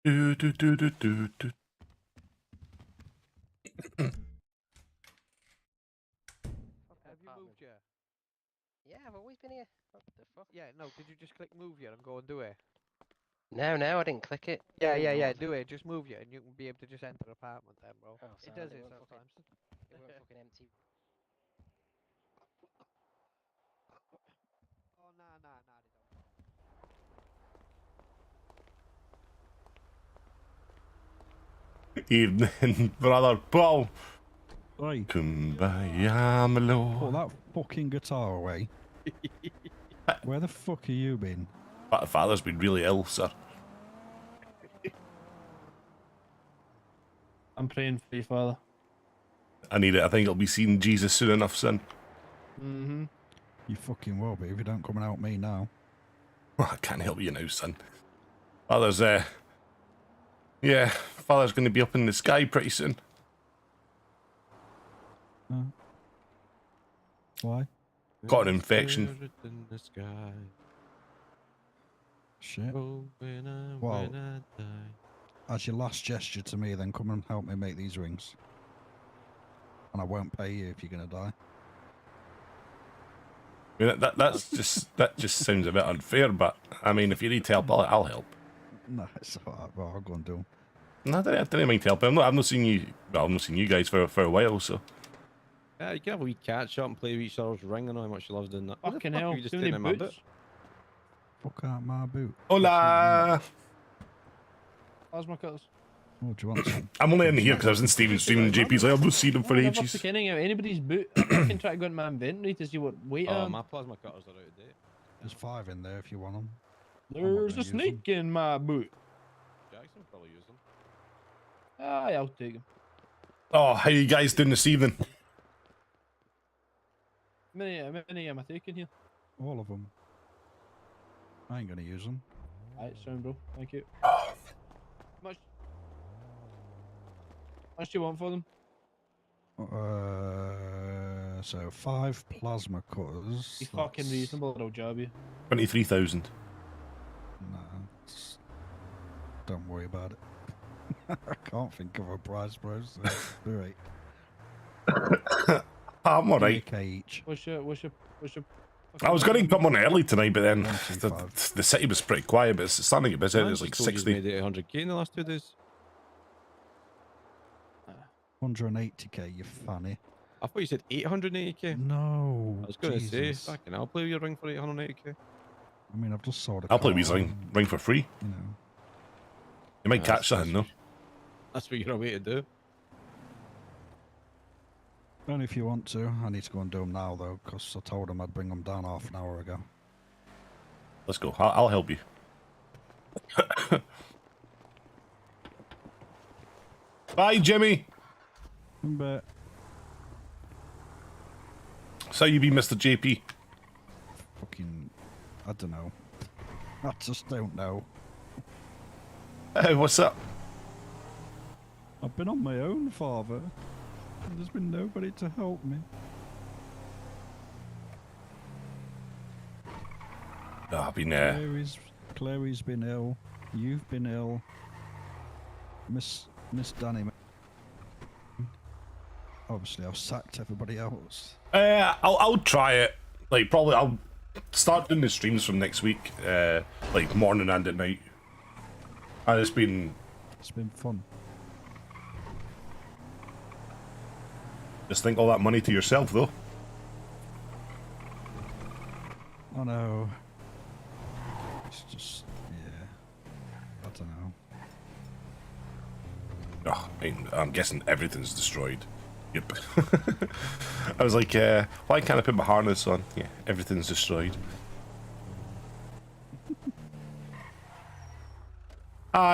Do, do, do, do, do, do. Have you moved here? Yeah, I've always been here. What the fuck? Yeah, no, did you just click move here and go and do it? No, I didn't click it. Yeah, Oh, yeah, yeah, Lord. do it. Just move here and you can be able to just enter the apartment then, bro. Oh, It sound, does it it won't fucking- sometimes. It won't fucking empty. Oh, nah, they don't. Evening, brother Paul. Oi, Kumbaya, my put lord. that fucking guitar away. Where the fuck have you been? My father's been really ill, sir. I'm praying for you, Father. I need it. I think I'll be seeing Jesus soon enough, son. Mm-hmm. You fucking will be if you don't come and help me now. I can't help you now, son. Father's, yeah, Father's going to be up in the sky pretty soon. Why? Got an infection. Spirit in the sky. Shit. Oh, when Well- I die. As your last gesture to me, then come and help me make these rings. And I won't pay you if you're gonna die. I mean, that just sounds a bit unfair, but I mean, if you need help, I'll help. No, it's alright. Well, I'll go and do them. No, I didn't mind helping. I've not seen you. Well, I've not seen you guys for a while, so. Yeah, you can have a wee catch up and play with each other's ring. I know how much you love doing that. What the Fucking fuck are hell. you just Too doing many in my boot? boots. Fuck out my boot. Hola! Plasma cutters. Oh, do you want some? I'm only in here because I was in Steven's stream and JP's like, I've not seen him for I've never ages. taken any out anybody's boot. I can try to go into my inventory to see what weight I Oh, am. my plasma cutters are out of date. There's 5 in there if you want them. There's gonna a use them. snake in my boot. Jackson probably use them. Aye, I'll take him. Oh, how you guys doing this evening? How many am I taking here? All of them. I ain't gonna use them. Alright, sound bro. Thank you. Much do you want for them? So 5 plasma cutters. Be fucking that's- reasonable or I'll jab you. 23,000. Nah, don't worry about it. I can't think of a price, bro. So do it. I'm alright. 3K each. What's your I was going to come on early tonight, but then 125. the city was pretty quiet, but it's starting to get busy. Man, There's she like told you 60. made 800k in the last 2 days. 180k, you fanny. I thought you said 880k. No. I was going to say, Jesus. fucking, I'll play with your ring for 880k. I mean, I've just sold a I'll play car, with ring for free. You know. You might Yeah, catch something, though. That's what you're away to do. Only if you want to. I need to go and do them now, though, because I told them I'd bring them down half an hour ago. Let's go. I'll help you. Bye, Jimmy. But So you be Mr. JP? fucking, I don't know. I just don't know. Hey, what's up? I've been on my own, father. And there's been nobody to help me. Oh, I've been Clary's been ill. You've been ill. Miss Danny. Obviously, I've sacked everybody else. I'll try it. Like, probably I'll start doing the streams from next week. Like morning and at night. And it's been fun. just think all that money to yourself though. I know. It's just, yeah. I don't know. Oh, I'm guessing everything's destroyed. Yep. I was like, why can't I put my harness on? Yeah, everything's destroyed.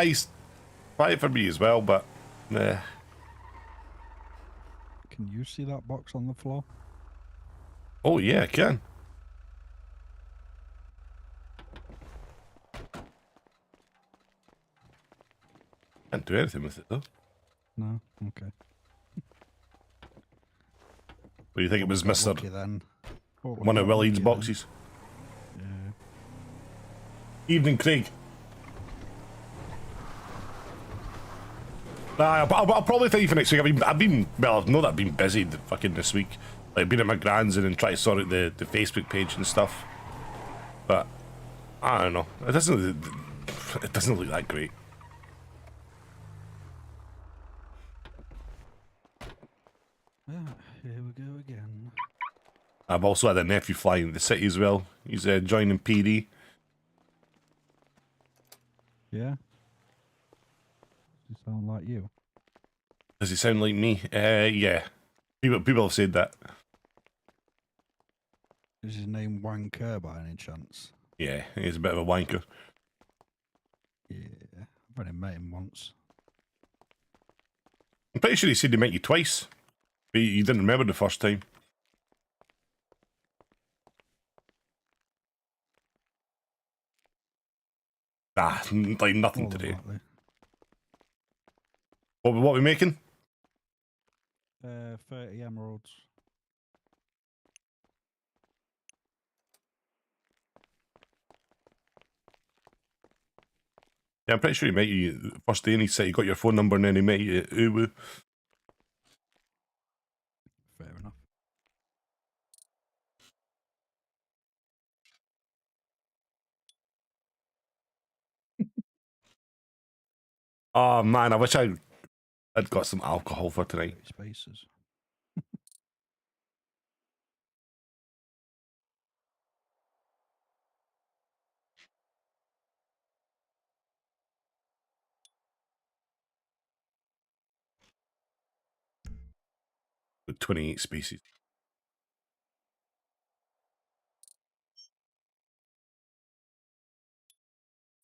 He's fight for me as well, but nah. Can you see that box on the floor? Oh yeah, I can. Can't do anything with it though. No? Okay. What do you think it was, Got Mr. lucky then. Oh, we One of got Willie's lucky then. boxes? Yeah. Evening, Craig. Nah, I'll probably think for next week. I've been well. I know that I've been busy fucking this week. Like been at my grand's and then trying to sort out the Facebook page and stuff. But I don't know. It doesn't look that great. Ah, here we go again. I've also had a nephew flying the city as well. He's joining PD. Yeah? Does he sound like you? Does he sound like me? Yeah. People have said that. Is his name Wanker by any chance? Yeah, he's a bit of a wanker. Yeah, I've only met him once. I'm pretty sure he said he met you twice, but you didn't remember the first time. Nah, like nothing More than today. likely. What we making? 30 emeralds. Yeah, I'm pretty sure he met you first day and he said he got your phone number and then he met you at Uwu. Fair enough. Oh man, I wish I'd got some alcohol for tonight. 30 spaces. With 28 species.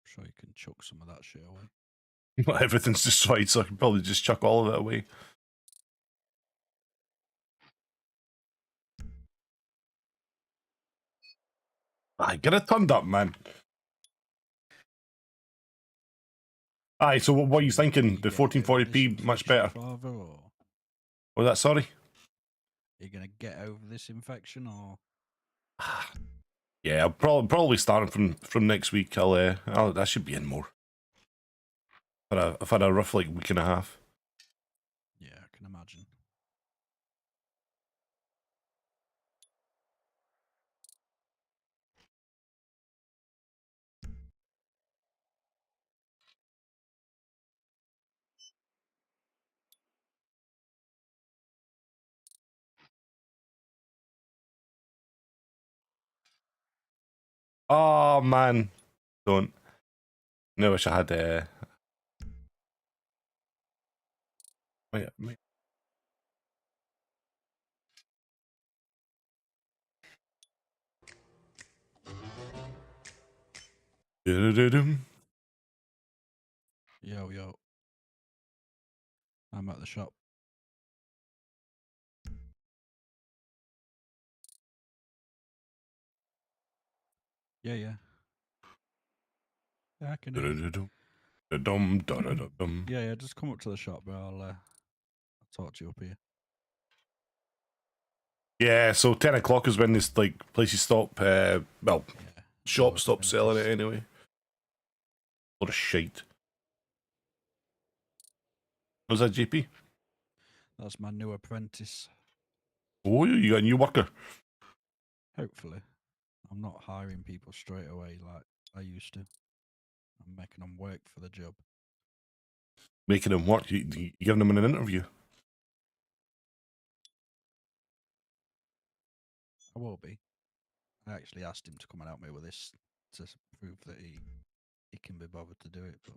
Sure you can chuck some of that shit away. Well, everything's destroyed, so I can probably just chuck all of it away. Aye, get it turned up, man. Aye, so what are you thinking? The 1440p much better. Father, or Was that sorry? are you gonna get over this infection, or Yeah, I'll probably starting from next week. I should be in more. But I've had a rough like week and a half. yeah, I can imagine. Oh man, don't. No, I wish I had. Wait. Du-du-du-dum. Yo. I'm at the shop. Yeah. Yeah, I can hear you. Du-du-du-dum. Da-dum, da-da-da-dum. Yeah, just come up to the shop, but I'll talk to you up here. Yeah, so 10 o'clock is when this like places stop. Well, Yeah. shops stop Apprentice. selling it anyway. What a shite. Was that JP? That's my new apprentice. Oh, you got a new worker. Hopefully. I'm not hiring people straight away like I used to. I'm making them work for the job. Making him work. You giving him an interview. I will be. I actually asked him to come and help me with this to prove that he can be bothered to do it, but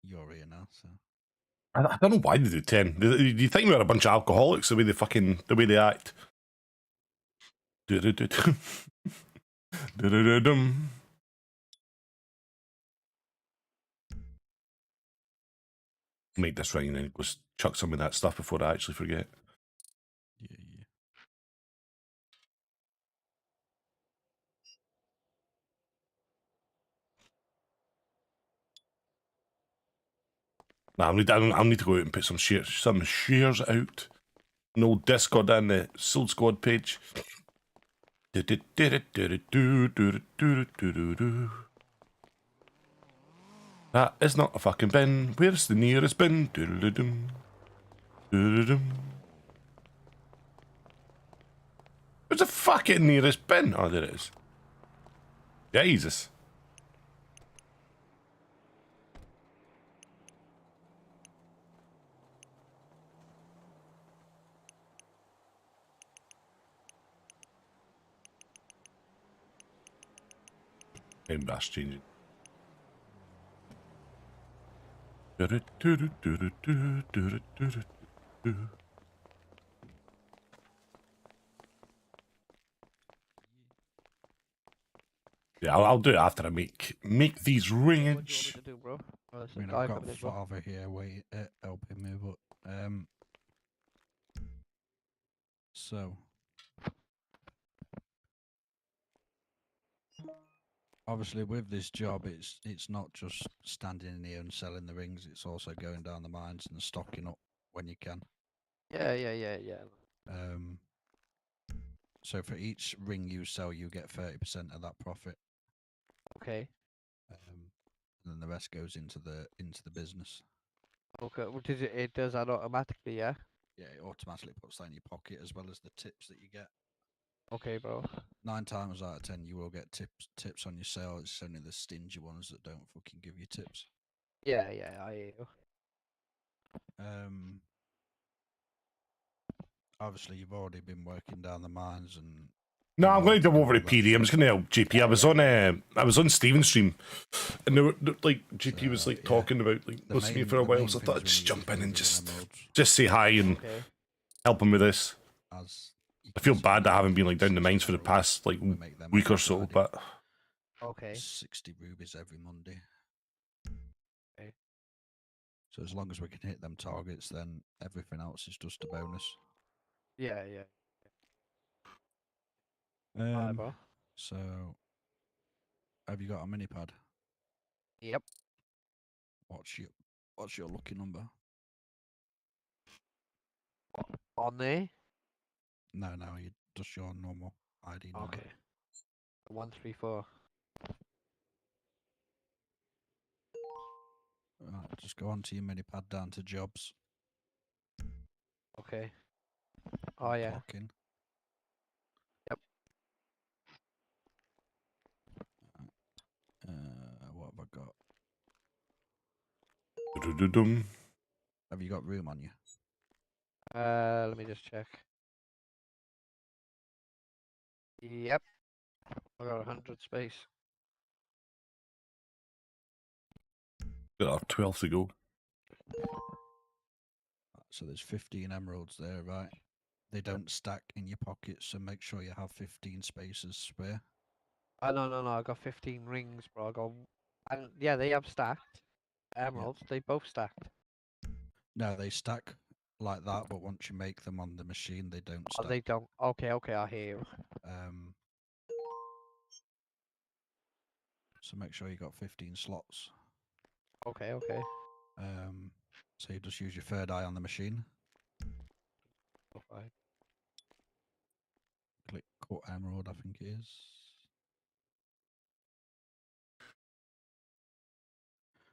you're here now, so I don't know why they do 10. Do you think we're a bunch of alcoholics the way they act? Du-du-du-dum. Du-du-du-dum. Make this ring and then go chuck some of that stuff before I actually forget. yeah. Nah, I'll need to go out and put some shares out. An old Discord and the Soul Squad page. That is not a fucking bin. Where's the nearest bin? Doodle-dum. Doodle-dum. Where's the fucking nearest bin? Oh, there it is. Jesus. Maybe that's changing. Yeah, I'll do it after I make these What do you want me ringage. to do, bro? Oh, there's I some mean, guy I've got coming in, bro. Father here wait, helping me, but so obviously with this job, it's not just standing in here and selling the rings. It's also going down the mines and stocking up when you can. Yeah. So for each ring you sell, you get 30% of that profit, Okay. and then the rest goes into the business. Okay. What is it? It does that automatically, yeah? Yeah, it automatically puts that in your pocket as well as the tips that you get. Okay, bro. 9 times out of 10, you will get tips on your sale. It's only the stingy ones that don't fucking give you tips. Yeah, I hear you. Obviously, you've already been working down the mines and. No, I'm going to do go over to all that PD. I'm just going to help JP. I was on Steven's stream, and like JP was like yeah. talking about like The listening to me main- for a the while, main so I things thought I'd we just need jump is in and moving emeralds, just say hi and Okay. help him with this. as you I can feel see bad that I here, haven't been like down the mines for the emeralds. past like We make them week or every so, Friday. but Okay. 60 rubies every Monday. Okay. So as long as we can hit them targets, then everything else is just a bonus. Yeah. Alright, bro. So have you got a mini pad? Yep. What's your lucky number? On there. No, you just your normal ID number. Okay. 134. Right, just go onto your mini pad down to jobs. Okay. Oh yeah. Clock in. Yep. What have I got? dum. Have you got room on you? Let me just check. Yep. I got 100 space. Got 12 to go. So there's 15 emeralds there, right? They don't stack in your pockets, so make sure you have 15 spaces spare. No. I got 15 rings, bro. I got. And yeah, they have stacked. Emeralds, they both stacked. No, they stack like that, but once you make them on the machine, they don't Oh, stack. they don't. Okay, I hear you. So make sure you got 15 slots. Okay. So you just use your third eye on the machine. Alright. Click cut emerald, I think it is.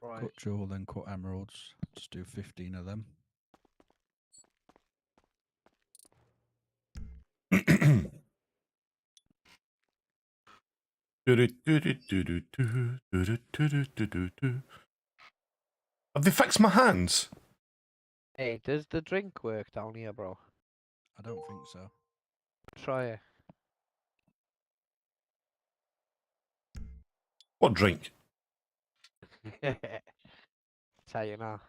Right. Cut jewel, then cut emeralds. Just do 15 of them. Have they fixed my hands? Hey, does the drink work down here, bro? I don't think so. Try What drink? it. Tell you now.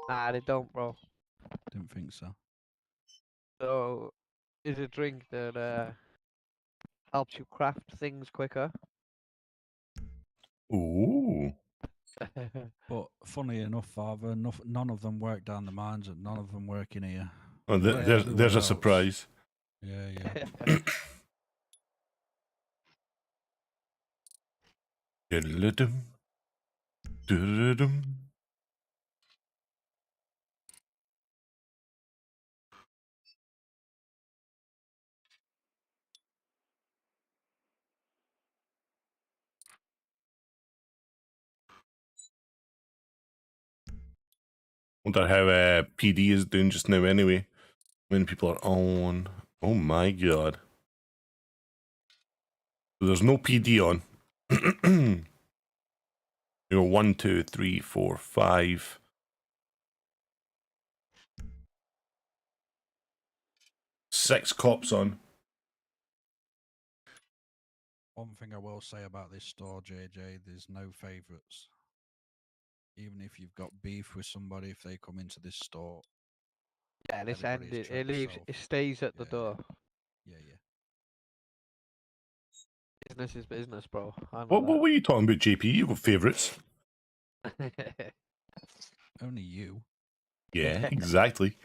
Nah, they don't, bro. Didn't think so. So, is a drink that helps you craft things quicker. Ooh. But funny enough, Father, none of them work down the mines and none of them work in here. Oh, Like there's everywhere a else. surprise. Yeah. Diddle-dum. Diddle-dum. Wonder how PD is doing just now anyway. When people are on. Oh my god. So there's no PD on. 1, 2, 3, 4, 5. 6 cops on. One thing I will say about this store, JJ, there's no favourites. Even if you've got beef with somebody, if they come into this store, Yeah, this everybody's ended. treat It leaves. yourself. It stays at the Yeah, door. yeah. Business is business, bro. I know What were you talking about, JP? You got favourites? that. Only you. Yeah, exactly.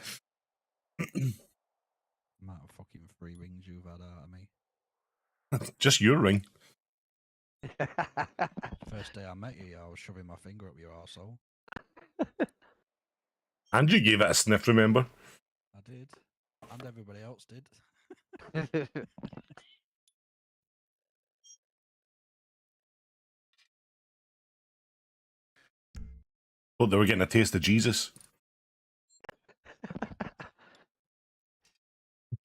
Amount of fucking free rings you've had out of me. Just your ring. First day I met you, I was shoving my finger up your arsehole. And you gave it a sniff, remember? I did. And everybody else did. Thought they were getting a taste of Jesus.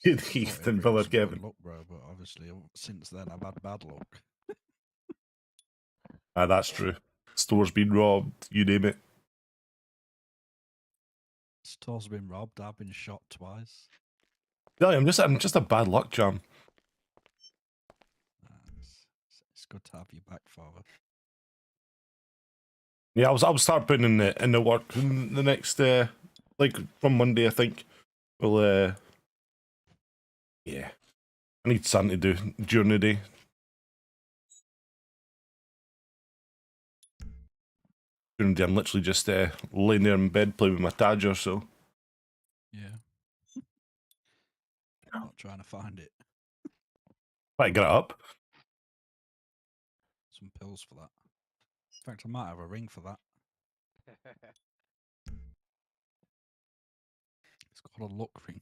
Heath and Villa Kevin. Luck, bro, but obviously since then I've had bad luck. Ah, that's true. Store's been robbed, you name it. Store's been robbed, I've been shot twice. Yeah, I'm just a bad luck charm. It's good to have you back, Father. Yeah, I'll start putting in the work in the next like from Monday, I think. Well, yeah, I need something to do during the day. During the day, I'm literally just laying there in bed playing with my Tadger, so Yeah. Not trying to find it. might get it up. Some pills for that. In fact, I might have a ring for that. It's called a luck ring.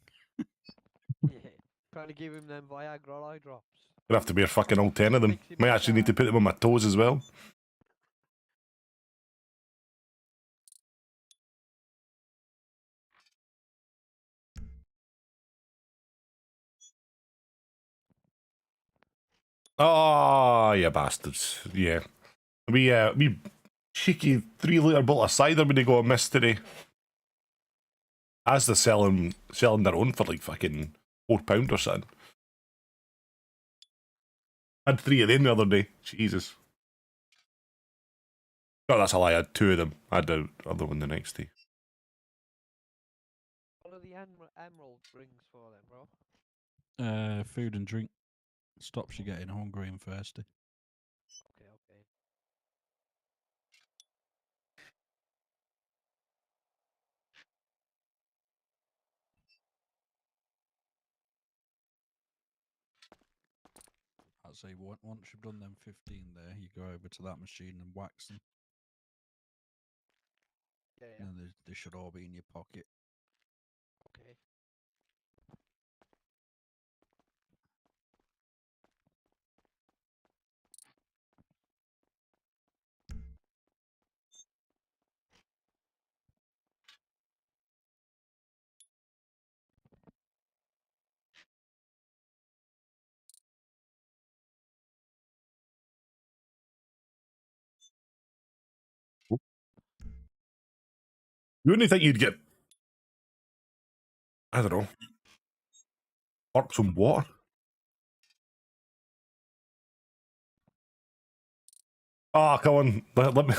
Yeah. Trying to give him them Viagra eye drops. Gonna have to wear fucking all 10 of them. Makes him Might actually need to put them on my toes as well. Oh, you bastards. Yeah. We cheeky 3-litre bottle of cider when they go amiss today. As they're selling their own for like fucking £4 or something. Had 3 of them the other day. Jesus. No, that's a lie. I had 2 of them. I had the other one the next day. What are the emerald rings for then, bro? Food and drink. Stops you getting hungry and thirsty. Okay. I'd say once you've done them 15 there, you go over to that machine and wax them. Yeah. And then they should all be in your pocket. Okay. You wouldn't think you'd get, I don't know, orcs some water? Oh, come on. Let me.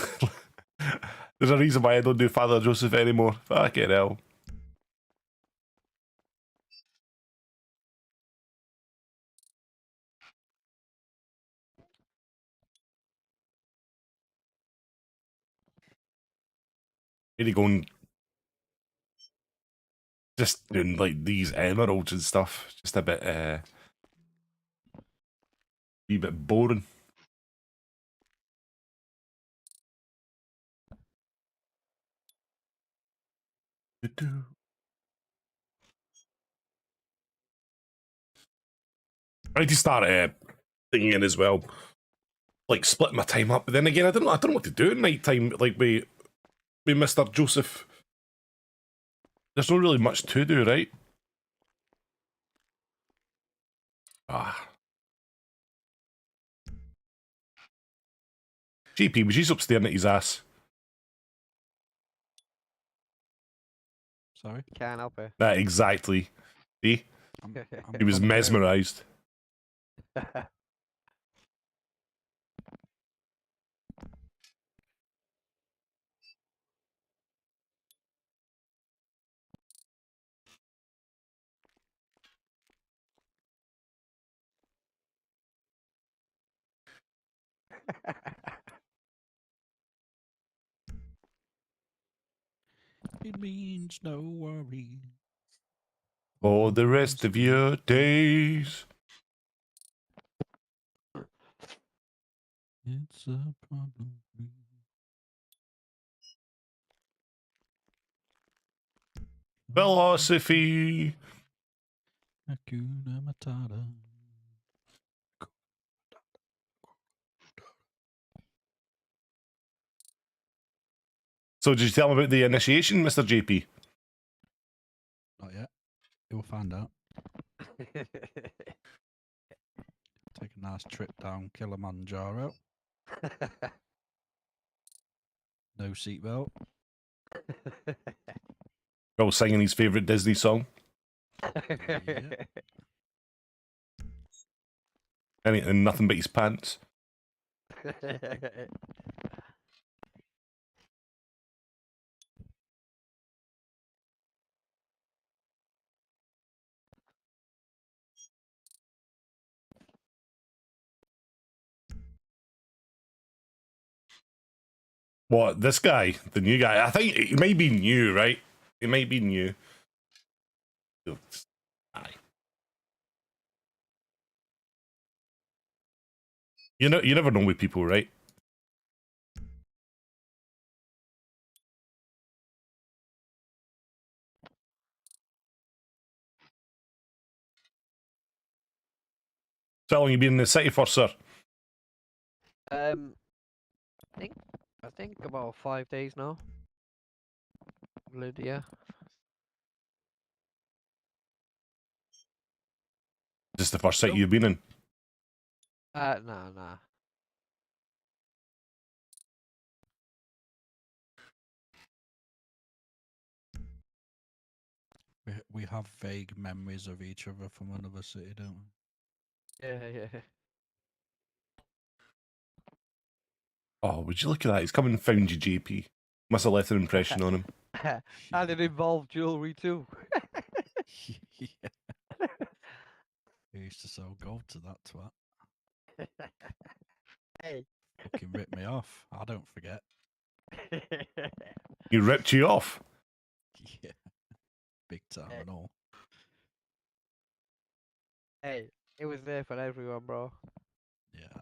There's a reason why I don't do Father Joseph anymore. Fucking hell. Really going. Just doing like these emeralds and stuff. Just a bit, wee bit boring. I need to start thinking as well, like splitting my time up. But then again, I don't know what to do at night time. Like with Mr. Joseph there's not really much to do, right? Ah. GP, was you up staring at his ass? Sorry, Can't help it. That exactly. See? I'm He was concentrating. mesmerised. It means no worry. For the rest of your days. It's a problem. Philosophy. Hakuna Matata. So did you tell him about the initiation, Mr. JP? Not yet. You'll find out. Take a nice trip down Kilimanjaro. No seatbelt. All singing his favourite Disney song. And nothing but his pants. What, this guy? The new guy? I think he might be new, right? He might be new. Aye. You know, you never know with people, right? So how long you been in the city for, sir? I think about 5 days now. Lydia. Is this the first city you've been in? Nah. We have vague memories of each other from another city, don't we? Yeah. Oh, would you look at that? He's come and found you, JP. Must have left an impression on him. And it involved jewellery too. Yeah. He used to sell gold to that twat. Hey. Fucking ripped me off. I don't forget. He ripped you off. Yeah. Big time and all. Hey, it was there for everyone, bro. Yeah, I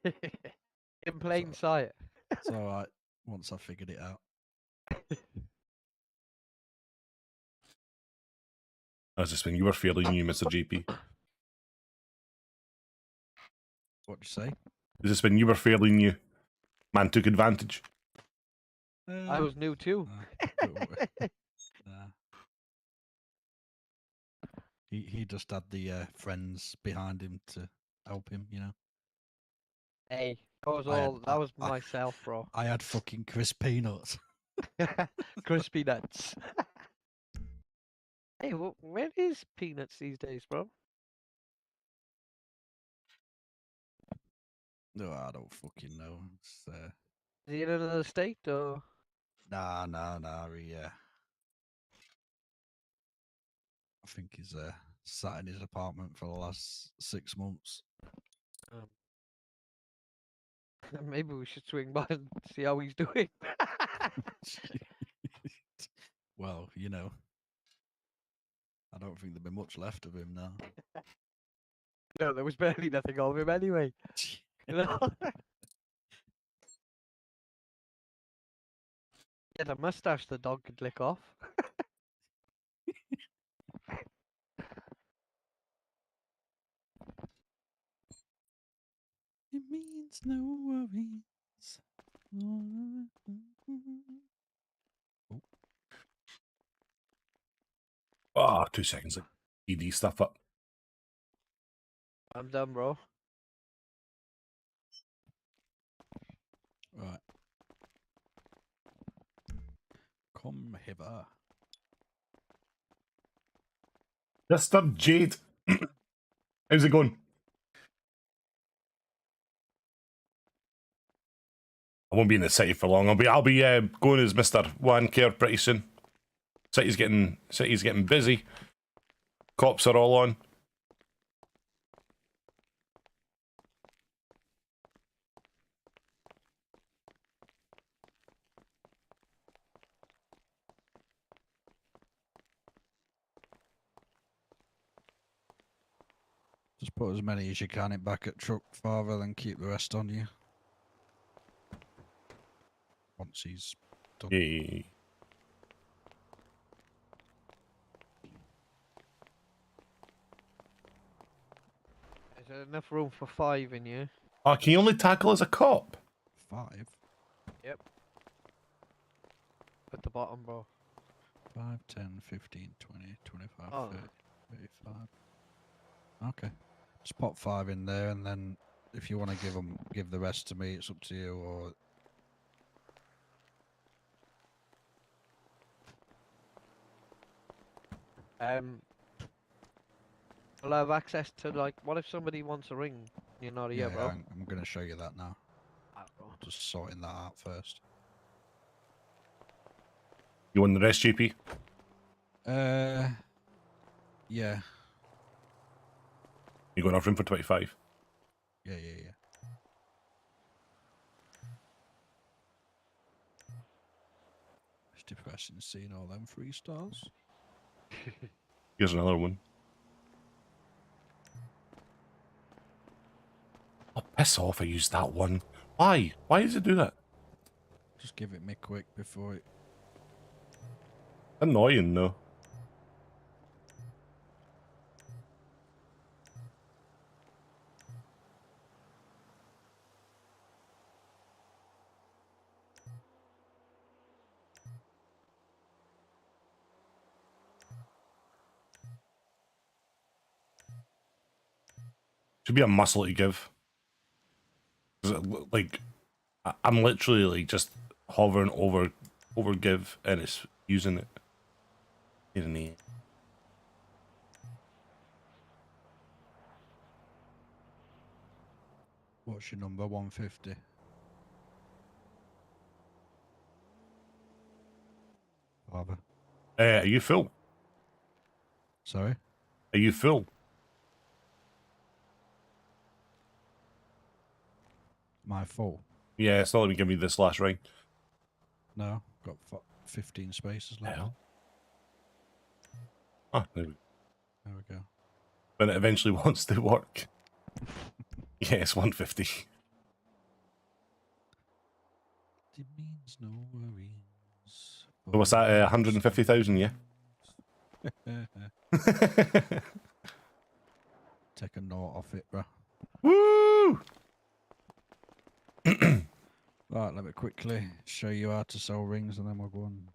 know. In plain So- sight. It's alright once I figured it out. I was just thinking, you were fairly new, Mr. JP. What'd you say? Is this when you were fairly new? Man took advantage. I was new too. Nah. He just had the friends behind him to help him, you know. Hey, that was I had- all. That was I- myself, bro. I had fucking crisp peanuts. Crispy nuts. Hey, where is peanuts these days, bro? No, I don't fucking know. It's, Is he in another state or? nah. He, I think he's sat in his apartment for the last 6 months. Maybe we should swing by and see how he's doing. Well, you know, I don't think there'll be much left of him now. No, there was barely nothing of him anyway. You know? Yeah, the mustache the dog could lick off. It means no worries. Oh. Oh, 2 seconds. Like ED stuff up. I'm done, bro. Right. Come hither. Mr. Jade. How's it going? I won't be in the city for long. I'll be going as Mr. Wanker pretty soon. City's getting busy. Cops are all on. Just put as many as you can in back at truck, Father, then keep the rest on you. Once he's done. Yeah. Is there enough room for 5 in you? Oh, can you only tackle as a cop? 5? At the bottom, bro. 5, 10, 15, 20, 25, Oh. 30, 35. Okay. Just pop 5 in there, and then if you want to give the rest to me, it's up to you. Or Will I have access to, like, what if somebody wants a ring? You're not here, bro. I'm going to show you that now. Ah, bro. Just sorting that out first. You want the rest, JP? Yeah, You going off room for 25? yeah. It's depressing seeing all them 3 stars. Here's another one. Oh, piss off, I used that one. Why? Why does it do that? Just give it me quick before it. Annoying, though. Should be a muscle to give. 'Cause like, I'm literally like just hovering over give and it's using it. Here in What's your number? 150. Father. Are you full? Sorry? Are you full? My fault. Yeah, it's not let me give me this last ring. No, got 15 spaces left. Hell. Ah, there we go. There we go. When it eventually wants to work. Yeah, it's 150. It means no worries. So what's that, 150,000, yeah? Take a note off it, bro. Woo! Right, let me quickly show you how to sell rings, and then we'll go on.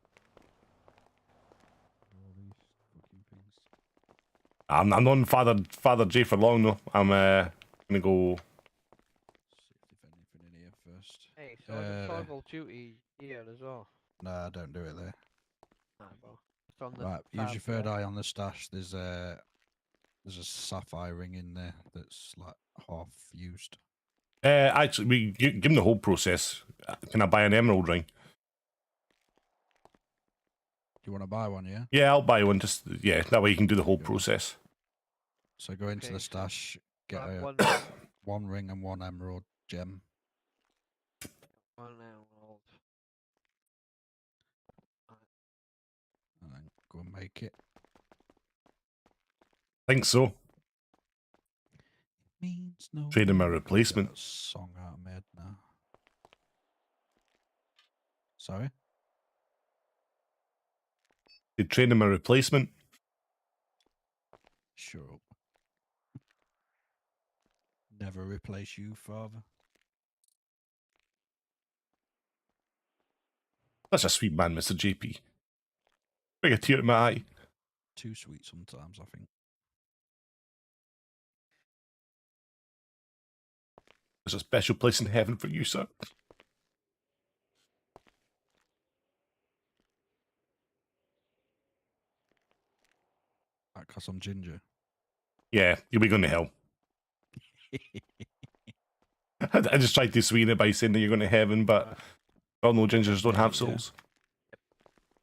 All these fucking things. I'm on Father J for long though. I'm gonna go. See if there's anything in here first. Hey, so there's tribal duty here as well. Nah, don't do it there. Nah, bro. It's on the Right, use tab your third there. eye on the stash. There's a sapphire ring in there that's like half used. Actually, give him the whole process. Can I buy an emerald ring? Do you want to buy one, yeah? Yeah, I'll buy one. Just yeah, that way you can do the whole Go on. process. So go into Okay, the so stash, get Grab a one, one ring and one emerald gem. one emerald. And then go and make it. Think so. Means no. Trading my worries. replacement. Got a song out of my head now. Sorry? Did trade him a replacement? Shut up. Never replace you, father. That's a sweet man, Mr. JP. Bring a tear in my eye. too sweet sometimes, I think. There's a special place in heaven for you, sir. Because I'm ginger. Yeah, you'll be going to hell. I just tried to sweeten it by saying that you're going to heaven, but well, no, gingers don't have Yeah. souls.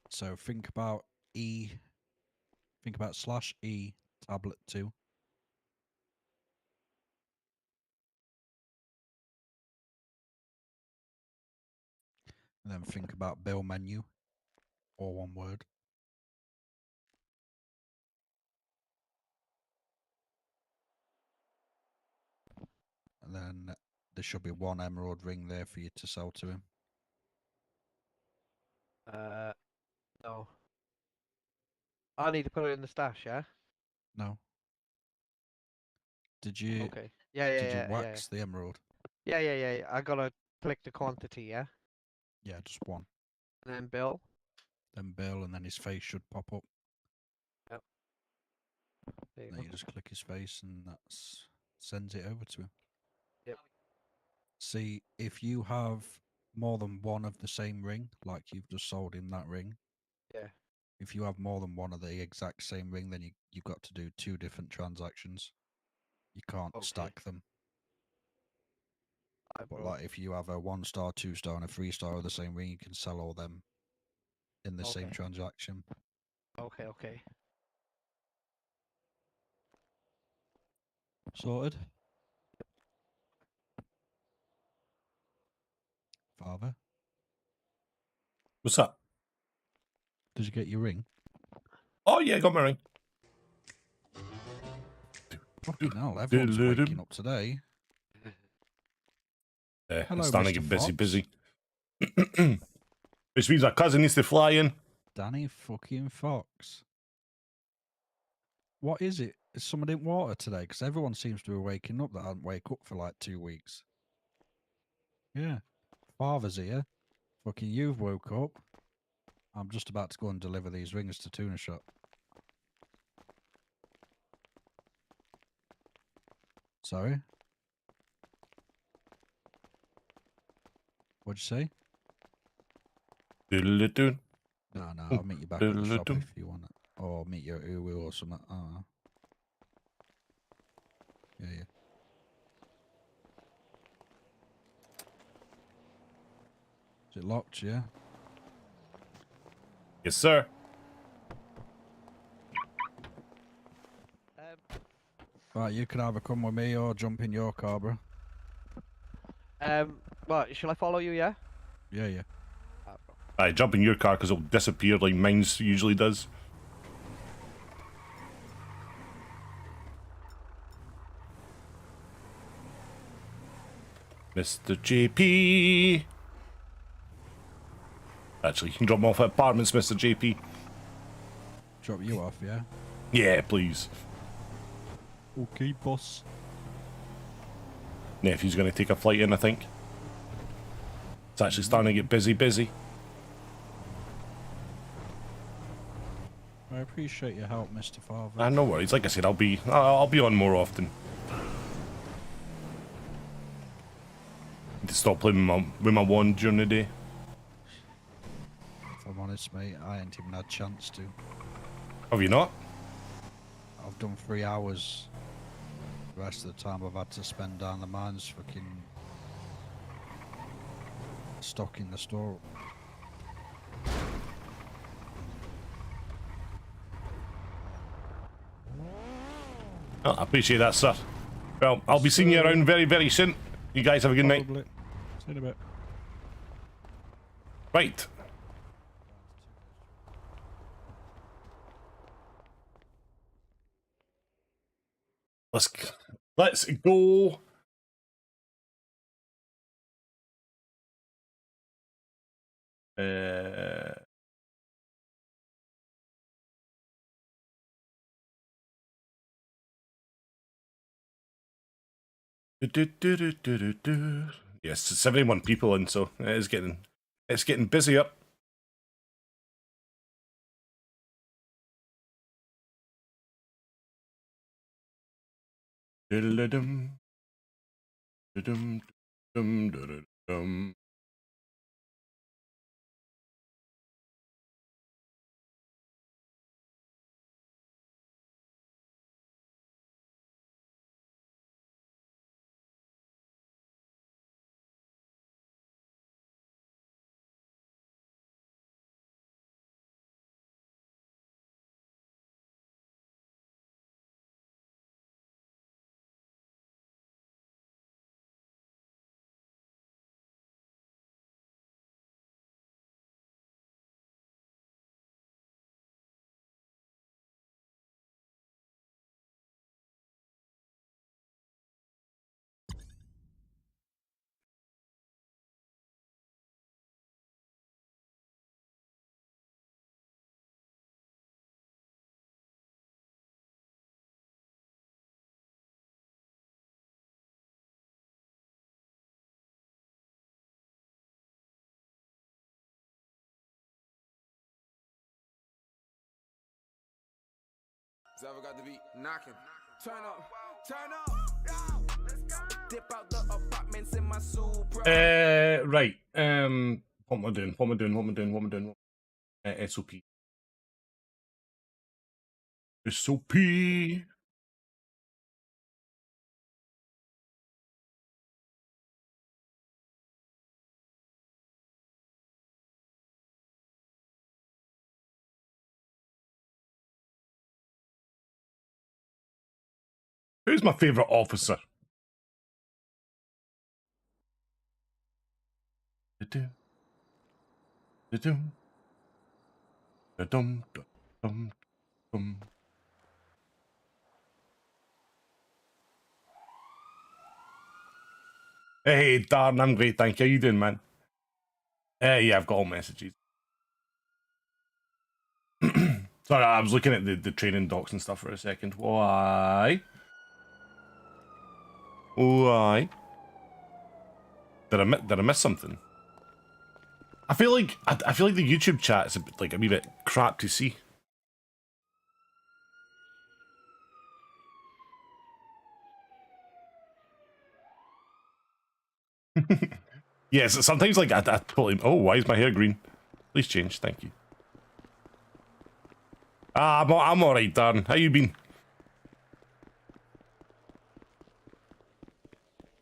So think about E. Think about /E tablet 2. And then think about bill menu, all one word. And then there should be one emerald ring there for you to sell to him. No. I need to put it in the stash, yeah? No. Did you Okay. Yeah. did you wax the emerald? Yeah. I gotta click the quantity, yeah? Yeah, just one. And then bill. Then bill, and then his face should pop up. There you Then go. you just click his face, and that's sends it over to him. Yep. See, if you have more than one of the same ring, like you've just sold him that ring. Yeah. If you have more than one of the exact same ring, then you've got to do 2 different transactions. You can't Okay. stack them. Alright, But bro. like if you have a 1-star, 2-star, and a 3-star of the same ring, you can sell all them in the same Okay. transaction. Okay. Sorted. Father, What's that? did you get your ring? Oh, yeah, got my ring. Fucking hell, everyone's waking up today. Hello, it's starting to Mr. get busy, Fox. busy. Which means our cousin needs to fly in. Danny fucking Fox. What is it? Is someone in water today? Because everyone seems to be waking up that hadn't wake up for like 2 weeks. Yeah. Father's here. Fucking you've woke up. I'm just about to go and deliver these rings to Tuna Shop. Sorry? What'd you say? Doodle-doo. No, I'll meet you back at the shop Doodle-doo. if you want it. Or meet you at Uwu or something. I don't know. Yeah. Is it locked, yeah? Yes, sir. Right, you can either come with me or jump in your car, bro. What, shall I follow you, yeah? Yeah. Alright, bro. Right, jump in your car because it'll disappear like mine's usually does. Mr. JP. Actually, you can drop me off at apartments, Mr. JP. Drop you off, yeah? Yeah, please. Okay, boss. Nephew's going to take a flight in, I think. It's actually starting to get busy. I appreciate your help, Mr. Father. No worries. Like I said, I'll be on more often. Need to stop playing with my wand during the day. If I'm honest, mate, I ain't even had a chance to. Have you not? I've done 3 hours. The rest of the time I've had to spend down the mines fucking stocking the store. Oh, I appreciate that, sir. Well, I'll be seeing you around very soon. You guys have a good night. Probably. See you in a bit. Right. Let's go. Yes, 71 people in, so it's getting busy up. Diddle-dum. Dum, dum, dum, dum. Zava got the beat knocking. Turn up, turn up. Yo, let's go. Dip out the apartments in my Supra. Right. What am I doing? What am I doing? What am I doing? What am I doing? SOP. SOP. Who's my favourite officer? Da-dum. Da-dum. Da-dum. Da-dum. Dum. Hey, Darren, I'm great, thank you. How you doing, man? Yeah, I've got all messages. Sorry, I was looking at the training docs and stuff for a second. Why? Why? Did I miss something? I feel like I feel like the YouTube chat is a wee bit crap to see. Yes, sometimes like I totally. Oh, why is my hair green? Please change, thank you. I'm all right, Darren. How you been?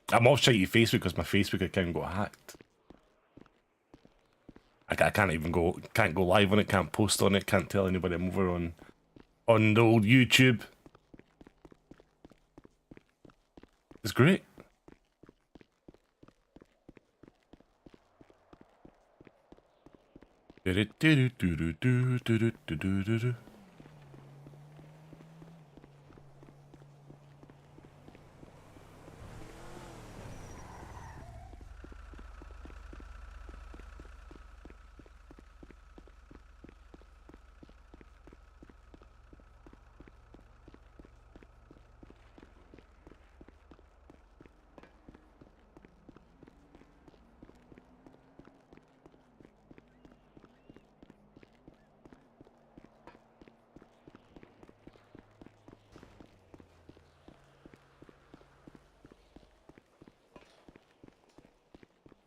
I'm off shitey Facebook because my Facebook account got hacked. I can't even can't go live on it, can't post on it, can't tell anybody I'm over on the old YouTube. It's great.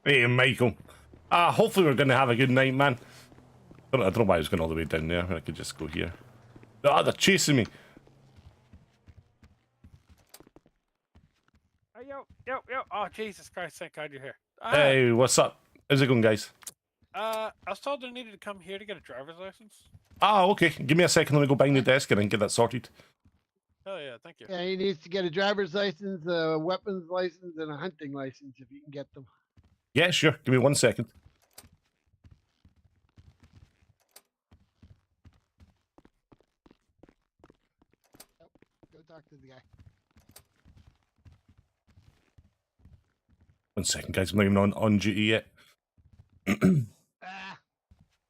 Hey, Michael. Hopefully we're gonna have a good night, man. I don't know why I was going all the way down there. I could just go here. Ah, they're chasing me. Hey, yo. Oh, Jesus Christ, thank God you're here. Hey, what's up? How's it going, guys? I was told I needed to come here to get a driver's license. Okay. Give me a second. Let me go behind the desk and then get that sorted. Oh, yeah, thank you. Yeah, he needs to get a driver's license, a weapons license, and a hunting license if you can get them. Yeah, sure. Give me 1 second. Go talk to the guy. 1 second, guys. I'm not even on duty yet.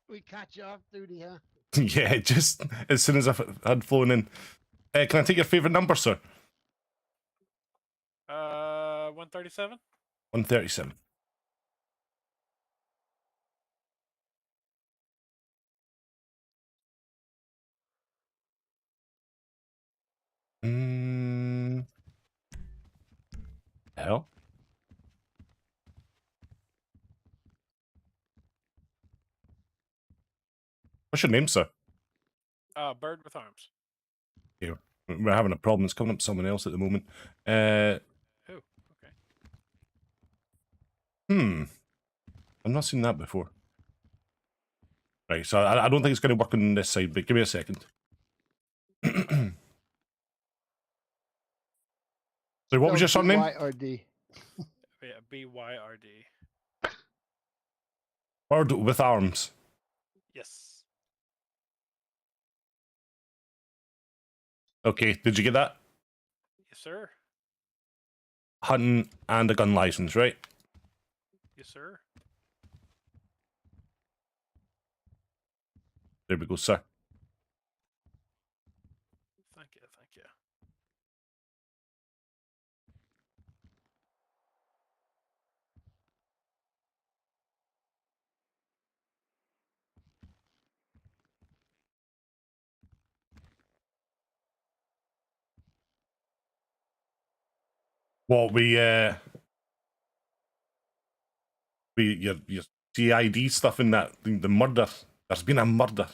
We caught you off duty, huh? Yeah, just as soon as I had flown in. Can I take your favourite number, sir? 137? 137. Hell? What's your name, sir? Bird with arms. Yeah, we're having a problem. It's coming up with someone else at the moment. Who? Okay. I've not seen that before. Right, so I don't think it's going to work on this side, but give me a second. So what was your surname? YRD. Yeah, BYRD. Bird with arms. Yes. Okay, did you get that? Yes, sir. Hunting and a gun license, right? Yes, sir. There we go, sir. Thank you. Thank you. What your CID stuff in that the murder. There's been a murder.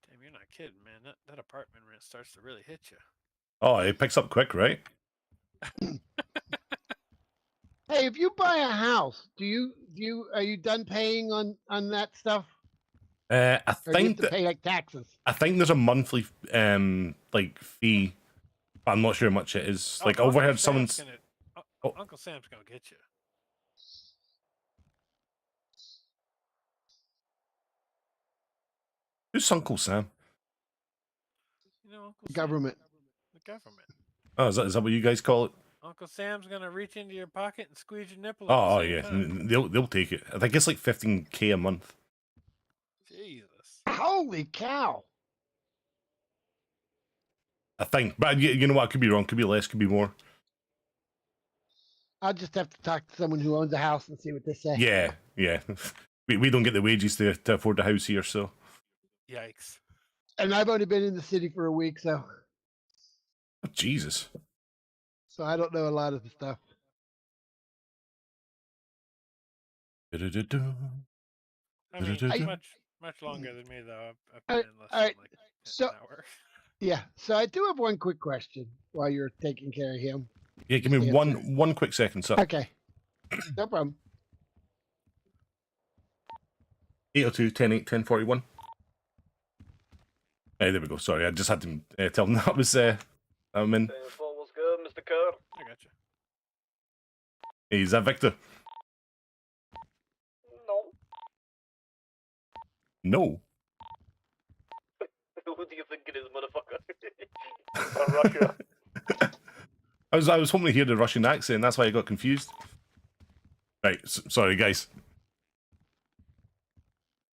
Damn, you're not kidding, man. That apartment rent starts to really hit you. Oh, it picks up quick, right? Hey, if you buy a house, are you done paying on that stuff? I Or do you have think to that pay like taxes? I think there's a monthly like fee, but I'm not sure how much it is. Like Uncle overheard Sam's someone's. gonna- Oh. Uncle Sam's gonna get you. Who's Uncle Sam? You know, Uncle Sam. Government. The government. Oh, is that what you guys call it? Uncle Sam's gonna reach into your pocket and squeeze your nipple. Oh, at the yeah, same time. they'll take it. I think it's like 15K a month. Jesus. Holy cow! I think, but you know what? I could be wrong. Could be less. Could be more. I'll just have to talk to someone who owns a house and see what they say. Yeah, yeah. We don't get the wages to afford a house here, so. Yikes. And I've only been in the city for a week, so Oh, Jesus. I don't know a lot of the stuff. Du-du-du-du. I mean, Du-du-du-du. much longer than me though. I've All been right, in less all than right, like so- an hour. Yeah. So I do have one quick question while you're taking care of him. Yeah, give me Just one quick second, sir. Okay. No problem. 802 10 8 10 41. Hey, there we go. Sorry, I just had to tell them that was I'm in. What's good, Mr. Kerr? I got you. Hey, is that Victor? No. No. Who do you think it is, motherfucker? Russia. I was hoping to hear the Russian accent. That's why I got confused. Right, sorry guys.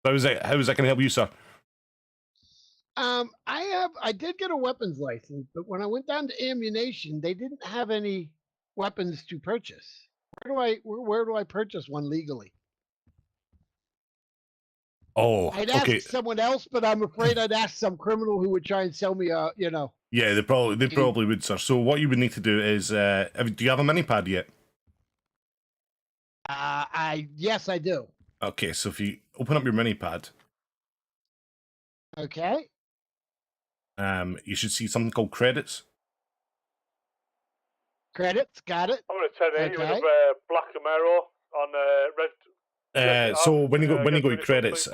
How is that going to help you, sir? I did get a weapons license, but when I went down to ammunition, they didn't have any weapons to purchase. Where do I purchase one legally? Oh, I'd okay. ask someone else, but I'm afraid I'd ask some criminal who would try and sell me a, Yeah, they probably would, sir. So what you would need to do is, do you have a mini pad yet? Yes, I do. Okay, so if you open up your mini pad, Okay. you should see something called credits. Credits, got it. I'm gonna 10 8 with Okay. a black Camaro on red. Yeah, So when you go I when you guess go when to it's credits,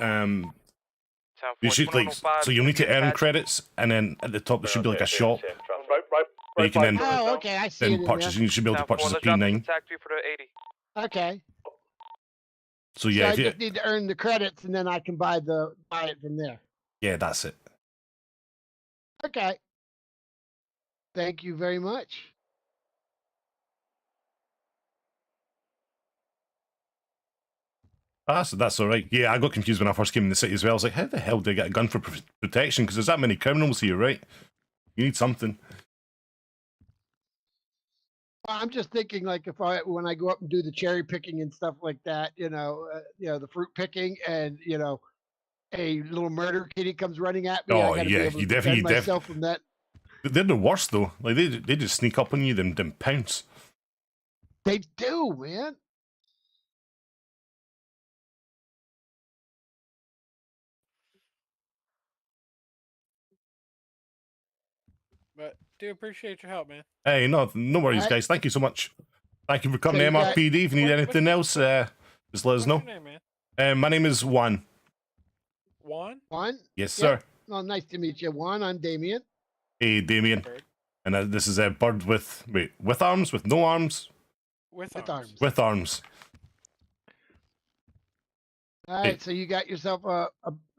you should like so you'll need to earn credits, and then at the top there should be like a shop where you can then Oh, okay, I see it in purchase. there. You should be able to purchase a P9. Okay. So So yeah, I if you, just need to earn the credits, and then I can buy it from there. yeah, that's it. Okay. Thank you very much. That's all right. Yeah, I got confused when I first came in the city as well. I was like, how the hell do I get a gun for protection? Because there's that many criminals here, right? You need something. I'm just thinking, like, when I go up and do the cherry picking and stuff like that, the fruit picking, and a little murder kitty comes running at me. Oh, I gotta yeah, be able you to definitely- defend myself from that. They're the worst though. Like they just sneak up on you, then pounce. They do, man. But do appreciate your help, man. Hey, no worries, Alright. guys. Thank you so much. Thank you for So coming you to got- MRPD. If you need What- anything else, just let us What's know. your name, man? My name is Juan. Juan? Juan? Yes, Yep. sir. Well, nice to meet you, Juan. I'm Damien. Hey, Damien. Bird. And this is a bird with arms, with no arms, With With arms. arms. with arms. All right, so you got yourself a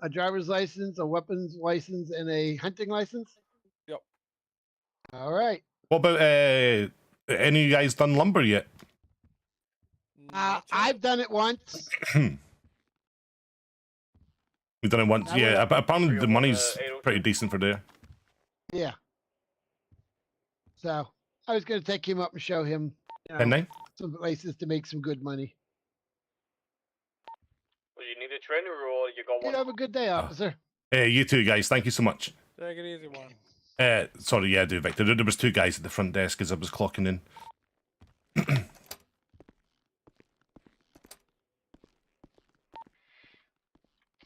driver's license, a weapons license, and a hunting license? Yep. All right. What about any of you guys done lumber yet? Not yet. I've done it once. We've done it once. I Yeah, would- apparently Three the of them, money's 802. pretty decent for there. Yeah. So I was going to take him up and show him And then some places to make some good money. Well, you need a trainer or you got You one? have a good day, officer. hey, you two guys, thank you so much. Take it easy, Juan. Sorry, yeah, I do, Victor. There was two guys at the front desk as I was clocking in.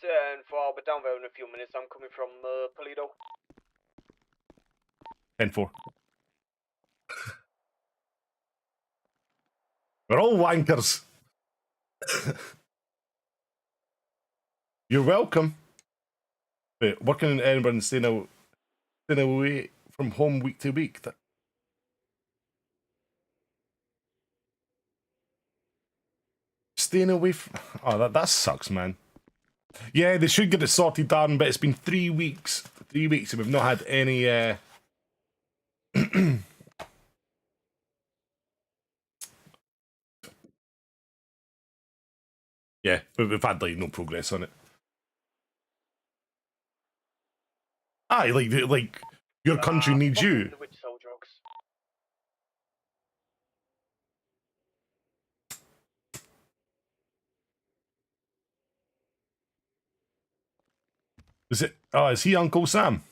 10-4, I'll be down there in a few minutes. I'm coming from Toledo. 10-4. We're all wankers. You're welcome. Wait, working in Edinburgh and staying away from home week to week. Staying away from... Oh, that sucks, man. Yeah, they should get it sorted down, but it's been 3 weeks. 3 weeks and we've not had any... Yeah, we've had, like, no progress on it. Aye, like your country needs you. The witch sell drugs. Is it? Oh, is he Uncle Sam?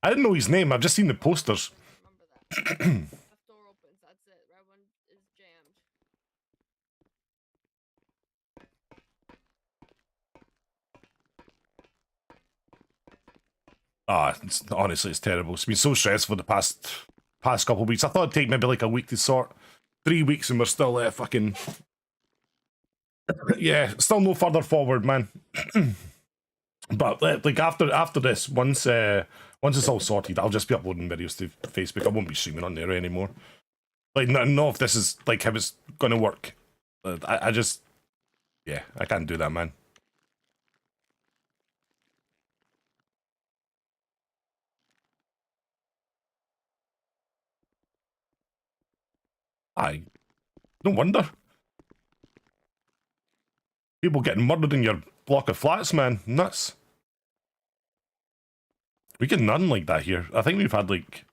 I didn't know his name. I've just seen the posters. Remember that. Left door opens, that's it. Right one is jammed. Honestly, it's terrible. It's been so stressful the past couple of weeks. I thought it'd take maybe like a week to sort. 3 weeks and we're still fucking... Yeah, still no further forward, man. But like after this, once it's all sorted, I'll just be uploading videos to Facebook. I won't be streaming on there anymore. Like, know if this is like how it's gonna work. I just... Yeah, I can't do that, man. Aye. No wonder. People getting murdered in your block of flats, man. Nuts. We get none like that here. I think we've had like...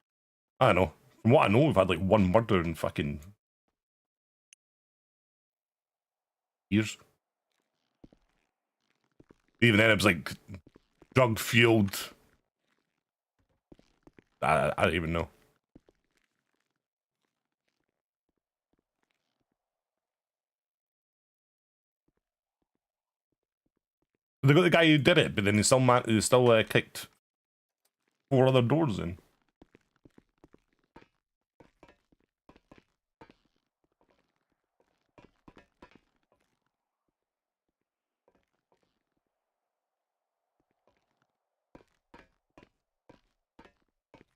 I don't know. From what I know, we've had like one murder in fucking... years. Even then it was like... drug-fueled... I don't even know. They got the guy who did it, but then he still kicked 4 other doors in.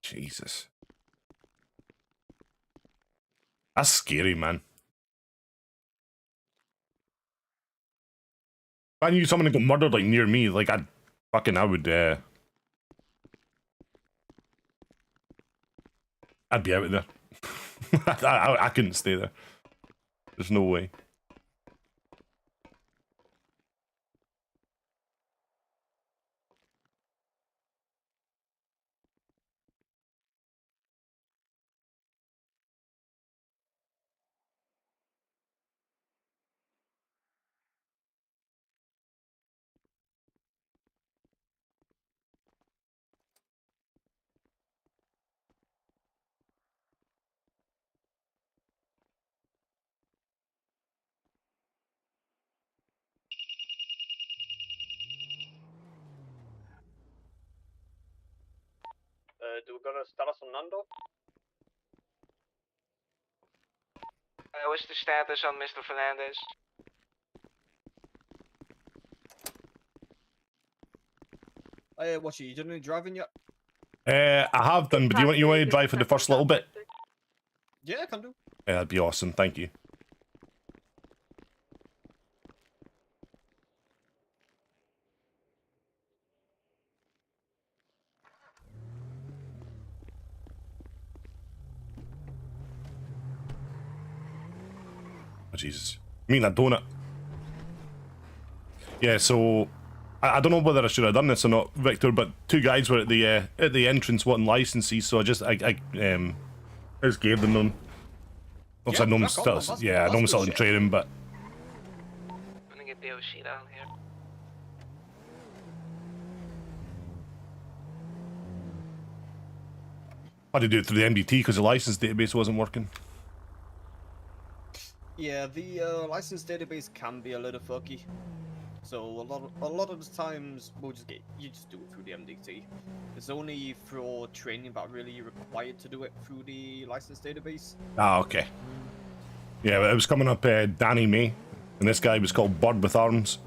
Jesus. That's scary, man. If I knew someone had got murdered like near me, like I would I'd be out of there. I couldn't stay there. There's no way. do we got a status on Nando? What's the status on Mr. Fernandez? What you done any driving yet? I have done, but do you want to drive for the first little bit? Yeah, I can do. Yeah, that'd be awesome. Thank you. Oh, Jesus. I mean, that donut. Yeah, so I don't know whether I should have done this or not, Victor, but two guys were at the entrance wanting licenses, so I just gave them none. Obviously, I know I'm still in training, but I'm gonna get the OC down here. I had to do it through the MDT because the license database wasn't working. Yeah, the license database can be a little funky. So a lot of the times you just do it through the MDT. It's only for training that really you're required to do it through the license database. Ah, okay. Yeah, it was coming up Danny May, and this guy was called Bird with Arms.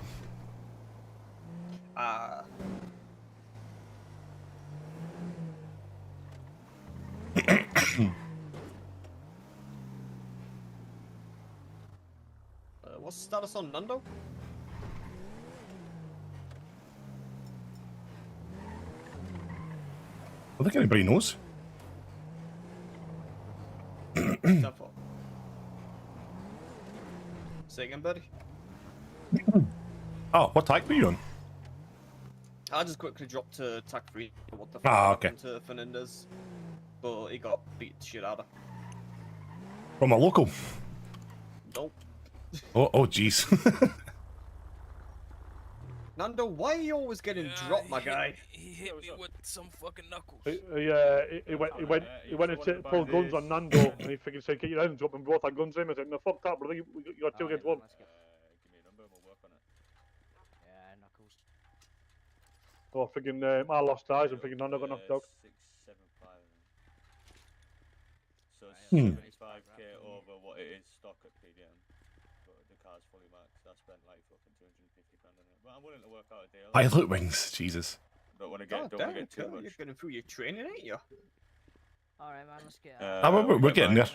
What's the status on Nando? I don't think anybody knows. Say again, buddy. Oh, what type were you on? I just quickly dropped to TAC 3. What the fuck happened to Fernandez? But he got beat the shit out of. From a local? Nope. Oh, jeez. Nando, why are you always getting dropped, my guy? He hit me with some fucking knuckles. He went to pull guns on Nando, and he fucking said, "Get your hands up," and both had guns in him. I said, "No, fuck that, brother. You got 2 against 1." Oh, freaking, I lost ties and freaking Nando got knocked out. 675. So 75k over what it is stock at PDM. But the car's fully maxed. I spent like fucking 250 grand on it. But I'm willing to work out a deal. Pilot wings, Jesus. Don't want to get, don't want to get too much. You're going through your training, ain't you? Alright, man, let's get We're getting there.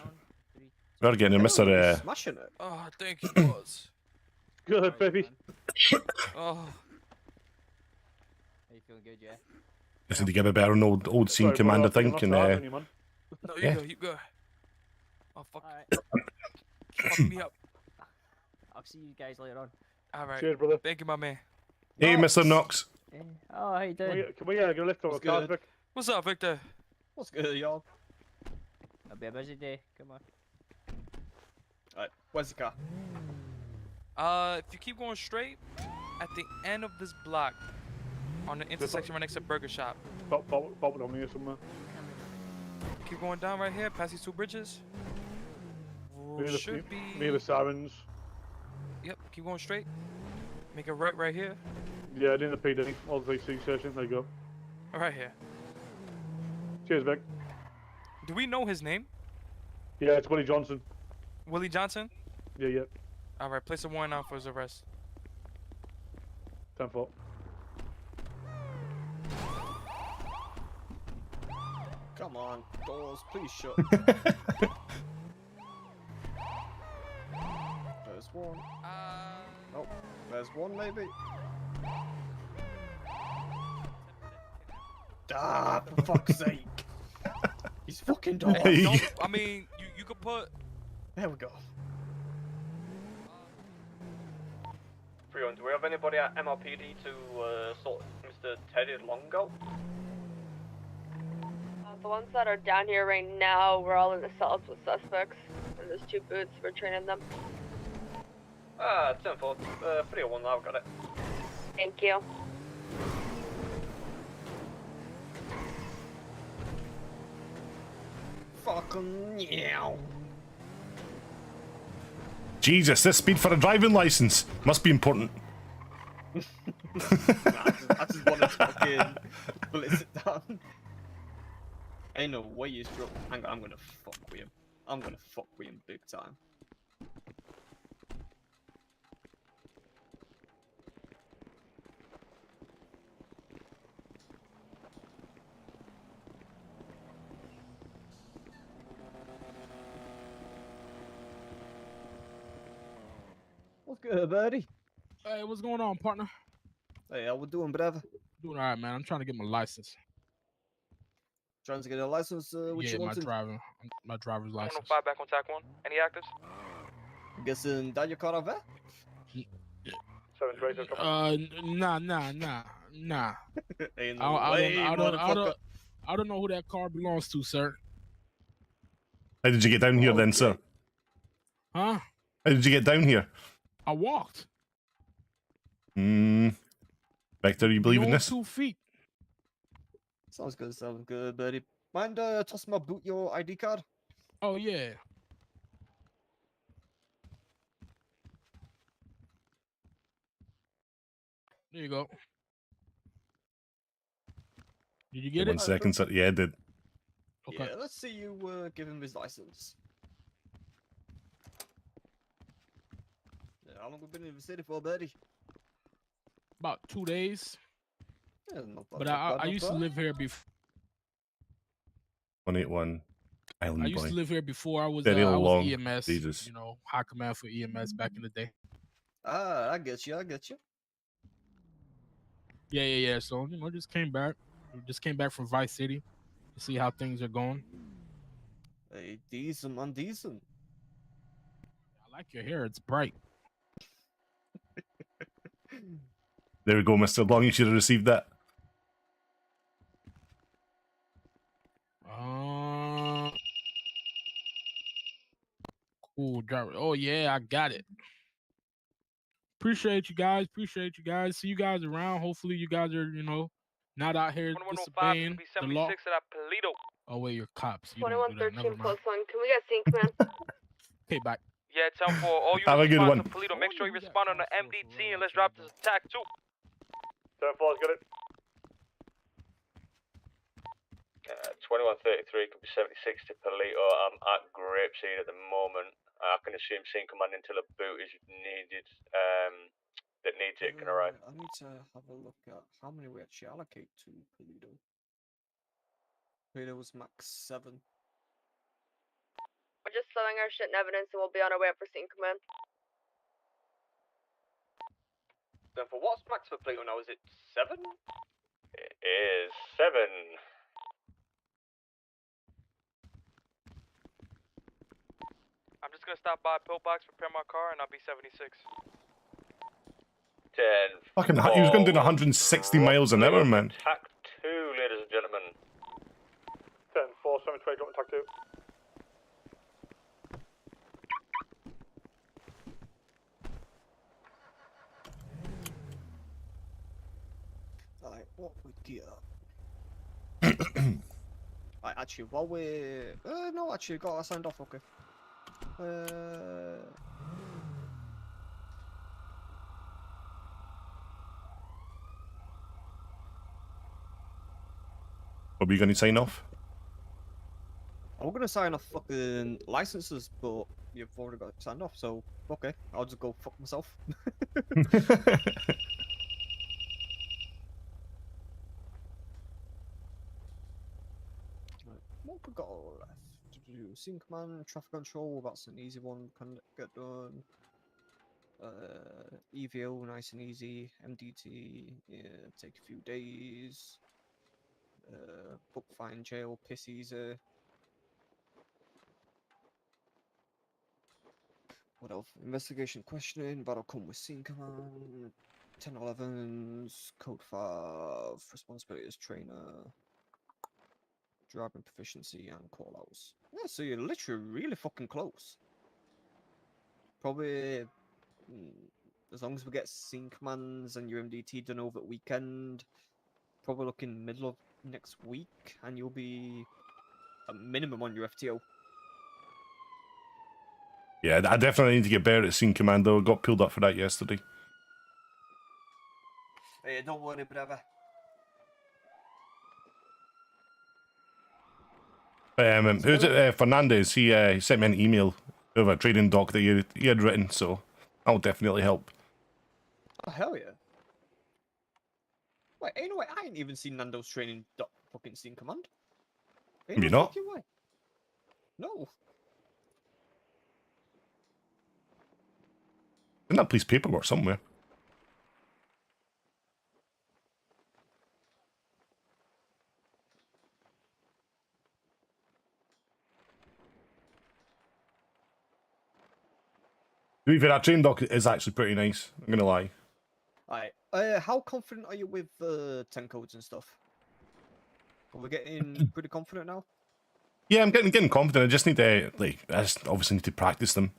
We're getting there, Mr. Smashing it. Oh, thank you, boss. Good, baby. Oh. Are you feeling good, yeah? Just need to give a better old scene command, I think, and No, you yeah. go, you go. Oh, fuck. Fuck me up. I'll see you guys later on. Alright. Cheers, brother. Thank you, my man. Hey, Mr. Knox. Oh, how you doing? Can we get a lift over cars, Vic? What's up, Victor? What's good, y'all? It'll be a busy day. Come on. Alright, where's the car? If you keep going straight, at the end of this block, on the intersection right next to Burger Shop. Pop it on me somewhere. Keep going down right here, past these 2 bridges. Should be near the sirens. Yep, keep going straight. Make a right here. Yeah, near the PD, all the VC station. There you go. Right here. Cheers, Vic. Do we know his name? Yeah, it's Willie Johnson. Willie Johnson? Yeah. Alright, place a warrant out for his arrest. 10-4. Come on, doors, please shut. There's one. Nope, there's one maybe. Ah, for fuck's sake. He's fucking doors. I mean, you could put... There we go. Freon, do we have anybody at MRPD to sort Mr. Teddy Longo? The ones that are down here right now, we're all in the cells with suspects. And there's 2 boots, we're training them. 10-4, 301, I've got it. Thank you. Fucking meow. Jesus, this speed for a driving license must be important. I just want to fucking blitz it down. Ain't no way you struck. Hang on, I'm gonna fuck with him. I'm gonna fuck with him big time. What's good, buddy? Hey, what's going on, partner? Hey, how we doing, brother? Doing all right, man. I'm trying to get my license. Trying to get a license, what Yeah, you my wanting? my driver's license. 105 back on TAC 1. Any actives? Guessing that your car over? 7 Nah. Ain't no way, motherfucker. I don't know who that car belongs to, sir. How did you get down here then, sir? Huh? How did you get down here? I walked. Victor, you believe in On this? 2 feet. Sounds good, buddy. Mind tossing my boot your ID card? Oh yeah. There you go. Did you get it? 1 second, sir. Yeah, I did. Okay. Yeah, let's see you give him his license. Yeah, how long have we been in the city for, buddy? About 2 days. Yeah, not bad, But not bad, I not used to bad. live here before. 181 Island I used Boy. to live here before. I was Very I long. was EMS. Jesus. You know, high command for EMS back in the day. Ah, I get you. Yeah. So you know, just came back. Just came back from Vice City to see how things are going. Hey, decent, man, decent. I like your hair. It's bright. There we go, Mr. Long. You should have received that. Cool driver. Oh yeah, I got it. Appreciate you guys. See you guys around. Hopefully you guys are, you know, not out here 1105 disobeying be the law. 76 at Polito. Oh wait, you're cops. You don't do that. 2113 Never mind. plus 1. Can we get scene command? Okay, bye. Yeah, tell for all you Have a good respond one. to Polito. Make sure you respond on the MDT and let's drop this attack too. 7-4's got it. 2133 could be 76 to Polito. I'm at Grapeseed at the moment. I can assume scene command until a boot is needed. That needs it can arrive. I need to have a look at how many we actually allocate to Polito. Polito was max 7. We're just throwing our shit in evidence and we'll be on our way up for scene command. Then for what's max for Polito now? Is it 7? It is 7. I'm just gonna stop by Pillbox, prepare my car, and I'll be 76. 10. Fucking, he was going doing 160 miles an hour, man. Attack 2, ladies and gentlemen. 10-4, 720, got attack 2. Alright, what we get? Right, actually, while we're... no, actually, got I signed off, okay. What were you going to sign off? I'm gonna sign off fucking licenses, but you've already got it signed off, so okay, I'll just go fuck myself. Right, what we got left to do? Scene command, traffic control, that's an easy one, can get done. EVO, nice and easy. MDT, yeah, take a few days. Book fine, jail, piss easy. What else? Investigation questioning, that'll come with scene command. 10-11s, code 5, responsibility as trainer. Driving proficiency and callouts. Yeah, so you're literally really fucking close. Probably, as long as we get scene commands and your MDT done over the weekend, probably looking middle of next week, and you'll be a minimum on your FTO. Yeah, I definitely need to get better at scene command, though. Got pulled up for that yesterday. Hey, don't worry, brother. Who's it? Fernandez. He sent me an email of a training doc that he had written, so that'll definitely help. Oh, hell yeah. Wait, ain't no way, I ain't even seen Nando's training fucking scene command. Ain't Maybe no not. fucking way. No. Isn't that police paperwork somewhere? To be fair, that train dock is actually pretty nice. I'm gonna lie. Alright. How confident are you with 10 codes and stuff? Are we getting pretty confident now? Yeah, I'm getting confident. I just need to I just obviously need to practice them.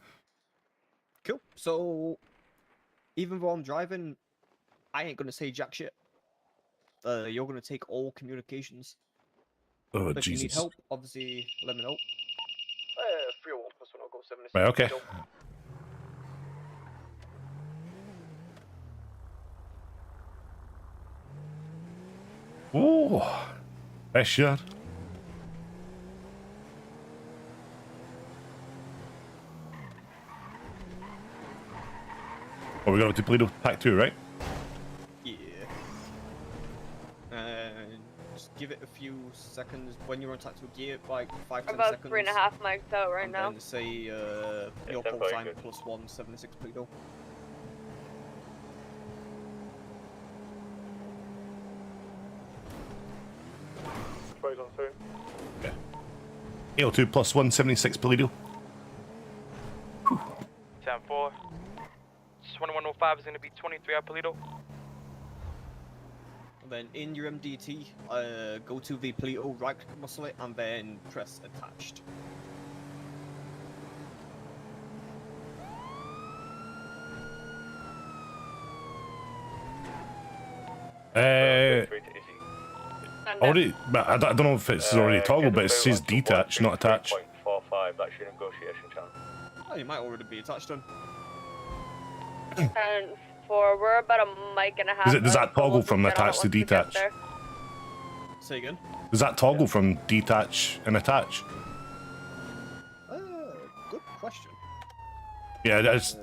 Cool. So, even though I'm driving, I ain't gonna say jack shit. You're gonna take all communications. Oh, If you need Jesus. help, obviously let me know. 301 plus 1, I'll go 76. Right, okay. Oh, pressure. Oh, we got up to Toledo Pack 2, right? Yeah. Just give it a few seconds. When you're on tactical gear, like 5-10 About seconds. 3.5 mics out right and now. then say your that's call very sign good. +1 76 Pluto. Tries on soon. Yeah. AL2 plus 176 Palladium. 10-4. 2105 is going to be 23 at Polito. And then in your MDT, go to the Pluto, right click muscle it, and then press attached. Already, but I don't know if it's already toggled, but it says detach, not attach. 3.45, that's your negotiation channel. Oh, you might already be attached then. 10-4, we're about a mic and a half. Does that out, so toggle we'll from just get on it attach to once we get detach? there. Say again? Does that toggle from detach and attach? Good question. Yeah, that's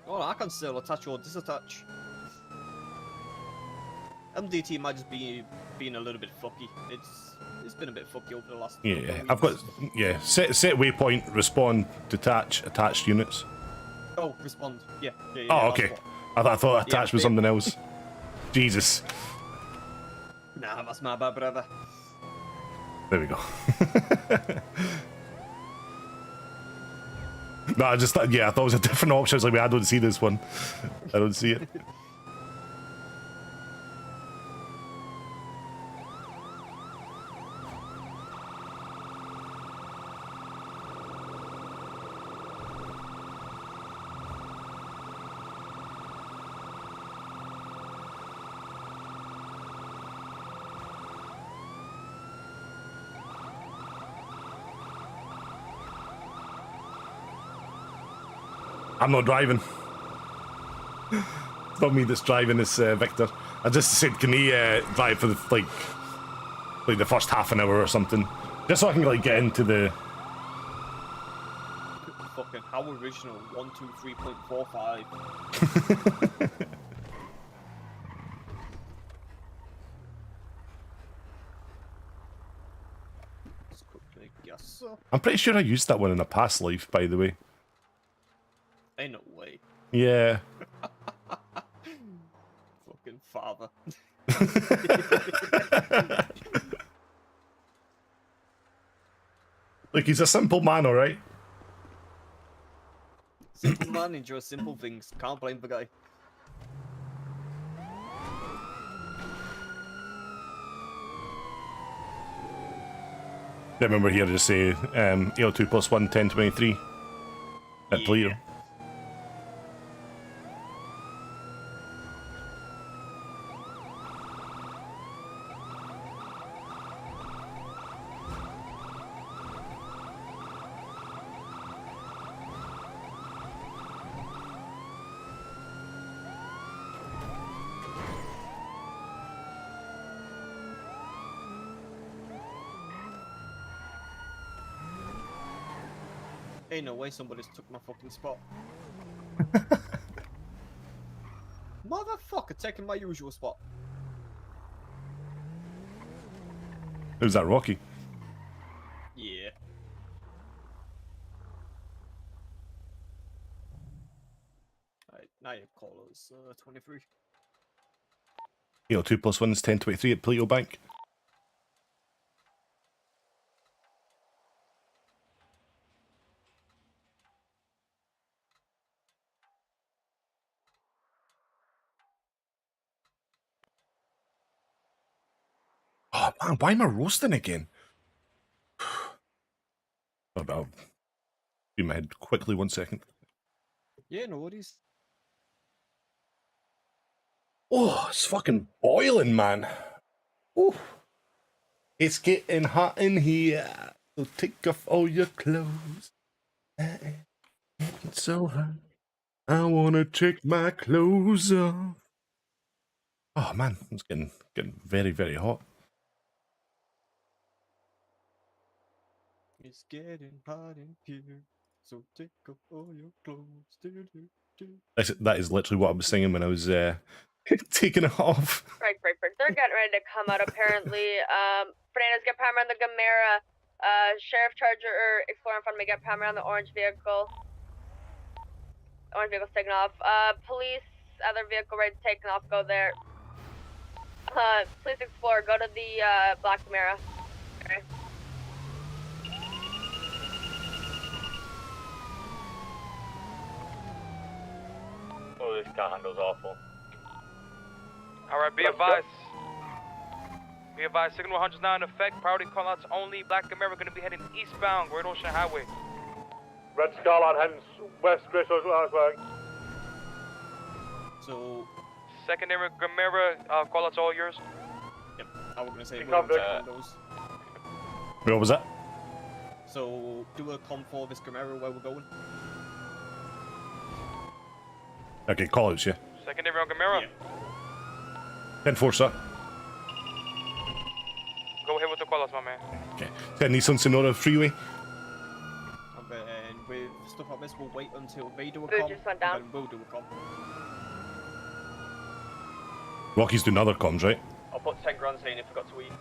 Oh, I can still attach or disattach. MDT might just be being a little bit fucky. It's been a bit fucky over the last. yeah. I've got set waypoint, respond, detach, attached units. Oh, respond. Yeah. Oh, that's okay. what- I thought attach was yeah. something else. Jesus. Nah, that's my bad, brother. There we go. No, I just thought, yeah, I thought it was a different option. I was like, I don't see this one. I don't see it. I'm not driving. It's not me that's driving, it's Victor. I just said, can he drive for the, like the first half an hour or something? Just so I can get into the... Fucking how original. 123.45. Let's quickly guess. So, I'm pretty sure I used that one in a past life, by the way. ain't no way. Yeah. Fucking father. Look, he's a simple man, alright? Simple man enjoys simple things. Can't blame the guy. I remember here to say AL2 plus 1, 1023 at Toledo. Ain't no way somebody's took my fucking spot. Motherfucker taking my usual spot. Who's that, Rocky? Yeah. Right, now you call us 23. 2 + 1 is 1023 at Plato Bank. Oh man, why am I roasting again? I'll do my head quickly 1 second. Yeah, no worries. Oh, it's fucking boiling, man. Ooh. It's getting hot in here. So take off all your clothes. It's so hot. I wanna take my clothes off. Oh man, it's getting very, very hot. It's getting hot in here, so take off all your clothes. That is literally what I was singing when I was taking it off. Right, they're getting ready to come out apparently. Fernandez, get primary on the Gamera. Sheriff Charger or Explorer in front of me, get primary on the orange vehicle. Orange vehicle's taking off. Police, other vehicle ready to take off, go there. Police Explorer, go to the black Gamera. Okay. Oh, this car handle's awful. Alright, be advised. Be advised, signal 100's now in effect. Priority callouts only. Black Gamera gonna be heading eastbound, Great Ocean Highway. Red Skyline heading west, Great Ocean Highway. So. Secondary Gamera, callouts all yours. Yep, I was gonna say You we'll can't check on those. What was that? So, do a com for this Gamera where we're going. Okay, call outs, yeah. Secondary on Gamera. 10-4, sir. Go ahead with the callouts, my man. Okay. 10 Nissan Sonora Freeway. And then with stuff like this, we'll wait until they do a Food com, just went and down. then we'll do a com. Rocky's doing other comms, right? I'll put 10 grand saying if I forgot to eat.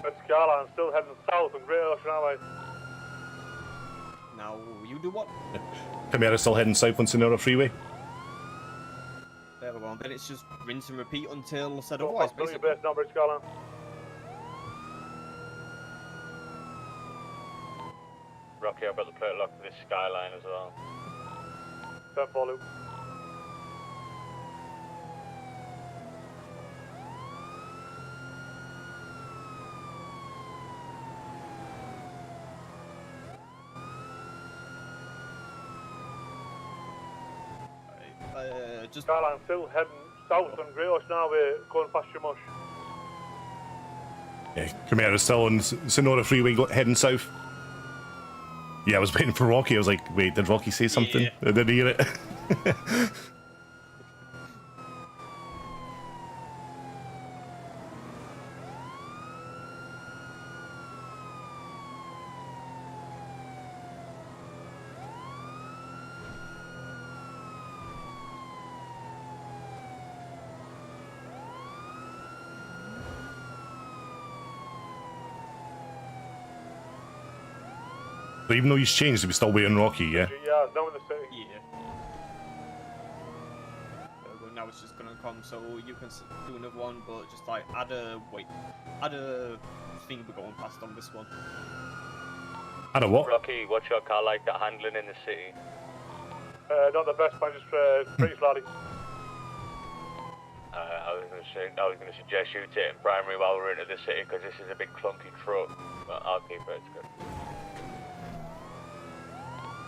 Red Skyline still heading south on Great Ocean Highway. Now, you do what? Camara still heading south on Sonora Freeway. There we go. Then it's just rinse and repeat until said Don't otherwise, pass Billy basically. base now, Red Skyline. Rocky, I've got the plate lock for this Skyline as well. 10-4 loop. Just Skyline still heading south on Great Ocean Highway, going past Shamush. Yeah, Camara's still on Sonora Freeway heading south. Yeah, I was waiting for Rocky. I was like, wait, did Rocky say something? Yeah. I didn't hear it. So even though he's changed, we're still waiting Rocky, yeah? Yeah, now in the city. Yeah. Now it's just gonna come, so you can do another one, but just like add a thing we're going past on this one. I know what? Rocky, what's your car like that handling in the city? Not the best, but just pretty slowly. I was gonna suggest you taking primary while we're into the city because this is a big clunky truck, but I'll keep it. It's good.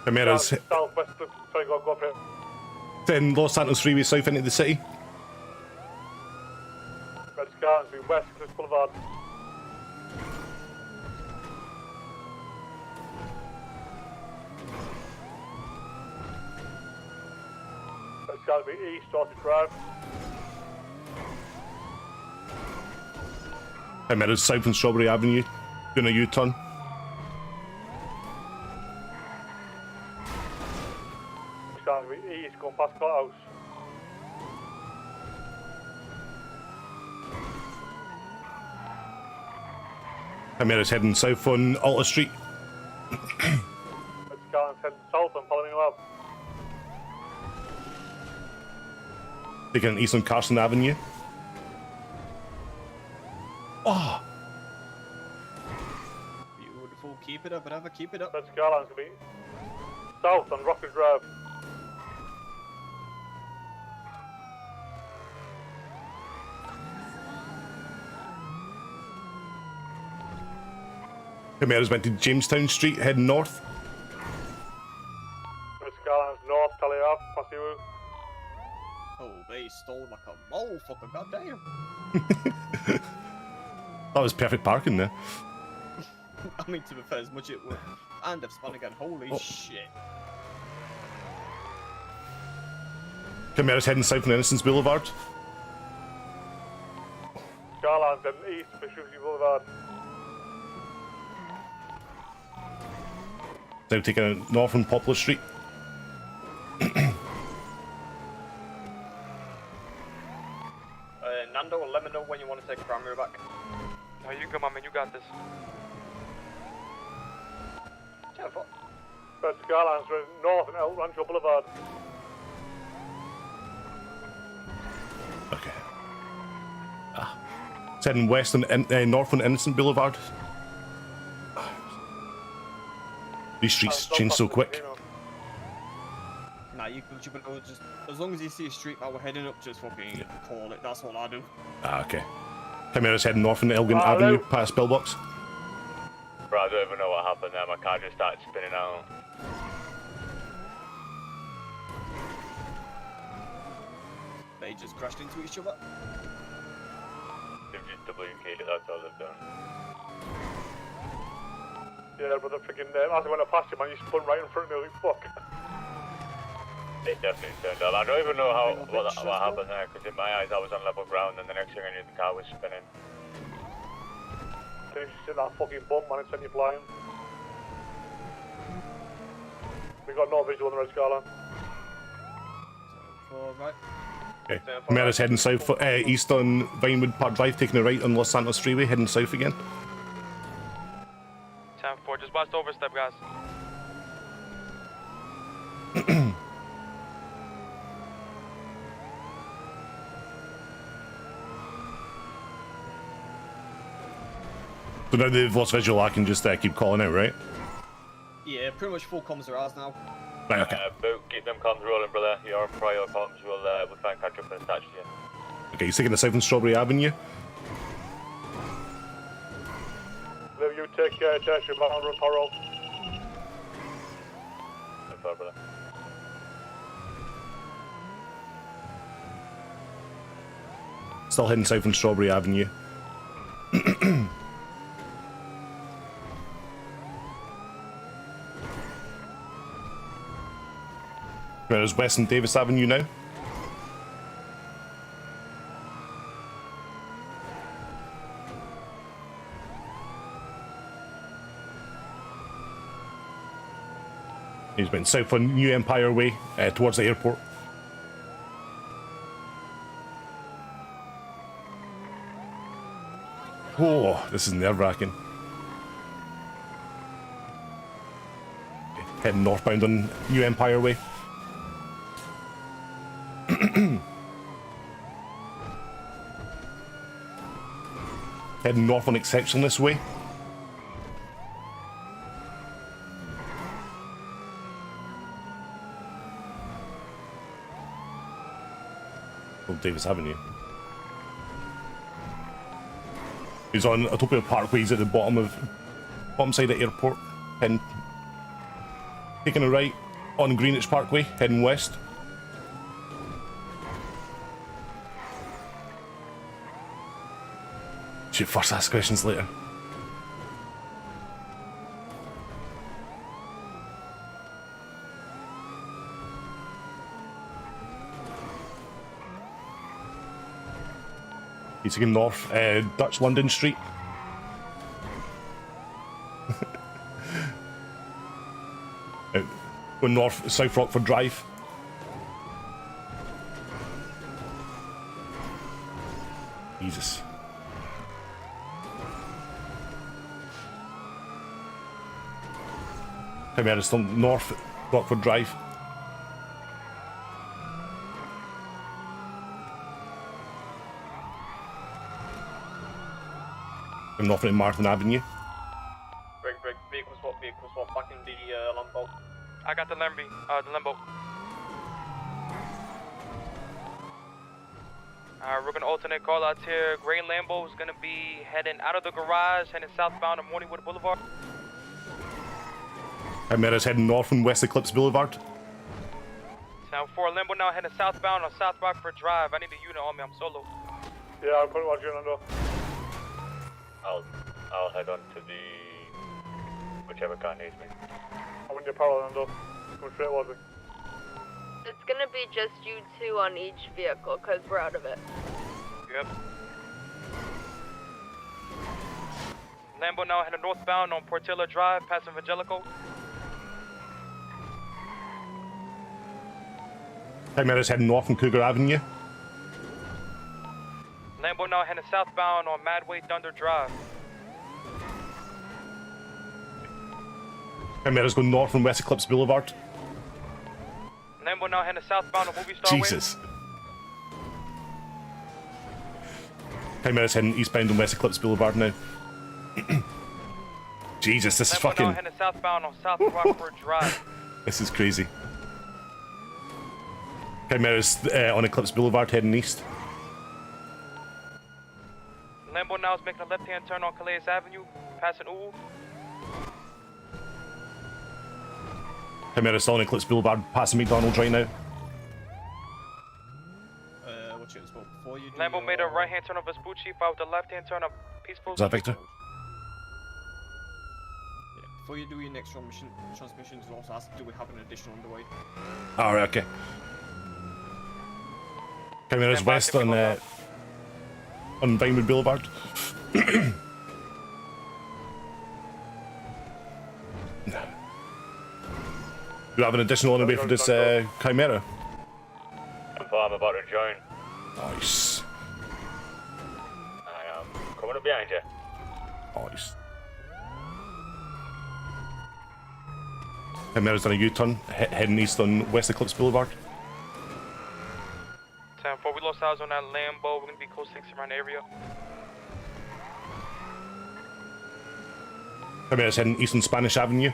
Camara's Southwest, sorry, go for it. then Los Santos Freeway south into the city. Red Skyline's been west, Chris Boulevard. Red Skyline's been east, Dorset Drive. Camara's south on Strawberry Avenue. Doing a U-turn. Starting to be east, going past Clubhouse. Chimera's heading south on Alta Street. It's Scarland's heading south and following him up. Taking an east on Carson Avenue. Oh! Beautiful. Keep it up, brother. Keep it up. That's Scarland's gonna be south on Rocket Drive. Chimera's went to Jamestown Street, heading north. That's Scarland's north, Tally Ave, past you. Oh, they stole like a motherfucker, goddamn. That was perfect parking there. I mean, to be fair, as much it would. And they've spun again, holy shit. Chimera's heading south on Innocence Boulevard. Scarland's heading east for Shrewsbury Boulevard. Now taking a north on Poplar Street. Nando, let me know when you want to take primary back. No, you go, my man. You got this. That's Scarland's north and El Rancho Boulevard. Okay. It's heading west on north on Innocent Boulevard. These streets change so quick. Nah, you know, just as long as you see a street that we're heading up, just fucking call it. That's all I do. Okay. Chimera's heading north on Elgin Avenue, past Billbox. Bro, I don't even know what happened there. My car just started spinning out. They just crashed into each other. They've just WK'd it, that's all they've done. Yeah, but the freaking as I went past you, man, you spun right in front of me. Like, fuck. They definitely turned up. I don't even know what happened there, because in my eyes I was on level ground, and the next thing I knew the car was spinning. Then you sit that fucking bump, man, and send you flying. We got no visual on the red Scarland. Alright. Okay. Chimera's heading south, east on Vinewood Park Drive, taking a right on Los Santos Freeway, heading south again. 10-4, just watch the overstep, guys. So now they've lost visual, I can just keep calling out, right? Yeah, pretty much full comms are ours now. Right, okay. Boot, keep them comms rolling, brother. Your prior comms will we'll try and catch up and attach to you. Okay, he's taking the south on Strawberry Avenue. Liv, you take tertiary man run Harold. No far, brother. Still heading south on Strawberry Avenue. Whereas west on Davis Avenue now. He's been south on New Empire Way towards the airport. Oh, this is nerve-wracking. Heading northbound on New Empire Way. Heading north on Exceptionalist Way. Old Davis Avenue. He's on Utopia Parkway, he's at the bottom side of airport, and taking a right on Greenwich Parkway, heading west. Should first ask questions later. He's taking north, Dutch London Street. Going north, South Rockford Drive. Jesus. Come here, it's still north Rockford Drive. I'm north in Martin Avenue. Break, vehicle swap, back in the Lambo. I got the Lambo. We're gonna alternate call outs here. Gray Lambo is gonna be heading out of the garage, heading southbound on Morningwood Boulevard. Chimera's heading north from West Eclipse Boulevard. Sound 4 Lambo now heading southbound on South Rockford Drive. I need a unit on me, I'm solo. Yeah, I'll put one unit under. I'll head on to the whichever car needs me. I'm in your parallel under. Come straight towards me. It's gonna be just you two on each vehicle, because we're out of it. Yep. Lambo now heading northbound on Portillo Drive, past Evangelico. Chimera's heading north from Cougar Avenue. Lambo now heading southbound on Madway Thunder Drive. Chimera's going north from West Eclipse Boulevard. Lambo now heading southbound on Movie Star Way. Jesus. Chimera's heading eastbound on West Eclipse Boulevard now. Jesus, this is Lambo now fucking... heading southbound on South Rockford Drive. This is crazy. Chimera's on Eclipse Boulevard heading east. Lambo now is making a left-hand turn on Calais Avenue, passing Uwu. Chimera's still on Eclipse Boulevard, passing McDonald's right now. Watch it as well. Before you do Lambo made a right-hand turn on Vespucci, followed with a left-hand turn on Peaceful. Is that Victor? Yeah, before you do your next transmission, it also has to do with having an additional underway. Alright, okay. Chimera's west on Vinewood Boulevard. Do you have an additional underway for this Chimera? I'm about to join. Nice. I am coming up behind you. Nice. Chimera's done a U-turn, heading east on West Eclipse Boulevard. 10-4, we lost eyes on that Lambo. We're gonna be close 6 around the area. Chimera's heading east on Spanish Avenue.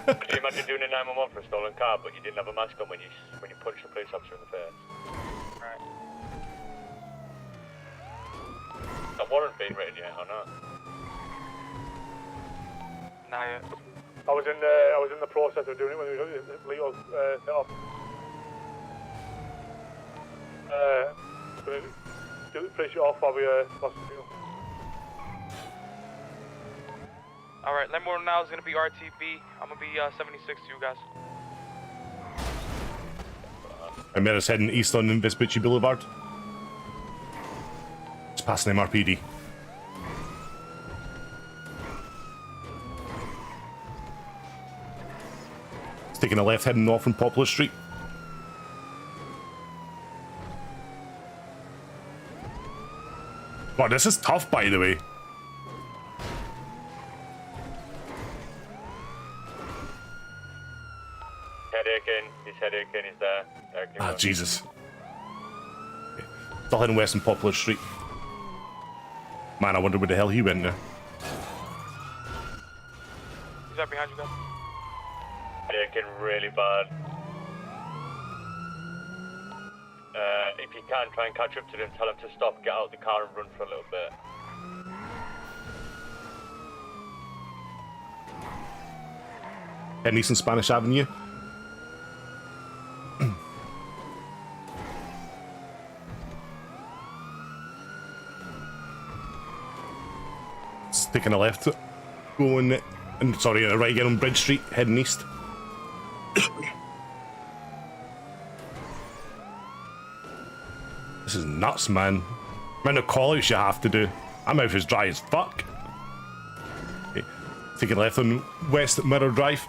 Can you imagine doing a 911 for a stolen car, but you didn't have a mask on when you punched the police officer in the face? Right. That warrant being written yet or not? Not yet. I was in the process of doing it when Leo set off. Finish it off while we lost the deal. Alright, Lambo now is gonna be RTB. I'm gonna be 76 to you guys. Chimera's heading east on Vespucci Boulevard. It's passing MRPD. It's taking a left heading north from Poplar Street. Wow, this is tough, by the way. He's headache he's there. Ah, Jesus. Okay. Still heading west on Poplar Street. Man, I wonder where the hell he went now. He's right behind you guys. Headache really bad. If you can, try and catch up to them, tell them to stop, get out of the car and run for a little bit. Heading east on Spanish Avenue. It's taking a left, going, and sorry, a right again on Bridge Street, heading east. This is nuts, man. Amount of call-outs you have to do. My mouth is dry as fuck. Okay. Taking left on West Mirror Drive.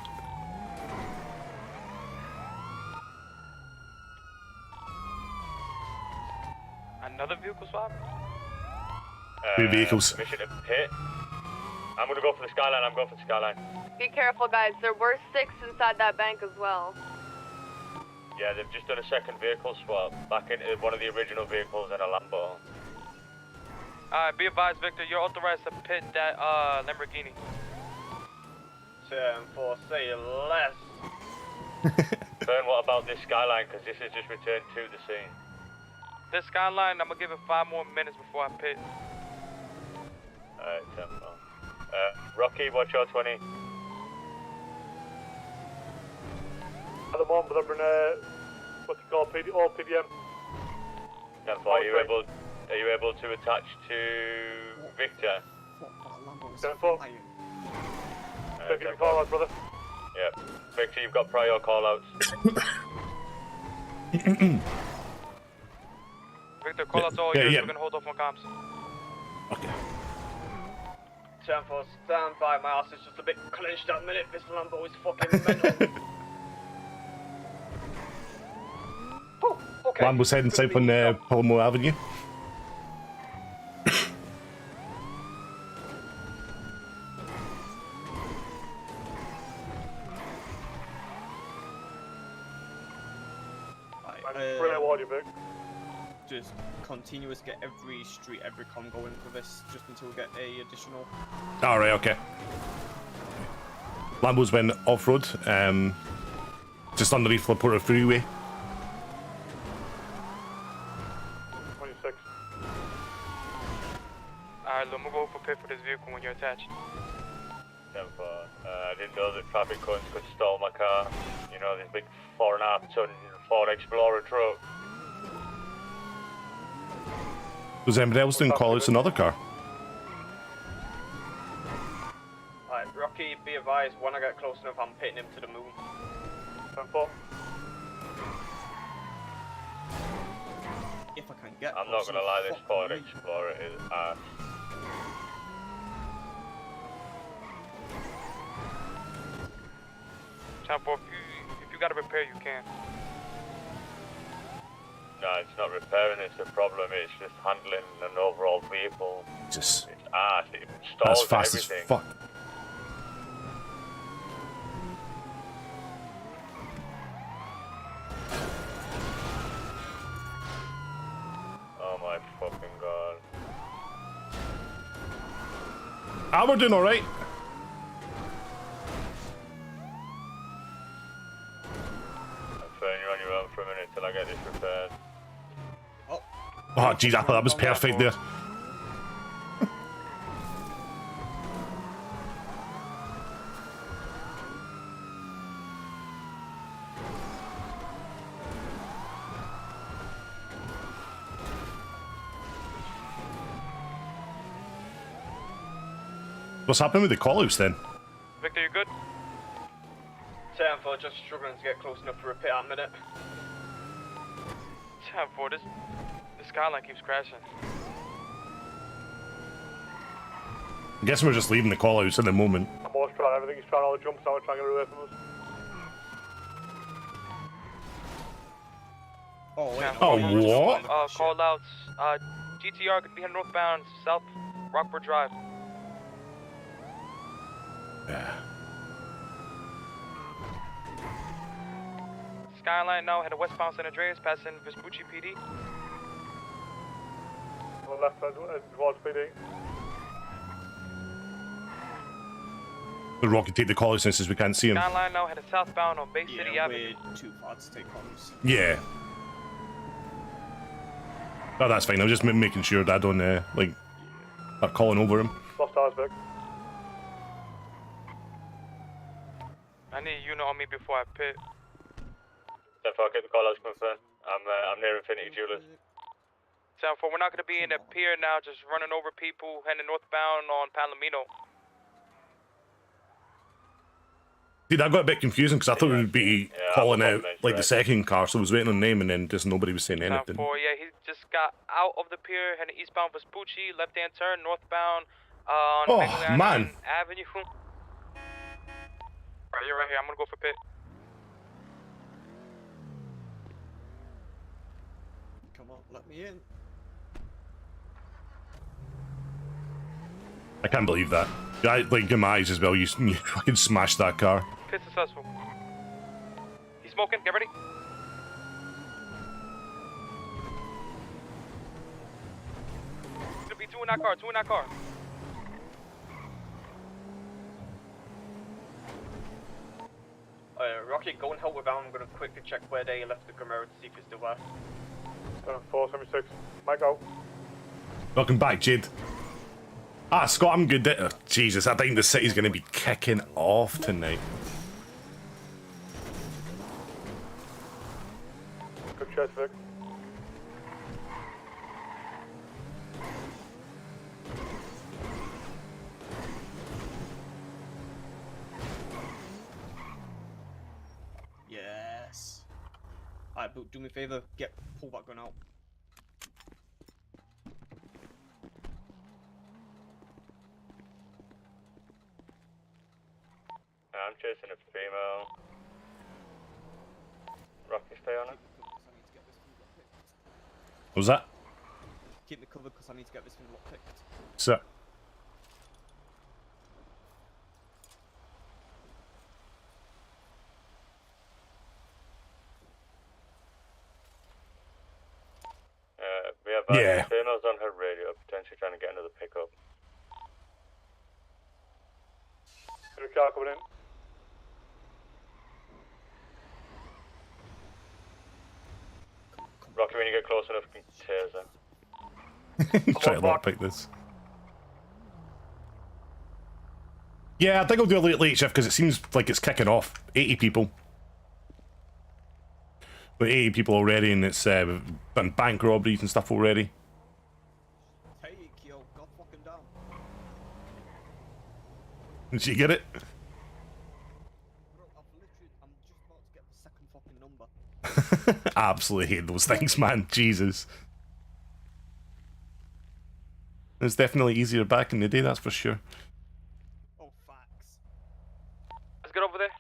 Another vehicle swap? Two vehicles. Mission to pit. I'm gonna go for the Skyline. I'm going for the Skyline. Be careful, guys. There were 6 inside that bank as well. Yeah, they've just done a second vehicle swap back into one of the original vehicles and a Lambo. Alright, be advised, Victor, you're authorized to pit that Lamborghini. 10-4, say less. Fern, what about this Skyline? Because this has just returned to the scene. This Skyline, I'm gonna give it 5 more minutes before I pit. Alright, 10-4. Rocky, what's your 20? At the moment, they're bringing, what's it called, all PDM. 10-4, are you able to attach to Victor? 10-4. Give me a call out, brother. Yep. Victor, you've got prior call-outs. Victor, call out to all Yeah, yours. yeah. We're gonna hold off on comms. Okay. 10-4, stand by. My ass is just a bit clenched at the minute. This Lambo is fucking mental. Oh, okay. Lambo's heading south on Palmo Avenue. Just continuous, get every street, every com going for this, just until we get a additional. Alright, okay. Lambo's went off-road, just underneath Laporta Freeway. 26. Alright, Lou, we'll go for pit for this vehicle when you're attached. 10-4. I didn't know that traffic cones could stall my car. You know, this big 4.5 ton Ford Explorer truck. Was anybody else doing call-outs in another car? Alright, Rocky, be advised, when I get close enough, I'm pitting him to the moon. 10-4. If I can get. I'm not gonna lie, this Ford Explorer is ass. Time for if you gotta repair, you can. No, it's not repairing, it's a problem, it's just handling an overall vehicle. Just It's ass, it that's stalls fast everything. as fuck. Oh my fucking god. Ah, we're doing alright. Fern, you're on your own for a minute till I get this repaired. Oh, jeez, I thought that was perfect there. What's happening with the call-outs then? Victor, you good? 10-4, just struggling to get close enough for a pit at a minute. 10-4, this Skyline keeps crashing. I guess we're just leaving the call-outs at the moment. I'm always trying everything. He's trying all the jumps out, trying to get away from us. Oh, wait. Oh, what? Call outs. GTR could be heading northbound, South Rockport Drive. Yeah. Skyline now headed westbound San Andreas, passing Vespucci PD. On the left side, towards PD. The Rocky take the call-outs since we can't see him. Skyline now headed southbound on Bay City Avenue. We're too far to take comms. Yeah. No, that's fine. I'm just making sure that I don't, like, start calling over him. Lost ours, Vic. I need a unit on me before I pit. If I get the call outs confirmed, I'm near Infinity Jewelers. 10-4, we're not going to be in a pier now, just running over people heading northbound on Palomino. See, that got a bit confusing because I thought we would be calling out like the right. second car, so I was waiting on name and then just nobody was saying anything. 4, yeah, he just got out of the pier, heading eastbound Vespucci, left-hand turn, northbound on Oh, Magdalene man. Avenue. Alright, you're right here. I'm gonna go for pit. Come on, let me in. I can't believe that. I, like, in my eyes as well, you fucking smashed that car. Pit successful. He's smoking. Get ready. Gonna be 2 in that car. 2 in that car. Rocky, go and help with Alan. I'm gonna quickly check where they left the Camaro to see if it's still there. 476. Mike out. Welcome back, Jade. Ah, Scott, I'm good. Oh, Jesus, I think the city's going to be kicking off tonight. Good chest, Vic. Yes. Alright, but do me a favor, pull that gun out. I'm chasing a female. Rocky, stay on it. What was that? Keep me covered because I need to get this thing lockpicked. Sir. We have Yeah. females on her radio, potentially trying to get another pickup. There's a car coming in. Rocky, when you get close enough, you can taser. He's trying to lockpick this. Yeah, I think I'll do a late shift because it seems like it's kicking off. 80 people. But 80 people already, and it's been bank robberies and stuff already. Take yo, god fucking down. Did you get it? Bro, I'm just about to get the second fucking number. I absolutely hate those things, man. Jesus. It's definitely easier back in the day, that's for sure. Let's get over there.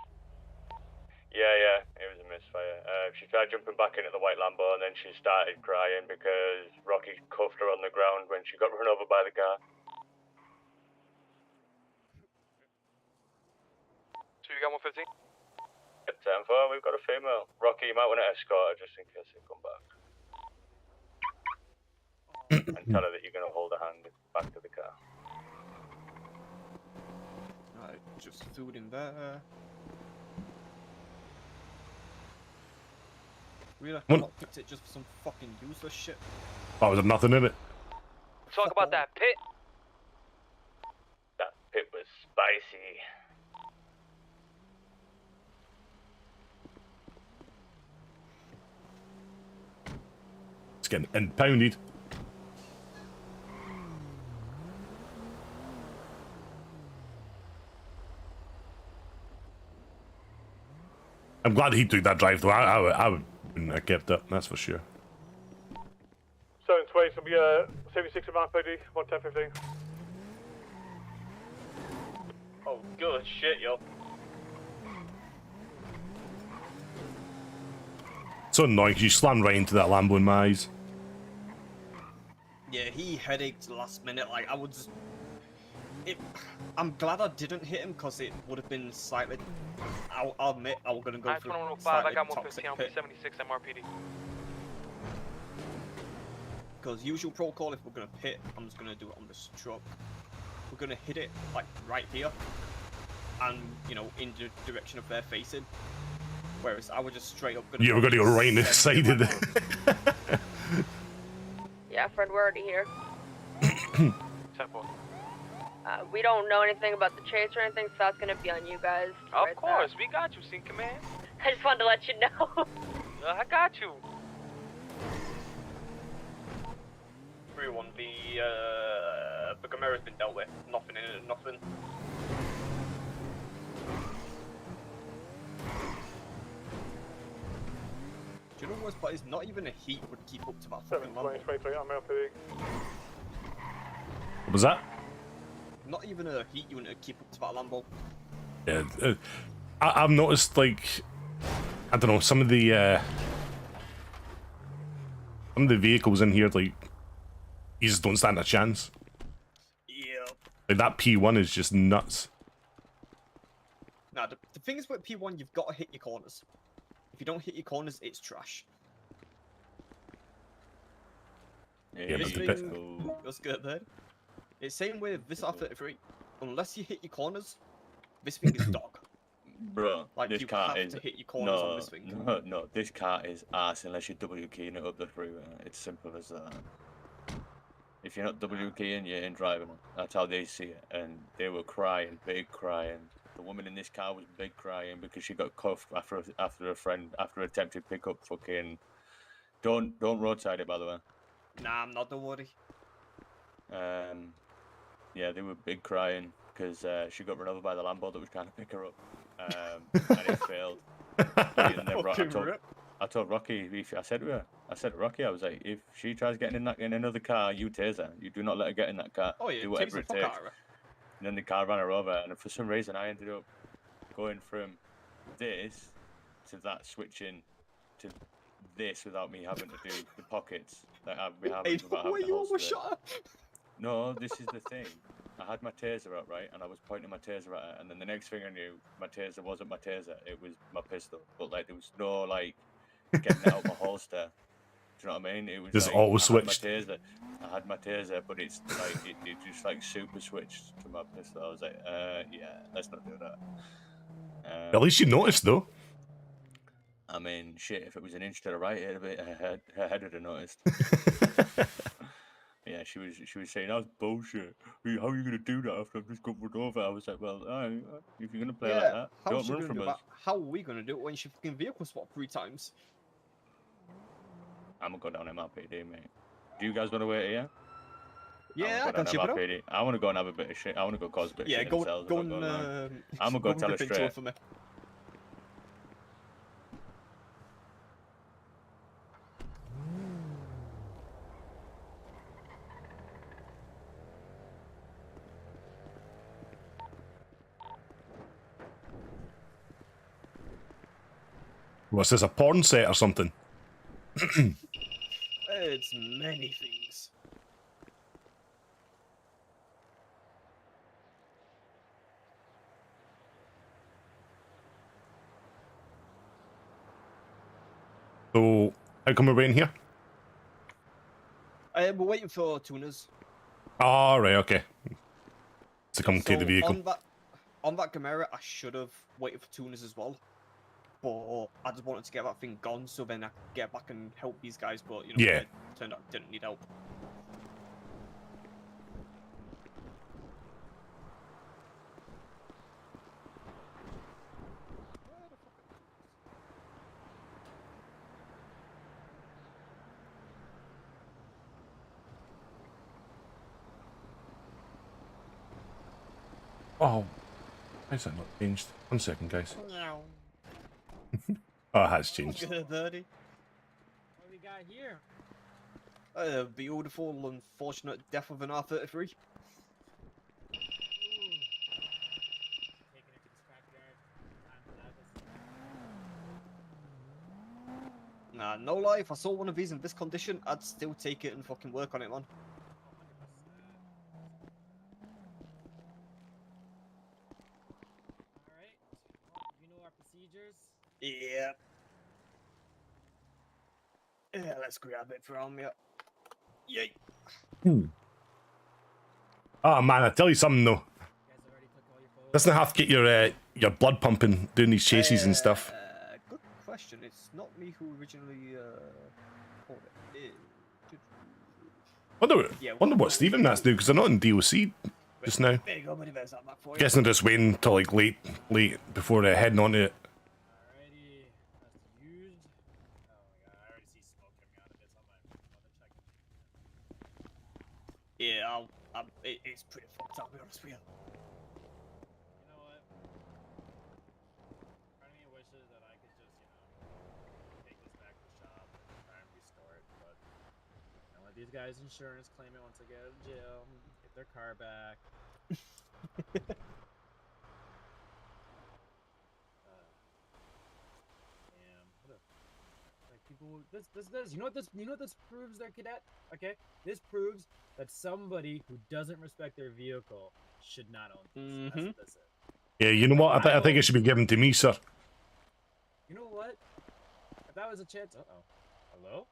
Yeah, it was a misfire. She tried jumping back into the white Lambo and then she started crying because Rocky cuffed her on the ground when she got run over by the car. So you got 115? At 10-4, we've got a female. Rocky, you might want to escort her just in case they come back. And tell her that you're going to hold her hand back to the car. Right, just food in there. Really, I lockpicked it just for some fucking useless shit. Oh, was there nothing in it? Talk about that pit. That pit was spicy. It's getting impounded. I'm glad he took that drive though. I wouldn't have kept up, that's for sure. 720, so be 76 around PD, 11015. Oh, good shit, yo. So annoying because you slammed right into that Lambo in my eyes. Yeah, he headached last minute. Like I was. I'm glad I didn't hit him because it would have been slightly. I'll admit I was gonna go for 2105, I got 115 on P76 MRPD. Because usual protocol, if we're gonna pit, I'm just gonna do it on the truck. We're gonna hit it like right here, and you know in the direction of their facing. Whereas I was just straight up gonna. You were going to go right in the side of it. Yeah, Fred, we're already here. 10-4. We don't know anything about the chase or anything, so that's gonna be on you guys. Of course, we got you, Scene Command. I just wanted to let you know. I got you. 3-1, the Camara's been dealt with. Nothing in it, nothing. worst part is not even a heat would keep up to that fucking Lambo. 23, MLPD. What was that? Not even a heat unit would keep up to that Lambo. Yeah, I've noticed, like, I don't know, some of the vehicles in here, like, you just don't stand a chance. Yeah. Like, that P1 is just nuts. Now, the thing is with P1, you've got to hit your corners. If you don't hit your corners, it's trash. Yeah, This but the thing, let's get there. It's same with this R33. Unless you hit your corners, this thing is dog. Bro, Like, this you car have is to hit your corners on this thing. No, this car is arse unless you're W keying it up the freeway. It's simple as that. If you're not W keying, you ain't driving it. That's how they see it. And they were crying, big crying. The woman in this car was big crying because she got cuffed after a friend attempted pickup. Fucking don't roadside it, by the way. Nah, I'm not. Don't worry. Yeah, they were big crying because she got run over by the Lambo that was trying to pick her up, and it failed. And then I told Rocky, I said to Rocky, I was like, if she tries getting in another car, you tase her. You do not let her get in that car. Oh yeah, do whatever it takes. And then the car ran her over, and for some reason I ended up going from this to that, switching to this without me having to do the pockets that I've been having without having to holster it. No, this is the thing. I had my taser out, right, and I was pointing my taser at her, and then the next thing I knew, my taser wasn't my taser, it was my pistol. But like, there was no like getting it out my holster. Do you know what I mean? It was just like, always switched. I had my taser, but it's like it just like super switched to my pistol. I was like, yeah, let's not do that. At least you noticed, though. I mean, shit, if it was an inch to the right, her head would have noticed. Yeah, she was saying, that was bullshit. How are you going to do that after I've just got run over? I was like, well, if you're going to play like that, don't run from us. How are we going to do it when she fucking vehicle swapped 3 times? I'm going to go down MLPD, mate. Do you guys want to wait here? Yeah, I can chip it up. I want to go and have a bit of shit. I want to go cause a bit of shit. Go I'm going to go tell her straight. For me. What's this, a porn set or something? It's many things. So, how come we're waiting here? We're waiting for tuners. Oh, right, okay. To come take the vehicle. On that Gamera, I should have waited for tuners as well. But I just wanted to get that thing gone so then I could get back and help these guys. But, you know, yeah. It turned out I didn't need help. Oh, how's that not changed? 1 second, guys. Oh, it has changed. What What we got here? The beautiful, unfortunate death of an R33. Nah, no lie, if I saw one of these in this condition, I'd still take it and fucking work on it, man. Yeah. Yeah, let's grab it from you. Yay. Oh man, I tell you something though. Doesn't have to get your blood pumping doing these chases and stuff. Good question. It's not me who originally called it. Wonder what Stephen that's doing because they're not in DOC just now. There you go, buddy. There's that back for you. Guessing they're just waiting till like late before they're heading on to it. Yeah, it's pretty fucked up, I'll be honest with you. You know what? Part of me wishes that I could just, take this back to the shop and these guys' insurance claim it once they get out of jail, get their car back. Damn. What a, like people. This. You know what this proves, there, cadet? Okay. This proves that somebody who doesn't respect their vehicle should not own this. That's what this is. Yeah, you know what? I think it should be given to me, sir. You know what? If that was a chance. Hello?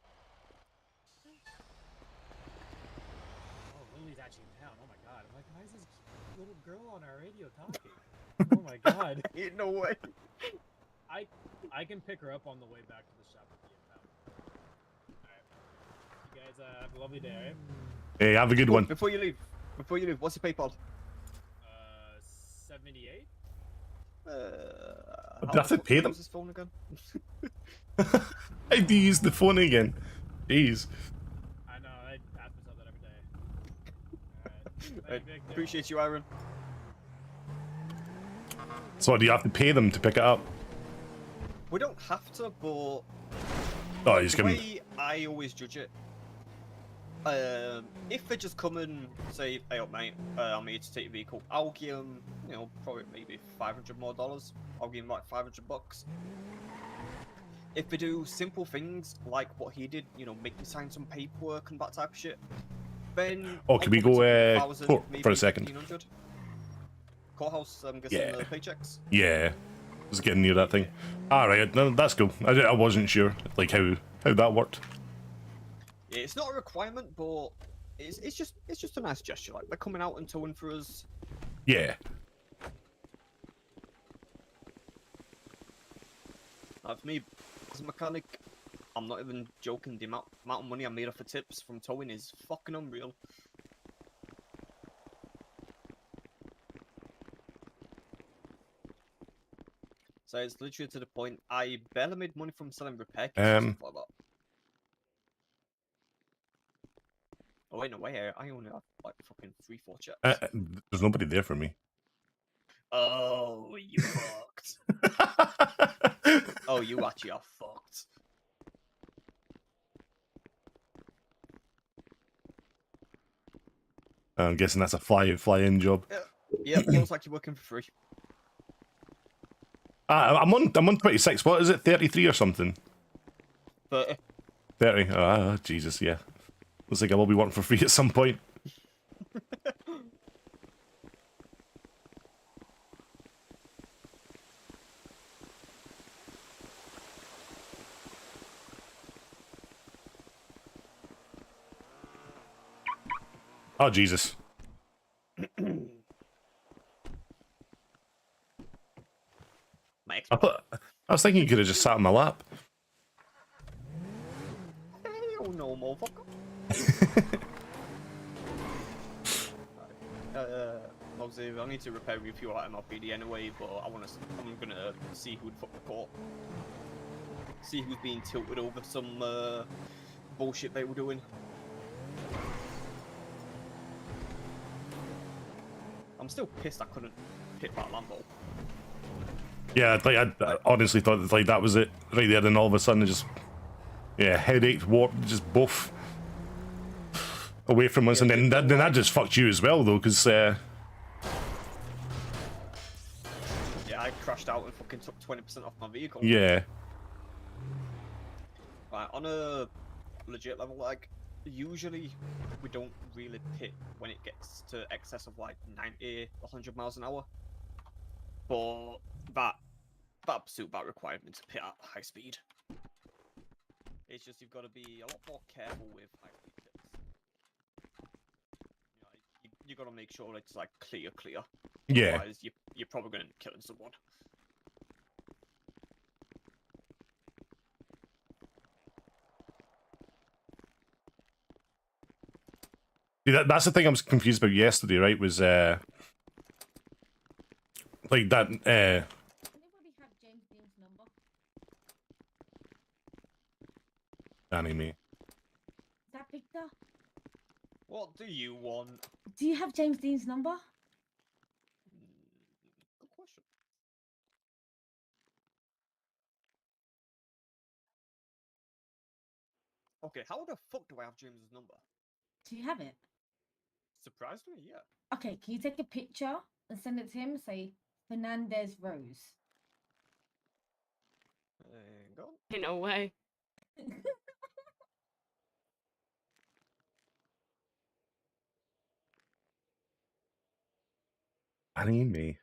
Oh, Lily's actually in town. Oh my god. I'm like, why is this little girl on our radio talking? Oh my god. Ain't no way. I can pick her up on the way back to the shop with you in town. Alright. You guys have a lovely day, alright? Hey, have a good one. Before you leave, what's your PayPal? 78? Do I have to pay them? This phone again? I do use the phone again. Jeez. I know, I ask myself that every day. Alright. Appreciate you, Aaron. So do you have to pay them to pick it up? We don't have to, but Oh, he's the gonna. way I always judge it, if they just come and say, "Hey, up, mate, I'm here to take your vehicle," I'll give them, you know, probably maybe $500 more. I'll give them like $500. If they do simple things like what he did, you know, make me sign some paperwork and that type of shit, then Oh, can we go court for a second? 1,500. Courthouse, I'm guessing Yeah. the paychecks. Yeah, I was getting near that thing. All right, no, that's cool. I wasn't sure like how that worked. Yeah, it's not a requirement, but it's just a nice gesture. Like they're coming out and towing for us. Yeah. For me, as a mechanic, I'm not even joking. The amount of money I made off of tips from towing is fucking unreal. So it's literally to the point I barely made money from selling repair kits and stuff like that. Oh wait, no way! I only have like fucking 3-4 checks. There's nobody there for me. Oh, you fucked. Oh, you actually are fucked. I'm guessing that's a fly-in job. Yeah, looks like you're working for free. I'm on 26. What is it? 33 or something? 30. 30. Oh, Jesus, yeah. Looks like I will be working for free at some point. Oh, Jesus. I was thinking you could have just sat on my lap. Hell no, motherfucker. Obviously, I need to repair a few at MLPD anyway, but I'm gonna see who'd fuck the court. See who's being tilted over some bullshit they were doing. I'm still pissed I couldn't hit that Lambo. Yeah, like I honestly thought like that was it right there, then all of a sudden it just, yeah, headache, warp, just both away from us, and then that just fucked you as well though, because yeah, I crashed out and fucking took 20% off my vehicle. yeah, Right, on a legit level, like, usually we don't really pit when it gets to excess of like 90, 100 miles an hour. But that pursuit, that requirement to pit at high speed. It's just you've got to be a lot more careful with high speed pits. You know, you got to make sure it's like clear. Yeah. Otherwise, you're probably going to be killing someone. See, that's the thing I was confused about yesterday, right? Was like that anime. Is that Victor? What do you want? Do you have James Dean's number? Good question. Okay, how the fuck do I have James's number? Do you have it? Surprisingly, yeah. Okay, can you take a picture and send it to him? Say Fernandez Rose. Go. Ain't no way. Anime.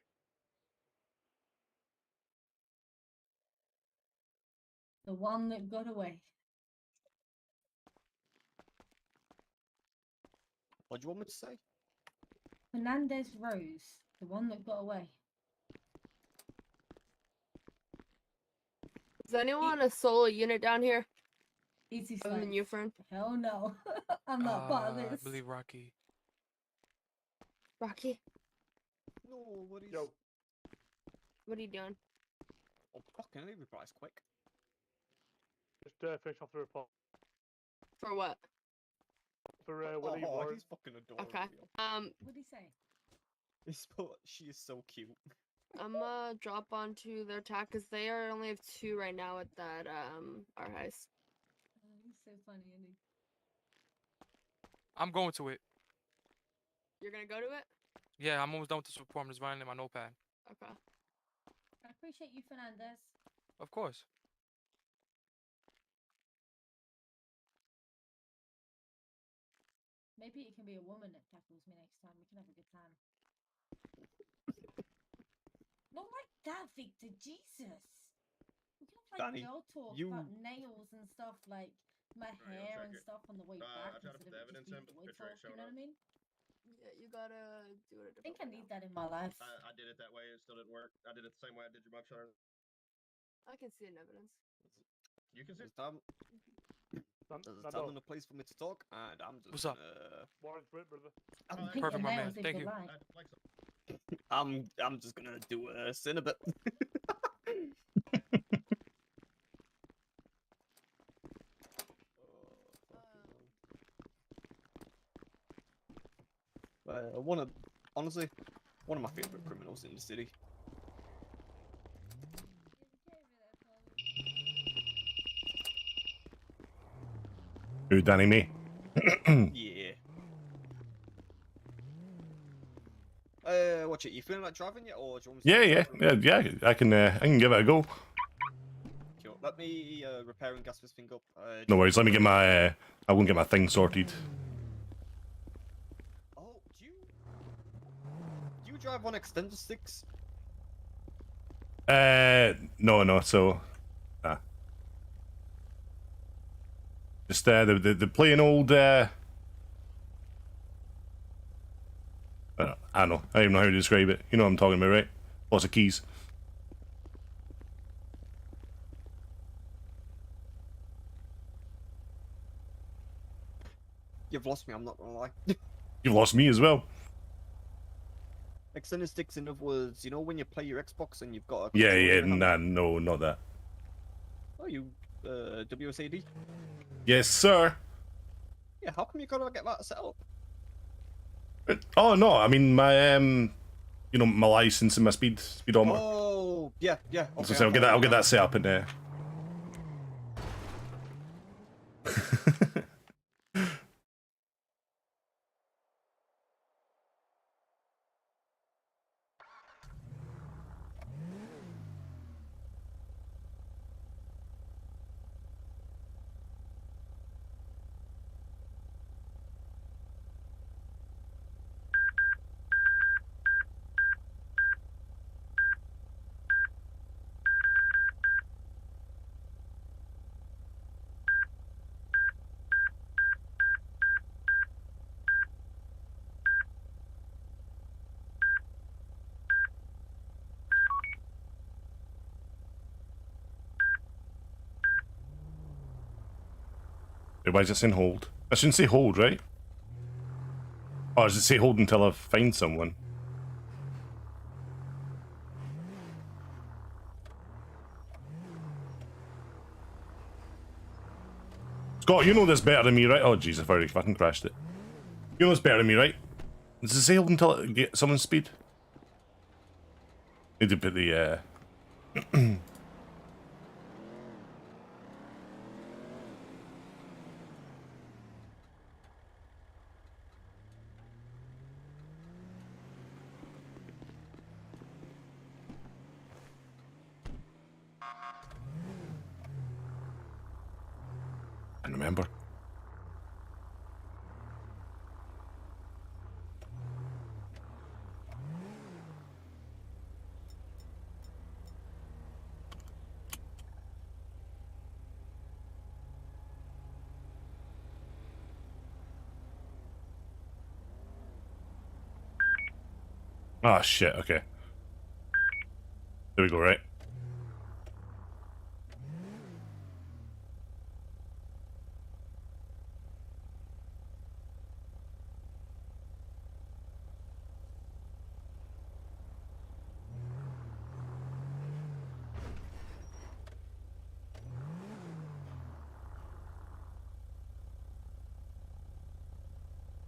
The one that got away. What do you want me to say? Fernandez Rose. The one that got away. Is anyone a solo unit down here? Easy Other than you, friend? Hell no. I'm not part of this. I believe Rocky. Rocky, No, what is... Yo. what are you doing? Oh, fucking leave replies quick. Just finish off the report. For what? For Willie Warren. He's fucking adorable. Okay. What did he say? She is so cute. I'm gonna drop onto their attack because they are only have 2 right now at that our heist. He's so funny, isn't he? I'm going to it. You're gonna go to it? Yeah, I'm almost done with this report. I'm just writing in my notepad. Okay. I appreciate you, Fernandez. Of course. Maybe it can be a woman that tackles me next time. We can have a good time. Not like that, Victor. Jesus. We can have like Danny, girl talk you- about nails and stuff, like my hair and check it. stuff on the way I back. tried to put the evidence in, but the picture ain't You showing know up. what I mean? Yeah, you gotta do it. I think I need that in my life. I did it that way. It still didn't work. I did it the same way I did your mugshot. I can see an evidence. You can see. There's time. There's a time and a place for me to talk, and I'm just. What's up? Warren's great, brother. Perfect, my man. Thank you. I'm just gonna do a sin a bit. Honestly, one of my favorite criminals in the city. Who, Danny me? Yeah. Watch it. You feeling like driving yet, or do you want me to Yeah. I can give it a go. Cool. Let me repair and gas this thing up. No worries. Let me get my. I won't get my thing sorted. Oh, do you drive on extender sticks? No. So, just the plain old. I don't know. I don't even know how to describe it. You know what I'm talking about, right? Lots of keys. You've lost me. I'm not gonna lie. You've lost me as well. Extender sticks, in other words, you know when you play your Xbox and you've got a. Yeah. Nah, no, not that. Oh, you WSAD? Yes, sir. Yeah. How come you gotta get that set up? Oh no, I mean my my license and my speedometer. Oh, yeah. Okay, so I'll get that set up in there. Why is it saying hold? I shouldn't say hold, right? Or does it say hold until I find someone? Scott, you know this better than me, right? Oh, jeez, I've already fucking crashed it. You know this better than me, right? Does it say hold until I get someone's speed? Need to put the, remember. Oh shit, okay. There we go, right?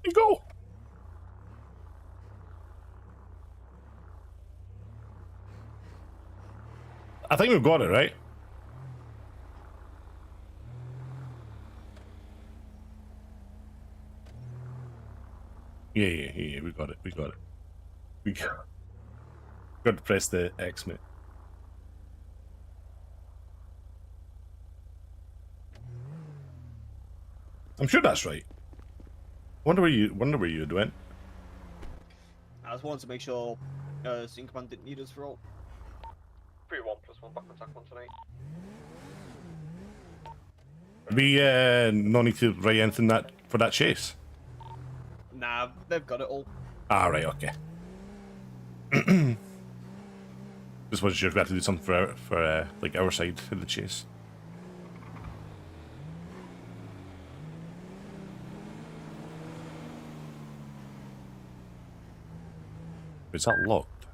You go. I think we've got it, right? Yeah, we got it, we got it. We got to press the X, mate. I'm sure that's right. Wonder where you went. I just wanted to make sure Scene Command didn't need us for all. 3-1 plus 1 back attack on tonight. We no need to write anything that for that chase. Nah, they've got it all. Ah, right, okay. Just wasn't sure if we had to do something for like our side of the chase. Is that locked?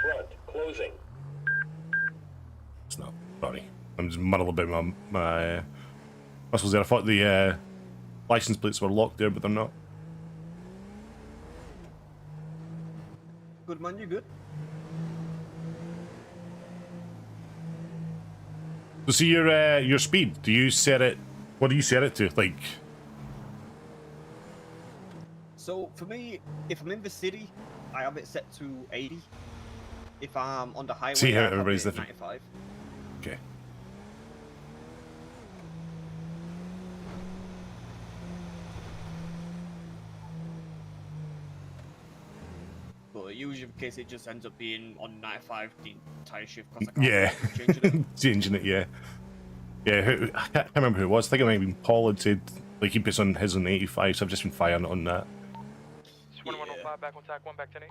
Front closing. It's not. Sorry, I'm just muddled about my muscles there. I thought the license plates were locked there, but they're not. Good man, you good? So see your speed. Do you set it? What do you set it to? Like. So for me, if I'm in the city, I have it set to 80. If I'm on the highway, See how I have everybody's it different. 95. Okay. But usually, in case it just ends up being on 95 the entire shift, because I can't Yeah, change it. changing it. Yeah, yeah. I can't remember who it was. I think it might have been Paul had said like he puts on his on 85. So I've just been firing it on that. 2105 back on tack 1 back 10-8.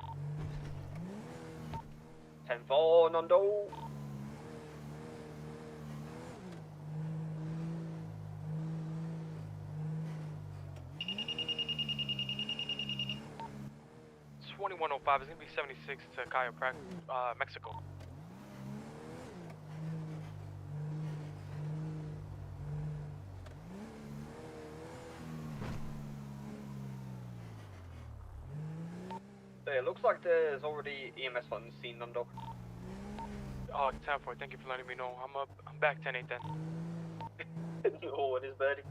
10-4, Nando. It's 2105 is gonna be 76 to Chiropractic, Mexico. It looks like there's already EMS on the scene, Nando. Oh, 10-4, thank you for letting me know. I'm back 10-8 then. Oh, it is birdie.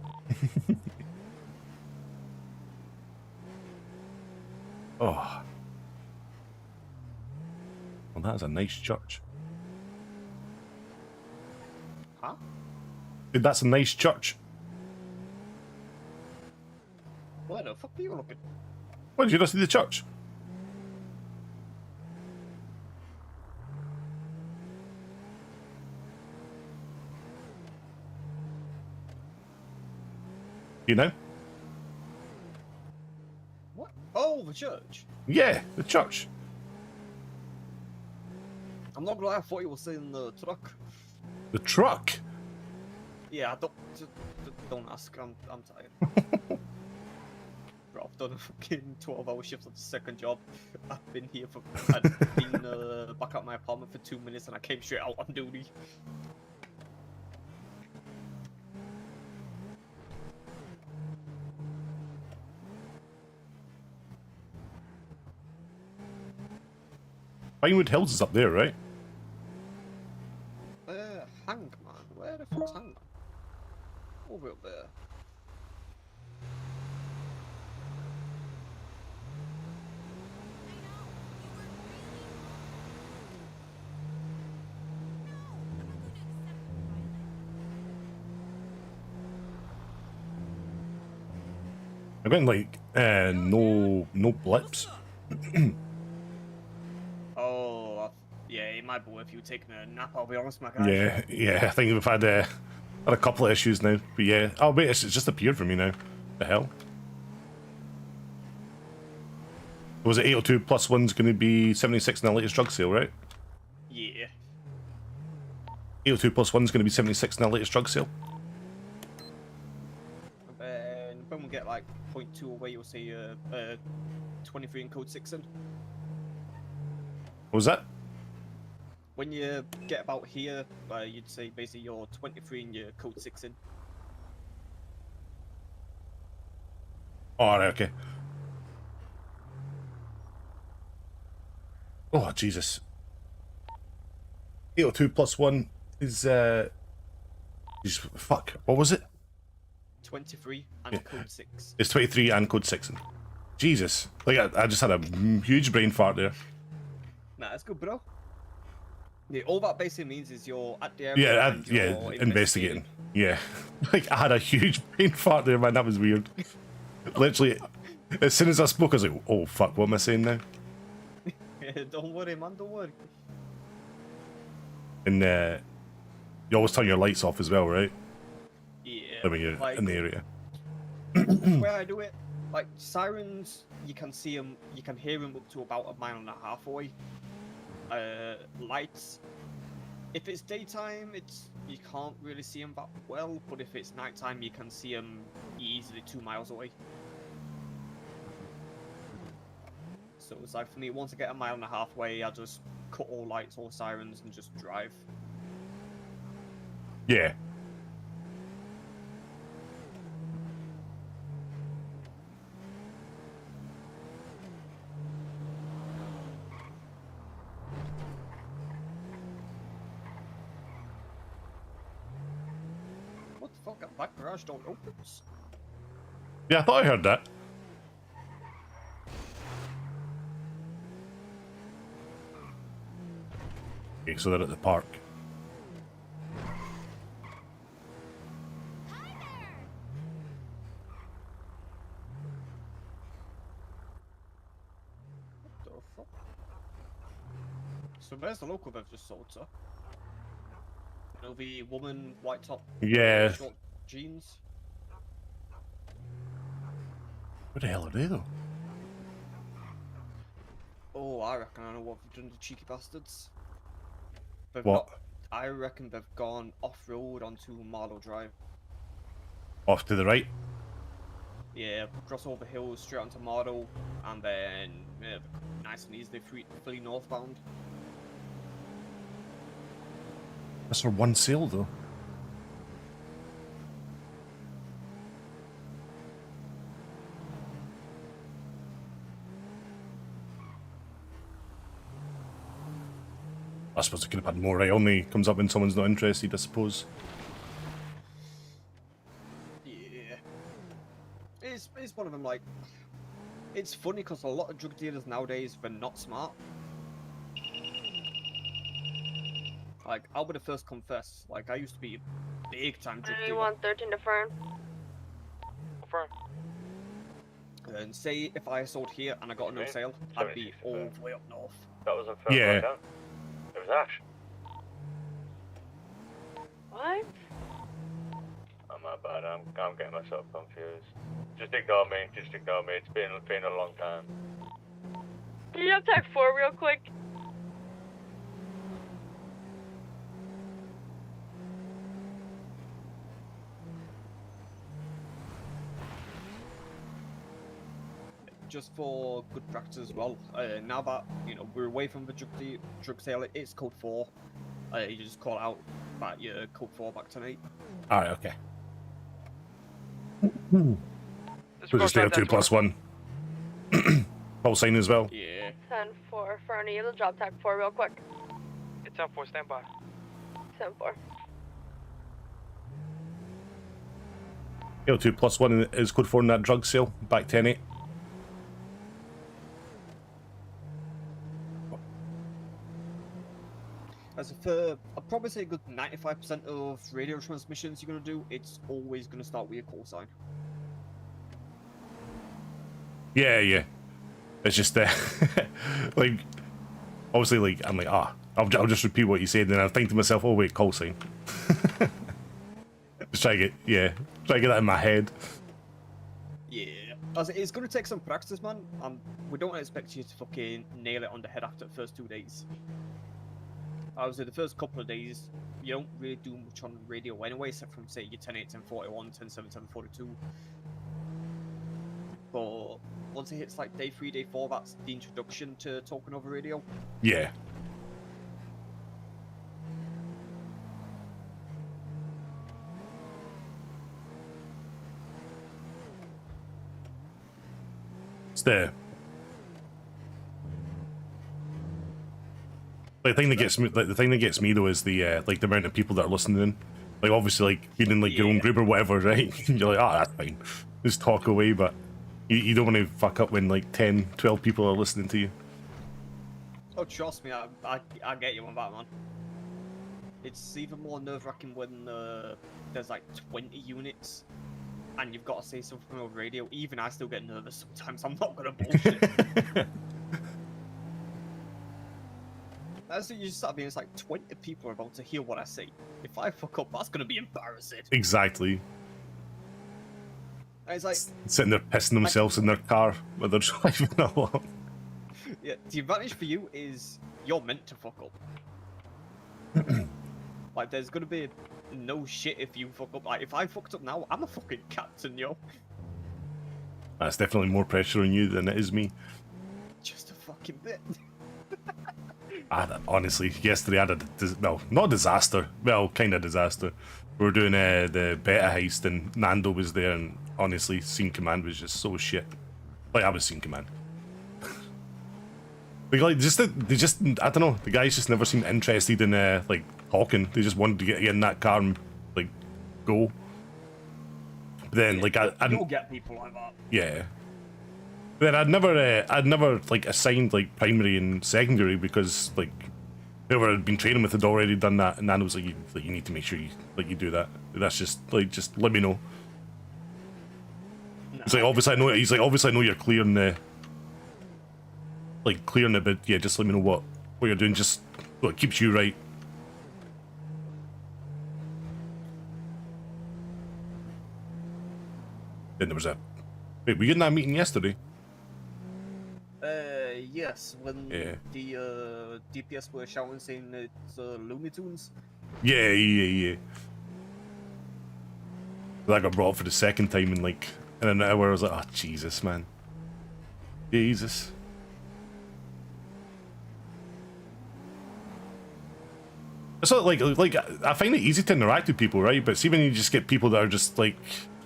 Oh, well, that is a nice church. Huh? Dude, that's a nice church. Where the fuck are you looking? What, did you not see the church? You know? What? Oh, the church. Yeah, the church. I'm not gonna lie, I thought you were saying the truck. The truck? Yeah, don't ask. I'm tired. Bro, I've done a fucking 12-hour shift on the second job. I've been here for. I've been back at my apartment for 2 minutes and I came straight out on duty. Pinewood Hills is up there, right? Hangman. Where the fuck's Hangman? Over up there. I'm getting like no blips. Oh, yeah, it might be worth you taking a nap, I'll be honest, my guy. Yeah. I think we've had a couple of issues now. But yeah. Oh wait, it's just appeared for me now. The hell? Was it 802 plus one's going to be 76 in the latest drug sale, right? Yeah. 802 plus one's going to be 76 in the latest drug sale. And when we get like 0.2 away, you'll see 23 in code 6 in. What was that? When you get about here, you'd say basically you're 23 and your code 6 in. Oh, right, okay. Oh, Jesus. 802 plus 1 is, fuck, what was it? 23 and code 6. It's 23 and code 6. Jesus. Like, I just had a huge brain fart there. Nah, that's good, bro. Yeah, all that basically means is you're at the area. Yeah, and you're investigating. Yeah. Like, I had a huge brain fart there, man. That was weird. Literally, as soon as I spoke, I was like, oh, fuck, what am I saying now? Don't worry, man, don't worry. And you always turn your lights off as well, right? Yeah. When you're in the area. Where I do it, like sirens, you can see them, you can hear them up to about 1.5 miles away. Lights, if it's daytime, you can't really see them that well, but if it's nighttime, you can see them easily 2 miles away. So it's like for me, once I get 1.5 miles away, I just cut all lights, all sirens, and just drive. Yeah. What the fuck? That back garage door opens. Yeah, I thought I heard that. Okay, so they're at the park. What the fuck? So there's the local they've just sold, sir. You know, the woman, white top, Yeah. short jeans. What the hell are they, though? Oh, I reckon I know what they've done to cheeky bastards. They've What? I reckon they've gone off-road onto Marlow Drive. Off to the right? Yeah, cross over hills, straight onto Marlow, and then nice and easily fully northbound. That's for one sale, though. I suppose I could have had more. It only comes up when someone's not interested, I suppose. Yeah. It's one of them, like... It's funny because a lot of drug dealers nowadays, they're not smart. Like, I'll be the first to confess, like, I used to be a big-time drug dealer. 113 to firm. Confirm. And say if I sold here and I got a no sale, I'd be all the way up north. That was a firm Yeah. down. It was Ash. What? Oh, my bad. I'm getting myself confused. Just ignore me. Just ignore me. It's been a long time. Can you tag 4 real quick? Just for good practice as well. Now that we're away from the drug sale, it's code 4. You just call out that you're code 4 back tonight. Alright, okay. So just 2 plus 1. Whole sign as well. Yeah. 10-4. Fernie, you have the drop tag 4 real quick. It's 10-4, stand by. 10-4. 2 plus 1 is code 4 in that drug sale. Back 10-8. As for, I'd probably say a good 95% of radio transmissions you're going to do, it's always going to start with a call sign. Yeah. It's just like obviously like I'm like I'll just repeat what you said, and then I think to myself, oh wait, call sign. Just try to get that in my head. Yeah. As it's gonna take some practice, man. We don't expect you to fucking nail it on the head after the first 2 days. Obviously, the first couple of days, you don't really do much on radio anyway, except from, say, your 10.8, 10.41, 10.7, 10.42. But once it hits, like, day 3, day 4, that's the introduction to talking over radio. Yeah. It's the thing that gets me. Like, the thing that gets me though is the like the amount of people that are listening. Like obviously, like being in like your own group or whatever, right? You're like, that's fine. Just talk away, but you don't want to fuck up when like 10, 12 people are listening to you. Oh, trust me, I get you on that, man. It's even more nerve-wracking when there's like 20 units and you've got to say something over radio. Even I still get nervous sometimes. I'm not gonna bullshit. That's what you start being. It's like 20 people are about to hear what I say. If I fuck up, that's gonna be embarrassing. Exactly. And it's like Sitting there pissing themselves in their car when they're driving along. Yeah, the advantage for you is you're meant to fuck up. Like, there's gonna be no shit if you fuck up. Like, if I fucked up now, I'm a fucking captain, yo. That's definitely more pressure on you than it is me. Just a fucking bit. Honestly, yesterday I had not a disaster. Well, kind of disaster. We were doing the beta heist and Nando was there, and honestly, Scene Command was just so shit. Like, I was Scene Command. Like, they just, I don't know, the guys just never seemed interested in, like, talking. They just wanted to get in that car and, like, go. But then, like, You'll get people like that. yeah. But then I'd never, like, assigned, like, primary and secondary because, like, whoever had been training with had already done that, and Nando was like, you need to make sure you do that. That's just, like, just let me know. It's like, obviously I know you're clearing the... Like, clearing it, but yeah, just let me know what you're doing, just what keeps you right. Then there was a... Wait, were you in that meeting yesterday? Yes, when Yeah. the DPS were shouting saying it's Looney Tunes. Yeah. That got brought up for the second time in an hour. I was like, oh, Jesus, man. Jesus. It's not like I find it easy to interact with people, right? But see when you just get people that are just like,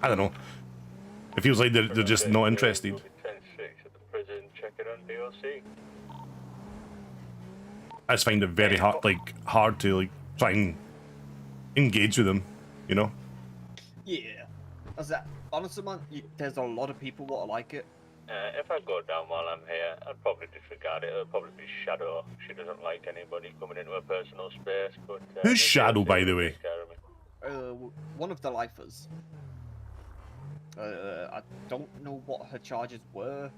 I don't know. It feels like they're just not interested. 10-6 at the prison, checking on DOC. I just find it very hard to like try and engage with them, you know? Yeah. As that, honestly, man, there's a lot of people that like it. If I go down while I'm here, I'd probably disregard it. It'll probably be Shadow. She doesn't like anybody coming into her personal space. But Who's Shadow, by the way? One of the lifers. I don't know what her charges were,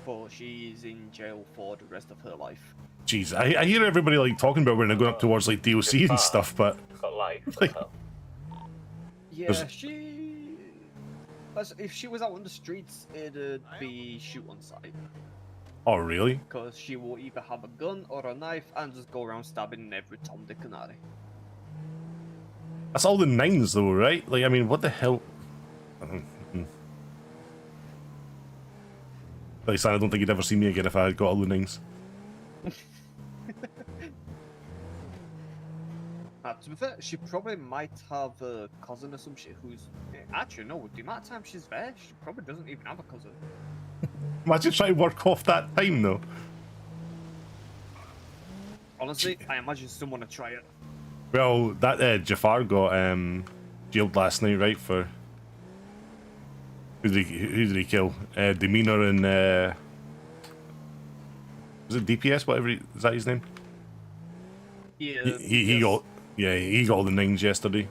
but she's in jail for the rest of her life. Jeez, I hear everybody like talking about when they're going up towards like DOC and stuff, but got life. like, yeah, if she was out on the streets, it'd be shoot on sight. Oh, really? Because she will either have a gun or a knife and just go around stabbing every Tom, Dick, and Harry. That's all the nines, though, right? Like, I mean, what the hell? Like, I don't think you'd ever see me again if I had got all the nines. To be fair, she probably might have a cousin or some shit who's... Actually, no, the amount of time she's there, she probably doesn't even have a cousin. Imagine trying to work off that time, though. Honestly, I imagine someone would try it. Well, that Jafar got jailed last night, right, for... Who did he kill? Demeanor and... Was it DPS, whatever, is that his name? Yeah. He got... Yeah, he got all the nines yesterday.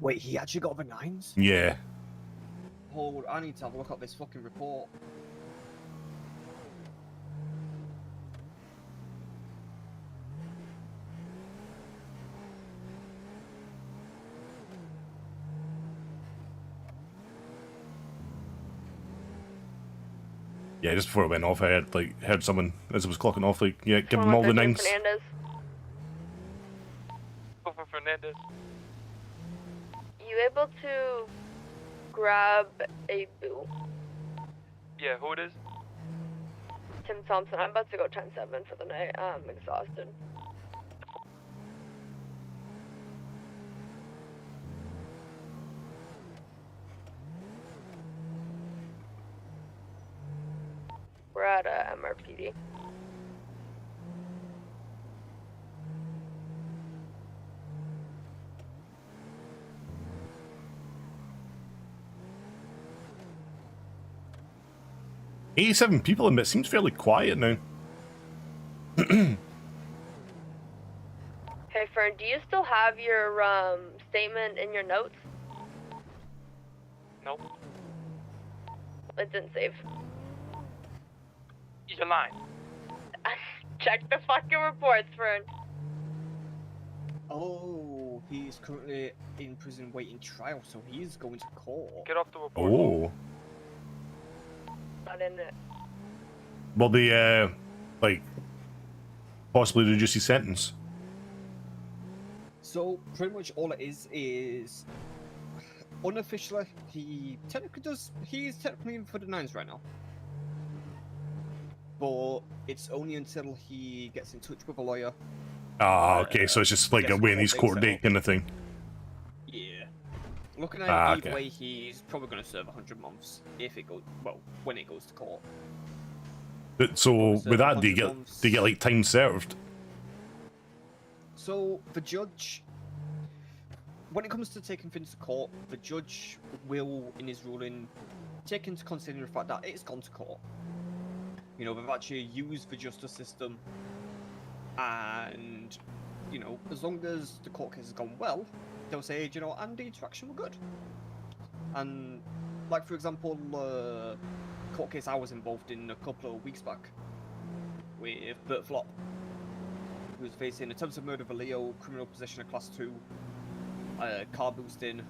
Wait, he actually got the nines? Yeah. Hold, I need to have a look at this fucking report. Yeah, just before it went off, I heard someone as it was clocking off, like, yeah, give them all the 113 nines. Fernandez. Go for Fernandez. You able to grab a boo? Yeah, who it is? Tim Thompson, I'm about to go 10-7 for the night. I'm exhausted. We're at MRPD. "87 people in it seems fairly quiet now." Hey Fern, do you still have your statement in your notes? Nope. It didn't save. You're lying. Check the fucking reports, Fern. Oh, he's currently in prison waiting trial, so he's going to court. Get off the report. Oh. Not in it. Will they, possibly reduce his sentence? So pretty much all it is unofficially he is technically in for the nines right now. But it's only until he gets in touch with a lawyer. Ah, okay, so it's just like Gets a waiting his court set date up. kind of thing. Yeah. Looking at Ah, it either okay. way, he's probably going to serve 100 months if it goes when it goes to court. But so So with that, do you 100 get like time served? So the judge, when it comes to taking things to court, the judge will, in his ruling, take into consideration the fact that it's gone to court. You know, they've actually used the justice system, and you know, as long as the court case has gone well, they'll say, you know, and the interaction were good. And like for example, court case I was involved in a couple of weeks back with Bert Flop, who was facing attempted murder of a Leo, criminal possession of class 2, car boosting,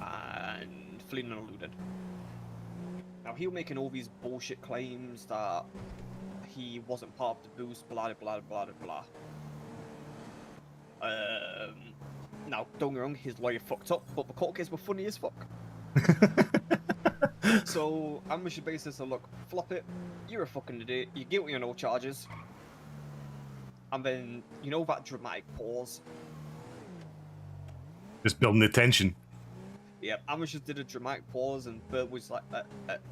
and fleeing and eluding. Now he was making all these bullshit claims that he wasn't part of the boost, blah blah blah blah blah. Now don't get me wrong, his lawyer fucked up, but the court case were funny as fuck. So I'm just basically say, look, Flop it, you're a fucking idiot, you're guilty on all charges. And then, you know that dramatic pause? Just building the tension. Yeah, Amish just did a dramatic pause and Bert was like, I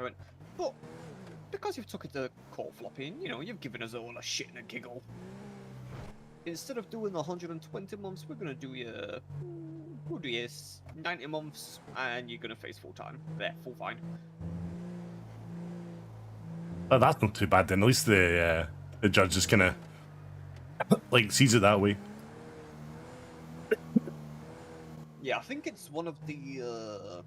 went, but because you've took it to court, Floppy, and, you know, you've given us all a shit and a giggle. Instead of doing 120 months, we'll do you 90 months, and you're gonna face full time. There, full fine. Oh, that's not too bad then. At least the judge just kind of like sees it that way. Yeah, I think it's one of the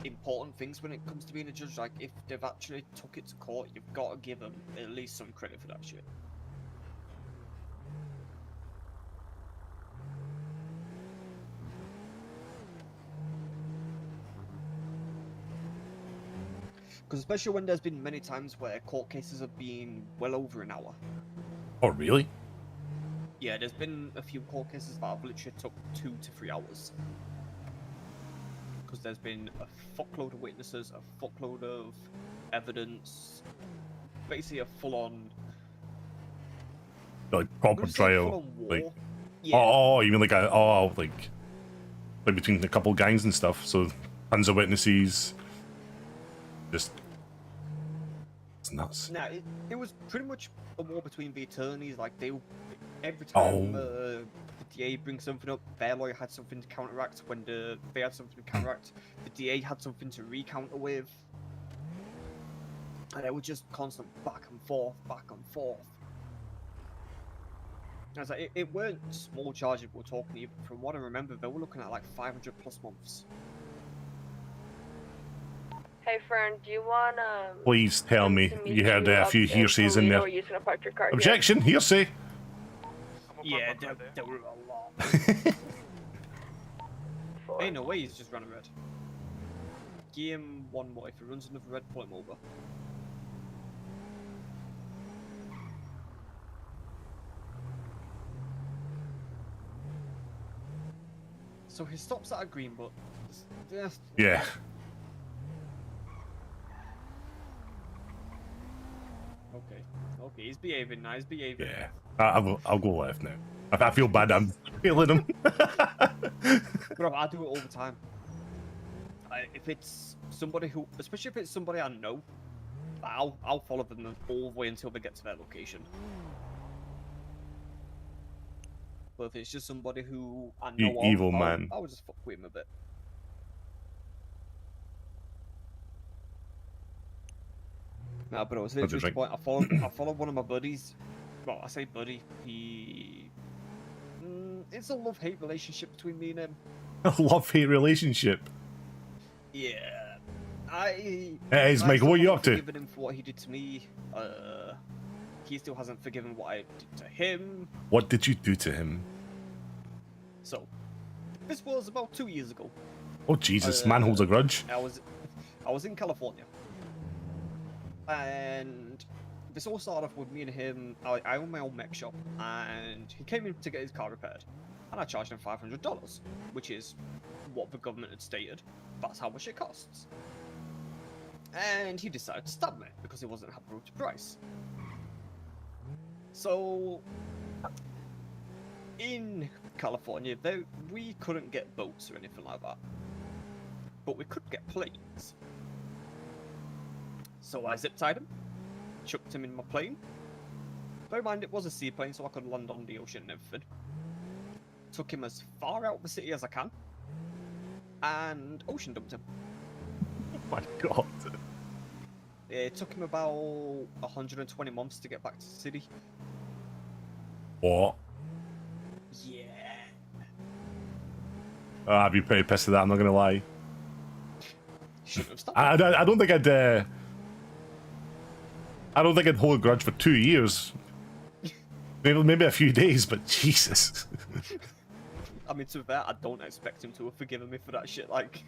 important things when it comes to being a judge. Like, if they've actually took it to court, you've got to give them at least some credit for that shit. Because especially when there's been many times where court cases have been well over an hour. Oh, really? Yeah, there's been a few court cases that have literally took 2 to 3 hours. Because there's been a fuckload of witnesses, a fuckload of evidence, basically a full-on... Like proper trial. full-on war. Like, Yeah. oh, you mean like like between a couple gangs and stuff? So tons of witnesses. Just it's nuts. Nah, it was pretty much a war between the attorneys. Like, they every time the DA brings something up, their lawyer had something to counteract. When they had something to counteract, the DA had something to recounter with. And it was just constant back and forth, back and forth. I was like, it weren't small charges we were talking. Even from what I remember, they were looking at like 500 plus months. Hey, Fern, do you want Please tell me you heard a few hearsays in there. You can park your car here? Objection, hearsay. Yeah, there were a lot. Ain't no way he's just running red. Give him one more. If he runs another red, pull him over. So he stops at a green, but Yeah. Okay, he's behaving now. He's behaving. Yeah. I'll go left now. I feel bad. I'm failing him. Bro, I do it all the time. If it's somebody who, especially if it's somebody I know, I'll follow them all the way until they get to their location. But if it's just somebody who I know of, evil man. I'll just fuck with him a bit. Nah, but I was literally to the point. I followed one of my buddies. Well, I say buddy. It's a love-hate relationship between me and him. A love-hate relationship. Yeah. Hey, Michael, what are you up to? Forgiven him for what he did to me. He still hasn't forgiven what I did to him. What did you do to him? So, this was about 2 years ago. Oh Jesus, man holds a grudge. I was in California, and this all started off with me and him. I own my own mech shop, and he came in to get his car repaired, and I charged him $500, which is what the government had stated. That's how much it costs. And he decided to stab me because he wasn't happy with the price. So, in California, we couldn't get boats or anything like that, but we could get planes. So I zip-tied him, chucked him in my plane. Bear in mind, it was a seaplane, so I could land on the ocean and everything. Took him as far out of the city as I can, and ocean dumped him. Oh my god. It took him about 120 months to get back to the city. What? Yeah. I'd be pretty pissed at that, I'm not gonna lie. Shouldn't have stopped. I don't think I'd hold a grudge for 2 years. Maybe a few days, but Jesus. I mean, to be fair, I don't expect him to have forgiven me for that shit, like...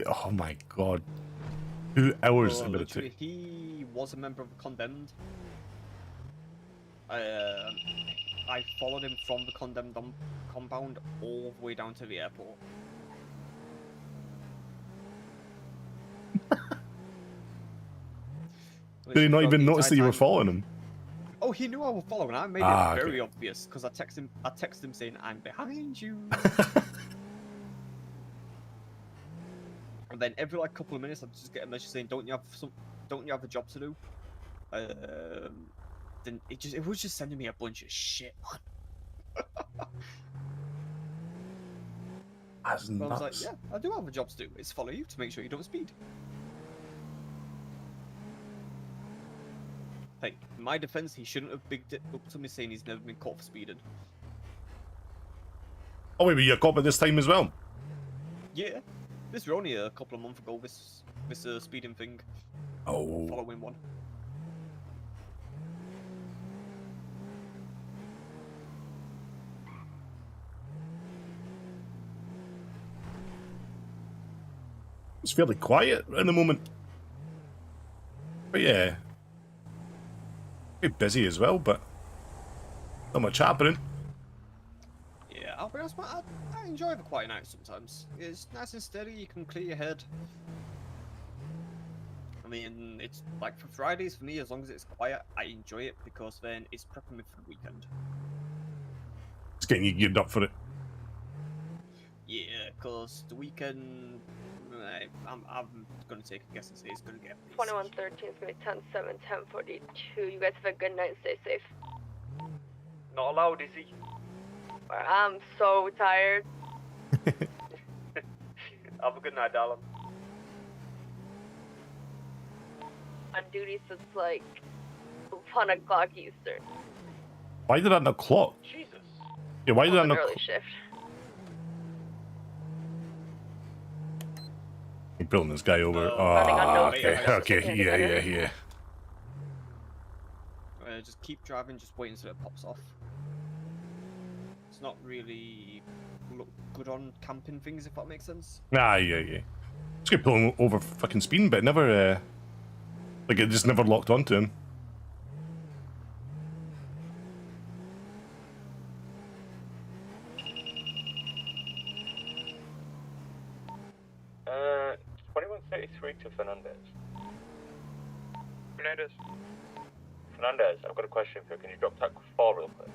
Oh my god. 2 hours Well, about literally, it. he was a member of the Condemned. I followed him from the Condemned compound all the way down to the airport. Did he not even notice that you were following him? Oh, he knew I was following. I made Ah, it okay. very obvious because I texted him saying, "I'm behind you." And then every like couple of minutes, I'd just get a message saying, "Don't you have a job to do?" Then it was just sending me a bunch of shit. That's I was like, nuts. "Yeah, I do have a job to do. It's follow you to make sure you don't speed." Hey, in my defense, he shouldn't have bigged it up to me saying he's never been caught for speeding. Oh wait, were you a cop at this time as well? Yeah, this was only a couple of months ago. This speeding thing. Oh. Following one. It's fairly quiet at the moment. But yeah. Pretty busy as well, but not much happening. Yeah, I'll be honest, man, I enjoy the quiet night sometimes. It's nice and steady, you can clear your head. I mean, it's like for Fridays, for me, as long as it's quiet, I enjoy it because then it's prepping me for the weekend. It's getting you geared up for it. Yeah, because the weekend, I'm going to take a guess and say it's going to get... 2113 is going to be 10-7, 1042. You guys have a good night. Stay safe. Not allowed, is he? I'm so tired. Have a good night, darling. On duty since like 1 o'clock Eastern. Why did that not clock? Jesus. Yeah, why did that An not early shift. You're pulling this guy over. Running on Oh, those okay, roads. okay, yeah. Just keep driving, just wait until it pops off. It's not really look good on camping things, if that makes sense. Ah, yeah. Just keep pulling over fucking speeding, but it never, like it just never locked onto him. Uh, 2133 to Fernandez. Fernandez, I've got a question for you. Can you drop tack 4 real quick?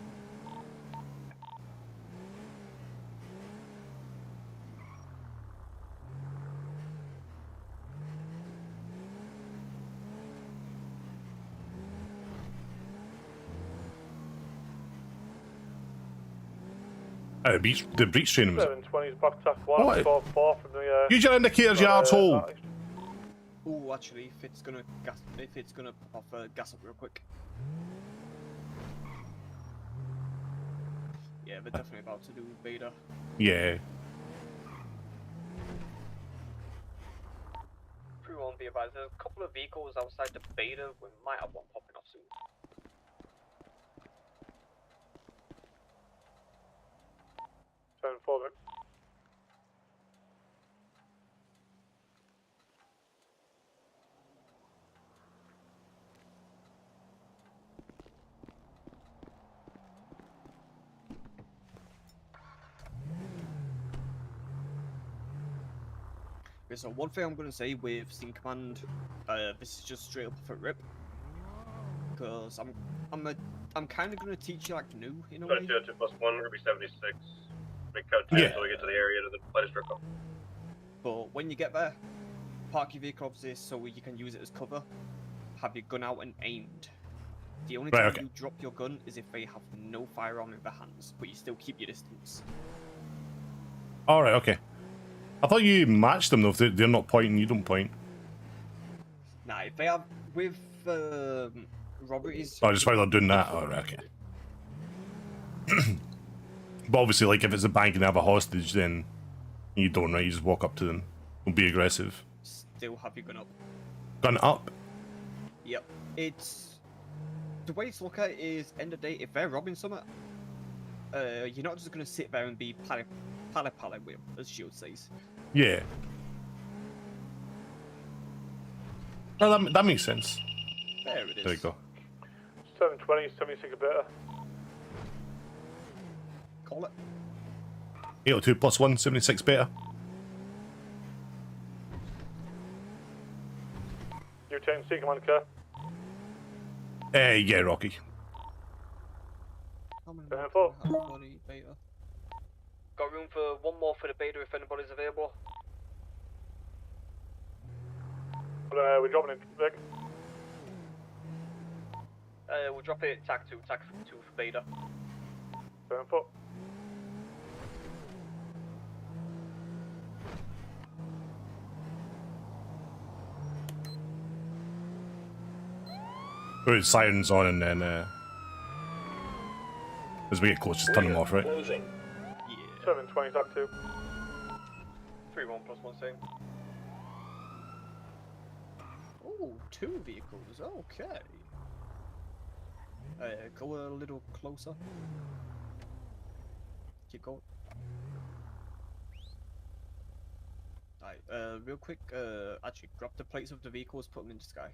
The breach training was. 720's back tack 1, What? 4 from the. Use your indicators, you arsehole! Oh, actually, if it's gonna pop off, gas up real quick. Yeah, they're definitely about to do beta. Yeah. Everyone be advised, there's a couple of vehicles outside the beta. We might have one popping off soon. 7-4, Okay, so one thing I'm going to say with Scene Command, this is just straight up for rip, because I'm kind of going to teach you like new in a way. 22 +1, we're gonna be 76. Make count 10 until we get to the area to the latest circle. But when you get there, park your vehicle obviously so you can use it as cover. Have your gun out and aimed. The only time you drop your gun is if they have no firearm in their hands, but you still keep your distance. Alright, okay. I thought you matched them though. If they're not pointing, you don't point. Nah, if they have with robberies. Oh, just while they're doing that. Alright, okay. But obviously, like if it's a bank and they have a hostage, then you don't, right? You just walk up to them. Don't be aggressive. Still have your gun up. Gun up. Yep. It's the way to look at it is end of the day, if they're robbing something, you're not just gonna sit there and be pally with them, as Shield says. Yeah. No, that makes sense. There it is. There you go. 720, 76 beta. Call it. 802 +1, 76 beta. You taking Scene Command car? Yeah, Rocky. 7-4. Beta. Got room for one more for the beta if anybody's available. We're dropping it, Vic. We'll drop it TAC 2 for beta. 7-4. Put his sirens on and then as we get close, just turn them off, right? 720, TAC 2. 3-1 +1 same. Oh, 2 vehicles, okay. Go a little closer. Keep going. Alright, real quick, actually grab the plates of the vehicles, put them in the sky.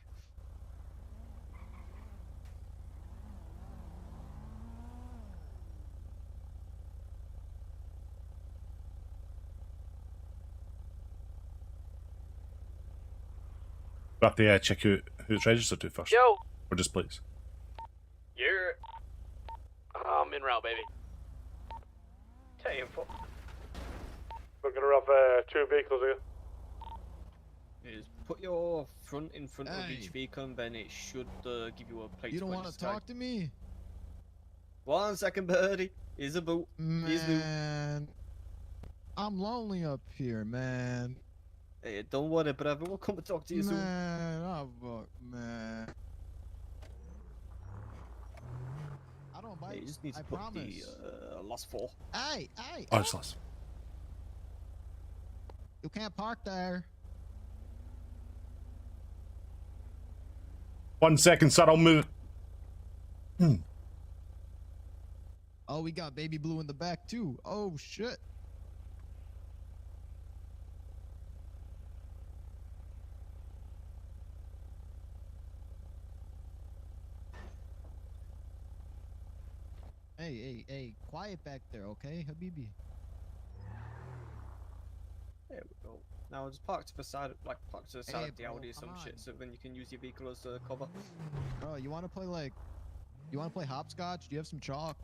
We have to check out who it's registered to first. Yo! Or just plates. You're. I'm en route, baby. Take info. We're gonna have 2 vehicles here. Is put your front in front of each vehicle and then it should give you a plate. You don't want to talk to me? 1 second, birdie. Here's a boot. Man, I'm lonely up here, man. Hey, don't worry, brother. We'll come and talk to you soon. Man, oh, fuck, man. I don't bite. Hey, you just need to I put promise. the last 4. Hey. Oh, it's less. You can't park there. 1 second, sir. I'll move. Oh, we got baby blue in the back too. Oh shit. Hey, quiet back there, okay, Habibi? There we go. Now just park to the side, park to the side of the Audi or some shit, so then you can use your vehicle as a cover. Bro, you wanna play hopscotch? Do you have some chalk?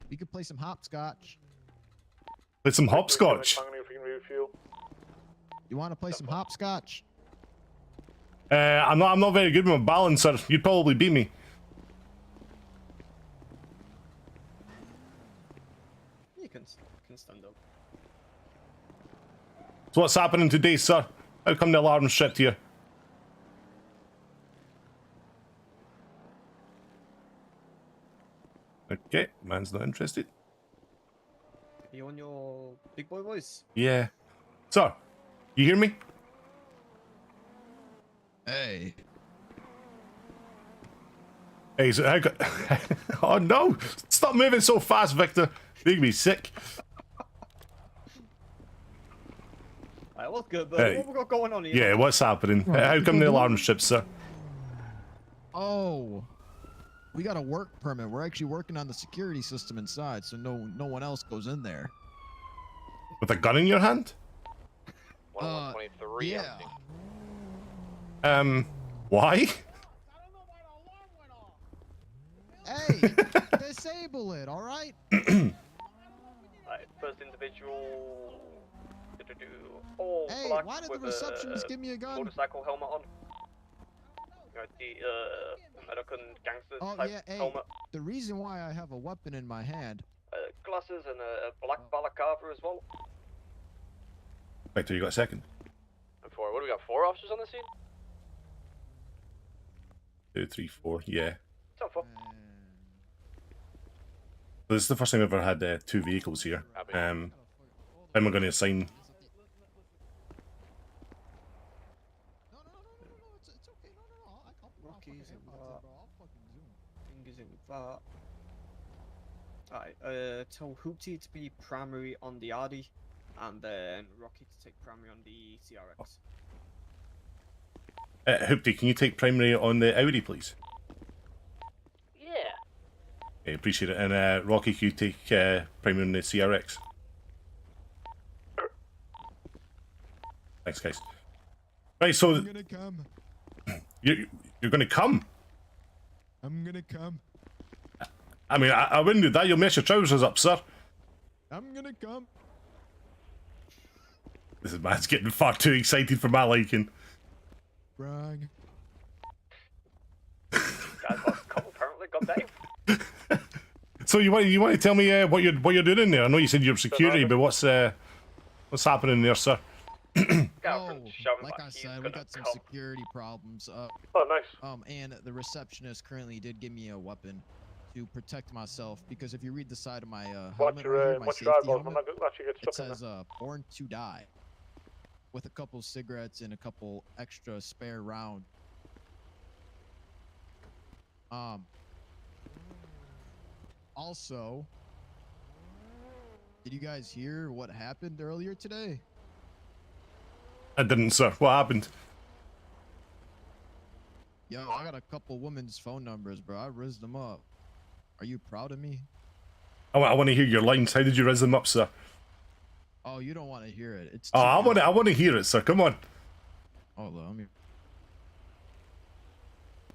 We could play some hopscotch. Play some hopscotch. You wanna play some hopscotch? I'm not very good with my balance, sir. You'd probably beat me. You can stand up. So what's happening today, sir? How come the alarm's tripped here? Okay, man's not interested. Are you on your big boy voice? Yeah. Sir, you hear me? Hey. Hey, so I got... Oh no! Stop moving so fast, Victor. Making me sick. Alright, what's good, but Hey. what we got going on here? Yeah, what's happening? How come the alarm's tripped, sir? Oh. We got a work permit. We're actually working on the security system inside, so no one else goes in there. With a gun in your hand? 123. Yeah. Why? Hey, disable it, all right? Alright, first individual. All Hey, black why did with the receptionist give me a gun? motorcycle helmet on. You know, the American gangster Oh type yeah, hey. helmet. The reason why I have a weapon in my hand. Glasses and a black balaclava as well. Victor, you got a second? And what do we got? 4 officers on the scene? 2, 3, 4, yeah. So 4. This is the first time I've ever had 2 vehicles here. How am I going to assign? Rockies and that. Fingers in that. Alright, tell Hoopty to be primary on the Audi, and then Rocky to take primary on the CRX. Hoopty, can you take primary on the Audi, please? Yeah. Okay, appreciate it. And Rocky, can you take primary on the CRX? Thanks, guys. Right, so I'm gonna come. you're going to come? I'm gonna come. I mean, I wouldn't do that. You'll mess your trousers up, sir. I'm gonna come. This man's getting far too excited for my liking. Wrong. Guys, what's called apparently got Dave. So you want to tell me what you're doing in there? I know you said you're security, but what's happening there, sir? Oh, like I said, we got some security problems. Oh, nice. And the receptionist currently did give me a weapon to protect myself, because if you read the side of my helmet right here, my safety helmet, it says "Born to Die," with a couple cigarettes and a couple extra spare round. Also, did you guys hear what happened earlier today? I didn't, sir. What happened? Yo, I got a couple women's phone numbers, bro. I rizzed them up. Are you proud of me? I want to hear your lines. How did you raise them up, sir? Oh, you don't want to hear it. It's Oh, too I want to hear it, sir. Come on. Hold on,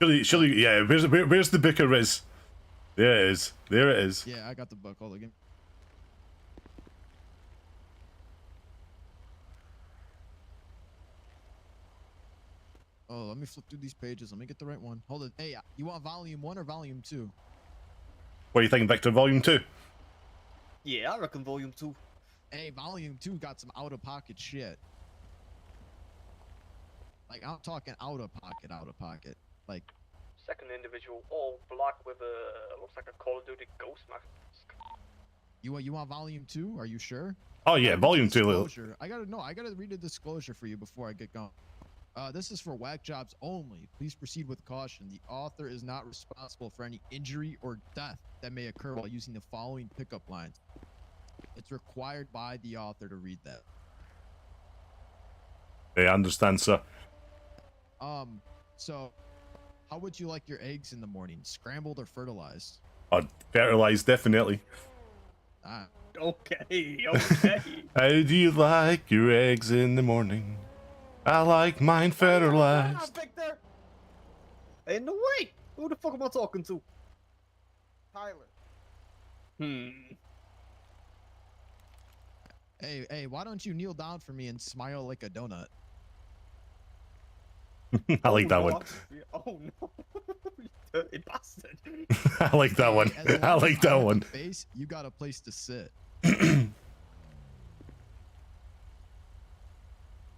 let me. Surely, yeah. Where's the book of Riz? There it is. There it is. Yeah, I got the book. Hold on. Oh, let me flip through these pages. Let me get the right one. Hold it. Hey, you want volume 1 or volume 2? What are you thinking, Victor? Volume 2? Yeah, I reckon volume 2. Hey, volume 2 got some out-of-pocket shit. Like, I'm talking out-of-pocket. Like, Second individual, all black with a looks like a Call of Duty ghost mask. you want volume 2? Are you sure? Oh yeah, volume 2. Little. I gotta read a disclosure for you before I get going. This is for whack jobs only. Please proceed with caution. The author is not responsible for any injury or death that may occur while using the following pickup lines. It's required by the author to read that. I understand, sir. So how would you like your eggs in the morning? Scrambled or fertilized? Fertilized, definitely. Ah. Okay. How do you like your eggs in the morning? I like mine fertilized. Victor! Hey, no way! Who the fuck am I talking to? Tyler. Hey, why don't you kneel down for me and smile like a donut? I like that one. Oh no. You dirty bastard. I like that one. I like that one. Face, you got a place to sit.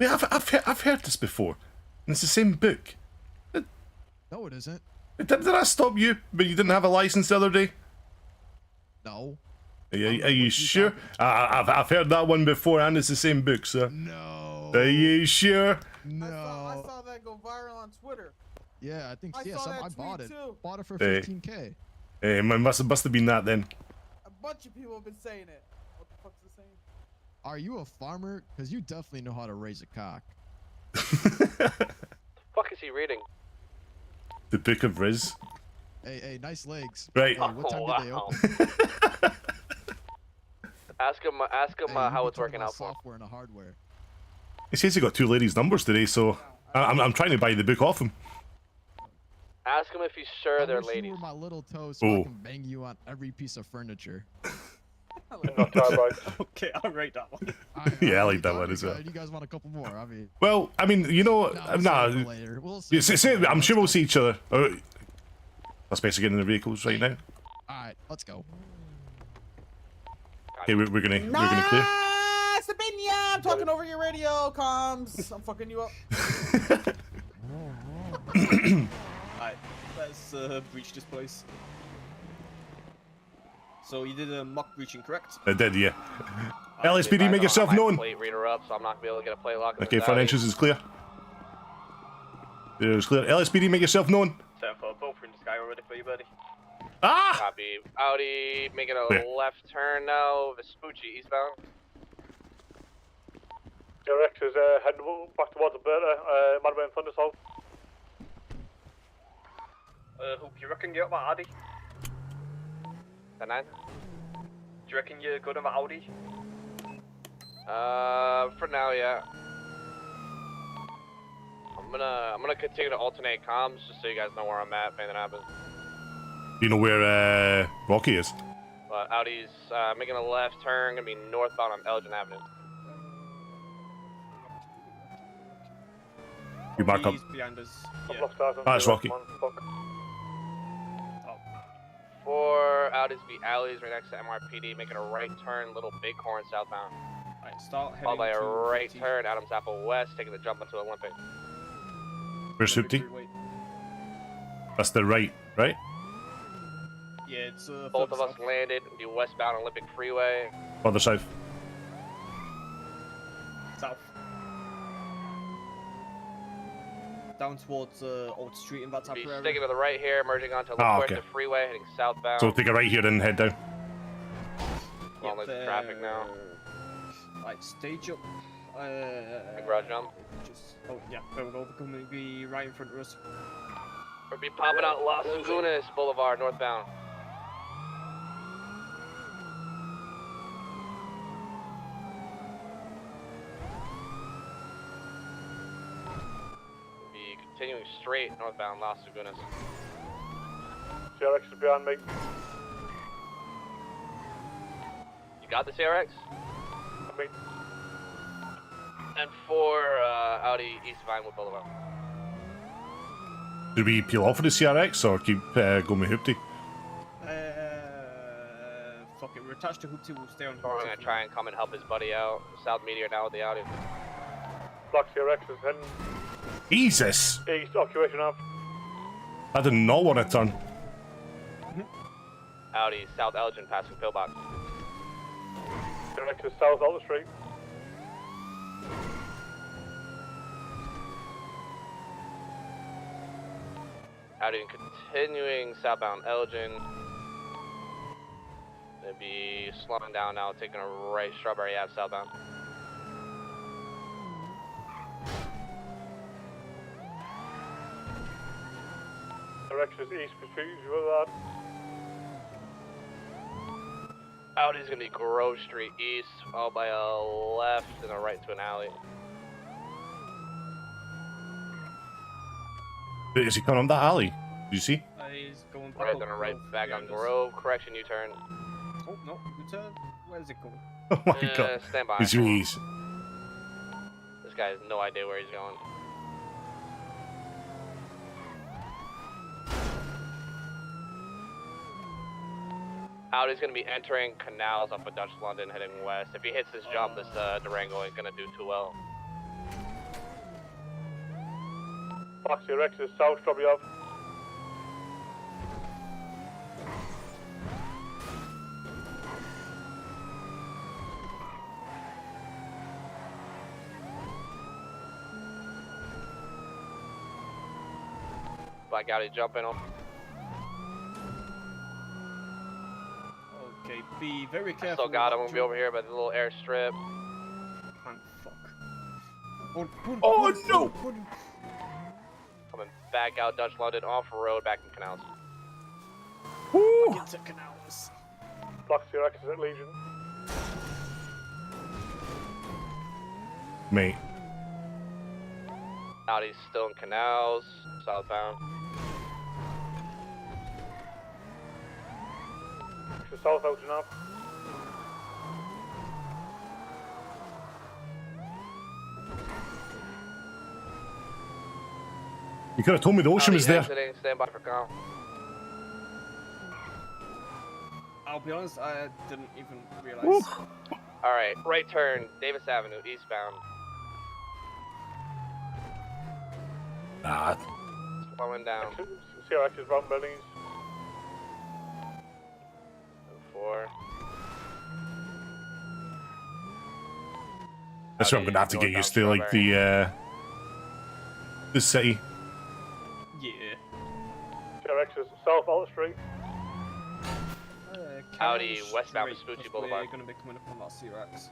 Yeah, I've heard this before. And it's the same book. No, it isn't. Did I stop you, but you didn't have a license the other day? No. Are you sure? I've heard that one before, and it's the same book, sir. No. Are you sure? No. I saw that go viral on Twitter. Yeah, I think I yes. saw that I bought tweet it. too. Bought it for Hey. 15K. Hey, must have been that then. A bunch of people have been saying it. What the fuck's the same? Are you a farmer? Because you definitely know how to raise a cock. Fuck is he reading? The Book of Riz. Hey, nice legs. Right. Hey, what time did they Wow. open? Ask him Hey, how you it's talking working about out for him. software and hardware. He says he got two ladies' numbers today, so I'm trying to buy the book off him. Ask him if he's sure I they're wish you ladies. were my little toe so Oh. I can bang you on every piece of furniture. Okay, I'll write that one. Yeah, I like that one as well. You guys want a couple more? I mean, Well, I mean, you know, nah. save it later. We'll Yeah, save it I'm later. sure we'll see each other. Let's basically get in the vehicles right now. All right, let's go. Okay, we're gonna clear. Sabina, I'm talking over your radio comms. I'm fucking you up. Alright, let's breach this place. So you did a mock breaching, correct? I did, yeah. LSPD, make yourself known. Plate reader up, so I'm not gonna be able to get a plate lock. Okay, front entrance is clear. There's clear. LSPD, make yourself known. 10-4, both in the sky already for you, buddy. Ah! Copy. Audi making a Clear. left turn now. Vespucci eastbound. Rex is heading back towards Alberta, Madway and Thunder South. Who you reckon you got my Audi? The 9. Do you reckon you're good on my Audi? For now, yeah. I'm gonna continue to alternate comms just so you guys know where I'm at if anything happens. You know where Rocky is? But Audi's making a left turn, gonna be northbound on Elgin Avenue. You back up. He's behind us. Couple of stars on Ah, it's the Rocky. one, fuck. 4 Audis be alleys right next to MRPD, making a right turn, Little Bighorn southbound. Alright, start heading Followed by a to right 50. turn, Adams Apple West, taking the jump onto Olympic. Where's Hoopty? Wait. That's the right, right? Yeah, it's Both of us landed, be westbound Olympic Freeway. Further south. south. Down towards Old Street in that type Be of area. sticking to the right here, merging onto Ah, La okay. Puerta Freeway, heading southbound. So take a right here and head down. Long list of traffic now. Like stage up. Garage jump. Just yeah, there we go. They're going to be right in front of us. We'll be popping out Las Lagunas Boulevard northbound. We'll be continuing straight northbound Las Lagunas. CRX is behind me. You got the CRX? I mean, And 4 Audi East Vinewood Boulevard. Do we peel off of the CRX or keep going with Hoopty? Fuck it, we're attached to Hoopty, we'll stay on We're gonna try and come and help his buddy out. South Meteor now with the Audi. Black CRX is heading Jesus! east, occupation Ave. I did not want to turn. Audi South Elgin passing pillbox. CRX is south out the street. Audi continuing southbound Elgin. They'll be slowing down now, taking a right Strawberry Ave southbound. Direction is east pursuit, you with that? Audi's gonna be Grove Street east, followed by a left and a right to an alley. Is he coming on that alley? Did you see? He's going back Right, up then a right Grove. back Yeah, on it does. Grove, correction U-turn. Oh, no, U-turn. Where's it going? Oh my god. Stand by. Jeez. This guy has no idea where he's going. Audi's gonna be entering canals off of Dutch London heading west. If he hits this jump, this Durango ain't gonna do too well. Foxy Rex is south, Strawberry Ave. Black Audi jumping him. Okay, be very careful. Still got him. We'll be over here by the little airstrip. Man, fuck. Oh no! Coming back out Dutch London off road back in canals. Woo! Into canals. Foxy Rex is at Legion. Mate. Audi's still in canals, southbound. To south out and up. You could have told me the ocean Audi was there. exiting, stand by for comm. I'll be honest, I didn't even realize. Woo. Alright, right turn, Davis Avenue, eastbound. Nah. Slowing down. CRX is round buildings. 4. That's what I'm gonna have to get used to, like the city. Yeah. CRX is south Alta Street. Audi Canals westbound straight, Vespucci 'cause Boulevard. We're gonna be coming up on that CRX.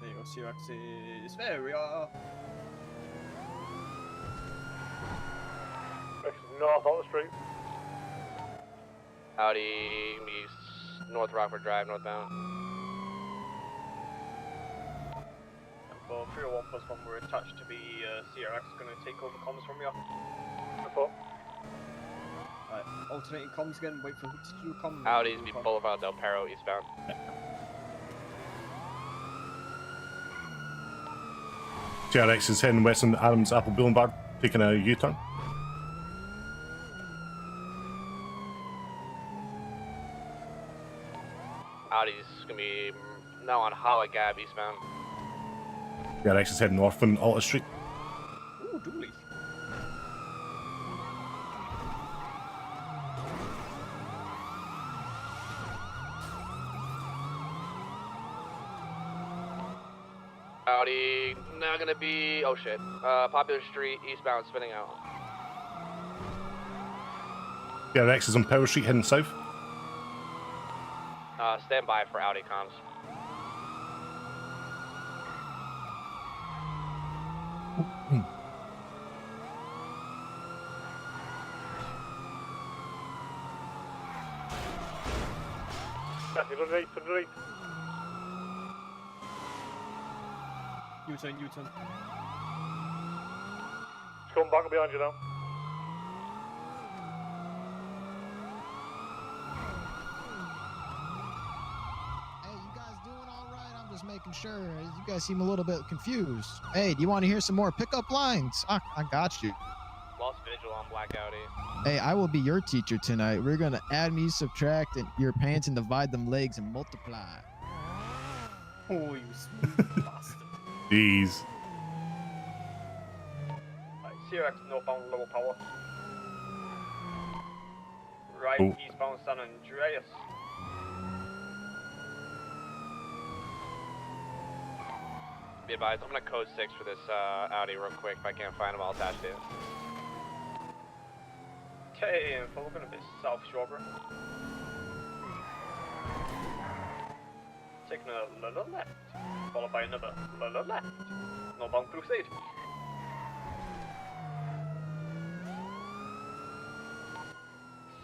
There you go, CRX is there we are. CRX is north Alta Street. Audi North Rockford Drive, northbound. Well, 301+1, we're attached to the CRX, going to take over comms from you. Right, alternating comms again, wait for Hoots to do comm. Audi's be Boulevard Del Perro, eastbound. TRX is heading west on Adams Apple Boulevard, taking a U-turn. Audi's gonna be now on Holly Gab, eastbound. TRX is heading north on Alta Street. Ooh, Dooley. Audi now gonna be, oh shit, Popular Street, eastbound, spinning out. TRX is on Power Street heading south. Stand by for Audi comms. Matthew, to the right, to the right. U-turn, U-turn. It's coming back behind you now. Hey, you guys doing all right? I'm just making sure. You guys seem a little bit confused. Hey, do you want to hear some more pickup lines? I got you. Lost visual on Black Audi. Hey, I will be your teacher tonight. We're gonna add me, subtract, and your pants, and divide them legs and multiply. Oh, you smooth bastard. Jeez. CRX northbound, lower power. Right, Oh. eastbound San Andreas. Be advised, I'm gonna code 6 for this Audi real quick. If I can't find him, I'll attach to it. Okay, info, we're gonna be South Strawberry. Taking a little left, followed by another little left. Northbound Crusade.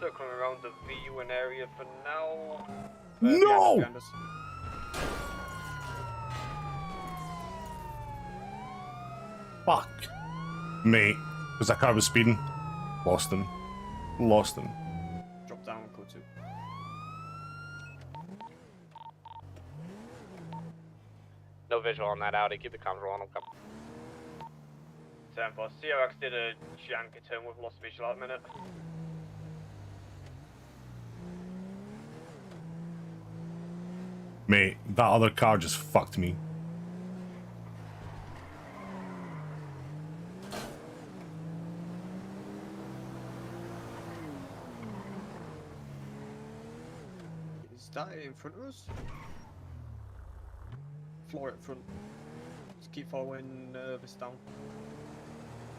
Circling around the V1 area for now. No! behind us. Fuck. Mate, because that car was speeding. Lost him. Lost him. Drop down, code 2. No visual on that Audi. Keep the comms rolling. I'm coming. 10-4. CRX did a janky turn with lost visual at the minute. Mate, that other car just fucked me. Is that in front of us? Floor at front. Just keep following this down.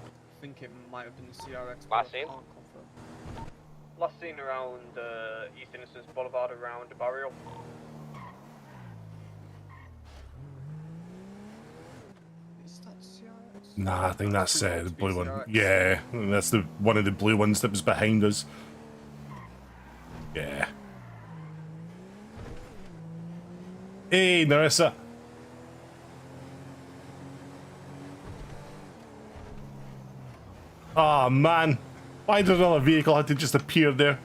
I think it might have been the CRX. but Last I scene? can't confirm. Last seen around East Innocence Boulevard around the barrier. Is that CRX? Nah, I think that's the blue one. Yeah, that's the one of the blue ones that was behind us. Yeah. Hey, Narissa. Oh man, why did another vehicle have to just appear there?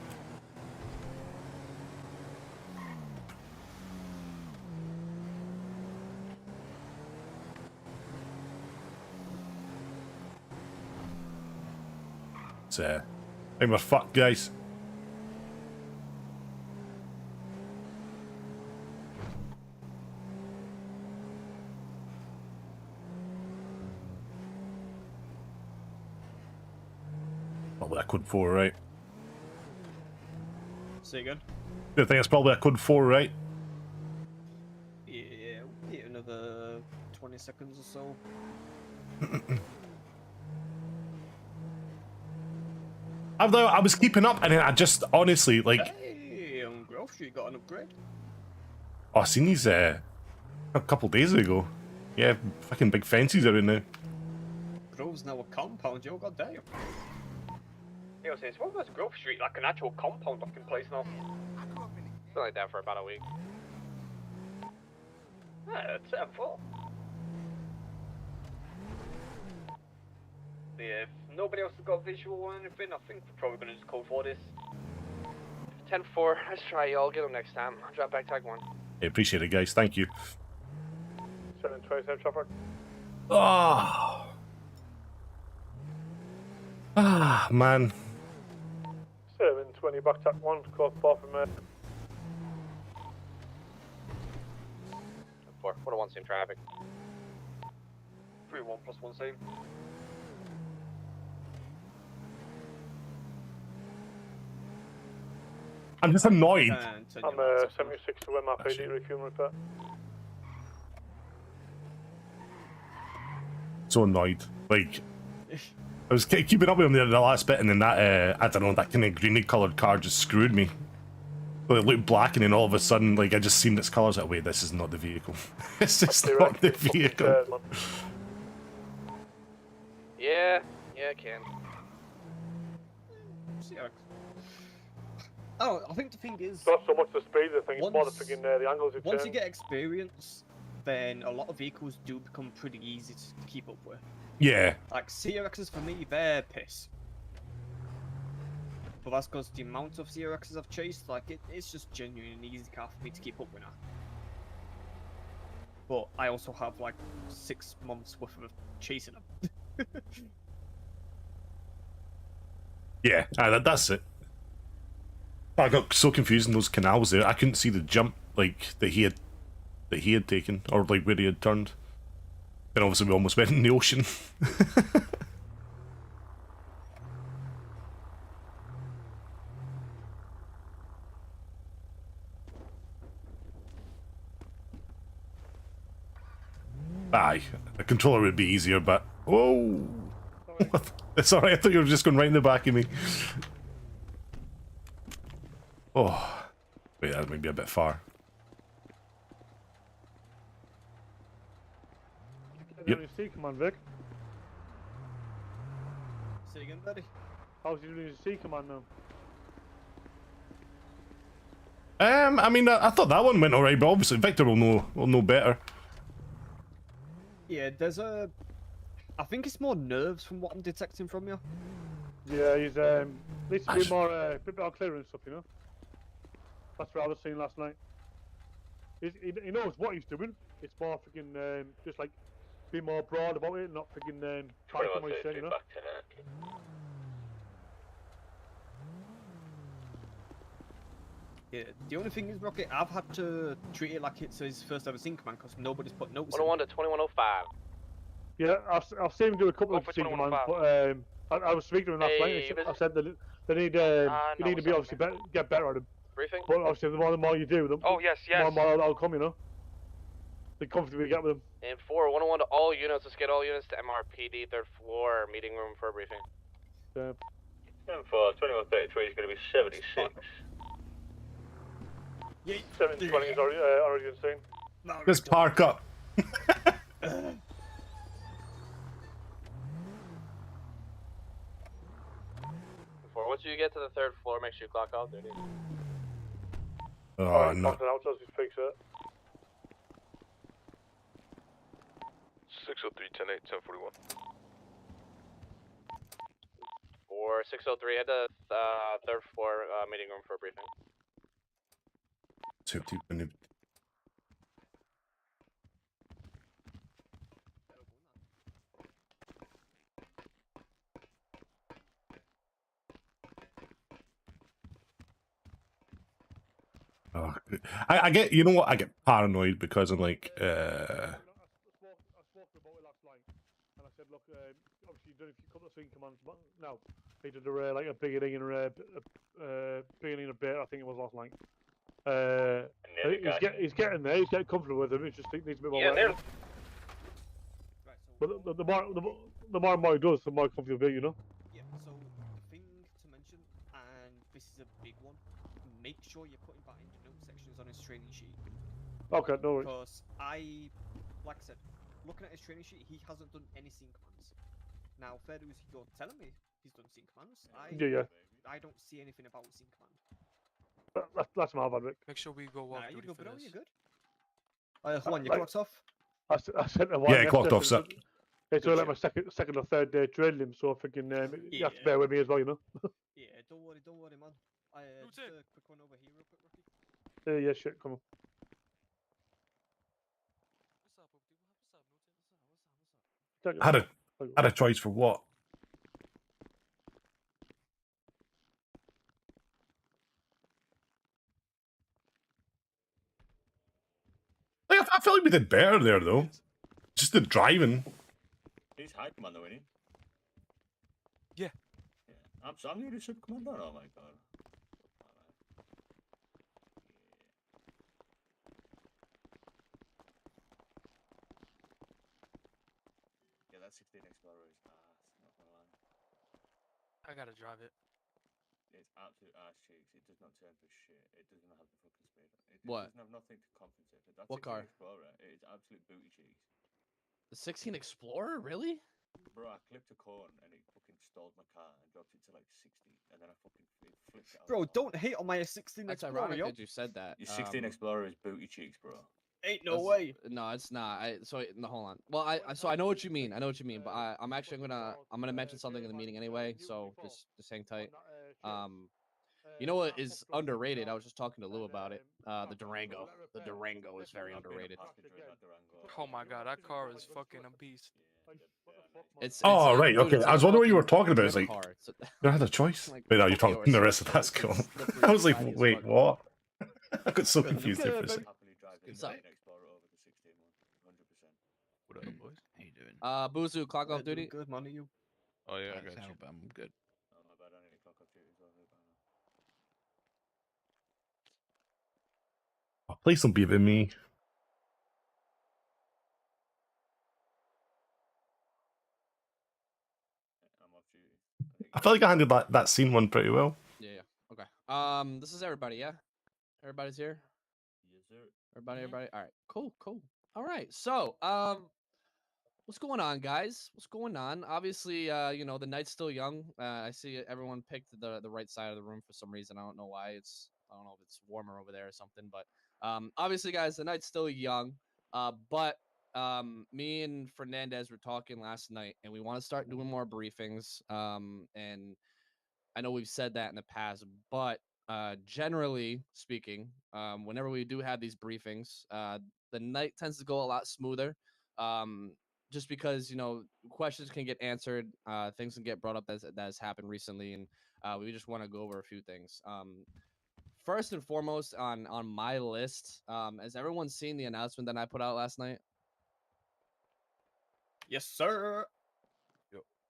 I think we're fucked, guys. Probably a code 4, right? Say again? I think it's probably a code 4, right? Yeah, wait another 20 seconds or so. I was keeping up, and then I just honestly like. Hey, on Grove Street got an upgrade. Oh, I seen these a couple days ago. Yeah, fucking big fences are in there. Grove's now a compound, yo, goddamn. Yo, since when was Grove Street like an actual compound looking place now? Something like that for about a week. Yeah, it's 10-4. Yeah, if nobody else has got visual or anything, I think we're probably gonna just code for this. 10-4. Let's try, y'all. Get him next time. I'll drop back tag 1. I appreciate it, guys. Thank you. 727 traffic. Oh. Ah, man. 720 back tap 1, close far from there. 4. What a 1 same traffic. 3-1 plus 1 same. I'm just annoyed. I'm 76 to MRPD refueling repair. So annoyed. Like, I was keeping up with him there in the last bit, and then that, I don't know, that kind of greeny coloured car just screwed me. So it looked black, and then all of a sudden, like, I just seen its colours. Like, wait, this is not the vehicle. It's just not the vehicle. Yeah, I can. CRX. Oh, I think the thing is... Not so much the speed, I think it's more the freaking the angles you Once turn. you get experience, then a lot of vehicles do become pretty easy to keep up with. Yeah. Like, CRXs for me, they're piss. But that's because the amount of CRXs I've chased, like, it's just genuinely an easy car for me to keep up with now. But I also have, like, 6 months worth of chasing them. Yeah, that's it. I got so confused in those canals there. I couldn't see the jump like that he had taken, or like where he had turned. Then obviously we almost went in the ocean. Aye, a controller would be easier, but whoa, sorry, I thought you were just going right in the back of me. Oh, wait, that may be a bit far. Yep. Come on, Vic. Say again, buddy. How's your new C command now? I mean, I thought that one went alright, but obviously Victor will know better. Yeah, there's a. I think it's more nerves from what I'm detecting from you. Yeah, he's needs to be more bit more clear and stuff, you know. That's what I was seeing last night. He knows what he's doing. It's more freaking just like be more broad about it, not freaking try to what he's saying, you know. Yeah, the only thing is, Rocket, I've had to treat it like it's his first ever scene command because nobody's put notes. 101 to 2105. Yeah, I've seen him do a couple of scene commands, but I was speaking to him last night. I said that they need you need to be obviously get better at them. Briefing. But obviously, the more you do with them, Oh, yes, yes. more and more that'll come, you know. The comfortable you get with them. And 101 to all units. Let's get all units to MRPD 3rd floor meeting room for a briefing. Yeah. 2133 is going to be 76. 720 is already insane. Just park up. Once you get to the 3rd floor, make sure you clock out duty. Oh no. 603, 10-8, 1041. For 603, head to 3rd floor meeting room for a briefing. Oh, I get, you know what? I get paranoid because I'm like, I spoke about it last night, and I said, look, obviously you've done a couple of scene commands, but now he did like a beginning and beginning a bit. I think it was last night. He's getting there. He's getting comfortable with him. He just needs a bit more. Yeah, but the more and more he does, the more comfortable he'll be, you know. Yeah. So the thing to mention, and this is a big one, make sure you're putting that in the note sections on his training sheet. Okay, no worries. Because like I said, looking at his training sheet, he hasn't done any scene commands. Now, fair dues, you're telling me he's done scene commands. Yeah. I don't see anything about scene command. That's my bad, Rick. Make sure we go off duty for this. You're good. Juan, your clock's off? I sent him one. Yeah, clocked off, sir. It's only like my second or third day training him, so I thinking you have to bear with me as well, you know. Yeah, don't worry, man. Just a quick one over here, real quick, Rocky. Yeah, shit, come on. I had a choice for what? Like, I feel like we did better there, though. Just the driving. He's high commander, isn't he? Yeah. I'm nearly sub commander. Oh my god. Yeah, that 16 Explorer is ass. Not gonna lie. I gotta drive it. It's absolute ass cheeks. It does not turn for shit. It doesn't have the fucking speed. It What? doesn't have nothing to compensate for. That What 16 car? Explorer, it is absolute booty cheeks. The 16 Explorer, really? Bro, I clipped a corn and it fucking stalled my car and dropped it to like 60, and then I fucking flipped it out. Bro, don't hate on my 16 That's Explorer, ironic yo. that you said that. Your 16 Explorer is booty cheeks, bro. Ain't no That's- way. No, it's not. No, hold on. Well, I know what you mean. I know what you mean, but I'm actually gonna mention something in the meeting anyway. So just hang tight. You know what is underrated? I was just talking to Lou about it. The Durango. The Durango is very underrated. Oh my god, that car is fucking a beast. Oh, right, dude, okay. it's I was a wondering what you were fucking talking about. It's good like, car. It's you had a choice? like, Wait, no, you're okay, talking the or rest of that's cool. I was like, wait, what? I got so confused there for a second. What's up? What up, boys? How you doing? Buzu, clock off duty. Good, man, you. Oh yeah, I Thanks, got you. I'm good. Oh my bad, I need to clock up duty as well. Oh, please don't be with me. duty. I feel like I handled that scene one pretty well. Yeah, yeah. Okay. This is everybody, yeah? Everybody's here? Yes, sir. Everybody? All right. Cool, cool. All right. So, what's going on, guys? What's going on? Obviously, you know, the night's still young. I see everyone picked the right side of the room for some reason. I don't know why. I don't know if it's warmer over there or something, but obviously, guys, the night's still young. But me and Fernandez were talking last night, and we want to start doing more briefings. And I know we've said that in the past, but generally speaking, whenever we do have these briefings, the night tends to go a lot smoother. Just because, you know, questions can get answered, things can get brought up that has happened recently, and we just want to go over a few things. First and foremost on my list, has everyone seen the announcement that I put out last night? Yes, sir.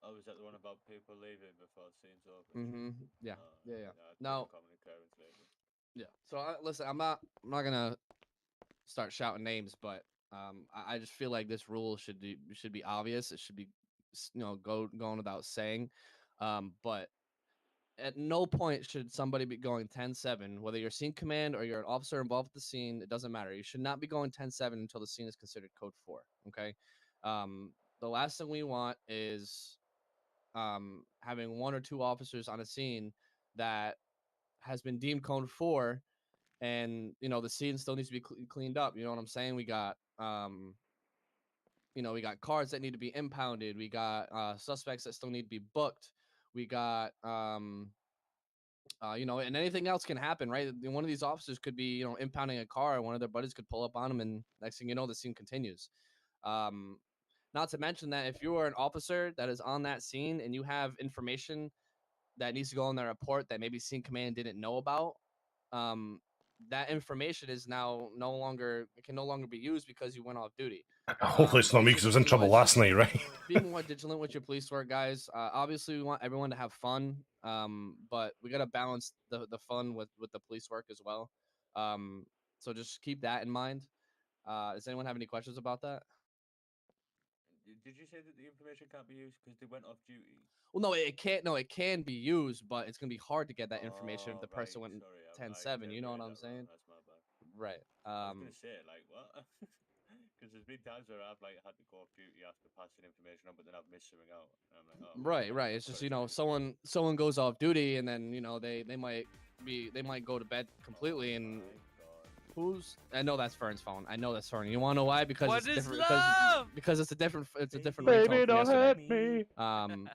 Oh, was that the one about people leaving before the scene's over? Mm-hmm. Yeah. Oh, Yeah. I've been Now, common occurrence lately. yeah. So listen, I'm not gonna start shouting names, but I just feel like this rule should be obvious. It should be, you know, going without saying. But at no point should somebody be going 10-7, whether you're scene command or you're an officer involved with the scene. It doesn't matter. You should not be going 10-7 until the scene is considered code 4. Okay. The last thing we want is having 1 or 2 officers on a scene that has been deemed code 4, and you know the scene still needs to be cleaned up. You know what I'm saying? We got you know, we got cars that need to be impounded. We got suspects that still need to be booked. We got you know, and anything else can happen, right? One of these officers could be, you know, impounding a car, and one of their buddies could pull up on him, and next thing you know, the scene continues. Not to mention that if you are an officer that is on that scene and you have information that needs to go on their report that maybe scene command didn't know about, that information is now can no longer be used because you went off duty. Hopefully it's not me because I was in trouble last night, right? Be more vigilant with your police work, guys. Obviously, we want everyone to have fun, but we gotta balance the fun with the police work as well. So just keep that in mind. Does anyone have any questions about that? Did you say that the information can't be used because they went off duty? Well, no, it can't. No, it can be used, but it's gonna be hard to get that information if the person went 10-7. You know what I'm saying? That's my bad. Right. I was gonna say like what? Because there's been times where I've like had to go off duty after passing information on, but then I've missed something out. And I'm like, oh, Right. It's just, you know, someone goes off duty, and then, you know, they might go to bed completely, and I know that's Fern's phone. I know that's Fern. You want to know why? Because What it's is different. love? Because it's a different ringtone Baby, from don't yesterday. hurt me.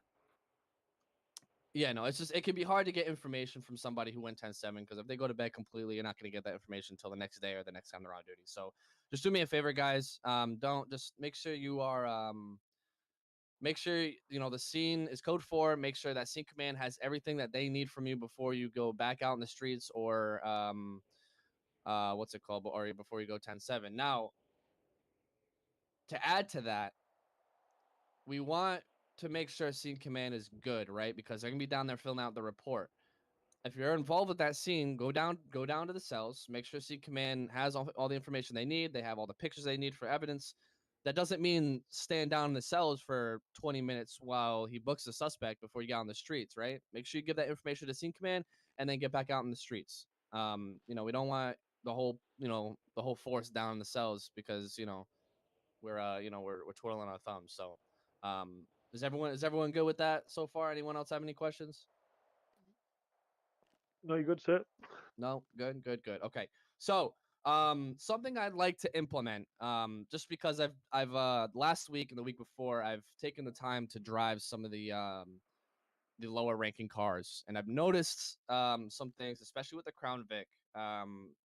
Yeah, no, it's just, it can be hard to get information from somebody who went 10-7, because if they go to bed completely, you're not going to get that information until the next day or the next time they're on duty. So just do me a favor, guys. Don't just make sure you are make sure, you know, the scene is code 4. Make sure that scene command has everything that they need from you before you go back out in the streets, or what's it called, or before you go 10-7. Now, to add to that, we want to make sure scene command is good, right? Because they're gonna be down there filling out the report. If you're involved with that scene, go down to the cells. Make sure scene command has all the information they need. They have all the pictures they need for evidence. That doesn't mean stand down in the cells for 20 minutes while he books the suspect before you get on the streets, right? Make sure you give that information to scene command and then get back out in the streets. You know, we don't want the whole force down in the cells, because, you know, we're twiddling our thumbs. So, is everyone good with that so far? Anyone else have any questions? No, you good, sir? No, good. Okay, so something I'd like to implement, just because I've last week and the week before, I've taken the time to drive some of the lower ranking cars, and I've noticed some things, especially with the Crown Vic,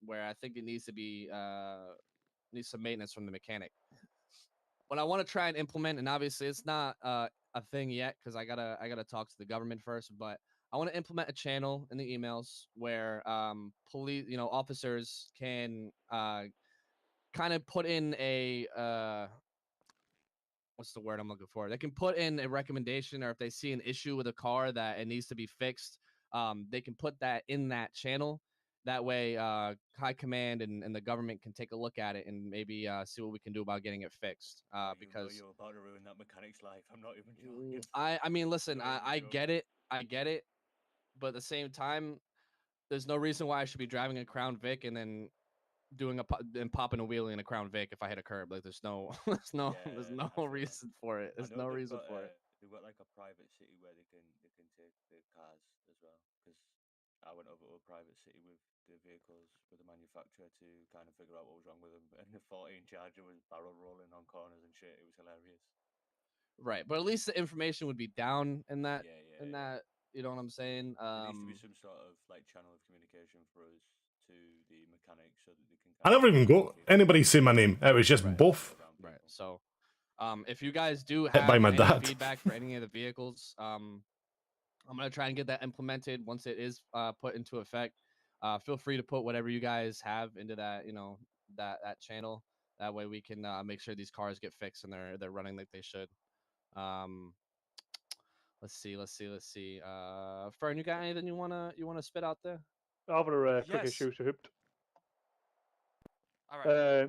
where I think it needs some maintenance from the mechanic. What I want to try and implement, and obviously it's not a thing yet because I gotta talk to the government first, but I want to implement a channel in the emails where police, you know, officers can kind of put in a what's the word I'm looking for? They can put in a recommendation, or if they see an issue with a car that it needs to be fixed, they can put that in that channel. That way, high command and the government can take a look at it and maybe see what we can do about getting it fixed. Because you're about to ruin that mechanic's life. I'm not even joking. I mean, listen, Not even I joking. get it, but at the same time, there's no reason why I should be driving a Crown Vic and then popping a wheelie in a Crown Vic if I hit a curb. Like there's no there's no reason for it. There's no reason for it. They've got like a private city where they can take the cars as well. Because I went over to a private city with the vehicles with the manufacturer to kind of figure out what was wrong with them, and the 14 Charger was barrel rolling on corners and shit. It was hilarious. Right, but at least the information would be down in that that. You know what I'm saying? There needs to be some sort of like channel of communication for us to the mechanics so that they can. I never even got anybody say my name. It was just both. Right. So, if you guys do Hit have by my any dad. feedback for any of the vehicles, I'm gonna try and get that implemented once it is put into effect. Feel free to put whatever you guys have into that, that channel. That way we can make sure these cars get fixed and they're running like they should. Let's see. Fern, you got anything you wanna spit out there? I've got a quick Yes. issue to hooped. All right.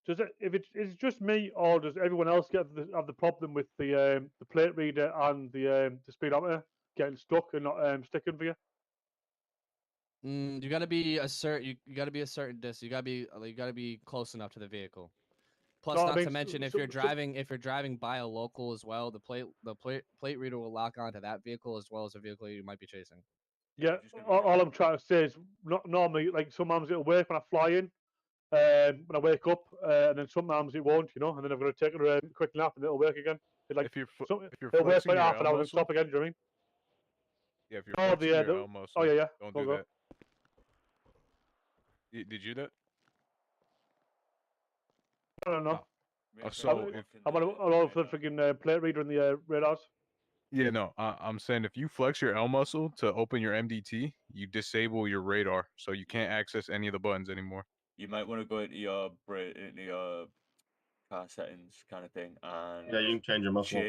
Does it, if it's just me, or does everyone else have the problem with the plate reader and the speedometer getting stuck and not sticking for you? You gotta be a certain. You gotta be a certain distance. You gotta be close enough to the vehicle. Plus, No, I not mean, to mention, if you're driving by a local as well, the plate reader will lock onto that vehicle as well as the vehicle you might be chasing. Yeah, all I'm trying to say is not normally, like sometimes it'll work when I fly in, when I wake up, and then sometimes it won't, and then I'm going to take a quick nap and it'll work again. If you're it'll work flexing for your half an L hour and muscle, stop again. Do you know what I mean? yeah, if you're Oh, flexing your L muscle, yeah. don't Go, do go. that. Did you do that? No. So if, I'm on for the freaking plate reader in the radars. yeah, no, I'm saying if you flex your L muscle to open your MDT, you disable your radar, so you can't access any of the buttons anymore. You might want to go into your car settings kind of thing, and Yeah, you can change your muscle.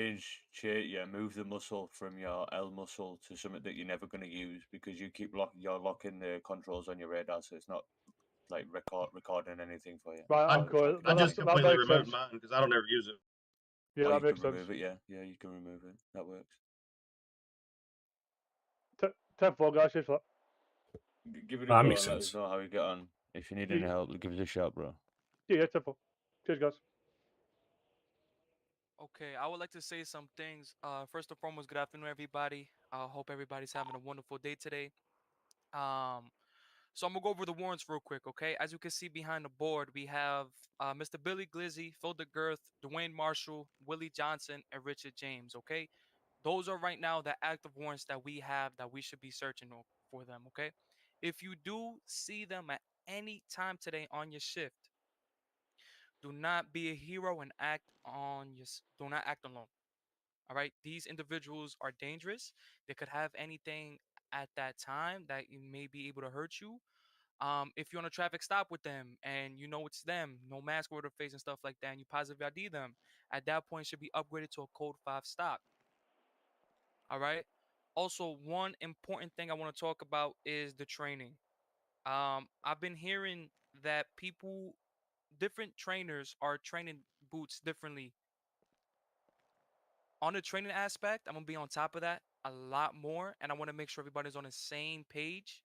Move the muscle from your L muscle to something that you're never going to use because you keep locking the controls on your radar, so it's not like recording anything for you. Right, I just completely removed mine because I don't ever use it. Yeah, that makes sense. Remove it, yeah, you can remove it. That works. 10-4, guys, cheers for Give it a That go. makes Let us sense. know how you get on. If you need any help, give us a shout, bro. that. Yeah, 10-4. Cheers, guys. Okay, I would like to say some things. First and foremost, good afternoon, everybody. I hope everybody's having a wonderful day today. So I'm gonna go over the warrants real quick, okay? As you can see behind the board, we have Mr. Billy Glizzy, Phil DeGirth, Dwayne Marshall, Willie Johnson, and Richard James, okay? Those are right now the active warrants that we have that we should be searching for them, okay? If you do see them at any time today on your shift, do not be a hero and do not act alone. All right, these individuals are dangerous. They could have anything at that time that you may be able to hurt you. If you're on a traffic stop with them and you know it's them, no mask over their face and stuff like that, and you positive ID them, at that point it should be upgraded to a code 5 stop. All right. Also, one important thing I want to talk about is the training. I've been hearing that different trainers are training boots differently. On the training aspect, I'm gonna be on top of that a lot more, and I want to make sure everybody's on the same page.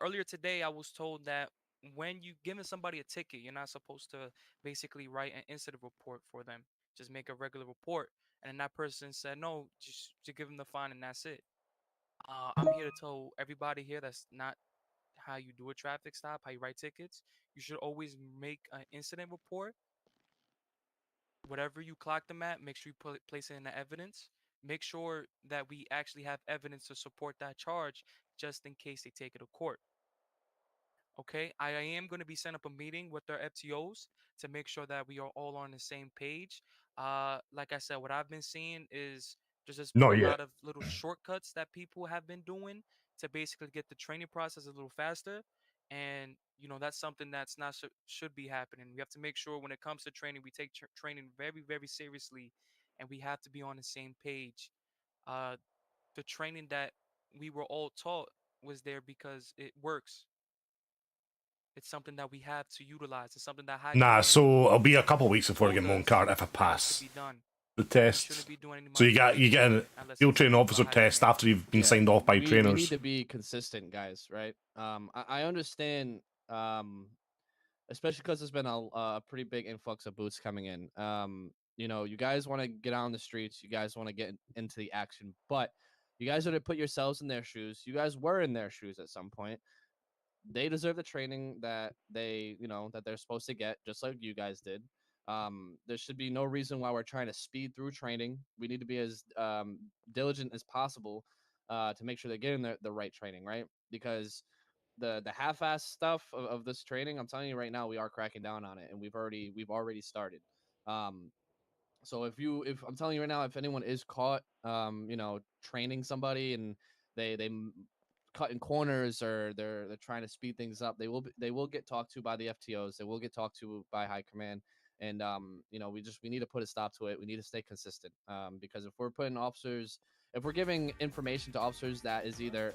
Earlier today, I was told that when you giving somebody a ticket, you're not supposed to basically write an incident report for them. Just make a regular report. And then that person said, no, just to give them the fine and that's it. I'm here to tell everybody here that's not how you do a traffic stop, how you write tickets. You should always make an incident report. Whatever you clock them at, make sure you place it in the evidence. Make sure that we actually have evidence to support that charge just in case they take it to court. Okay, I am going to be setting up a meeting with their FTOs to make sure that we are all on the same page. Like I said, what I've been seeing is there's just Not a yet. lot of little shortcuts that people have been doing to basically get the training process a little faster. And, that's something that's not should be happening. We have to make sure when it comes to training, we take training very, very seriously, and we have to be on the same page. The training that we were all taught was there because it works. It's something that we have to utilize. It's something that High Nah, Command so it'll be a couple weeks before I get my own car if I has to pass be done. the test. be doing any So you get a unless field it's training something officer about High test Command. after you've been Yeah, signed off by we need trainers. to be consistent, guys. Right? I understand. Especially because there's been a pretty big influx of boots coming in. You know, you guys want to get out on the streets. You guys want to get into the action, but you guys are to put yourselves in their shoes. You guys were in their shoes at some point. They deserve the training that that they're supposed to get, just like you guys did. There should be no reason why we're trying to speed through training. We need to be as diligent as possible to make sure they're getting the right training, right? Because the half-ass stuff of this training, I'm telling you right now, we are cracking down on it, and we've already started. So if I'm telling you right now, if anyone is caught, training somebody and they cutting corners or they're trying to speed things up, they will get talked to by the FTOs. They will get talked to by high command, and we need to put a stop to it. We need to stay consistent, because if we're giving information to officers that is either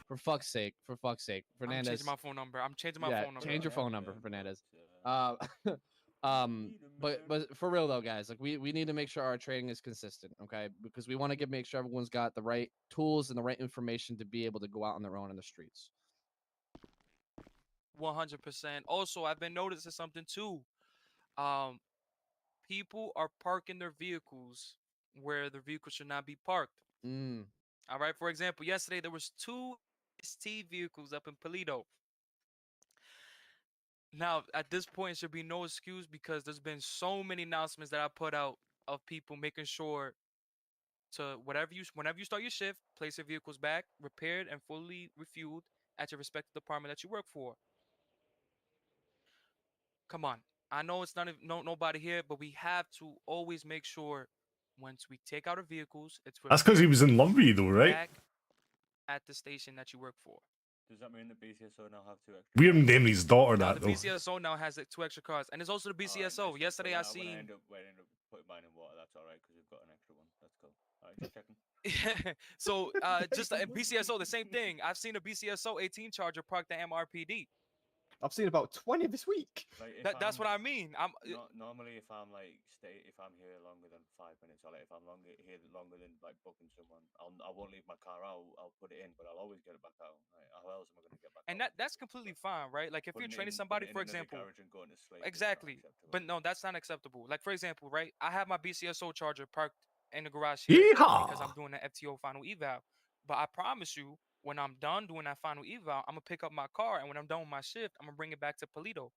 for fuck's sake, I'm Fernandez. changing my phone number. I'm changing my phone number. Change your phone number, Fernandez. But for real though, guys, like we need to make sure our training is consistent, okay? Because we want to make sure everyone's got the right tools and the right information to be able to go out on their own in the streets. 100%. Also, I've been noticing something too. People are parking their vehicles where their vehicles should not be parked. All right. For example, yesterday there was 2 ST vehicles up in Paleto. Now, at this point, it should be no excuse because there's been so many announcements that I put out of people making sure to whenever you start your shift, place your vehicles back, repaired and fully refueled at your respective department that you work for. Come on, I know it's nobody here, but we have to always make sure once we take out our vehicles, it's That's because he was in love with you, though, right? back at the station that you work for. Does that mean the BCSO now have 2 extra? We're naming his daughter Now, that, the though. BCSO now has 2 extra cars, and there's also the BCSO. Yesterday I When seen. I end up putting mine in water, that's alright because we've got an extra one. That's cool. Alright, just checking. So just BCSO, the same thing. I've seen a BCSO 18 Charger parked at MRPD. I've seen about 20 this week. Like, That's what I mean. Normally, if I'm here longer than 5 minutes, or if I'm here longer than like booking someone, I won't leave my car out. I'll put it in, but I'll always get it back out. Like, how else am I going to get back And out? that's completely fine, right? Like if you're training somebody, for example, exactly. But no, that's not acceptable. Like for example, right? I have my BCSO Charger parked in the garage here because I'm doing the FTO final eval. But I promise you, when I'm done doing that final eval, I'm gonna pick up my car, and when I'm done with my shift, I'm gonna bring it back to Paleto.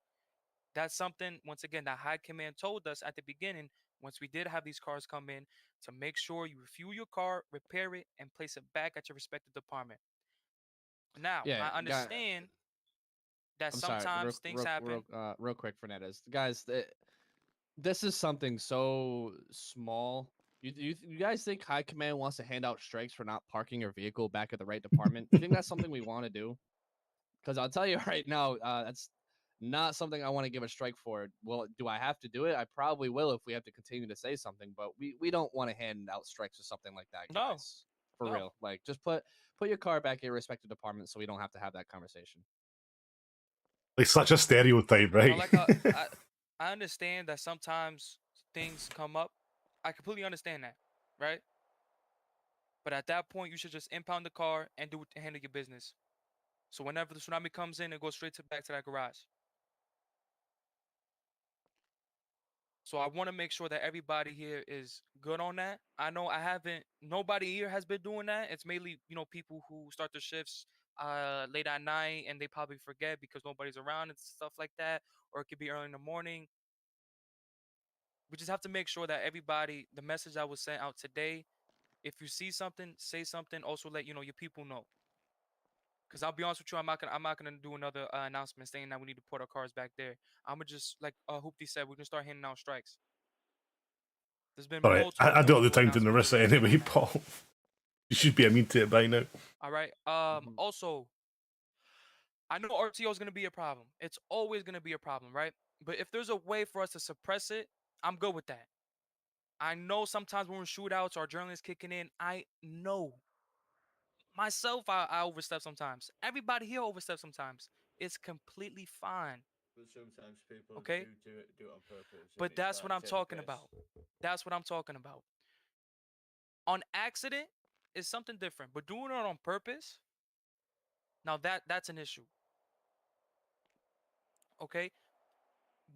That's something, once again, that high command told us at the beginning. Once we did have these cars come in, to make sure you refuel your car, repair it, and place it back at your respective department. Now, I understand that I'm sorry, sometimes things happen. Real quick, Fernandez, guys, this is something so small. You guys think high command wants to hand out strikes for not parking your vehicle back at the right department? You think that's something we want to do? Because I'll tell you right now, that's not something I want to give a strike for. Well, do I have to do it? I probably will if we have to continue to say something, but we don't want to hand out strikes or something like that, guys. No. For real. Like, just put your car back in your respective department so we don't have to have that conversation. It's such a stereotype, right? I understand that sometimes things come up. I completely understand that, right? But at that point, you should just impound the car and handle your business. So whenever the tsunami comes in, it goes straight back to that garage. So I want to make sure that everybody here is good on that. I know nobody here has been doing that. It's mainly, people who start their shifts late at night and they probably forget because nobody's around and stuff like that. Or it could be early in the morning. We just have to make sure that everybody, the message that was sent out today, if you see something, say something. Also let your people know. Because I'll be honest with you, I'm not gonna do another announcement saying that we need to put our cars back there. I'm gonna just, like Hoopty said, we're gonna start handing out strikes. There's been All right, I don't have the time to Narissa anyway, Paul. You should be immune to it by now. All right. Also, I know RTO is gonna be a problem. It's always gonna be a problem, right? But if there's a way for us to suppress it, I'm good with that. I know sometimes when we're in shootouts, our adrenaline is kicking in. I know. Myself, I overstep sometimes. Everybody here oversteps sometimes. It's completely fine. But sometimes people Okay? do it on purpose. and But it's that's like what I'm taking talking piss. about. That's what I'm talking about. On accident is something different, but doing it on purpose, now that's an issue. Okay?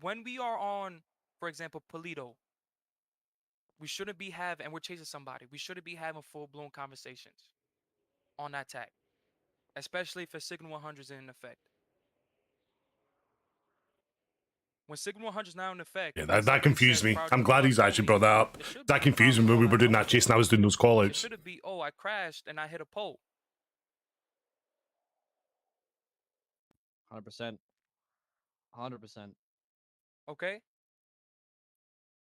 When we are on, for example, Polito, we shouldn't be having, and we're chasing somebody, we shouldn't be having full-blown conversations on that tag, especially if a Signal 100 is in effect. When Signal 100 is now in effect, Yeah, and that somebody confused says me. prior to I'm glad pull he's up, actually "Oh, brought that up. it should That be confused me when we were doing that chase and I was doing those call It outs. shouldn't be, oh, I crashed and I hit a pole. 100%. 100%. Okay?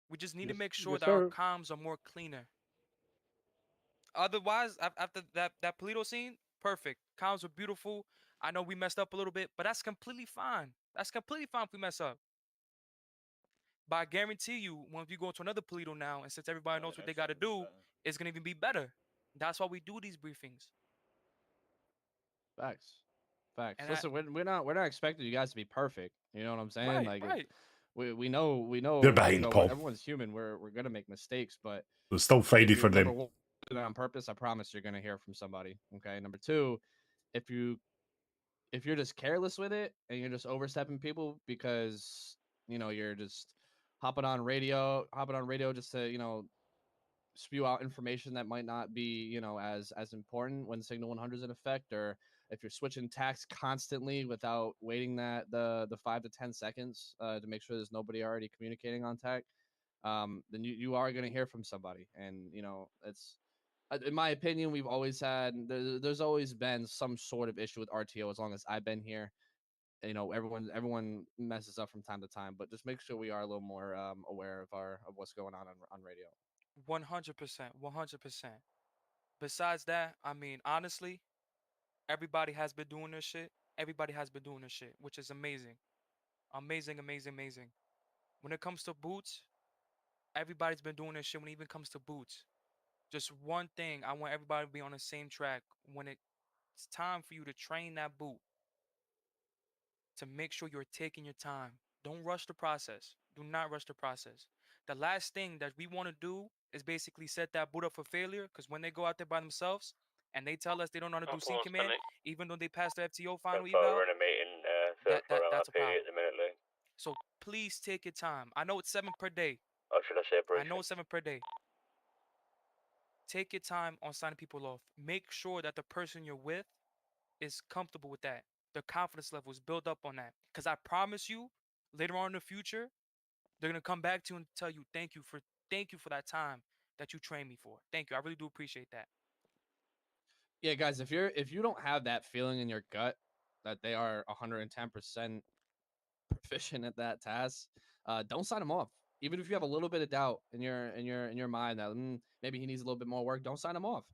We just need to make sure yes, that our sir. comms are more cleaner. Otherwise, after that Polito scene, perfect. Comms were beautiful. I know we messed up a little bit, but that's completely fine. That's completely fine if we mess up. But I guarantee you, when we go to another Polito now, and since everybody knows what they got to do, it's going to even be better. That's why we do these briefings. Facts. Facts. And Listen, we're not expecting you guys to be perfect. You know what I'm saying? Right, like, right. we know. They're You behind, know, Paul. everyone's human. We're gonna make mistakes, but It's still if Friday you, for number them. one, do it on purpose, I promise you're gonna hear from somebody. Okay. Number two, if you're just careless with it and you're just overstepping people because you're just hopping on radio just to spew out information that might not be as important when Signal 100 is in effect, or if you're switching tacks constantly without waiting the 5 to 10 seconds to make sure there's nobody already communicating on tack, then you are going to hear from somebody. And it's, in my opinion, we've always had there's always been some sort of issue with RTO as long as I've been here. Everyone messes up from time to time, but just make sure we are a little more aware of what's going on radio. 100%. 100%. Besides that, I mean, honestly, everybody has been doing this shit. Everybody has been doing this shit, which is amazing. Amazing, amazing, amazing. When it comes to boots, everybody's been doing this shit when it even comes to boots. Just one thing, I want everybody to be on the same track. When it's time for you to train that boot, to make sure you're taking your time. Don't rush the process. Do not rush the process. The last thing that we want to do is basically set that boot up for failure, because when they go out there by themselves and they tell us they don't know how to do C command, even though they passed the FTO final eval, We're in a meeting, third floor that's a LRPD problem. at the minute, Lee. So please take your time. I know it's 7 per day. Or should I say I briefing? know it's 7 per day. Take your time on signing people off. Make sure that the person you're with is comfortable with that. Their confidence level is built up on that. Because I promise you, later on in the future, they're gonna come back to you and tell you thank you for that time that you trained me for. Thank you. I really do appreciate that. Yeah, guys, if you don't have that feeling in your gut that they are 110% proficient at that task, don't sign them off. Even if you have a little bit of doubt in your mind that maybe he needs a little bit more work, don't sign him off.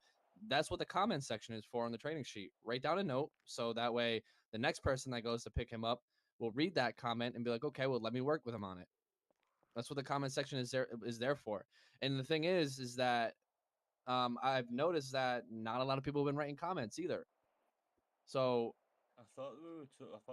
That's what the comment section is for on the training sheet. Write down a note so that way the next person that goes to pick him up will read that comment and be like, okay, well, let me work with him on it. That's what the comment section is there for. And the thing is that I've noticed that not a lot of people have been writing comments either. So I thought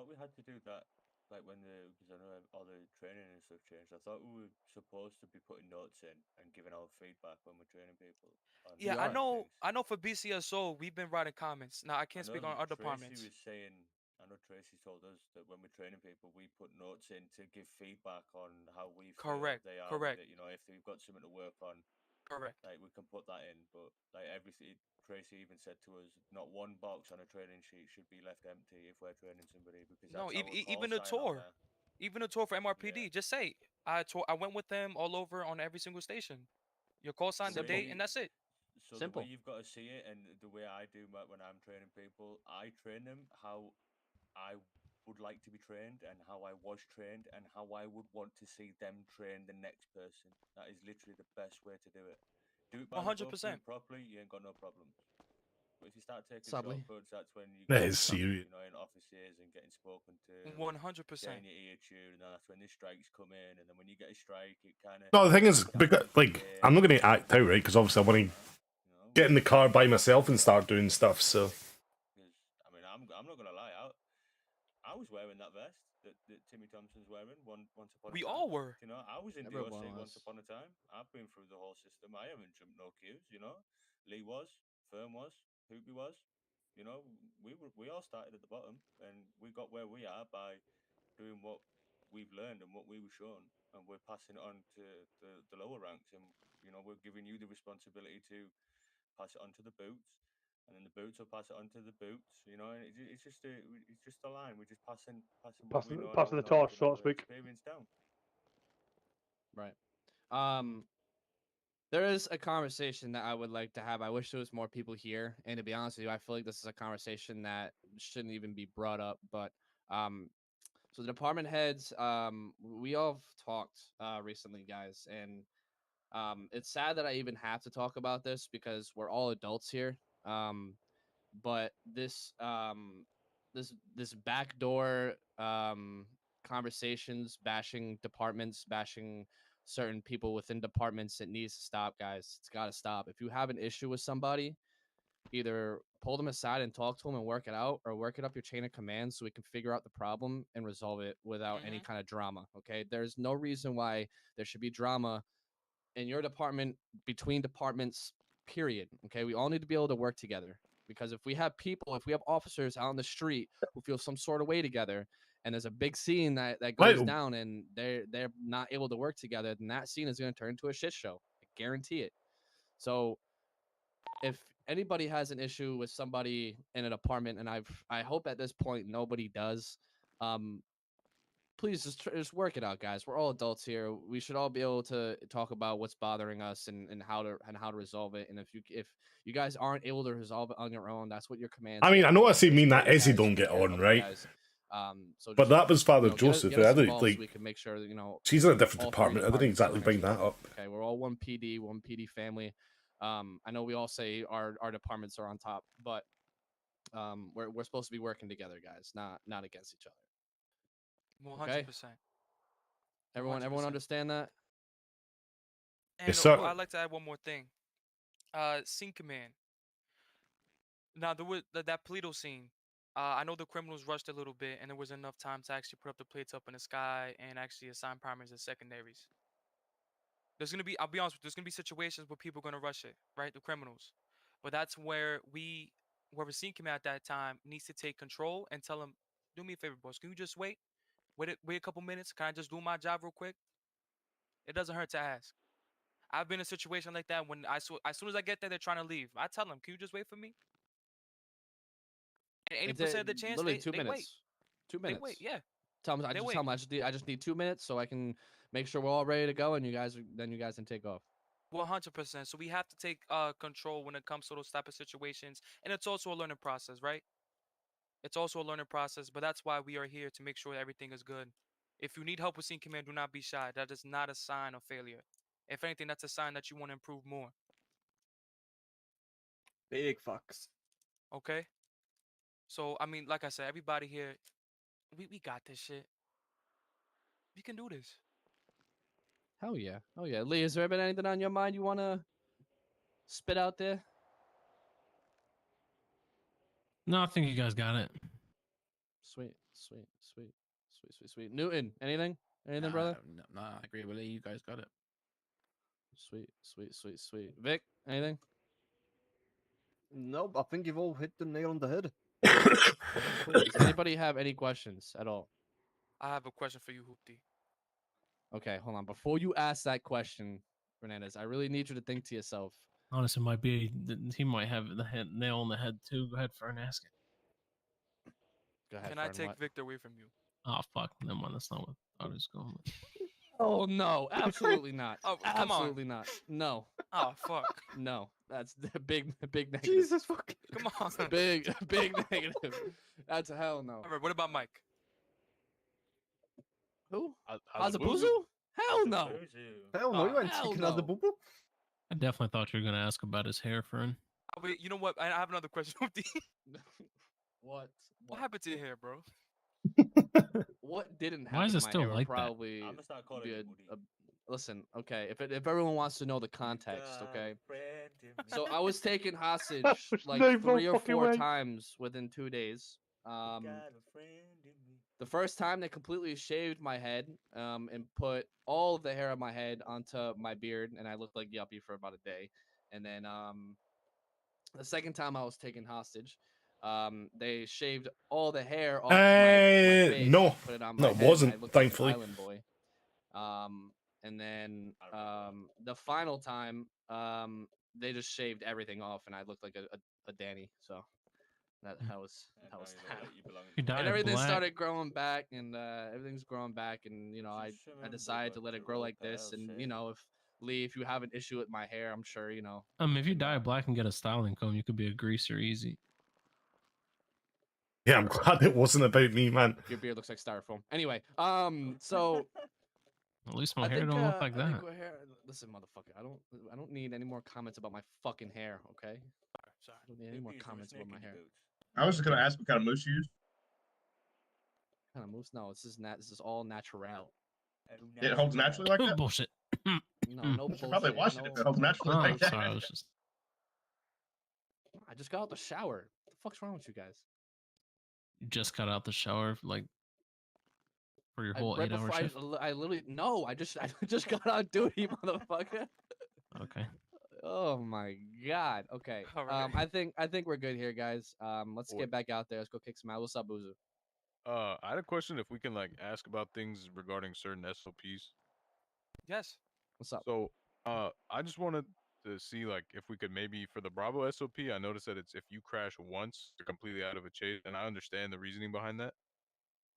we had to do that, like because I know all the training and stuff changed. I thought we were supposed to be putting notes in and giving our feedback when we're training people. Yeah, I know for BCSO, we've been writing comments. Now, I can't speak on other departments. Tracy was saying, I know Tracy told us that when we're training people, we put notes in to give feedback on how we feel they are. Correct. With it. If they've got something to work on, correct. Like we can put that in. But like everything, Tracy even said to us, not one box on a training sheet should be left empty if we're training somebody, because that's even a tour, even a tour for MRPD. Just say I went with them all over on every single station. Your call sign, the date, and that's it. So Simple. The way you've got to see it, and the way I do when I'm training people, I train them how I would like to be trained and how I was trained and how I would want to see them train the next person. That is literally the best way to do it. Do it by 100%. properly, you ain't got no problems. But if you start taking Sadly. shortcuts, that's when you That is serious. in offices and getting spoken to. 100%. Getting your ear chewed, and then that's when the strikes come in, and then when you get a strike, it kind of. No, the thing is, because, like, I'm not going to act out, right? Because obviously I want to get in the car by myself and start doing stuff, so. I mean, I'm not going to lie. I was wearing wearing once upon a We time. all were. You know, I was in Everyone DOC once was. upon a time. I've been through the whole system. I haven't jumped no queues. You know, Lee was, Firm was, Hoopy was. You know, we all started at the bottom, and we got where we are by doing what we've learned and what we were shown, and we're passing it on to the lower ranks, and you know, we're giving you the responsibility to pass it on to the boots, and then the boots will pass it on to the boots. You know, and it's just a line. We're just passing what we know, and Passing our the knowledge torch, and so to our speak. experience down. Right. There is a conversation that I would like to have. I wish there was more people here. And to be honest with you, I feel like this is a conversation that shouldn't even be brought up. But so the department heads, we all have talked recently, guys, and it's sad that I even have to talk about this because we're all adults here. But this backdoor conversations, bashing departments, bashing certain people within departments, it needs to stop, guys. It's got to stop. If you have an issue with somebody, either pull them aside and talk to them and work it out, or work it up your chain of command so we can figure out the problem and resolve it without any kind of drama. Okay, there's no reason why there should be drama in your department, between departments, period. Okay, we all need to be able to work together, because if we have officers out on the street who feel some sort of way together, and there's a big scene that goes Right. down and they're not able to work together, then that scene is going to turn into a shit show. I guarantee it. So if anybody has an issue with somebody in an apartment, and I hope at this point nobody does, please just work it out, guys. We're all adults here. We should all be able to talk about what's bothering us and how to resolve it. And if you guys aren't able to resolve it on your own, that's what your command. I mean, I know I say mean that Izzy don't get on, right? So But that was Father get us Joseph. I involved didn't, so like, we can make sure that, she's in a different all three department. I didn't exactly bring that up. Okay, we're all one PD family. I know we all say our departments are on top, but we're supposed to be working together, guys, not against each other. 100%. Everyone 100%. understand that? And Yes, sir. I'd like to add one more thing. Scene command. Now there was that Polito scene. I know the criminals rushed a little bit, and there was enough time to actually put up the plates up in the sky and actually assign primaries and secondaries. I'll be honest with you, there's gonna be situations where people are gonna rush it, right? The criminals. But that's where whoever scene command at that time needs to take control and tell them, do me a favor, boss. Can you just wait a couple minutes? Can I just do my job real quick? It doesn't hurt to ask. I've been in a situation like that when as soon as I get there, they're trying to leave. I tell them, can you just wait for me? And 80% of the chance, literally they 2 minutes. wait. 2 minutes. They wait, yeah. Tell them, I They just wait. tell them I just need 2 minutes so I can make sure we're all ready to go, and you guys can take off. 100%. So we have to take control when it comes to those type of situations, and it's also a learning process, right? It's also a learning process, but that's why we are here to make sure everything is good. If you need help with scene command, do not be shy. That is not a sign of failure. If anything, that's a sign that you want to improve more. Big fucks. Okay? So, I mean, like I said, everybody here, we got this shit. We can do this. Hell yeah. Oh yeah. Lee, has there been anything on your mind you want to spit out there? No, I think you guys got it. Sweet. Newton, anything? Anything, brother? No, I agree with Lee. You guys got it. Sweet. Vic, anything? Nope, I think you've all hit the nail on the head. Does anybody have any questions at all? I have a question for you, Hoopty. Okay, hold on. Before you ask that question, Fernandez, I really need you to think to yourself. Honestly, he might have the nail on the head too. Go ahead, Fern, ask it. Go ahead, Can I Fern, take what? Victor away from you? Oh fuck, never mind. That's not what I was going with. Oh no, absolutely not. Oh, come on. Absolutely not. No. Oh fuck. No, that's the big negative. Jesus fucking. Come on. Big negative. That's a hell no. All right, what about Mike? Who? Hazabuzu? Hazabuzu? Hell no. Hell no, you ain't hell taking no. out the boo boo. I definitely thought you were gonna ask about his hair, Fern. Wait, you know what? I have another question, Hoopty. What? What happened to your hair, bro? What didn't happen? Why is it to my still hair would like that? probably I'm gonna start calling be you listen, okay. If everyone wants to know the context, okay. So I was taken hostage like no 3 or fucking 4 way. times within 2 days. The The first time they completely shaved my head, and put all of the hair on my head onto my beard, and I looked like Yuppie for about a day. And then the second time I was taken hostage, they shaved all the hair off my face, No, put it on no, my it head, and I wasn't. looked Thankfully, like an island boy. And then the final time, they just shaved everything off, and I looked like a Danny. So that was that. You dye And it everything black. started growing back, and everything's growing back, and I decided to let it grow like this, and if Lee, if you have an issue with my hair, I'm sure If you dye it black and get a styling comb, you could be a greaser easy. yeah, I'm glad it wasn't about me, man. Your beard looks like styrofoam. Anyway, so At least my I hair think, don't look like I think that. we're here. Listen, motherfucker, I don't need any more comments about my fucking hair, okay? Sorry. I don't need any more comments about my hair. I was just gonna ask what kind of mousse you use. Kind of moves? No, this is all natural. It holds naturally like that. Bullshit. No, no You should bullshit. probably wash it if it holds naturally Oh, like that. sorry, I was just. I just got out the shower. What the fuck's wrong with you guys? You just got out the shower, like for your whole Right 8-hour before shift. I literally no. I just got on duty, motherfucker. Okay. Oh my god. Okay. Alright. I think we're good here, guys. Let's get back out there. Let's go kick some ass. What's up, Boozer? I had a question if we can like ask about things regarding certain SOPs. Yes. What's up? So, I just wanted to see like if we could maybe for the Bravo SOP, I noticed that it's if you crash once, you're completely out of a chase, and I understand the reasoning behind that.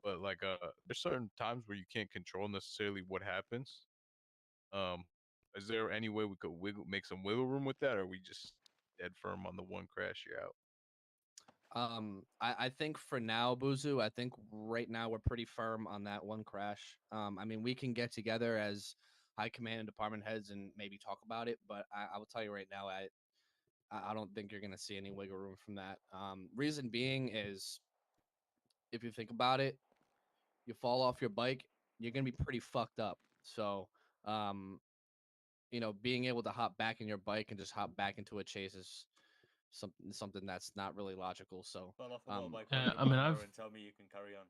But like, there's certain times where you can't control necessarily what happens. Is there any way we could make some wiggle room with that, or are we just dead firm on the one crash, you're out? I think for now, Buzu, I think right now we're pretty firm on that one crash. I mean, we can get together as high command and department heads and maybe talk about it, but I will tell you right now, I don't think you're gonna see any wiggle room from that. Reason being is, if you think about it, you fall off your bike, you're gonna be pretty fucked up. So, being able to hop back in your bike and just hop back into a chase is something that's not really logical. So, I mean, and tell me you can carry on.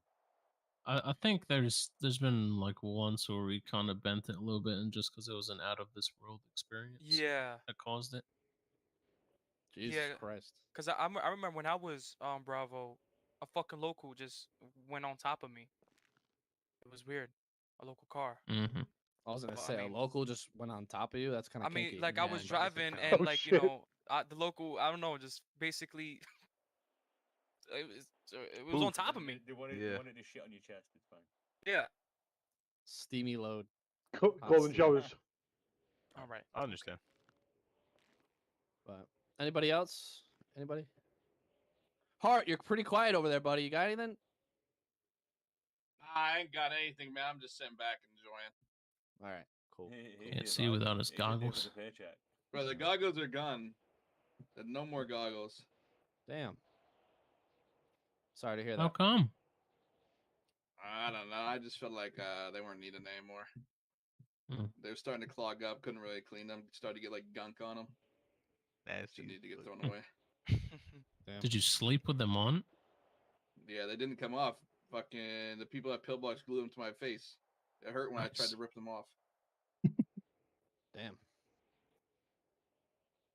I think there's been like once where we kind of bent it a little bit, and just because it was an out of this world experience, Yeah. that caused it. Jesus Christ. Cause I remember when I was Bravo, a fucking local just went on top of me. It was weird. A local car. Mm-hmm. I was gonna Well, say a local just went on top of you. That's kind I of mean, kinky. like I was Yeah, driving kinda- and Oh, like shit. the local, I don't know, just basically it was on top of me. They wanted to shit on your chest. It's fine. Yeah. Steamy load. Golden showers. All right. I understand. But anybody else? Anybody? Hart, you're pretty quiet over there, buddy. You got anything? I ain't got anything, man. I'm just sitting back enjoying. All right, cool. Can't see without his goggles. Bro, the goggles are gone. There's no more goggles. Damn. Sorry to hear that. How come? I don't know. I just felt like they weren't needed anymore. They were starting to clog up. Couldn't really clean them. Started to get like gunk on them. Just need to get thrown away. Did you sleep with them on? Yeah, they didn't come off. Fucking the people at Pillbox glued them to my face. It hurt when I tried to rip them off. Damn.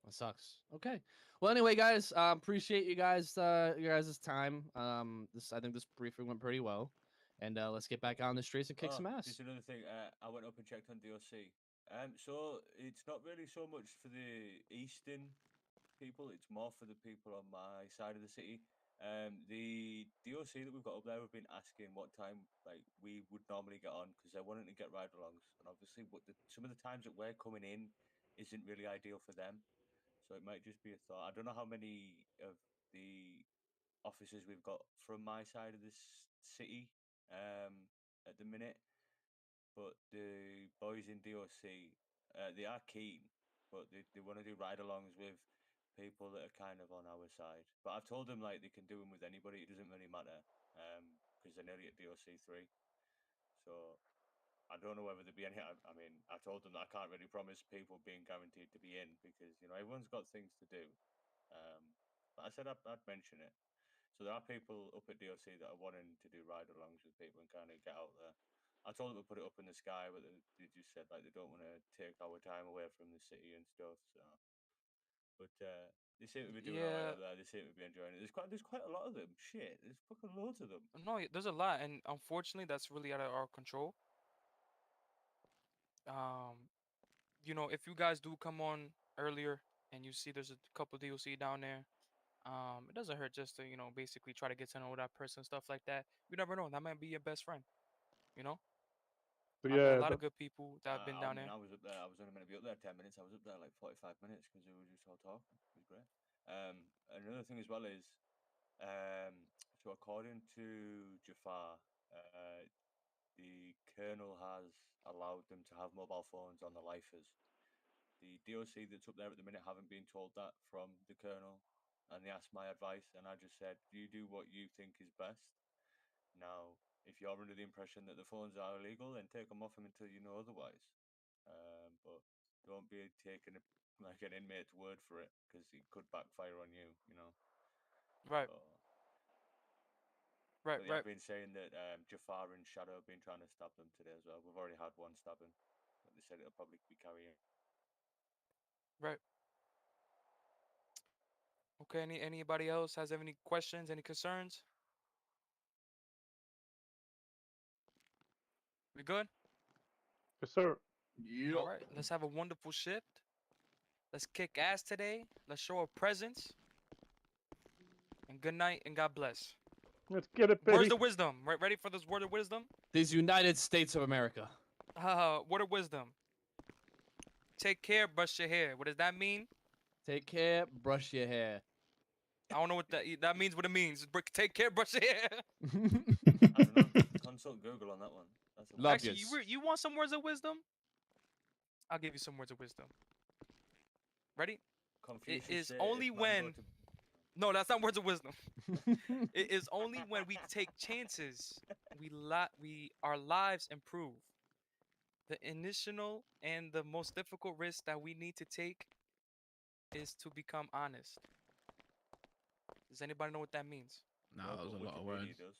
That sucks. Okay. Well, anyway, guys, appreciate you guys, your guys' time. I think this briefing went pretty well, and let's get back out on the streets and kick some ass. Just another thing. I went up and checked on DOC. So it's not really so much for the eastern people. It's more for the people on my side of the city. The DOC that we've got up there, we've been asking what time like we would normally get on because they're wanting to get ride-alongs, and obviously, some of the times that we're coming in isn't really ideal for them. So it might just be a thought. I don't know how many of the officers we've got from my side of this city at the minute, but the boys in DOC, they are keen, but they want to do ride-alongs with people that are kind of on our side. But I've told them like they can do them with anybody. It doesn't really matter because they're nearly at DOC 3. So I don't know whether there'd be any. I mean, I told them that I can't really promise people being guaranteed to be in because everyone's got things to do. But I said I'd mention it. So there are people up at DOC that are wanting to do ride-alongs with people and kind of get out there. I told them to put it up in the sky, but they just said like they don't want to take our time away from the city and stuff. So, but they seem to be doing alright up there. They seem to be enjoying it. There's quite a lot of them. Shit, there's fucking loads of them. No, there's a lot, and unfortunately, that's really out of our control. You know, if you guys do come on earlier and you see there's a couple DOC down there, it doesn't hurt just to, you know, basically try to get to know that person, stuff like that. You never know, that might be your best friend, you know? But I met yeah, a lot of but- good people that have been down there. I was up there. I was only meant to be up there 10 minutes. I was up there like 45 minutes because we were just all talking. It was great. Another thing as well is, so according to Jafar, the colonel has allowed them to have mobile phones on the lifers. The DOC that's up there at the minute haven't been told that from the colonel, and they asked my advice, and I just said, you do what you think is best. Now, if you're under the impression that the phones are illegal, then take them off him until you know otherwise. But don't be taking like an inmate's word for it, because it could backfire on you, you know. Right. So, Right, but they right. have been saying that Jafar and Shadow have been trying to stab them today as well. We've already had one stabbing, but they said it'll probably be carrying. Right. Okay, anybody else has any questions, any concerns? We good? Yes, sir. All right, let's have a wonderful shift. Let's kick ass today. Let's show our presence. And good night and God bless. Let's get it, baby. Words of wisdom. Ready for this word of wisdom? These United States of America. Word of wisdom. Take care, brush your hair. What does that mean? Take care, brush your hair. I don't know what that means. What it means. Take care, brush your hair. I don't know. Consult Google on that one. That's a Actually, you want some words of wisdom? I'll give you some words of wisdom. Ready? Confucius It is said, only "If man when. go to-" No, that's not words of wisdom. It is only when we take chances our lives improve. The initial and the most difficult risk that we need to take is to become honest. Does anybody know what that means? Nah, No, that was but a lot of Wikipedia words. does.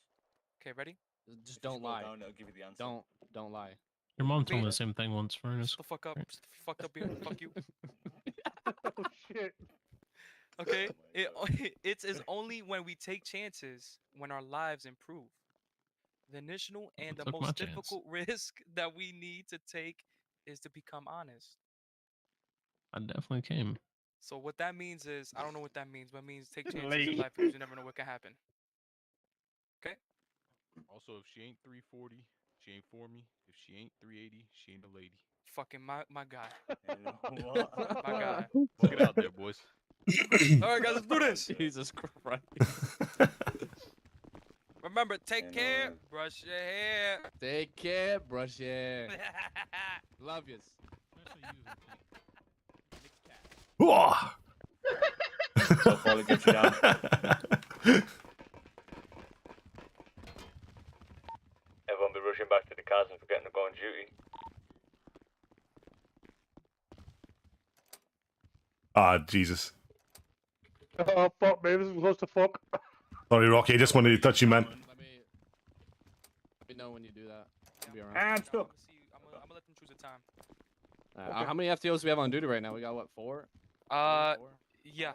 Okay, ready? Just If you don't scroll lie. down, it'll give you the answer. Don't lie. Your mom told me Wait. the same thing once, Furnace. Shut the fuck up. Shut the fucked up here. Fuck you. Oh shit. Okay? It is only when we take chances when our lives improve. The initial and the took my most chance. difficult risk that we need to take is to become honest. I definitely came. So what that means is, I don't know what that means, but it means take chances Late. in life because you never know what can happen. Okay? Also, if she ain't 340, she ain't for me. If she ain't 380, she ain't a lady. Fucking my guy. What? My guy. Book it out there, boys. Alright guys, let's do this. Jesus Christ. Remember, take care, brush your hair. Take care, brush your hair. Love yous. Whoa! So far, it gets you down. Everyone be rushing back to the cars and forgetting to go on duty. Ah, Jesus. Oh fuck, maybe this is close to fuck. Sorry, Rocky. I just wanted to touch you, man. Let me know when you do that. I'll be around. I'm stuck. I'm gonna let them choose a time. How many FTOs do we have on duty right now? We got what, 4? Yeah.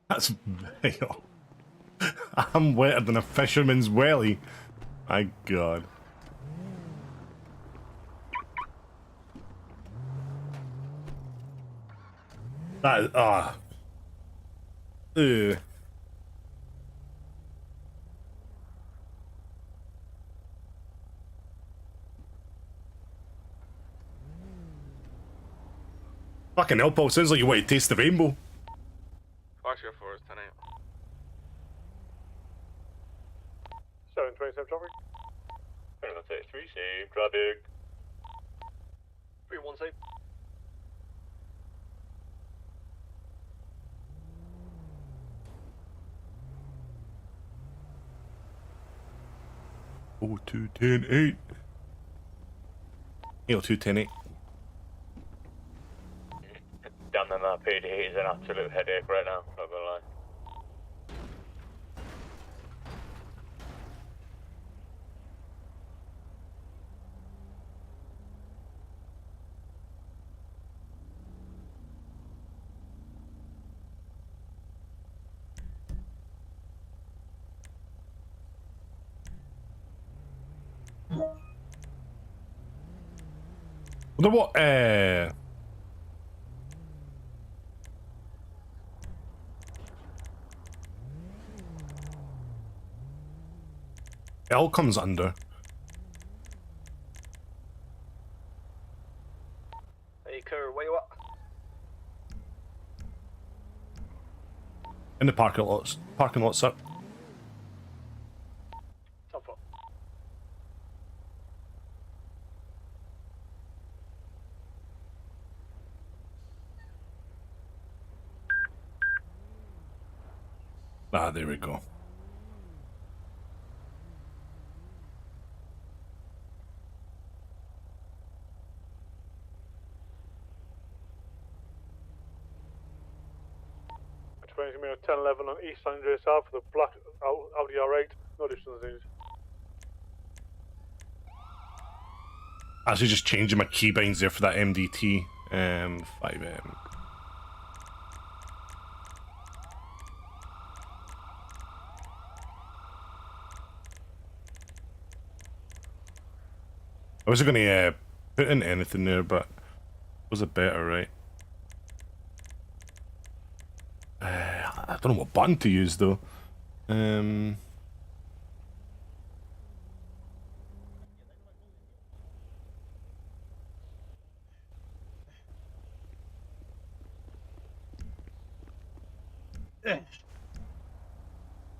That's vile. I'm wetter than a fisherman's welly. My God. That is, Ugh. Fucking hell, Paul. Sounds like you want to taste the rainbow. Watch your force tonight. 727 traffic. 3 safe, traffic. 3-1 safe. Oh, 2, 10, 8. 802 10-8. Damn, them RPD is an absolute headache right now, not gonna lie. Wonder what, L comes under. Hey, Kerr, where you at? In the parking lots. Parking lots, sir. Top up. Ah, there we go. Train's going to be on 1011 on East San Andreas South for the black Audi R8. No distance needed. Actually, just changing my keybinds there for that MDT. 5M. I wasn't going to put in anything there, but it was a better, right? I don't know what button to use though. Did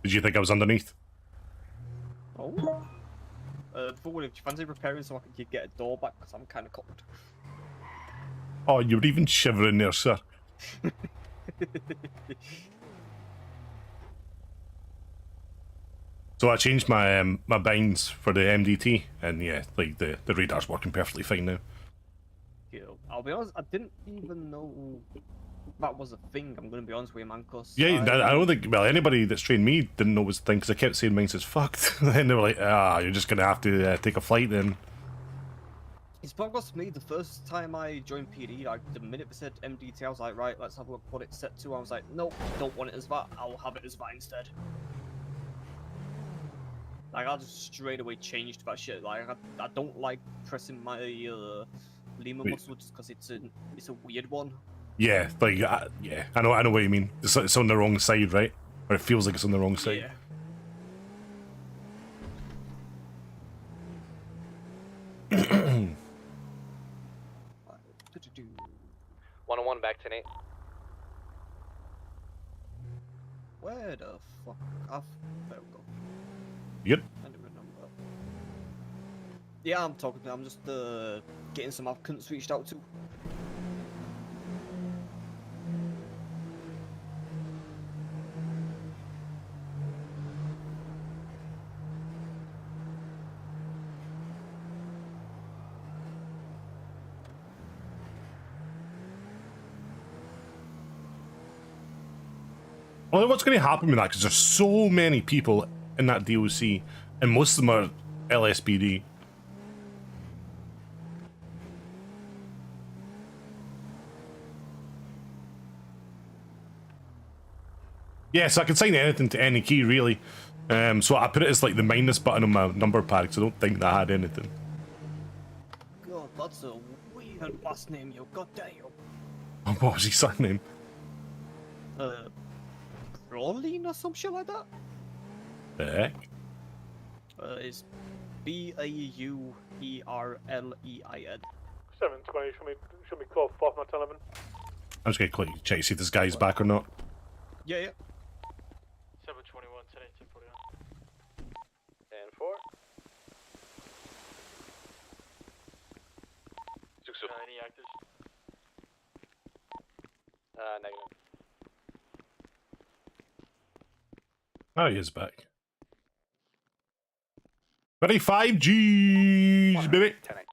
you think I was underneath? Oh. Before, if you fancy repairing so I can get a door back, because I'm kind of cold. Oh, you're even shivering there, sir. So I changed my my binds for the MDT, and yeah, like the radar's working perfectly fine now. Yeah, I'll be honest, I didn't even know that was a thing. I'm gonna be honest with you, man. Cause Yeah, I don't think, well, anybody that's trained me didn't know it was a thing, because I kept saying mine says fucked. And they were like, you're just gonna have to take a flight then. It's because me, the first time I joined PD, like the minute they said MDT, I was like, right, let's have a look what it's set to. I was like, nope, don't want it as that. I'll have it as that instead. Like, I just straight away changed that shit. Like, I don't like pressing my lemur muscle just because it's a weird one. Yeah, like yeah, I know what you mean. It's on the wrong side, right? Or it feels like it's on the wrong side. Yeah. One back 10-8. Where the fuck? There we go. Yep. I don't remember. Yeah, I'm talking. I'm just getting some applicants reached out to. Well, what's going to happen with that? Because there's so many people in that DOC, and most of them are LSPD. Yeah, so I can sign anything to any key, really. So I put it as like the minus button on my number pad, because I don't think that had anything. God, that's a weird last name, yo. Goddamn. What was his surname? Brawlein or some shit like that? The heck? It's Bauerlein. 720, should be called 4 from 11. I'm just going to quickly check to see if this guy's back or not. Yeah, yeah. 721, 10-8, 10-49. And 4. Any actors? Negative. Oh, he is back. Ready, 5 G's, baby. 10-8.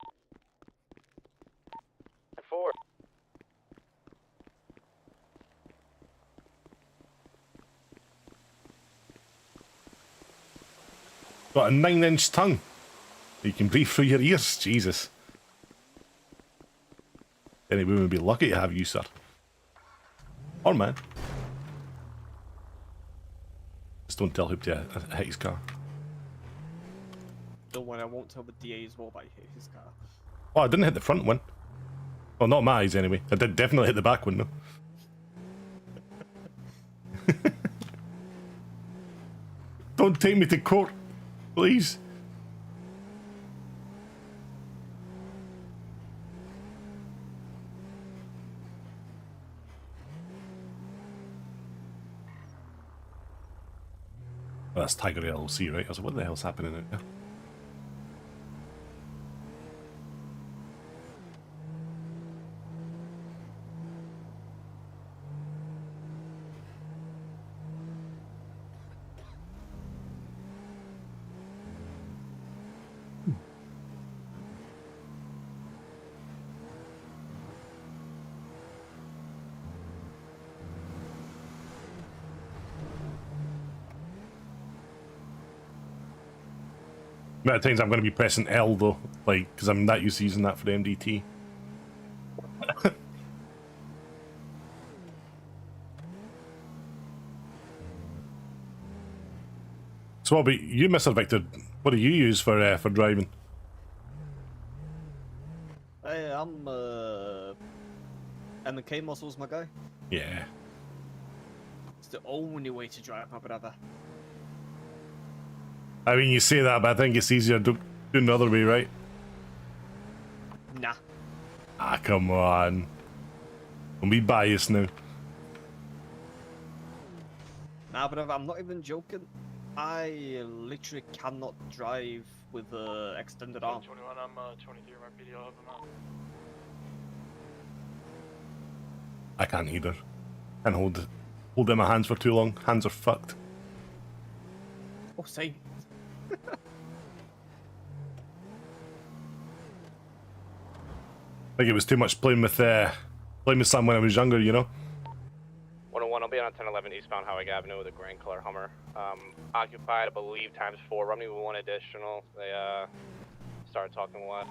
Got a 9-inch tongue. You can breathe through your ears. Jesus. Any woman would be lucky to have you, sir. Or man. Just don't tell Hoopty I hit his car. Don't worry, I won't tell the DA as well about hit his car. Oh, I didn't hit the front one. Well, not my eyes anyway. I did definitely hit the back one though. Don't take me to court, please. Oh, that's Tiger LLC, right? I was like, what the hell's happening out there? Amount of times I'm going to be pressing L though, like, because I'm not used to using that for the MDT. So what about you, Mr. Victor? What do you use for driving? Hey, I'm M&K muscles, my guy. Yeah. It's the only way to drive, my brother. I mean, you say that, but I think it's easier to do another way, right? Nah. Ah, come on. Don't be biased now. Nah, but I'm not even joking. I literally cannot drive with extended arm. 21, I'm 23, my PD, I'll have them out. I can't either. Can't hold it in my hands for too long. Hands are fucked. Oh, same. I think it was too much playing with Sam when I was younger, you know? 101, I'll be on 1011 eastbound Howick Avenue with a grand color Hummer. Occupied, I believe, ×4. Run me with one additional. They started talking a lot.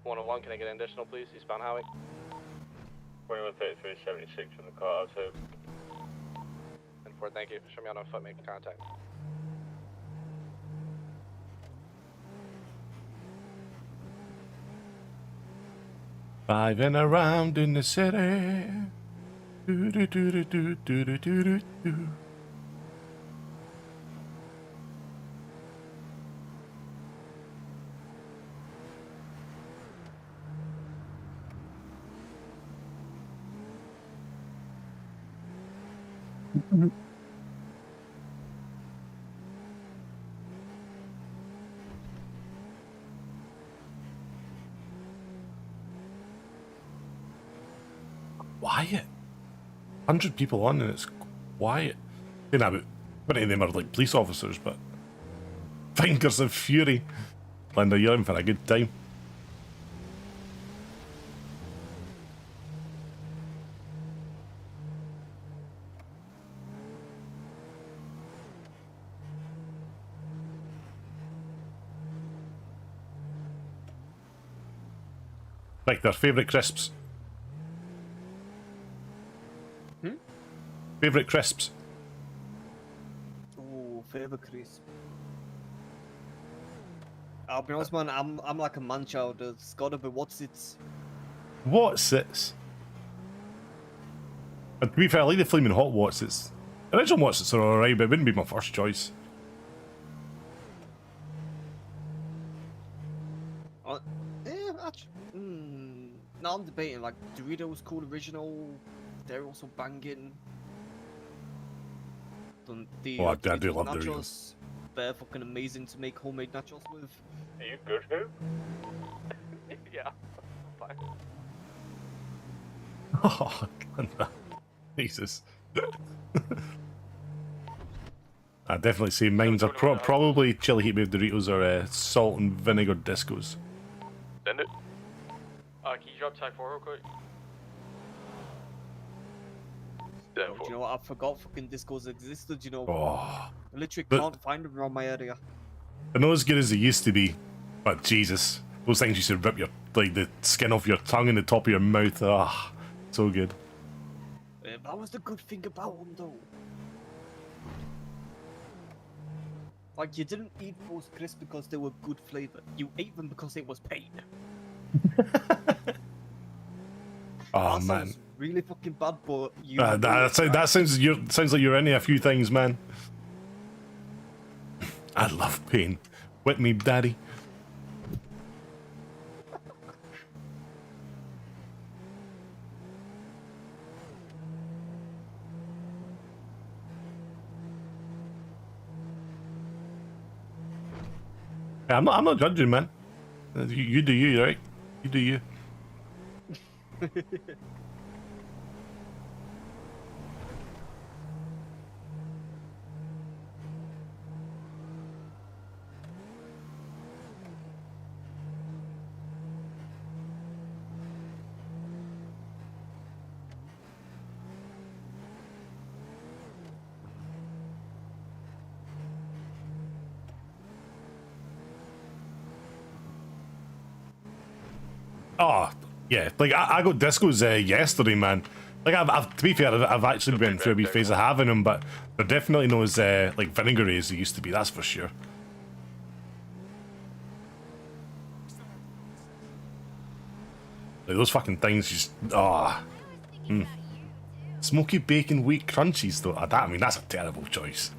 One, can I get an additional, please? Eastbound Howick. 213376 from the car, so. And 4, thank you. Show me out on foot, making contact. Driving around in the city. Do do do do do do do do do. Quiet. 100 people on and it's quiet. You know, but many of them are like police officers, but fingers of fury. Linda, you're in for a good time. Like their favourite crisps. Favourite crisps? Oh, favourite crisp. I'll be honest, man. I'm like a man child. It's gotta be What's-Its. What's-Its? And to be fair, I like the flaming hot What's-Its. Original What's-Its are alright, but it wouldn't be my first choice. Now I'm debating, like, Doritos cool original. They're also banging. Oh, I do love nachos, Doritos. They're fucking amazing to make homemade nachos with. Are you good, who? Yeah, fine. Oh, God. Jesus. I definitely say mines are probably chili heat wave Doritos or salt and vinegar discos. Send it. Can you drop tag 4 real quick? Oh, do you know what? I forgot fucking discos existed, you know. Oh. I literally But- can't find them around my area. They're not as good as they used to be, but Jesus, those things used to rip your like the skin off your tongue and the top of your mouth. Ah, so good. That was the good thing about them, though. Like, you didn't eat those crisps because they were good flavor. You ate them because it was pain. Oh That man, sounds really fucking bad, but you. that sounds like you're into a few things, man. I love pain. Whip me, daddy. Hey, I'm not judging, man. You do you, right? You do you. Oh, yeah. Like, I got discos yesterday, man. Like, I've to be fair, I've actually been through a wee phase of having them, but they're definitely not as, like, vinegary as they used to be, that's for sure. Like, those fucking things just, Smoky bacon wheat crunchies, though. I mean, that's a terrible choice.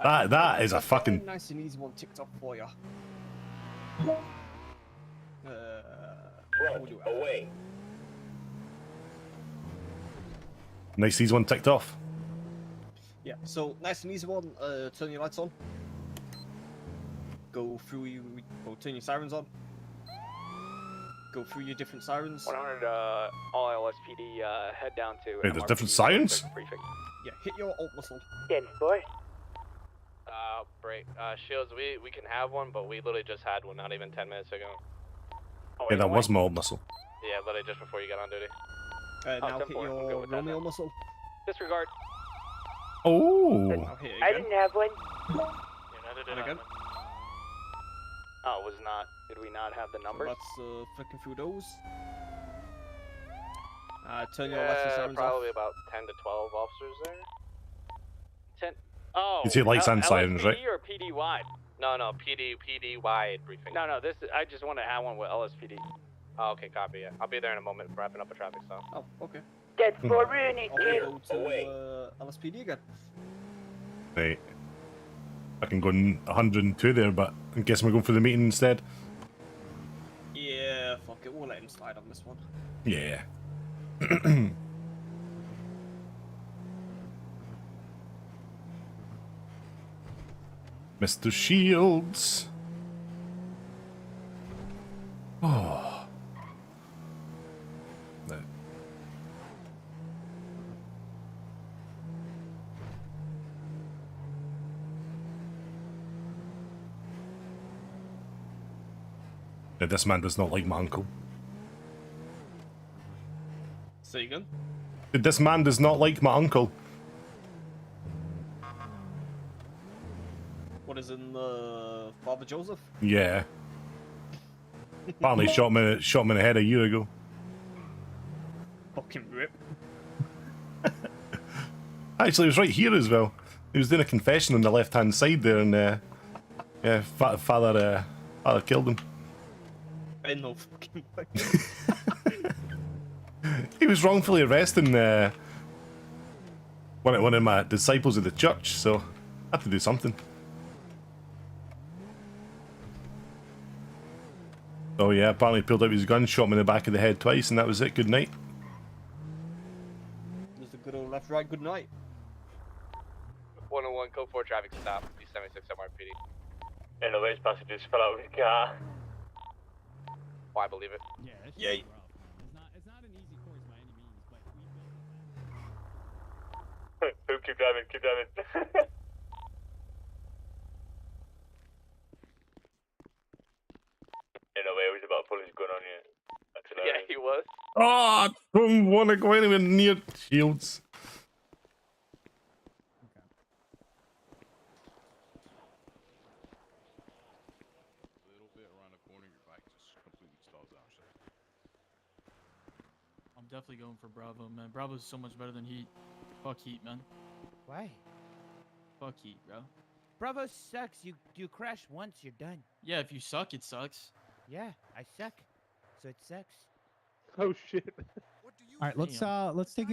That is a fucking... Nice and easy one ticked up for you. Front, away. Nice, these one ticked off. Yeah, so nice and easy one. Turn your lights on. Go through turn your sirens on. Go through your different sirens. 100, all LSPD, head down to. Wait, there's different MRPD sirens? briefing. Yeah, hit your alt muscle. boy. Break. Shields, we can have one, but we literally just had one not even 10 minutes ago. Yeah, that was my old muscle. Yeah, literally just before you got on duty. Now hit your Romeo muscle. Disregard. Oh. Now hit it I again. didn't have one. And again. Oh, was not. Did we not have the numbers? So that's flicking through those. Turn your left sirens probably off. about 10 to 12 officers there. 10. Oh. You see lights and sirens, right? LSPD or PD wide? No, PD wide briefing. No, this. I just want to have one with LSPD. Oh, okay, copy. Yeah, I'll be there in a moment, wrapping up a traffic stop. Oh, okay. That's Hmm. for Rooney, Go to LSPD again. Right. I can go 102 there, but I guess we're going for the meeting instead. Yeah, fuck it. We'll let him slide on this one. Yeah. Mr. Shields. Oh. No. Yeah, this man does not like my uncle. Say again? This man does not like my uncle. What is in Father Joseph? Yeah. Apparently shot him in the head a year ago. Fucking rip. Actually, it was right here as well. He was doing a confession on the left-hand side there, and yeah, father killed him. In no fucking way. He was wrongfully arresting one of my disciples of the church, so I had to do something. Oh yeah, apparently he pulled out his gun, shot him in the back of the head twice, and that was it. Good night. Just a good old left, right, good night. 101, code 4 traffic stop, B76 MRPD. Anyways, passengers fell out of the car. Oh, I believe it. Yeah, it's Yay. it's not an easy course by any means, but we Boom, keep driving, keep driving. In a way, he was about to pull his gun on you. That's Yeah, hilarious. he was. Oh, I don't want to go anywhere near Shields. A little bit around the corner, your bike just completely stalls out. So. I'm definitely going for Bravo, man. Bravo's so much better than Heat. Fuck Heat, man. Why? Fuck Heat, bro. Bravo sucks. You crash once, you're done. Yeah, if you suck, it sucks. Yeah, I suck. So it sucks. Oh shit. All right, let's take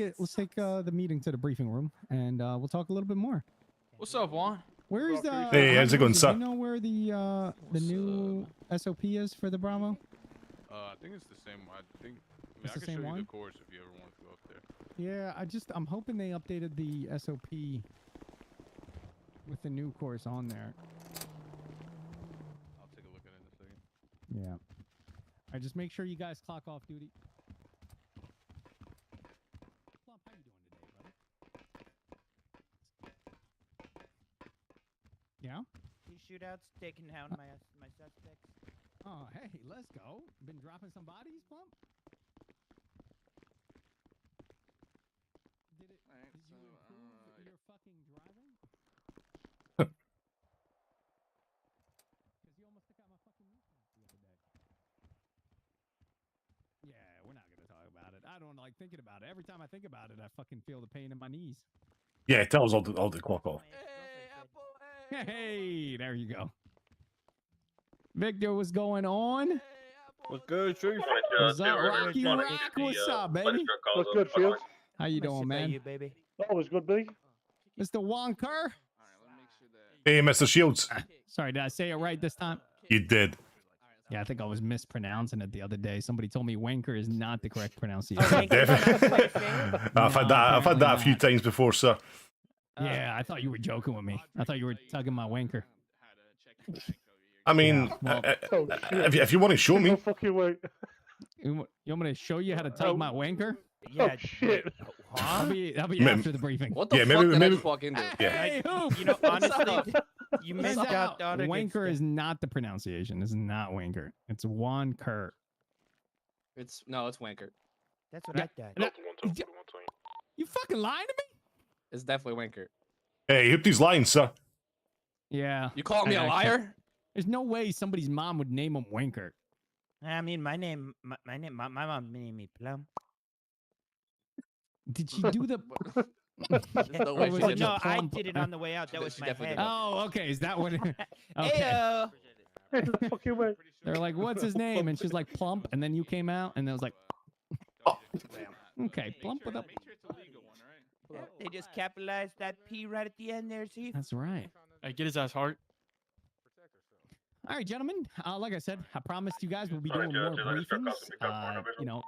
the meeting to the briefing room, and we'll talk a little bit more. What's up, Juan? Where is the? Hey, how's it going, do sir? you know where the new SOP is for the Bravo? I think it's the same. I think. I mean, It's I the can same show you one? the course if you ever want to go up there. Yeah, I'm hoping they updated the SOP with the new course on there. I'll take a look at it in a second. Yeah. All right, just make sure you guys clock off duty. Plump, how you doing today, brother? Yeah? These shootouts taking down my suspects. Oh, hey, let's go. Been dropping some bodies, Plump? Did you improve your fucking driving? Because you almost took out my fucking kneecap the other day. Yeah, we're not gonna talk about it. I don't like thinking about it. Every time I think about it, I fucking feel the pain in my knees. Yeah, tell us all the clock off. Hey, there you go. Victor, what's going on? What's good, Chief? What's up, Rocky Rock? What's up, baby? What's good, Fields? How you doing, man? baby. Oh, it's good, B. Mr. Wong Kerr? Hey, Mr. Shields. Sorry, did I say it right this time? You did. Yeah, I think I was mispronouncing it the other day. Somebody told me wanker is not the correct pronunciation. I've had that a few times before, sir. Yeah, I thought you were joking with me. I thought you were tugging my wanker. I mean, Yeah, well- if you want to show me. Fucking wait. You want me to show you how to tug my wanker? Yeah, shit. That'll be Maybe- after the briefing. What the Yeah, fuck maybe- did I maybe- just walk into? Yeah. Hey, Hoop! You know, What's honestly, up? you Turns missed out out on a good wanker step. is not the pronunciation. It's not wanker. It's wanker. It's wanker. That's what Yeah. I thought. No, you fucking lying to me? It's definitely wanker. Hey, hit these lines, sir. Yeah. You call me a liar? There's no way somebody's mom would name him wanker. I mean, my mom named me Plum. Did she do the? No way Or was she it did just No, I plump? did it on the way out. That She was my definitely head. did. Oh, okay. Is that what? Okay. Ayo. Fucking wait. They're like, "What's his name?" And she's like, "Plump." And then you came out, and it was like, "Okay, plump with a." They just capitalized that P right at the end there, Chief. That's right. Hey, get his ass hard. All right, gentlemen. Like I said, I promised you guys we'll be doing more briefings.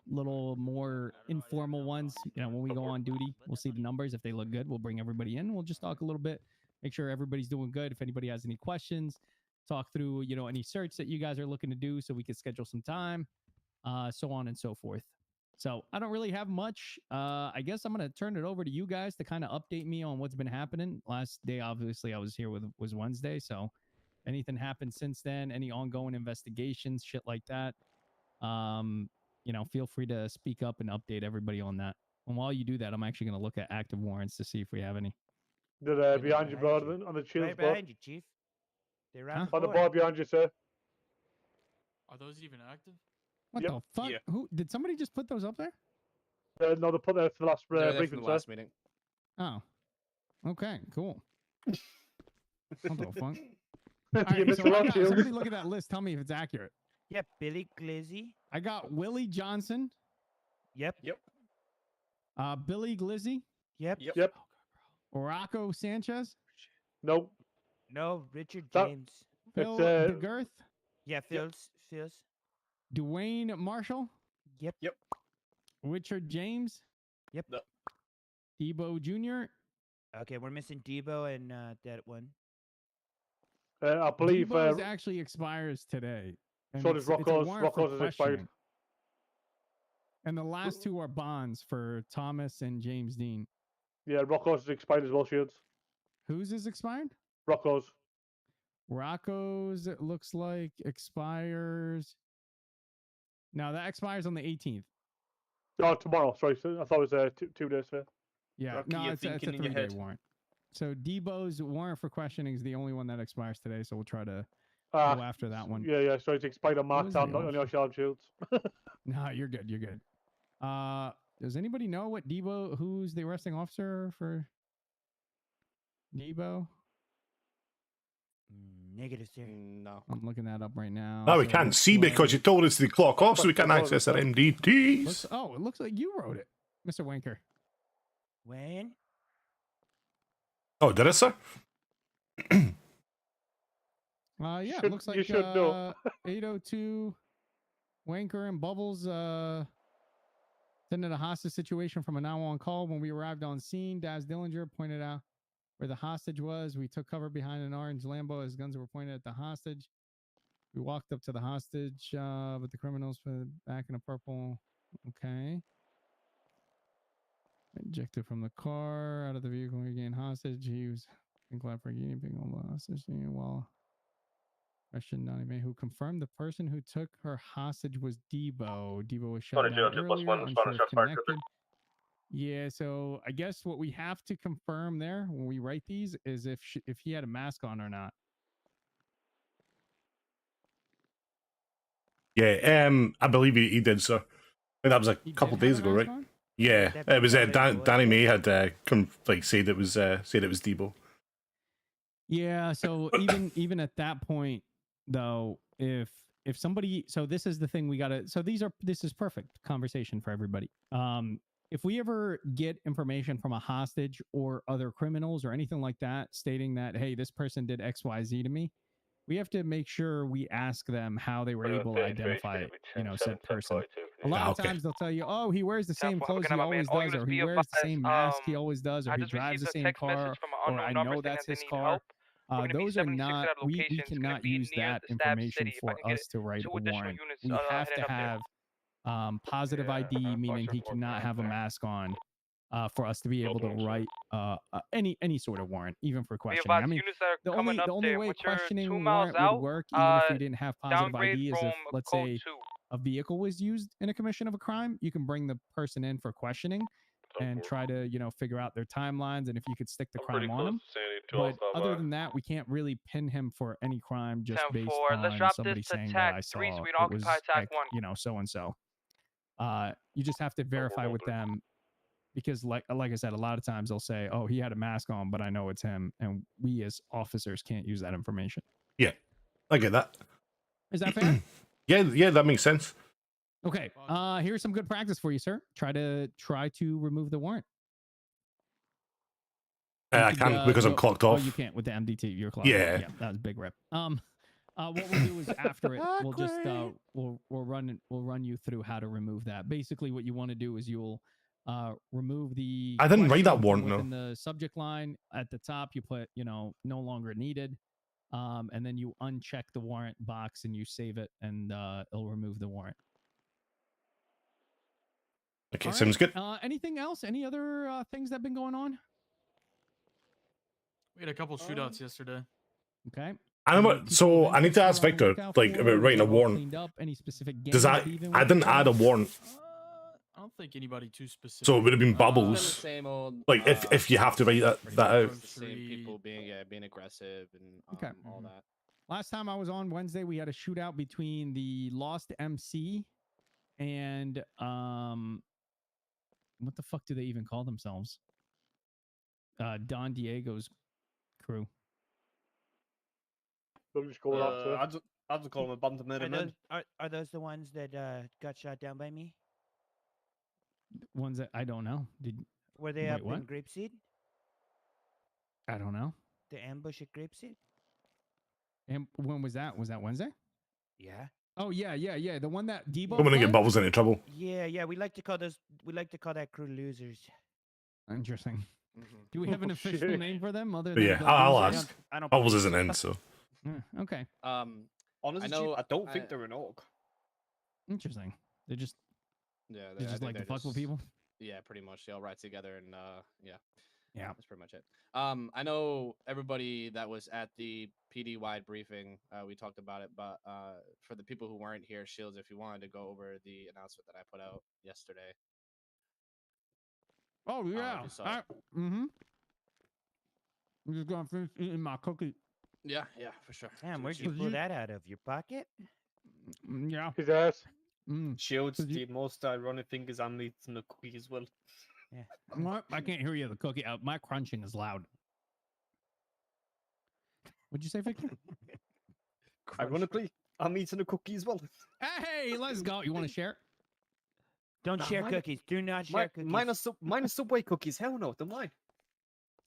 Little more informal ones. When we go on duty, we'll see the numbers. If they look good, we'll bring everybody in. We'll just talk a little bit, make sure everybody's doing good. If anybody has any questions, talk through any search that you guys are looking to do, so we can schedule some time, so on and so forth. So I don't really have much. I guess I'm gonna turn it over to you guys to kind of update me on what's been happening. Last day, obviously, I was here was Wednesday, so. Anything happened since then? Any ongoing investigations, shit like that? Feel free to speak up and update everybody on that. And while you do that, I'm actually going to look at active warrants to see if we have any. They're behind you, brother, on the shields Right board. behind you, Chief. They're around On the board. board behind you, sir. Are those even active? What Yep. the fuck? Yeah. Who did somebody just put those up there? No, they put there for the last They were there for briefing, the sir. last meeting. Oh, okay, cool. What the fuck? You All right, missed so a lot, I got- Shields. somebody look at that list. Tell me if it's accurate. Yep, Billy Glizzy. I got Willie Johnson, Yep. Billy Glizzy, Yep. Yep. Rocco Sanchez, Nope. No, Richard That- James. Phil It's, DeGirth, Yeah, Phil's. Dwayne Marshall, Yep. Richard James, Yep. No. Debo Jr., Okay, we're missing Debo and that one. I believe Debo's actually expires today. And so does it's a Rocco's. warrant for Rocco's is expired. questioning. And the last two are bonds for Thomas and James Dean. Yeah, Rocco's is expired as well, Shields. Whose is expired? Rocco's. Rocco's, it looks like, expires No, that expires on the 18th. Oh, tomorrow. Sorry, sir. I thought it was 2 days. Sir. Yeah, Rocky, no, you're it's a thinking in your 3-day head. warrant. So Debo's warrant for questioning is the only one that expires today, so we'll try to Ah, go after that one. Yeah. Sorry, it's expired on What was markdown, the not on your sharp shields. No, you're good. You're good. Does anybody know what Debo? Who's the arresting officer for Debo? Negative, sir. No. I'm looking that up right now. Now we So can't it see because was- you told us to clock off, so we can't access our MDTs. it looks like you wrote it, Mr. Winker. When? Oh, did it, sir? Yeah, it Should- looks you like should know. 802 Wanker and Bubbles attended a hostage situation from a 911 call. When we arrived on scene, Daz Dillinger pointed out where the hostage was. We took cover behind an orange Lambo as guns were pointed at the hostage. We walked up to the hostage, but the criminals were back in a purple. Okay. Ejected from the car, out of the vehicle, regained hostage. He was glad for being on the hostage while Russian Donnie May, who confirmed the person who took her hostage was Debo. Debo was shot down earlier, unsure if connected. Yeah, so I guess what we have to confirm there when we write these is if he had a mask on or not. Yeah, I believe he did, sir. I think that was a couple days ago, right? Yeah, it was Danny May had said it was Debo. Yeah, so even at that point, though, if somebody, so this is the thing we gotta, so this is perfect conversation for everybody. If we ever get information from a hostage or other criminals or anything like that stating that, hey, this person did XYZ to me, we have to make sure we ask them how they were able to identify, said person. A lot of times they'll tell you, oh, he wears the same clothes he always does, or he wears the same mask he always does, or he drives the same car, or I know that's his car. Those are not, we cannot use that information for us to write a warrant. We have to have positive ID, meaning he cannot have a mask on, for us to be able to write any sort of warrant, even for questioning. I mean, the only way questioning warrant would work, even if we didn't have positive ID, is if, let's say, a vehicle was used in a commission of a crime, you can bring the person in for questioning and try to, figure out their timelines and if you could stick the crime on them. But other than that, we can't really pin him for any crime just based on somebody saying that I saw it was so and so. You just have to verify with them, because like I said, a lot of times they'll say, oh, he had a mask on, but I know it's him, and we as officers can't use that information. Yeah, I get that. Is that fair? Yeah, that makes sense. Okay, here's some good practice for you, sir. Try to remove the warrant. I can't because I'm clocked off. Oh, you can't with the MDT. You're clocked. Yeah. Yeah, that was a big rip. What we'll do is after it, we'll just we'll run you through how to remove that. Basically, what you want to do is you'll remove the. I didn't write that question warrant, within no. the subject line at the top. You put no longer needed, and then you uncheck the warrant box and you save it, and it'll remove the warrant. Okay, All sounds right. good. Anything else? Any other things that have been going on? We had a couple shootouts yesterday. Okay. I know what, so I need to ask Victor, like, about writing a warrant. Any specific Does that? I didn't add a warrant, I don't think anybody too specific. so it would have been Bubbles. Same old. Like, if you have to write that out. The same people being aggressive and all that. Last time I was on Wednesday, we had a shootout between the Lost MC and what the fuck do they even call themselves? Don Diego's crew. We'll just go with that, sir. I'll just call them a band of men. Are those the ones that got shot down by me? Ones that I don't know. Were they wait, up what? in Grapeseed? I don't know. The ambush at Grapeseed? And when was that? Was that Wednesday? Yeah. Oh yeah. The one that Debo. Don't want to get Bubbles into trouble. Yeah. We like to call that crew losers. Interesting. Do we have an official name for them other But than? yeah, the I'll losers? ask. Bubbles isn't in, so. Okay. Honestly, I don't think they're an orc. Interesting. They're just. Yeah. They just like to fuck with people. Yeah, pretty much. They all ride together and yeah. Yeah, that's pretty much it. I know everybody that was at the PD wide briefing, we talked about it, but for the people who weren't here, Shields, if you wanted to go over the announcement that I put out yesterday. Oh yeah. you saw it. I'm just gonna finish eating my cookie. Yeah, for sure. Damn, where'd you pull that out of? Your pocket? Yeah. His ass. Shields, the most ironic thing is I'm eating the cookie as well. Yeah. What? I can't hear you. The cookie. My crunching is loud. What'd you say, Victor? Ironically, I'm eating a cookie as well. Hey, let's go. You want to share? Don't Nah, share mine- cookies. Do not share cookies. Mine are Subway cookies. Hell no, they're mine.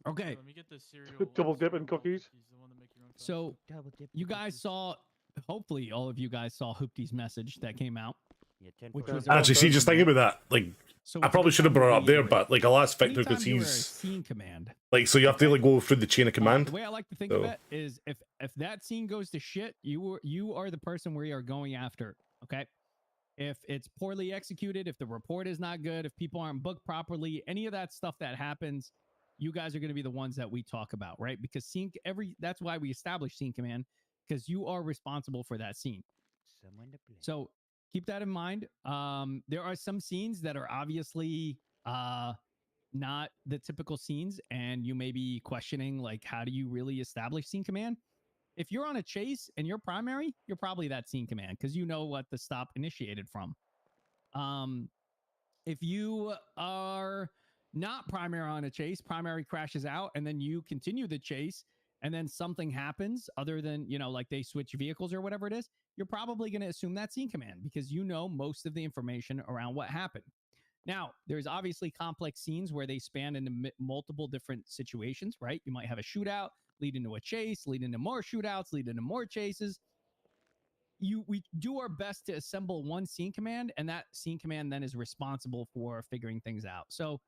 Okay. Let me get the cereal. Double dipping cookies. The one to make your own So Double dip you guys saw, hopefully all of you guys saw Hoopty's message that came out. Yeah, which was Actually, see, just thinking about that, like, So I probably should have brought it up there, but like, I'll ask Victor because anytime you were a he's scene command. like, so you have to like go through the chain of command. The way I like to think So- of it is if that scene goes to shit, you are the person we are going after. Okay. If it's poorly executed, if the report is not good, if people aren't booked properly, any of that stuff that happens, you guys are going to be the ones that we talk about, right? Because that's why we established scene command, because you are responsible for that scene. Someone to blame. So keep that in mind. There are some scenes that are obviously not the typical scenes, and you may be questioning, like, how do you really establish scene command? If you're on a chase and you're primary, you're probably that scene command because you know what the stop initiated from. If you are not primary on a chase, primary crashes out, and then you continue the chase, and then something happens other than, like they switch vehicles or whatever it is, you're probably going to assume that scene command because you know most of the information around what happened. Now, there's obviously complex scenes where they span into multiple different situations, right? You might have a shootout, lead into a chase, lead into more shootouts, lead into more chases. We do our best to assemble one scene command, and that scene command then is responsible for figuring things out. So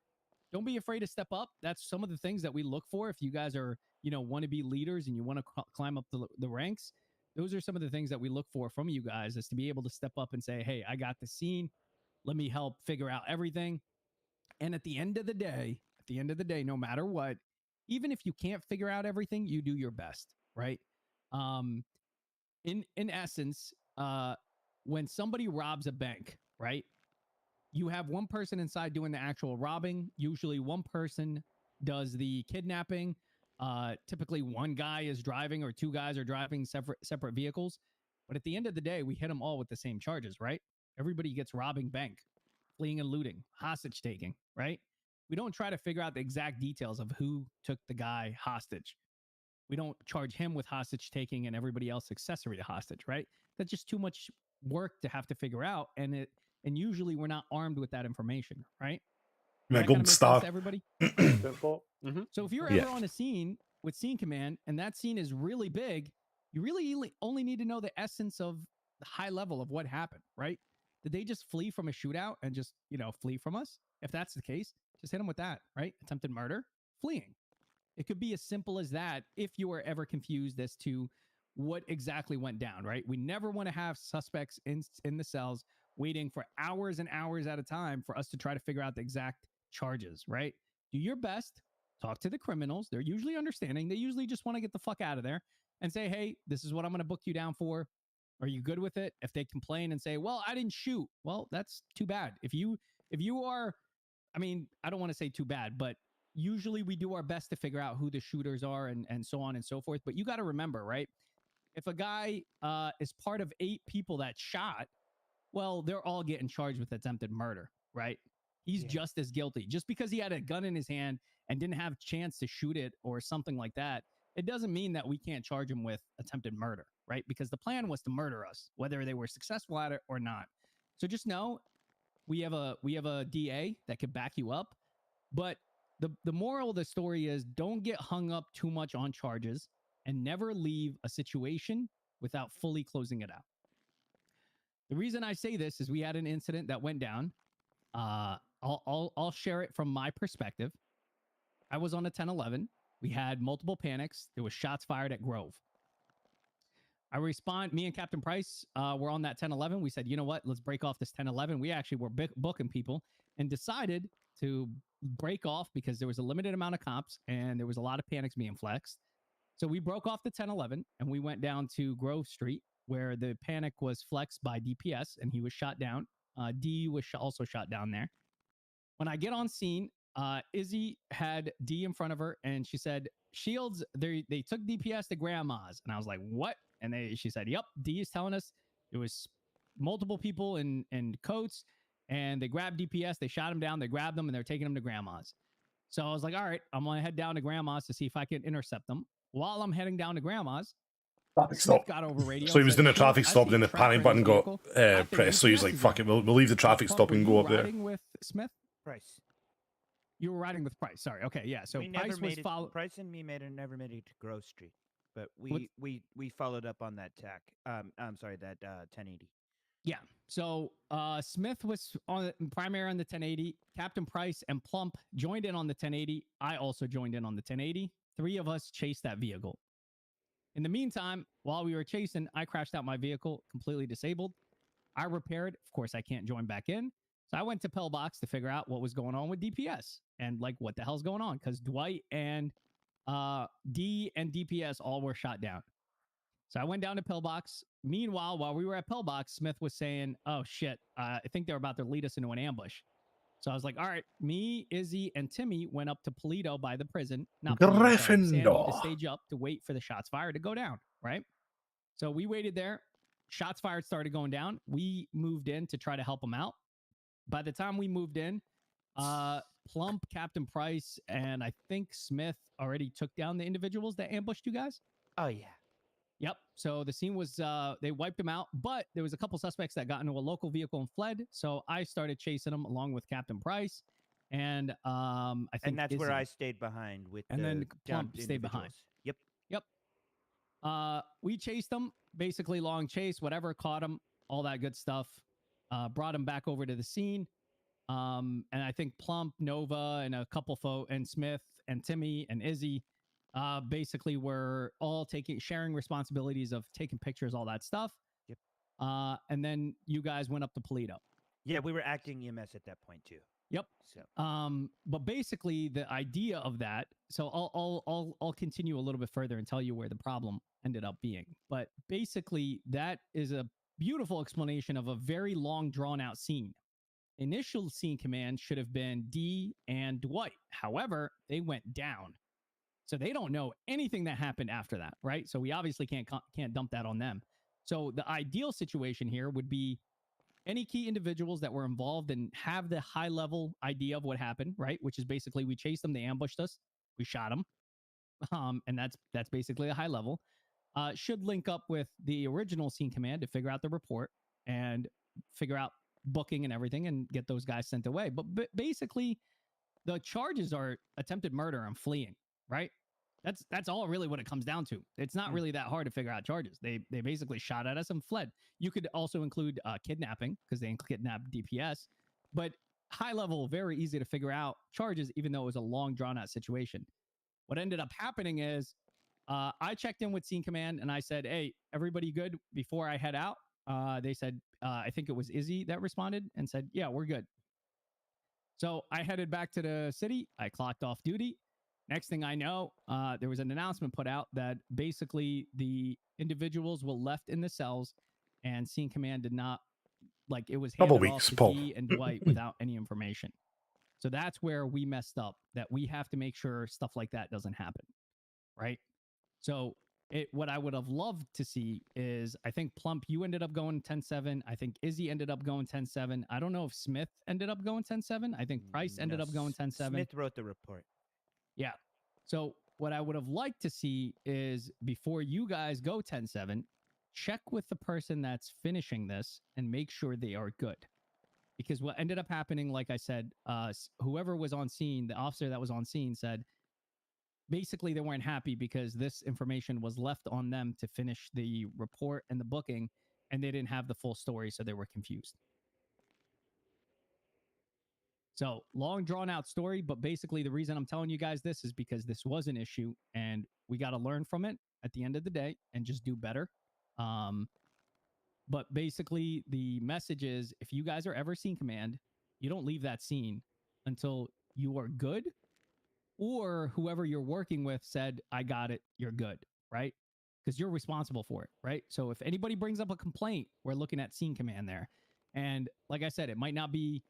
don't be afraid to step up. That's some of the things that we look for. If you guys are, want to be leaders and you want to climb up the ranks, those are some of the things that we look for from you guys, is to be able to step up and say, hey, I got the scene. Let me help figure out everything. And at the end of the day, no matter what, even if you can't figure out everything, you do your best, right? In essence, when somebody robs a bank, right? You have one person inside doing the actual robbing. Usually one person does the kidnapping. Typically one guy is driving or two guys are driving separate vehicles. But at the end of the day, we hit them all with the same charges, right? Everybody gets robbing bank, fleeing and looting, hostage taking, right? We don't try to figure out the exact details of who took the guy hostage. We don't charge him with hostage taking and everybody else accessory to hostage, right? That's just too much work to have to figure out. And usually we're not armed with that information, right? Yeah, That gold kinda makes star. sense to everybody? Mm-hmm. So if you're Yeah. ever on a scene with scene command and that scene is really big, you really only need to know the essence of the high level of what happened, right? Did they just flee from a shootout and just, flee from us? If that's the case, just hit them with that, right? Attempted murder, fleeing. It could be as simple as that if you are ever confused as to what exactly went down, right? We never want to have suspects in the cells waiting for hours and hours at a time for us to try to figure out the exact charges, right? Do your best, talk to the criminals. They're usually understanding. They usually just want to get the fuck out of there and say, hey, this is what I'm going to book you down for. Are you good with it? If they complain and say, well, I didn't shoot. Well, that's too bad. If you are, I mean, I don't want to say too bad, but usually we do our best to figure out who the shooters are and so on and so forth. But you got to remember, right? If a guy is part of 8 people that shot, well, they're all getting charged with attempted murder, right? He's just as guilty. Just because he had a gun in his hand and didn't have a chance to shoot it or something like that, it doesn't mean that we can't charge him with attempted murder, right? Because the plan was to murder us, whether they were successful at it or not. So just know we have a DA that could back you up. But the moral of the story is don't get hung up too much on charges and never leave a situation without fully closing it out. The reason I say this is we had an incident that went down. I'll share it from my perspective. I was on a 10-11. We had multiple panics. There was shots fired at Grove. Me and Captain Price were on that 10-11. We said, you know what? Let's break off this 10-11. We actually were booking people and decided to break off because there was a limited amount of cops and there was a lot of panics being flexed. So we broke off the 1011 and we went down to Grove Street where the panic was flexed by DPS and he was shot down. D was also shot down there. When I get on scene, Izzy had D in front of her and she said, Shields, they took DPS to grandma's. And I was like, what? And she said, yep, D is telling us there was multiple people in coats and they grabbed DPS, they shot him down, they grabbed them and they're taking him to grandma's. So I was like, all right, I'm going to head down to grandma's to see if I can intercept them. While I'm heading down to grandma's, Smith got over radio. So he was doing a "Shields, traffic I stop, see then the a tracker panic in button this got vehicle. I think pressed. So he was DPS like, is fuck it, we'll leave the traffic Plump, stop were and you go up there. riding with Smith? Price. You were riding with Price. Sorry. Okay. Yeah. So we never Price was made it. following. Price and me never made it to Grove Street, but What's- we followed up on that tack. I'm sorry, that 1080. Yeah. So Smith was on primary on the 1080. Captain Price and Plump joined in on the 1080. I also joined in on the 1080. 3 of us chased that vehicle. In the meantime, while we were chasing, I crashed out my vehicle, completely disabled. I repaired. Of course, I can't join back in. So I went to Pillbox to figure out what was going on with DPS and like what the hell's going on because Dwight and D and DPS all were shot down. So I went down to Pillbox. Meanwhile, while we were at Pillbox, Smith was saying, oh shit, I think they're about to lead us into an ambush. So I was like, all right, me, Izzy, and Timmy went up to Polito by the prison. Not Polito, sorry, Sandy, to Gryffindor. stage up to wait for the shots fired to go down, right? So we waited there. Shots fired started going down. We moved in to try to help them out. By the time we moved in, Plump, Captain Price, and I think Smith already took down the individuals that ambushed you guys. Oh yeah. Yep. So the scene was they wiped them out, but there was a couple suspects that got into a local vehicle and fled. So I started chasing them along with Captain Price, and I think And that's where Izzy. I stayed behind with. And then downed Plump stayed behind. individuals. Yep. Yep. We chased them, basically long chase, whatever, caught them, all that good stuff. Brought them back over to the scene. And I think Plump, Nova, and a couple and Smith and Timmy and Izzy basically were all sharing responsibilities of taking pictures, all that stuff. Yep. And then you guys went up to Polito. Yeah, we were acting EMS at that point too. Yep. So But basically the idea of that, so I'll continue a little bit further and tell you where the problem ended up being. But basically that is a beautiful explanation of a very long drawn out scene. Initial scene command should have been D and Dwight. However, they went down. So they don't know anything that happened after that, right? So we obviously can't dump that on them. So the ideal situation here would be any key individuals that were involved and have the high level idea of what happened, right? Which is basically we chased them, they ambushed us, we shot them, and that's basically a high level. Should link up with the original scene command to figure out the report and figure out booking and everything and get those guys sent away. But basically, the charges are attempted murder and fleeing, right? That's all really what it comes down to. It's not really that hard to figure out charges. They basically shot at us and fled. You could also include kidnapping because they kidnapped DPS, but high level, very easy to figure out charges, even though it was a long drawn out situation. What ended up happening is I checked in with Scene Command and I said, hey, everybody good before I head out? They said, I think it was Izzy that responded and said, yeah, we're good. So I headed back to the city. I clocked off duty. Next thing I know, there was an announcement put out that basically the individuals were left in the cells and Scene Command did not, like it was handed off to D and Dwight without any information. So that's where we messed up, that we have to make sure stuff like that doesn't happen, right? So what I would have loved to see is, I think Plump, you ended up going 10-7. I think Izzy ended up going 10-7. I don't know if Smith ended up going 10-7. I think Price ended up going 10-7. Smith wrote the report. Yeah. So what I would have liked to see is before you guys go 10-7, check with the person that's finishing this and make sure they are good. Because what ended up happening, like I said, whoever was on scene, the officer that was on scene said, basically they weren't happy because this information was left on them to finish the report and the booking, and they didn't have the full story, so they were confused. So long drawn out story, but basically the reason I'm telling you guys this is because this was an issue and we got to learn from it at the end of the day and just do better. But basically the message is, if you guys are ever Scene Command, you don't leave that scene until you are good, or whoever you're working with said, I got it, you're good, right? Because you're responsible for it, right? So if anybody brings up a complaint, we're looking at scene command there. And like I said, it might not be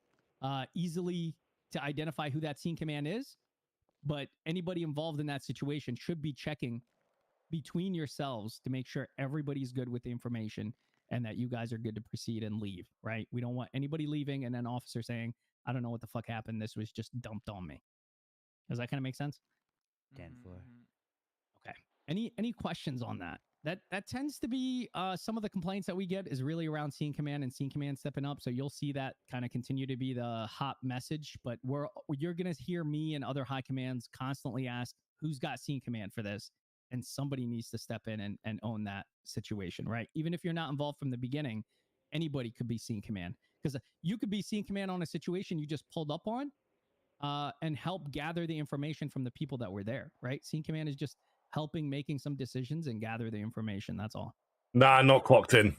easily to identify who that scene command is, but anybody involved in that situation should be checking between yourselves to make sure everybody's good with the information and that you guys are good to proceed and leave, right? We don't want anybody leaving and an officer saying, I don't know what the fuck happened. This was just dumped on me. Does that kind of make sense? 10-4. Okay. Any questions on that? That tends to be some of the complaints that we get is really around scene command and scene command stepping up. So you'll see that kind of continue to be the hot message. But you're gonna hear me and other high commands constantly ask, who's got scene command for this? And somebody needs to step in and own that situation, right? Even if you're not involved from the beginning, anybody could be scene command, because you could be scene command on a situation you just pulled up on and help gather the information from the people that were there, right? Scene command is just helping making some decisions and gather the information. That's all. Nah, not clocked in.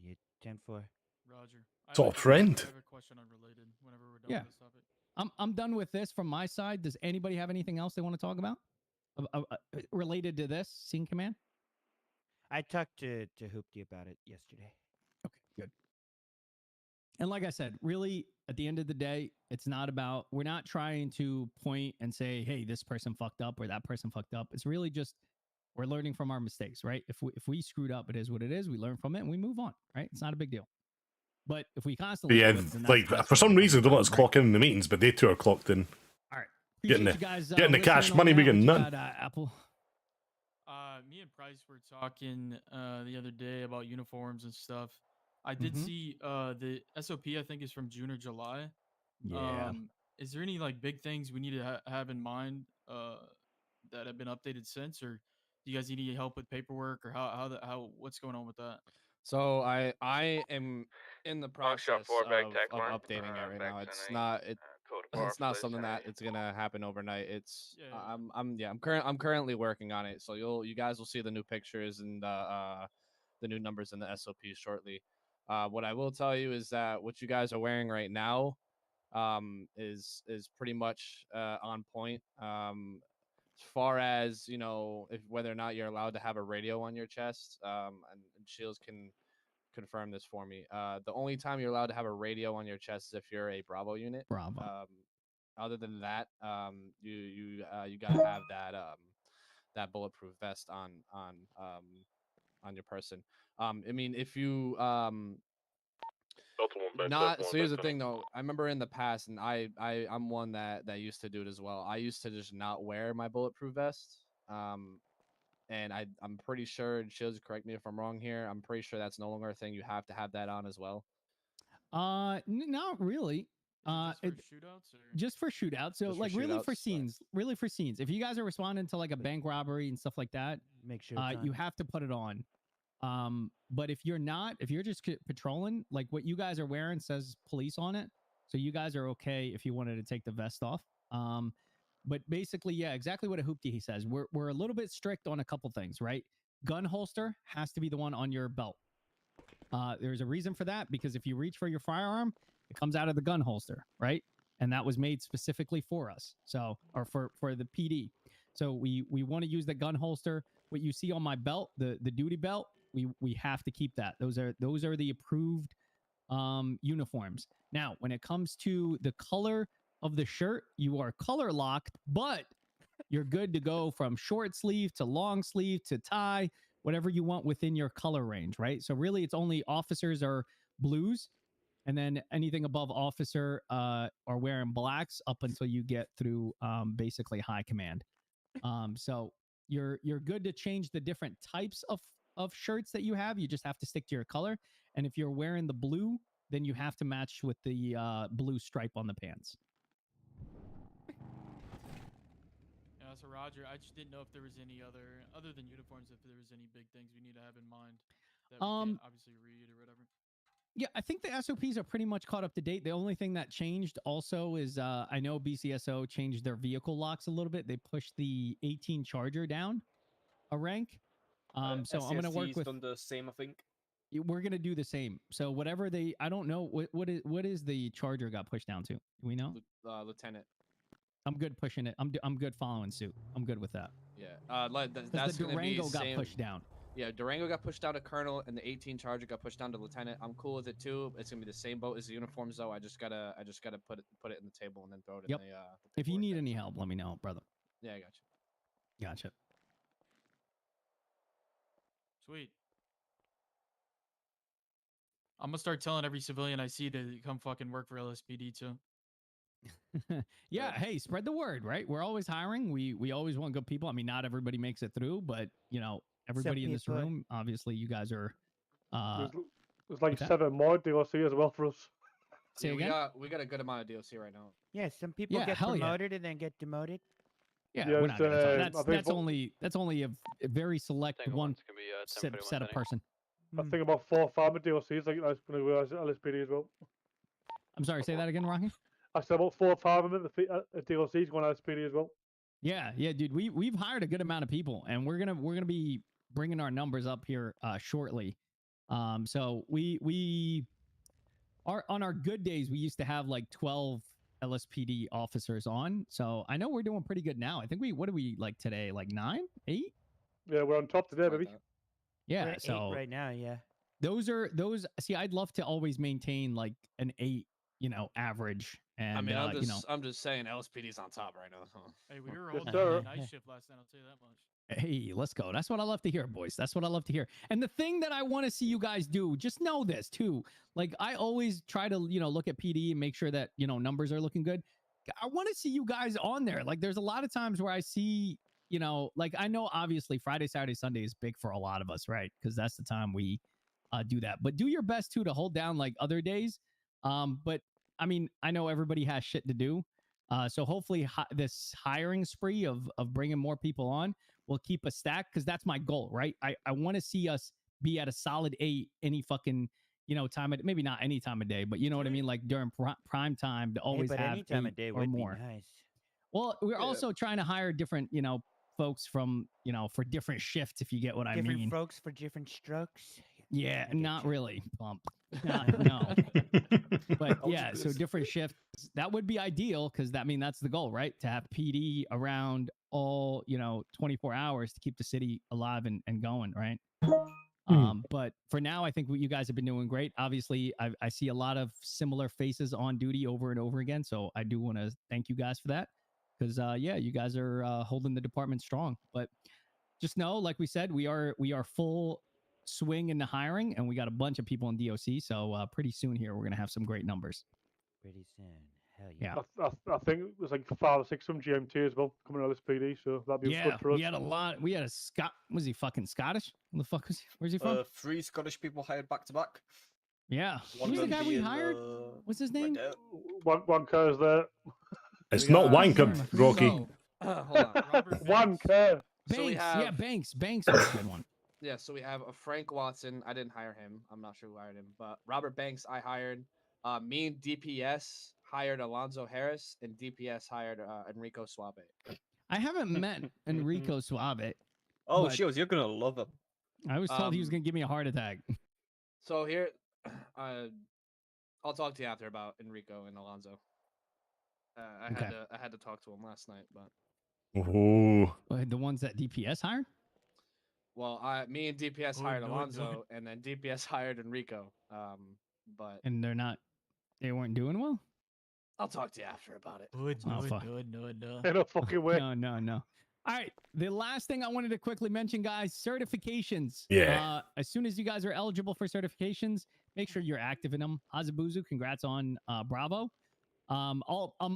Yeah, 10-4. Roger. It's all friend. I have a question unrelated whenever we're done Yeah. with this topic. I'm done with this from my side. Does anybody have anything else they want to talk about related to this scene command? I talked to Hoopty about it yesterday. Okay, good. And like I said, really, at the end of the day, it's not about, we're not trying to point and say, hey, this person fucked up or that person fucked up. It's really just, we're learning from our mistakes, right? If we screwed up, it is what it is. We learn from it and we move on, right? It's not a big deal. But if we constantly Yeah, do it, then like for some reason, they don't let us clock in the meetings, but they too are clocked in. All right. Getting Appreciate the, you guys, getting the cash listening on money, we that. get What you none. got, Apple? Me and Price were talking the other day about uniforms and stuff. I did Mhm. see the SOP, I think, is from June or July. Yeah. Is there any like big things we need to have in mind that have been updated since, or do you guys need any help with paperwork, or how what's going on with that? So I am in the process of updating it right now. It's not it's not something that it's gonna happen overnight. It's I'm currently working on it. So you guys will see the new pictures and the new numbers in the SOP shortly. What I will tell you is that what you guys are wearing right now is pretty much on point. As far as if whether or not you're allowed to have a radio on your chest, and Shields can confirm this for me. The only time you're allowed to have a radio on your chest is if you're a Bravo unit. Bravo. Other than that, you gotta have that bulletproof vest on your person. I mean, if you not so here's the thing though. I remember in the past, and I'm one that used to do it as well. I used to just not wear my bulletproof vest. And I'm pretty sure, and Shields, correct me if I'm wrong here, I'm pretty sure that's no longer a thing. You have to have that on as well. Not really. Shootouts or? Just for shootouts. So Just for like really for shootouts? scenes. Really for scenes. If you guys are responding to like a bank robbery and stuff like that, Make sure it's you on. have to put it on. But if you're not, if you're just patrolling, like what you guys are wearing says police on it, so you guys are okay if you wanted to take the vest off. But basically, yeah, exactly what a hoopty says. We're a little bit strict on a couple things, right? Gun holster has to be the one on your belt. There's a reason for that, because if you reach for your firearm, it comes out of the gun holster, right? And that was made specifically for us, so or for the PD. So we want to use the gun holster. What you see on my belt, the duty belt, we have to keep that. Those are the approved uniforms. Now, when it comes to the color of the shirt, you are color locked, but you're good to go from short sleeve to long sleeve to tie, whatever you want within your color range, right? So really, it's only officers are blues, and then anything above officer are wearing blacks up until you get through basically high command. So you're good to change the different types of shirts that you have. You just have to stick to your color. And if you're wearing the blue, then you have to match with the blue stripe on the pants. Yeah, so Roger, I just didn't know if there was any other than uniforms, if there was any big things we need to have in mind that we can't obviously read or whatever. Yeah, I think the SOPs are pretty much caught up to date. The only thing that changed also is I know BCSO changed their vehicle locks a little bit. They pushed the 18 Charger down a rank. So I'm going to work with done the same, I think. We're going to do the same. So whatever I don't know what is the Charger got pushed down to. Do we know? Lieutenant. I'm good pushing it. I'm good following suit. I'm good with that. Yeah. Because That's the gonna be Durango got same- pushed down. Yeah, Durango got pushed down to Colonel, and the 18 Charger got pushed down to Lieutenant. I'm cool with it too. It's gonna be the same boat as the uniforms, though. I just gotta put it in the table and then throw it Yep. in the. If you need any help, let me know, brother. Yeah, I got you. Gotcha. Sweet. I'm gonna start telling every civilian I see to come fucking work for LSPD too. Yeah, hey, spread the word, right? We're always hiring. We always want good people. I mean, not everybody makes it through, but you know, everybody in this people- room, obviously, you guys are. There's like what's that? 7 more DLC as well for us. Say Yeah, again? we got a good amount of DLC right now. Yeah, some people Yeah, get hell yeah. promoted and then get demoted. Yeah, Yeah, we're not it's, gonna talk. I That's think that's only a very select one set of person. I think about 4 or 5 DLCs like that's going to be LSPD as well. I'm sorry, say that again, Rocky. I said about 4 or 5 of them at the DLCs going LSPD as well. Yeah, dude. We've hired a good amount of people, and we're gonna be bringing our numbers up here shortly. So we are on our good days. We used to have like 12 LSPD officers on. So I know we're doing pretty good now. I think what do we like today? Like 9, 8? Yeah, we're on top today, baby. Yeah. We're at 8 So right now, yeah. those. See, I'd love to always maintain like an 8, average. And I mean, I'm just saying LSPD's on top right now. So. Hey, we were Yes, holding sir. a night shift last night. I'll tell you that much. Hey, let's go. That's what I love to hear, boys. That's what I love to hear. And the thing that I want to see you guys do, just know this too. Like I always try to, look at PD and make sure that, numbers are looking good. I want to see you guys on there. Like there's a lot of times where I see, like I know obviously Friday, Saturday, Sunday is big for a lot of us, right? Because that's the time we do that. But do your best too to hold down like other days. But I mean, I know everybody has shit to do. So hopefully this hiring spree of bringing more people on will keep us stacked because that's my goal, right? I want to see us be at a solid 8 any fucking, time of, maybe not any time of day, but you know what I mean? Like during prime time to always but have any time 8 of day or would more. be nice. Well, we're also trying to hire different, folks from, for different shifts, if you get what I Different mean. folks for different strokes. Yeah, not really, Pump. No. But yeah, so different shifts. That would be ideal because that's the goal, right? To have PD around all, 24 hours to keep the city alive and going, right? But for now, I think what you guys have been doing great. Obviously, I see a lot of similar faces on duty over and over again. So I do want to thank you guys for that. Because yeah, you guys are holding the department strong. But just know, like we said, we are full swing in the hiring, and we got a bunch of people in DOC. So pretty soon here, we're gonna have some great numbers. Pretty soon. Hell yeah. Yeah. I think there's like 5 or 6 from GMT as well coming out of LSPD, so that'd be Yeah, good for us. we had a lot. We had a Scot. Was he fucking Scottish? Who the fuck was he? Where's he from? 3 Scottish people hired back to back. Yeah. One Who's of the them guy we being, hired? What's his name? One car is there. It's not wanker, Rocky. Hold on. One car. So we Banks. have- Yeah, Banks. Banks was a good one. Yeah, so we have a Frank Watson. I didn't hire him. I'm not sure who hired him, but Robert Banks I hired. Me and DPS hired Alonzo Harris, and DPS hired Enrico Suave. I haven't met Enrico Suave. Oh, but Shields, you're gonna love him. I was told he was gonna give me a heart attack. So here, I'll talk to you after about Enrico and Alonzo. I had to talk to him last night, but Oh. The ones that DPS hired? well, me and DPS Good, hired good, Alonzo, and then DPS hired Enrico. But And they weren't doing well? I'll talk to you after about it. Oh, fuck. In a fucking way. No. All right. The last thing I wanted to quickly mention, guys, certifications. Yeah. As soon as you guys are eligible for certifications, make sure you're active in them. Azabuzu, congrats on Bravo. I'm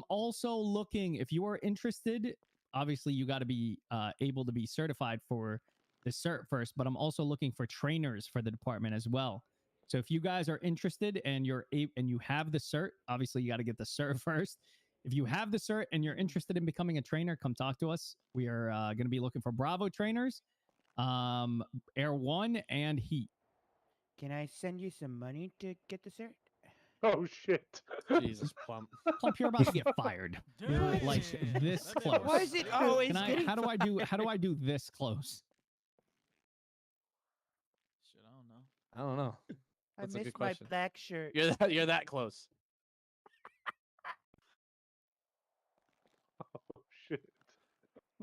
also looking, if you are interested, obviously you got to be able to be certified for the cert first, but I'm also looking for trainers for the department as well. So if you guys are interested and you have the cert, obviously you got to get the cert first. If you have the cert and you're interested in becoming a trainer, come talk to us. We are going to be looking for Bravo trainers, Air 1 and Heat. Can I send you some money to get the cert? Oh shit. Jesus, Plump. Plump, you're about to get fired. You're like this close. Why is it always Can I, getting how do I do this close? Shit, I don't know. I don't know. I That's a good missed my question. black shirt. You're that close.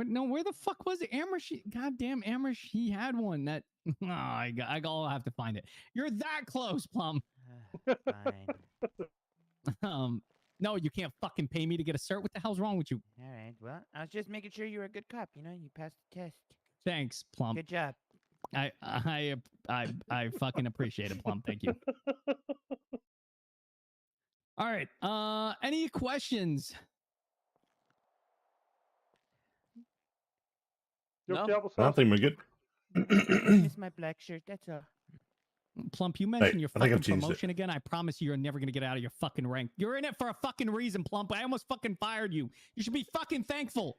No, where the fuck was it? Amrish, goddamn Amrish, he had one that. Oh, I'll have to find it. You're that close, Plum. Fine. No, you can't fucking pay me to get a cert. What the hell's wrong with you? All right. Well, I was just making sure you were a good cop. You know, you passed the test. Thanks, Plum. Good job. I fucking appreciate it, Plum. Thank you. All right. Any questions? No. I don't think we're good. It's my black shirt. That's all. Plump, you mentioned your I think fucking I've changed it. promotion again. I promise you're never gonna get out of your fucking rank. You're in it for a fucking reason, Plump. I almost fucking fired you. You should be fucking thankful.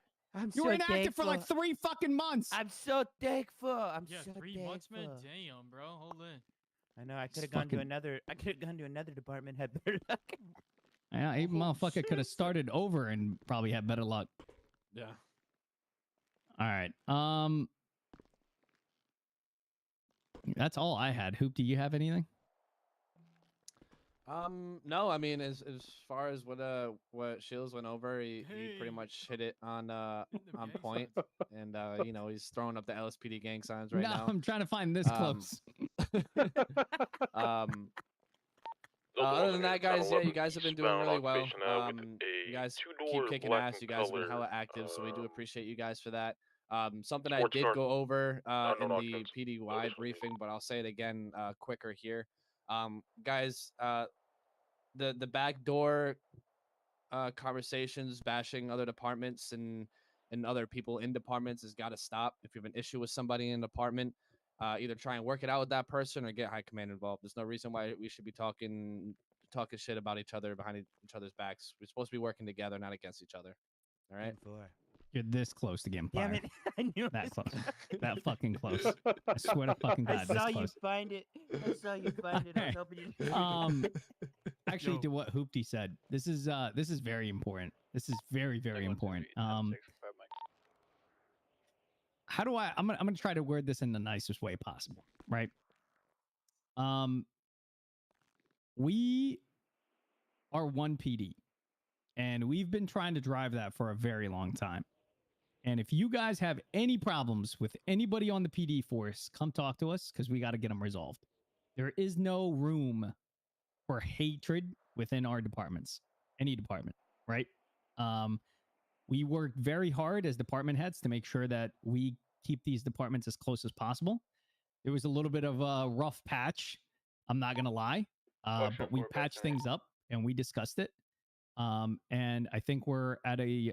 You were inactive for like 3 fucking months. I'm so thankful. I'm Yeah, so 3 thankful. months, man. Damn, bro. Hold on. I know. I could have It's gone to fucking- another. I could have gone to another department. Had better luck. Yeah, even motherfucker could have started over and probably had better luck. Yeah. All right. That's all I had. Hoop, do you have anything? No, I mean, as far as what Shields went over, he pretty much hit it on point, and you know, he's throwing up the LSPD gang signs right no, now. I'm trying to find this close. Other than that, guys, yeah, you guys have been doing really well. You guys keep kicking ass. You guys have been hella active, so we do appreciate you guys for that. Something I sports did car. go over in no, the PDY briefing, but I'll say it again quicker here. Guys, the backdoor conversations, bashing other departments and other people in departments has got to stop. If you have an issue with somebody in an department, either try and work it out with that person or get high command involved. There's no reason why we should be talking shit about each other behind each other's backs. We're supposed to be working together, not against each other. All right. You're this close to getting Damn fired. it! I knew That it. close. That fucking close. I swear to fucking I God, saw this you close. find it. I saw you find it. I was hoping you. Actually, to what Hoopty said, this is very important. This is very important. How do I'm gonna try to word this in the nicest way possible, right? We are one PD, and we've been trying to drive that for a very long time. And if you guys have any problems with anybody on the PD force, come talk to us because we got to get them resolved. There is no room for hatred within our departments, any department, right? We work very hard as department heads to make sure that we keep these departments as close as possible. There was a little bit of a rough patch, I'm not going to lie, but we patched things up and we discussed it. And I think we're at a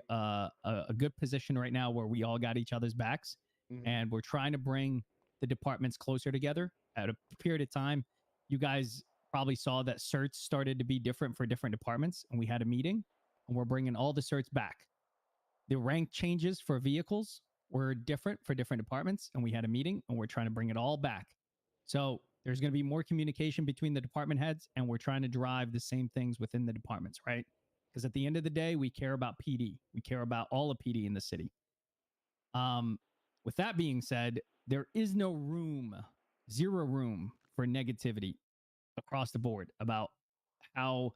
good position right now where we all got each other's backs, and we're trying to bring the departments closer together at a period of time. You guys probably saw that certs started to be different for different departments, and we had a meeting, and we're bringing all the certs back. The rank changes for vehicles were different for different departments, and we had a meeting, and we're trying to bring it all back. So there's going to be more communication between the department heads, and we're trying to drive the same things within the departments, right? Because at the end of the day, we care about PD. We care about all of PD in the city. With that being said, there is no room, zero room for negativity across the board about how,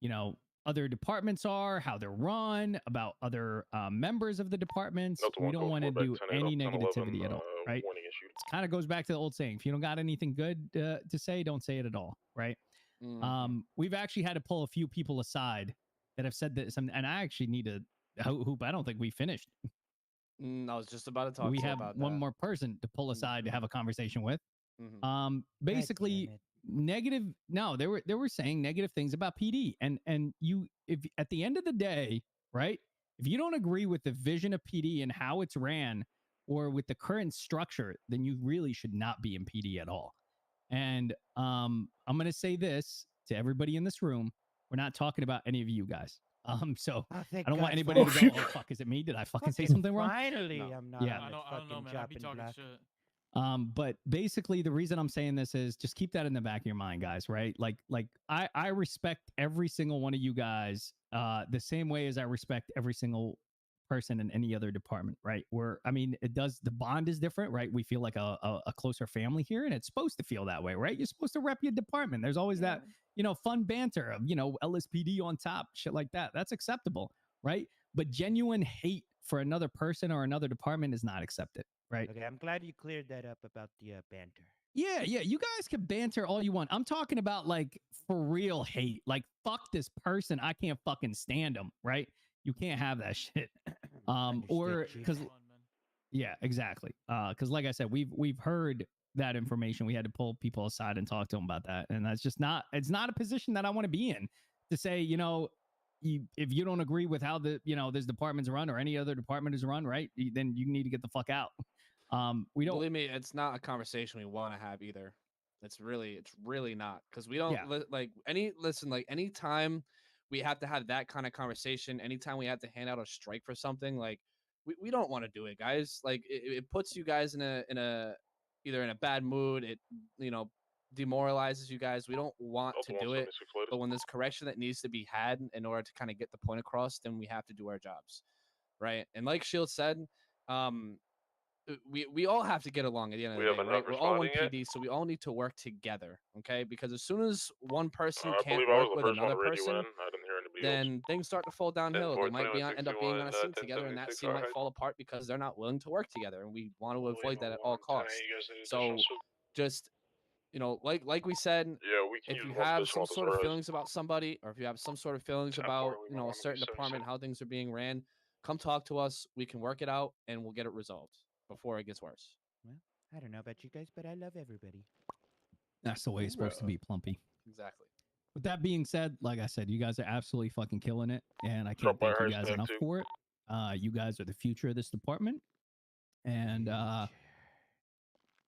you know, other departments are, how they're run, about other members of the departments. We don't want to do any negativity at all, right? It kind of goes back to the old saying, if you don't got anything good to say, don't say it at all, right? We've actually had to pull a few people aside that have said this, and I actually need to Hoop. I don't think we finished. I was just about to talk We to you have about one that. more person to pull aside to have a conversation with. Basically, negative. No, they were saying negative things about PD, and you, if at the end of the day, right? If you don't agree with the vision of PD and how it's ran, or with the current structure, then you really should not be in PD at all. And I'm going to say this to everybody in this room: we're not talking about any of you guys. So I don't want anybody to go, "Oh fuck, is it me? Did I fucking say something wrong?" Finally, No. I'm not. Yeah. On I don't know, man. I be talking shit. But basically the reason I'm saying this is just keep that in the back of your mind, guys, right? Like I respect every single one of you guys the same way as I respect every single person in any other department, right? The bond is different, right? We feel like a closer family here, and it's supposed to feel that way, right? You're supposed to rep your department. There's always that, fun banter of, LSPD on top, shit like that. That's acceptable, right? But genuine hate for another person or another department is not accepted, right? Okay, I'm glad you cleared that up about the banter. Yeah, you guys can banter all you want. I'm talking about like for real hate. Like fuck this person, I can't fucking stand them, right? You can't have that shit. Or because yeah, exactly. Because like I said, we've heard that information. We had to pull people aside and talk to them about that, and that's just not. It's not a position that I want to be in. To say, if you don't agree with how this department's run or any other department is run, right? Then you need to get the fuck out. We don't believe me. It's not a conversation we want to have either. It's really not, because we don't anytime we have to have that kind of conversation, anytime we have to hand out a strike for something, like we don't want to do it, guys. Like it puts you guys in a either in a bad mood. It demoralizes you guys. We don't want to do it, but when there's correction that needs to be had in order to kind of get the point across, then we have to do our jobs, right? And like Shield said, we all have to get along at the end of the day, right? We're all one PD, so we all need to work together, okay? Because as soon as one person can't work with another person, then things start to fall downhill. They might end up being on a scene together, and that scene might fall apart because they're not willing to work together, and we want to avoid that at all costs. So just like we said, if you have some sort of feelings about somebody, or if you have some sort of feelings about a certain department, how things are being ran, come talk to us. We can work it out, and we'll get it resolved before it gets worse. Well, I don't know about you guys, but I love everybody. That's the way it's supposed to be, Plumpy. Exactly. With that being said, like I said, you guys are absolutely fucking killing it, and I can't thank you guys enough for it. You guys are the future of this department, and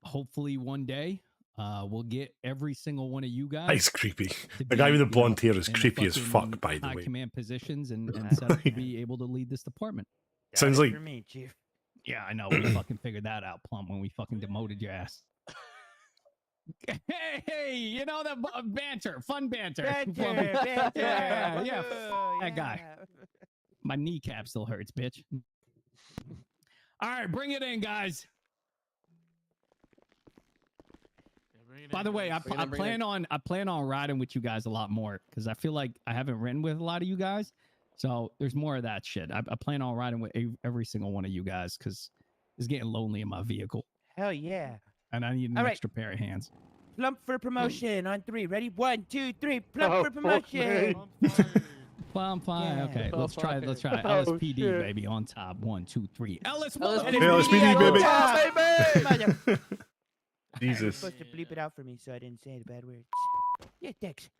hopefully one day we'll get every single one of you guys. That's creepy. The guy with the blonde hair is creepy as fuck, by the high way. command positions and set up to be able to lead this department. Sounds like For me, Chief. Yeah, I know. We fucking figured that out, Plump, when we fucking demoted your ass. Hey, that banter, fun banter. Banter. Yeah, that guy. My kneecap still hurts, bitch. All right, bring it in, guys. By the way, I plan on riding with you guys a lot more, because I feel like I haven't ridden with a lot of you guys. So there's more of that shit. I plan on riding with every single one of you guys, because it's getting lonely in my vehicle. Hell yeah. And I need an extra pair of hands. Plump for promotion on 3. Ready? 1, 2, 3. Plump for promotion. Plump fine. Okay, let's try. LSPD, baby, on top. 1, 2, 3. LSPD, baby. Jesus. You're supposed to bleep it out for me, so I didn't say the bad words. Yeah, thanks.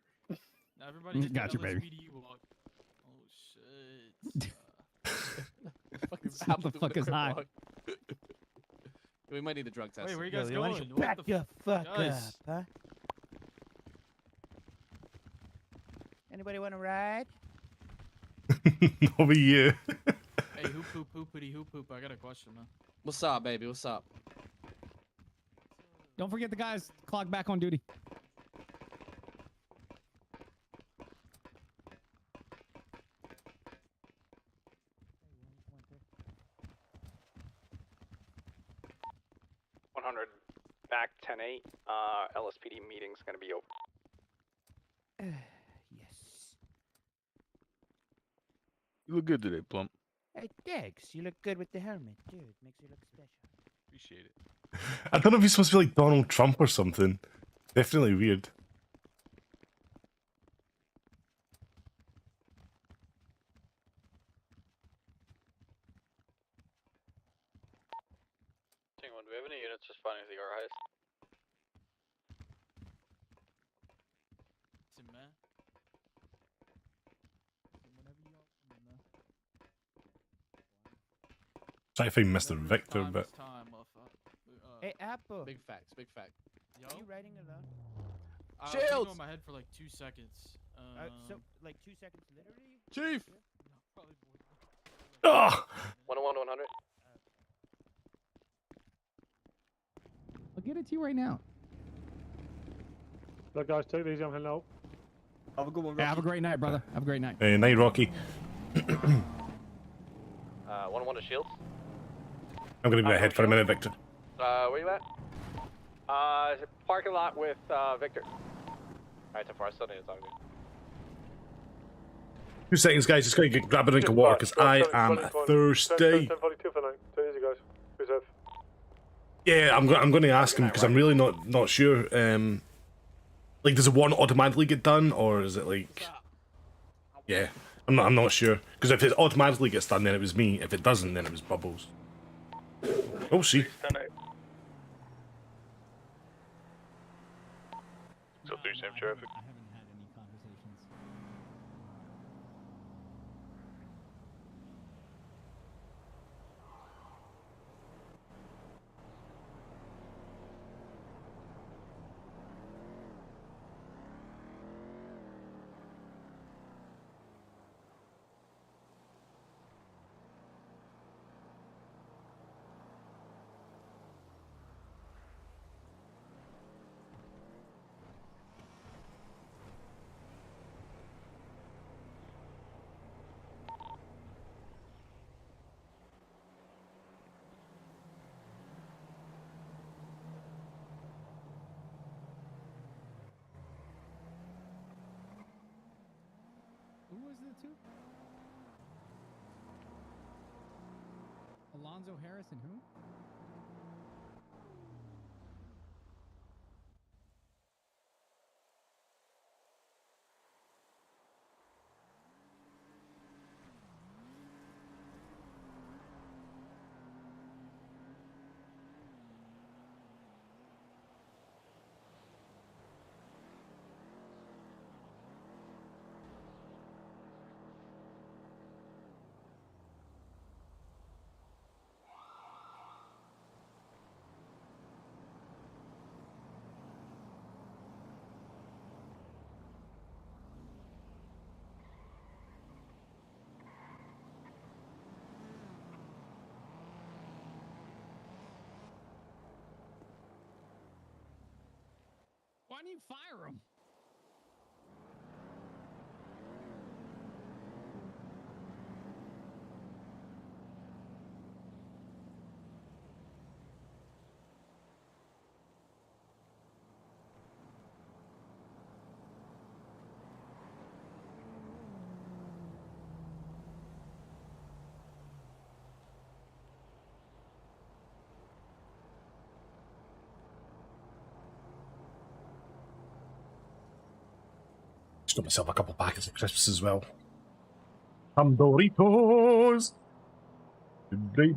Everybody got you, baby. What the fuck is high? We might need a drug test. Wait, where you guys going? Back the fuck up, huh? Anybody want to ride? Over you. Hey, hoop. I got a question, man. What's up, baby? What's up? Don't forget the guys clock back on duty. Back 10-8. LSPD meeting's gonna be over. Yes. You look good today, Plump. Hey, thanks. You look good with the helmet, dude. Makes you look special. Appreciate it. I don't know if he's supposed to be like Donald Trump or something. Definitely weird. Do we have any units responding to the RIs? Try to find Mr. Victor, but Hey, Apple. Big facts. Big fact. Are you writing alone? I was Shields! in my head for like 2 seconds. So, like 2 seconds literally? Chief! Ah! 101 100. I'll get it to you right now. Look, guys, take it easy. I'm heading out. Have a good one, Yeah, have a great night, brother. Have a great night. Hey, night, Rocky. 101 to Shields. I'm gonna go ahead for a minute, Victor. Where you at? Parking lot with Victor. Alright, so far I still need to talk to you. 2 seconds, guys. Just gotta grab a drink of water because I am thirsty. 10:42 for now. Take it easy, guys. Reserve. Yeah, I'm going to ask him because I'm really not sure. Like, does the one automatically get done, or is it like? Yeah, I'm not sure because if it automatically gets done, then it was me. If it doesn't, then it was Bubbles. Oh, see. So 3 same traffic. Who was the two? Alonzo Harris and who? Why didn't you fire him? Just got myself a couple packets of crisps as well. Some Doritos. Great.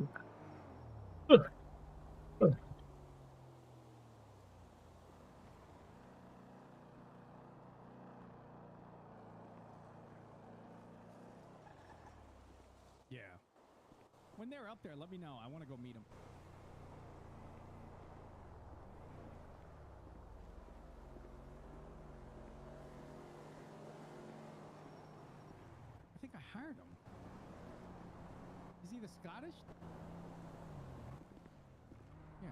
Yeah. When they're up there, let me know. I want to go meet them. I think I hired him. Is he the Scottish? Yeah.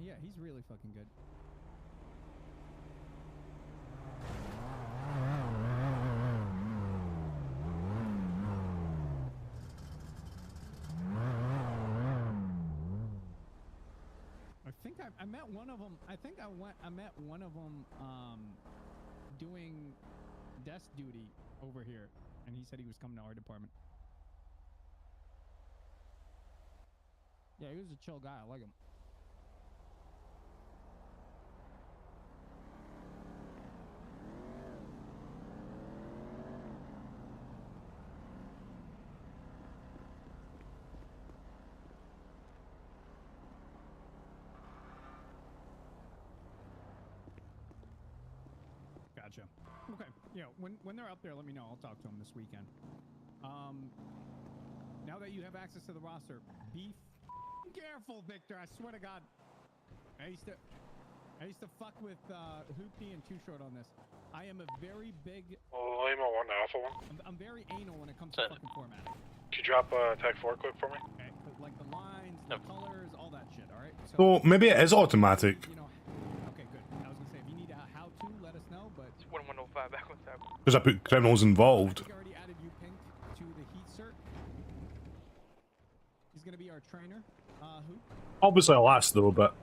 Yeah, he's really fucking good. I think I met one of them. I think I met one of them doing desk duty over here, and he said he was coming to our department. Yeah, he was a chill guy. I like him. Gotcha. Okay. Yeah. When they're up there, let me know. I'll talk to them this weekend. Now that you have access to the roster, be careful, Victor. I swear to God. I used to fuck with Hoopty and Too Short on this. I am a very big. Lima 1 Alpha 1. I'm very anal when it comes to fucking formatting. Could you drop tag 4 quick for me? Okay. Like the lines, the colors, all that shit. All right. So maybe it is automatic. You know. Okay, good. I was gonna say if you need a how-to, let us know. But 1105 back on tab. Because I put criminals involved. I already added you, Pink, to the heat cert. He's gonna be our trainer. Who? Obviously, I'll ask though, but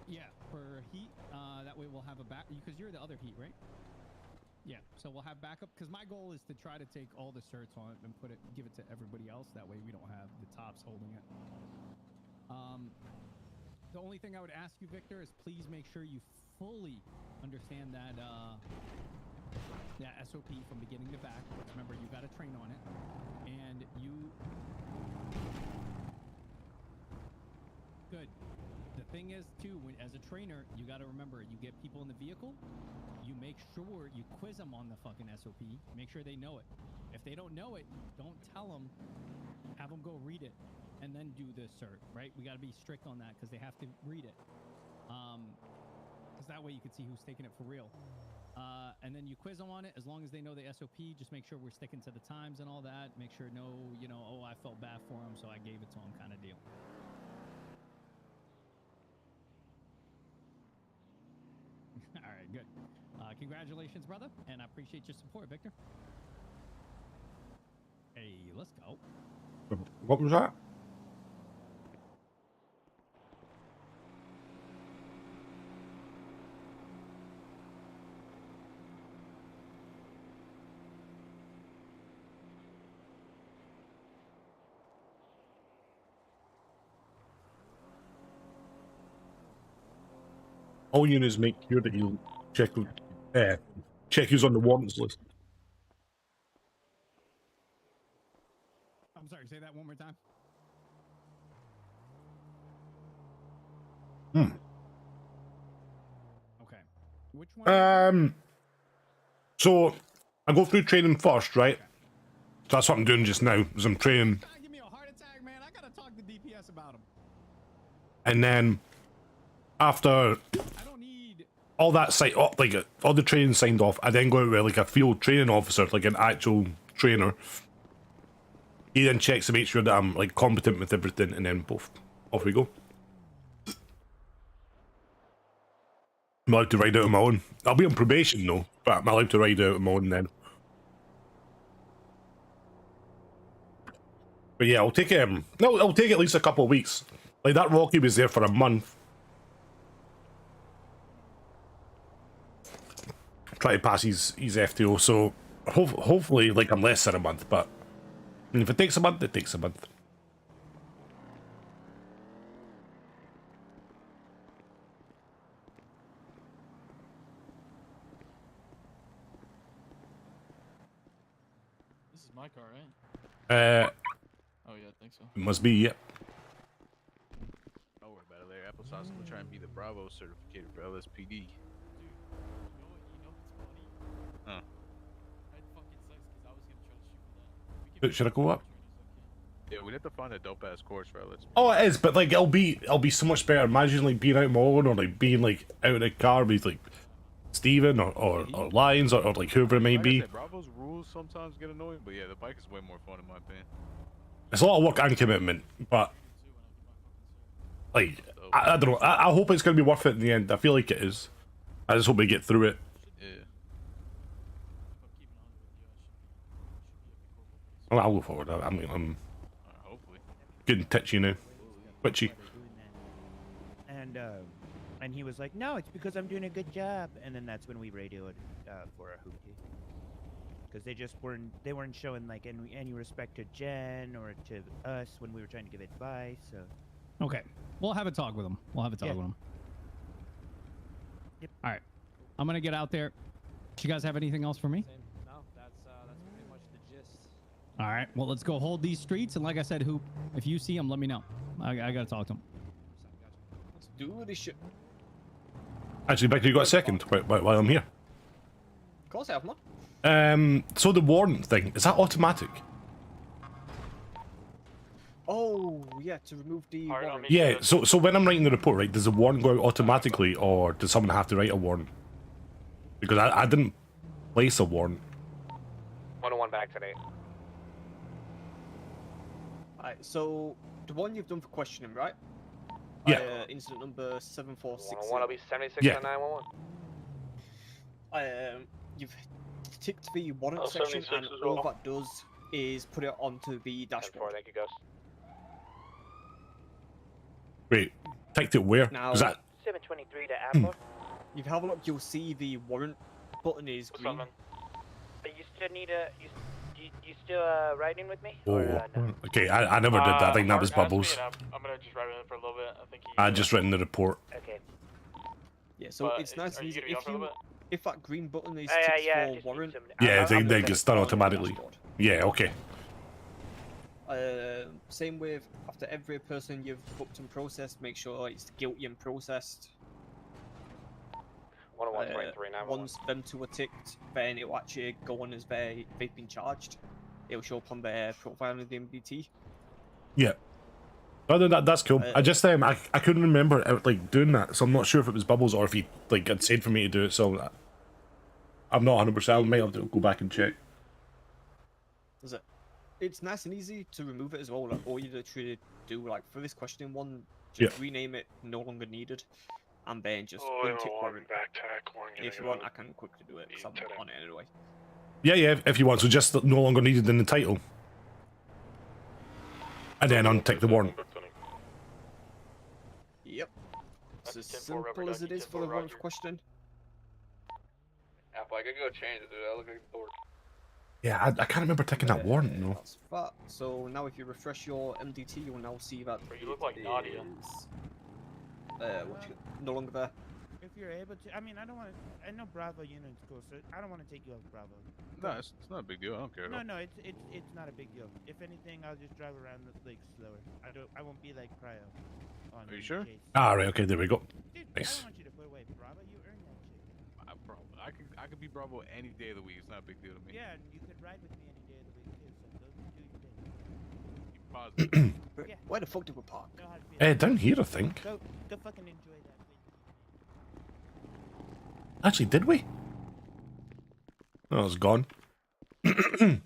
Yeah, for heat. That way we'll have a back because you're the other heat, right? Yeah. So we'll have backup because my goal is to try to take all the certs on it and give it to everybody else. That way we don't have the tops holding it. The only thing I would ask you, Victor, is please make sure you fully understand that SOP from beginning to back. Remember, you got to train on it, and you. Good. The thing is, too, as a trainer, you got to remember, you get people in the vehicle, you make sure you quiz them on the fucking SOP, make sure they know it. If they don't know it, don't tell them, have them go read it, and then do the cert, right? We got to be strict on that because they have to read it. Because that way you can see who's taking it for real. And then you quiz them on it. As long as they know the SOP, just make sure we're sticking to the times and all that. Make sure oh, I felt bad for them, so I gave it to them kind of deal. All right, good. Congratulations, brother, and I appreciate your support, Victor. Hey, let's go. What was that? All units make sure that you check who's on the warrants list. I'm sorry, say that one more time. Okay. Which one? So I go through training first, right? So that's what I'm doing just now, is I'm training. Give me a heart attack, man. I gotta talk to DPS about him. And then after all that all the training signed off, I then go out with like a field training officer, like an actual trainer. He then checks to make sure that I'm like competent with everything, and then off we go. I'm allowed to ride out on my own. I'll be on probation though, but I'm allowed to ride out on my own then. But yeah, I'll take I'll take at least a couple of weeks. Like that Rocky was there for a month. Try to pass his FTO, so hopefully like I'm less than a month, but if it takes a month, it takes a month. This is my car, right? Oh yeah, I think so. It must be, yeah. Don't worry about it later. Applesauce will try and be the Bravo certificator for LSPD. Huh. Should I go up? Yeah, we'd have to find a dope ass course for LSPD. Oh, it is, but like it'll be so much better. Imagine like being out on my own, or like being like out in a car with like Steven or Lions or like whoever it may Like I be. said, Bravo's rules sometimes get annoying, but yeah, the bike is way more fun in my opinion. It's a lot of work and commitment, but like I don't know. I hope it's gonna be worth it in the end. I feel like it is. I just hope we get through it. Yeah. Well, I'll go forward. I'm getting titchy now. Twitchy. And he was like, "No, it's because I'm doing a good job." And then that's when we radioed for a hoopty, because they weren't showing like any respect to Jen or to us when we were trying to give advice. So Okay, we'll have a talk with him. We'll have a talk with him. Yep. All right, I'm gonna get out there. Do you guys have anything else for me? No, that's pretty much the gist. All right, well, let's go hold these streets. And like I said, Hoop, if you see him, let me know. I gotta talk to him. Let's do this shit. Actually, Victor, you got a second while I'm here. Of course I have, man. So the warrant thing, is that automatic? Oh, yeah, to remove the warrant. Yeah, so when I'm writing the report, right, does the warrant go out automatically, or does someone have to write a warrant? Because I didn't place a warrant. 101 back today. Alright, so the one you've done for questioning, right? Yeah. Incident number 7460. 101, I'll be 76 Yeah. on 911. You've ticked the warrant Oh, section, 76 and as all well. that does is put it onto the dashboard. Thank you, Ghost. Wait, ticked it where? Now, Was that? 723 to Apple. If you have a look, you'll see the warrant button is green. But you still need a you still riding with me? Oh, Or, no? okay. I never did that. I think that was Bubbles. I'm gonna just ride with him for a little bit. I think he. I just written the report. Okay. Yeah, so But it's nice are and you easy. gonna be on for a little bit? If that green button is Yeah, ticked yeah, for just warrant, Yeah, I'm they gonna gets done on the automatically. dashboard. Yeah, okay. Same with after every person you've booked and processed, make sure it's guilty and processed. 101.391. Once them two are ticked, then it will actually go on as they've been charged. It will show up on their profile in the MDT. Yeah. No, that's cool. I just I couldn't remember like doing that, so I'm not sure if it was Bubbles or if he like had said for me to do it. So I'm not 100%. I might have to go back and check. Is it? It's nice and easy to remove it as well. Like, all you literally do, like for this questioning one, just rename it "no longer needed," and then just untick warrant. If you want, I can quickly do it because I'm on it anyway. Yeah, if you want. So just no longer needed in the title, and then untick the warrant. Yep. It's as simple as it is for the warrant question. Apple, I could go change it, dude. I look like bored. Yeah, I can't remember ticking that warrant though. That's that. So now if you refresh your MDT, you will now see that You look like Nadia. no longer there. If you're able to, I mean, I don't want to. I know Bravo unit's cool, so I don't want to take you off Bravo. No, it's not a big deal. I don't care. at all. No, it's not a big deal. If anything, I'll just drive around the lake slower. I won't be like Cryo. Are you sure? Ah, right. Okay, there we go. Dude, Nice. I don't want you to put away Bravo. You earned that shit. Bro, I could be Bravo any day of the week. It's not a big deal to me. Yeah, and you could ride with me any day of the week too. So go do your thing. Positive. Yeah. Where the fuck did we park? Know how to be Down here, I think. Go fucking enjoy that. Actually, did we? Oh, it's gone. Ain't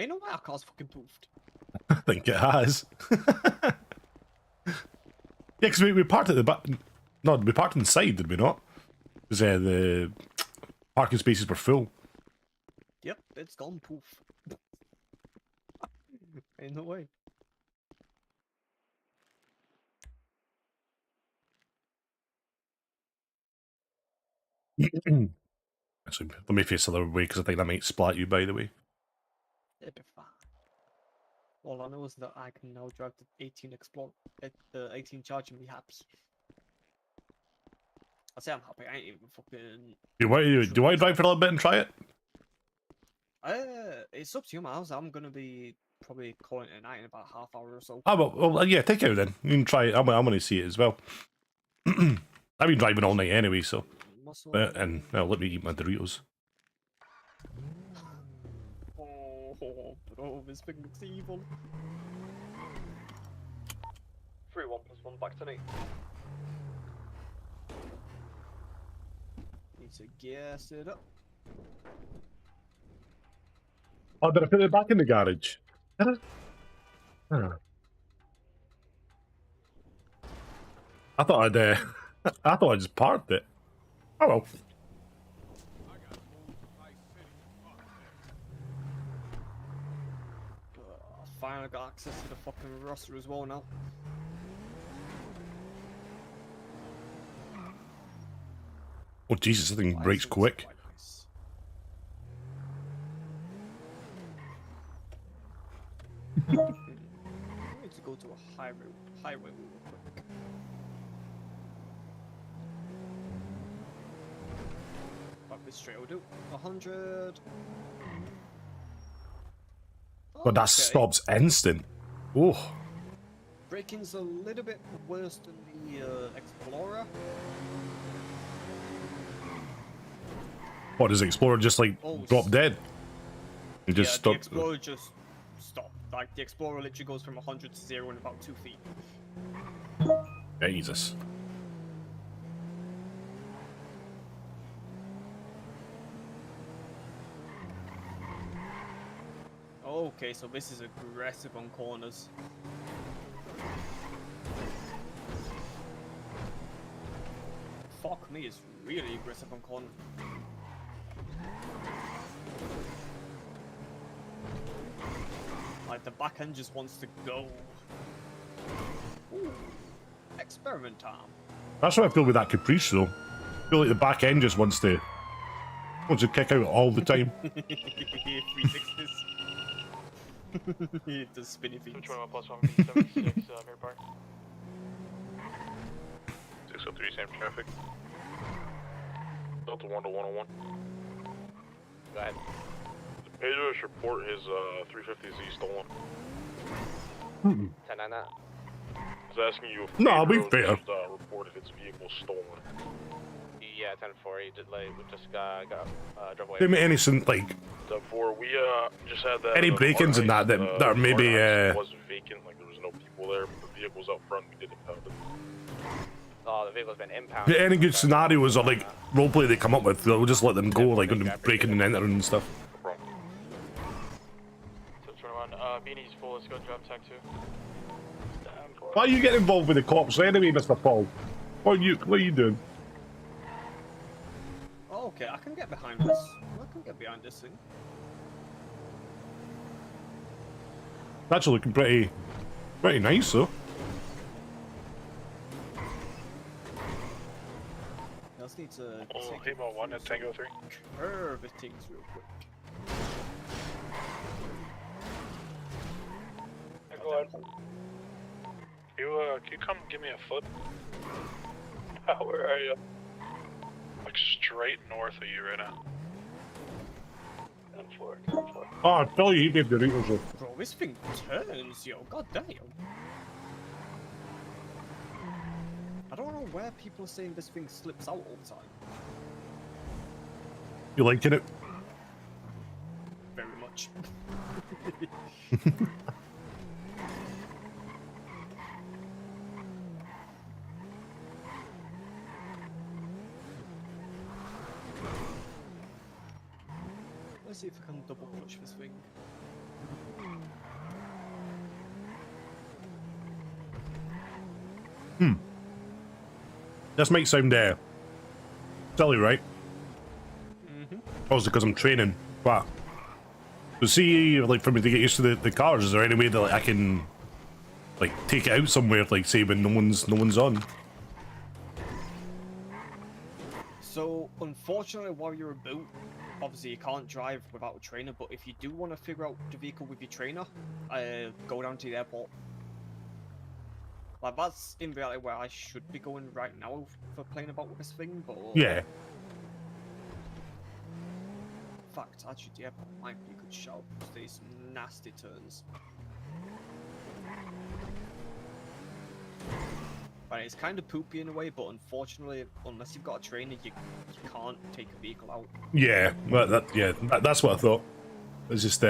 no way our car's fucking poofed. I think it has. Yeah, because we parked at the back. No, we parked inside, did we not? Because the parking spaces were full. Yep, it's gone poof. Ain't no way. Actually, let me face the other way because I think that might splat you, by the way. It'll be fine. All I know is that I can now drive the 18 Explorer, the 18 Charge and be happy. I say I'm happy. I ain't even fucking. Do you want to drive for a little bit and try it? It's up to you, Miles. I'm gonna be probably calling it a night in about a half hour or so. Ah, well, yeah, take it out then. You can try it. I'm going to see it as well. I've been driving all night anyway, so. And now let me eat my Doritos. Oh, bro, this thing looks evil. 3-1+1 back to me. Need to gas it up. Oh, did I put it back in the garage? Did I? Oh. I thought I thought I just parked it. Oh well. Finally got access to the fucking roster as well now. Oh Jesus, this thing breaks quick. I need to go to a highway real quick. Fuck this straight, I'll do 100. But that Okay. stops instant. Oh. Braking's a little bit worse than the Explorer. What does Explorer just like drop dead? You just The stop. Explorer just stopped. Like, the Explorer literally goes from 100 to 0 in about 2 feet. Jesus. Okay, so this is aggressive on corners. Fuck me, it's really aggressive on corners. Like, the back end just wants to go. Ooh. Experiment time. That's how I feel with that Caprice though. feel like the back end just wants to kick out all the time. 360s. It does spinny feet. 21 plus 1 V76, Mirror Park. 603, same traffic. Delta 1 to 101. Go ahead. Pedro's report his 350Z stolen. 10 on that. He's asking you if No, I'll be Pedro fair. just, reported his vehicle stolen. Yeah, 10-4. He did, like, we just got drove away. Give me anything like 10-4, we just had that. any break-ins and that are maybe It wasn't vacant, like there was no people there, but the vehicle was out front. We did impound it. Oh, the vehicle's been impounded. any good scenarios or like roleplay they come up with. We'll just let them go, like when they're breaking and entering and stuff. So 21, Beanie's full. Let's go drop tech 2. Why are you getting involved with the cops anyway, Mr. Paul? What are you doing? Oh, okay, I can get behind this. I can get behind this thing. It's actually looking pretty nice, though. I just need to Oh, Hemo 1 at Tango 3. curve things real quick. Go ahead. Can you come give me a foot? Where are you? Like straight north of you right now. 10-4, 10-4. Oh, I tell you, he gave the Doritos though. Bro, this thing turns, yo. God damn. I don't know where people are saying this thing slips out all the time. You liking it? Very much. Let's see if I can double clutch this thing. This might sound silly, right? Mm-hmm. Obviously because I'm training, but to see, like, for me to get used to the cars, is there any way that like, I can like take it out somewhere, like say when no one's on? So, unfortunately, while you're about, obviously you can't drive without a trainer, but if you do want to figure out the vehicle with your trainer, go down to the airport. Like, that's in reality where I should be going right now for playing about with this thing, but... Yeah. In fact, actually, the airport might be a good shout, because there's some nasty turns. But it's kind of poopy in a way, but unfortunately, unless you've got a trainer, you can't take a vehicle out. Yeah, well, that's what I thought. It's just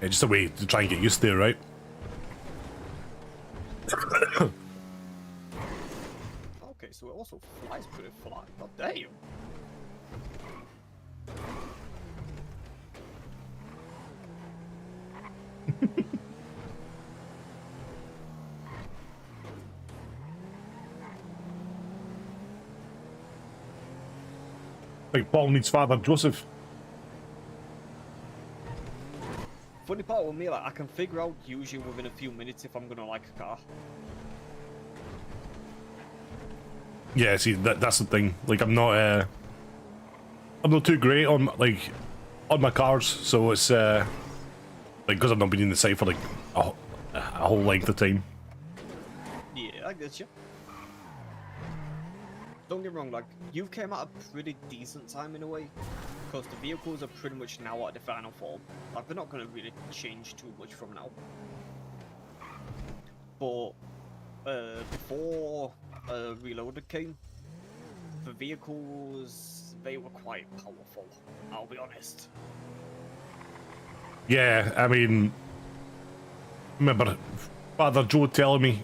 just a way to try and get used to it, right? Okay, so it also flies pretty flat. God damn. Like Paul needs Father Joseph. Funny part with me, like, I can figure out usually within a few minutes if I'm gonna like a car. Yeah, see, that's the thing. Like, I'm not too great on my cars, so it's like because I've not been in the site for like a whole length of time. Yeah, I get you. Don't get me wrong, like, you came at a pretty decent time in a way, because the vehicles are pretty much now at the final form. Like, they're not going to really change too much from now. But, before Reloaded came, the vehicles, they were quite powerful, I'll be honest. Yeah, I mean, remember Father Joe telling me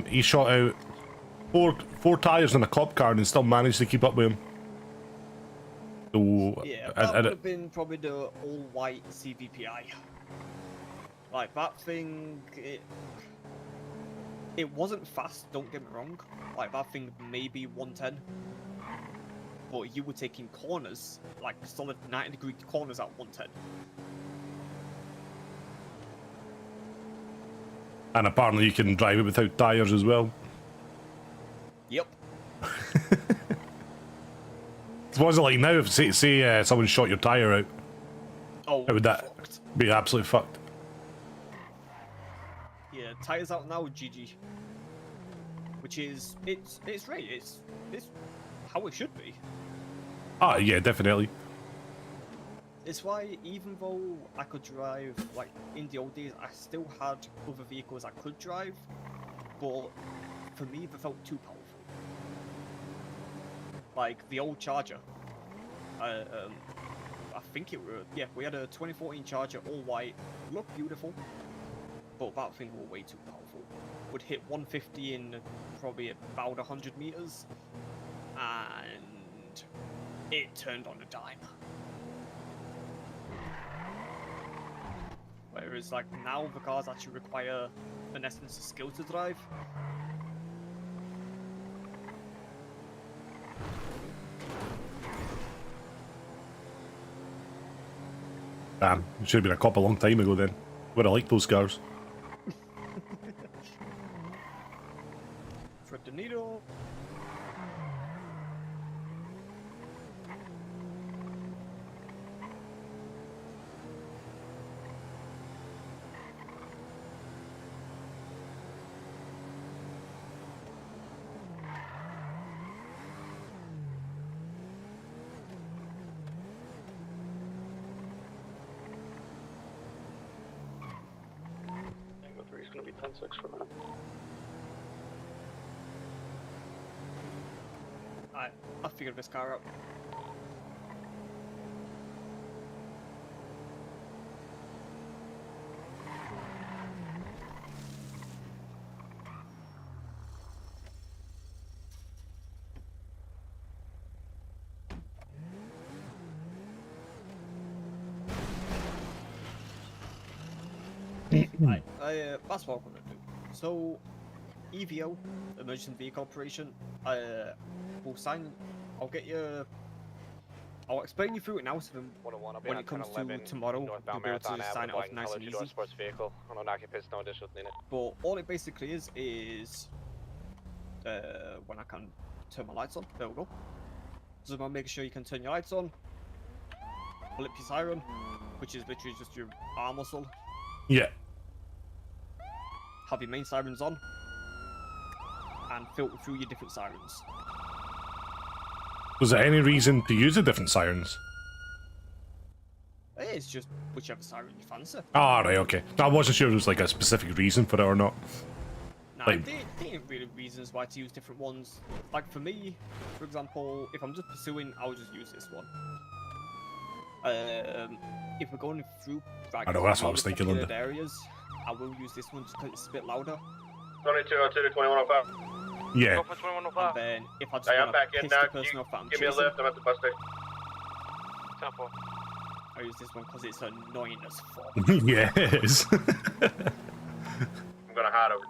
he shot out four tires in a cop car and still managed to keep up with him. So Yeah, that would have been probably the all-white CVPI. Like, that thing, it wasn't fast, don't get me wrong. Like, that thing maybe 110. But you were taking corners, like solid 90-degree corners at 110. And apparently you can drive it without tires as well. Yep. what's it like now if say someone shot your tire out? Oh, how would that be absolutely fucked? Yeah, tires out now, GG. Which is it's right. It's how it should be. Ah, yeah, definitely. It's why even though I could drive, like in the old days, I still had other vehicles I could drive, but for me they felt too powerful. Like the old Charger. I think we had a 2014 Charger, all white, looked beautiful, but that thing was way too powerful. Would hit 150 in probably about 100 meters, and it turned on a dime. Whereas like now the cars actually require, in essence, a skill to drive. Damn, it should have been a cop a long time ago then. Would have liked those cars. Fred De Niro. Tango 3 is going to be 10-6 for a minute. I figured this car out. That's what I'm gonna do. So, EVO, Emergency Vehicle Operation, will sign. I'll get you. I'll explain you through it now, so then when it comes to tomorrow, you'll be able to sign it off nice and easy. Sports vehicle, unoccupants, no additional unit. But all it basically is when I can turn my lights on. There we go. So I'm gonna make sure you can turn your lights on. Flip your siren, which is literally just your arm muscle. Yeah. Have your main sirens on, and filter through your different sirens. Was there any reason to use the different sirens? It's just whichever siren you fancy. Ah, right, okay. I wasn't sure if there was like a specific reason for it or not. Nah, Like- there ain't really reasons why to use different ones. Like for me, for example, if I'm just pursuing, I'll just use this one. If we're going through like, I know, that's what I was really thinking, populated Linda. areas, I will use this one just because it's a bit louder. 2202 to 2105. Yeah. Go for 2105. And then if I just Hey, I'm want back to in piss now. the person off that I'm Give me a chasing, lift. I'm at the bus station. 10-4. I use this one because it's annoying as fuck. Yes. I'm gonna hide over.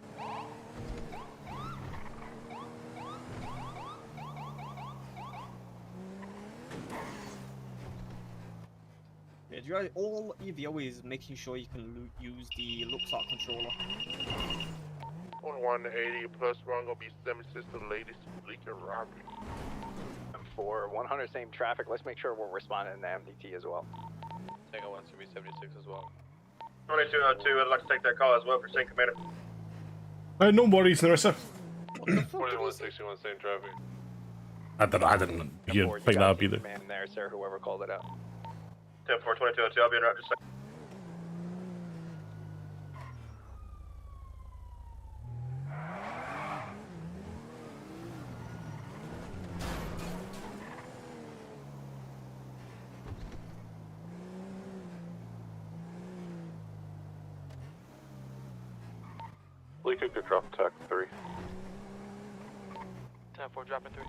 Yeah, all EVO is making sure you can use the Luxart controller. On 180 plus, we're gonna be semi-sister ladies, leaker robbery. For 100 same traffic, let's make sure we're responding to MDT as well. Tango 1 to be 76 as well. 2202, I'd like to take that call as well for St. Commander. No worries, Narissa. 4161 same traffic. I didn't hear pick that up either. Man there, sir, whoever called it out. 10-4, 2202, I'll be in route just a second. Lee could drop tech 3. 10-4, dropping 3.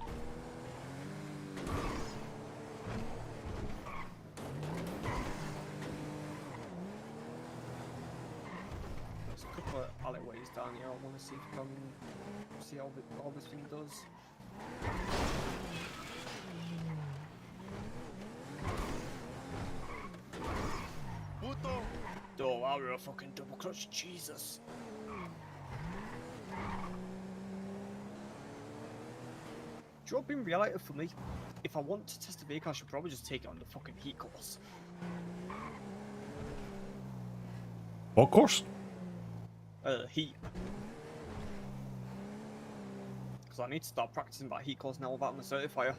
There's a couple of alleyways down here. I want to see if I can see how all this thing does. Oh, wow, we're a fucking double clutch, Jesus. drop in reality for me. If I want to test a vehicle, I should probably just take it on the fucking heat course. What course? Heat. Because I need to start practicing that heat course now without my certifier.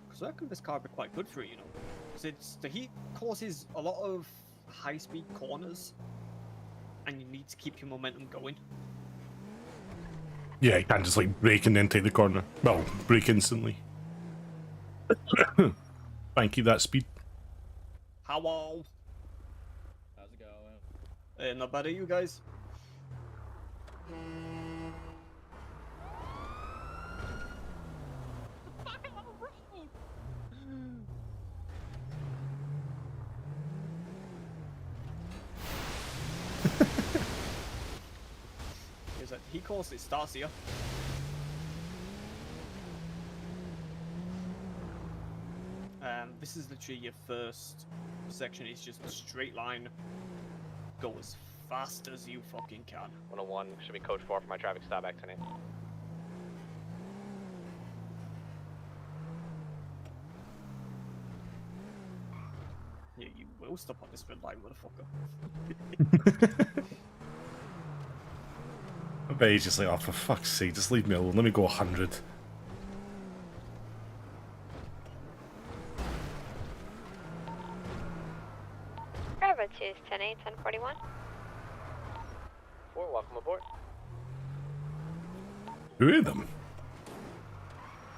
Because I reckon this car would be quite good for it, you know. Because the heat course is a lot of high-speed corners, and you need to keep your momentum going. Yeah, you can't just like brake and then take the corner. Well, brake instantly. Try and keep that speed. Hello. How's it going? Not bad, are you guys? Is that he calls it starts here. This is literally your first section. It's just a straight line. Go as fast as you fucking can. 101 should be code 4 for my traffic stop back tonight. Yeah, you will stop on this red light, motherfucker. I bet he's just like, oh, for fuck's sake, just leave me alone. Let me go 100. Bravo 2 is 10-8, 1041. 4, welcome aboard. Who are them?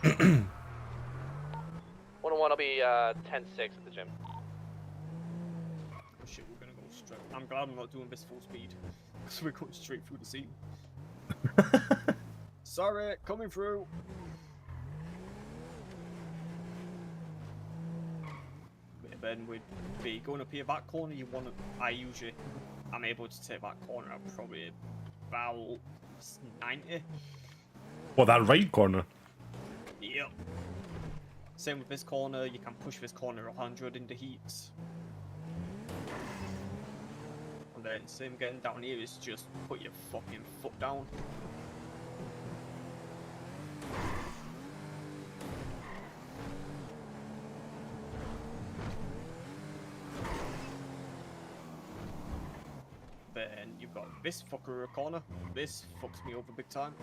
101, I'll be 10-6 at the gym. Oh shit, we're gonna go straight. I'm glad I'm not doing this full speed. Because we're going straight through the scene. Sorry, coming through. Then we'd be going up here, that corner you want to, I'm able to take that corner at probably about 90. What, that right corner? Yep. Same with this corner, you can push this corner 100 into heats. And then same getting down here is just put your fucking foot down. Then you've got this fucker a corner. This fucks me over big time.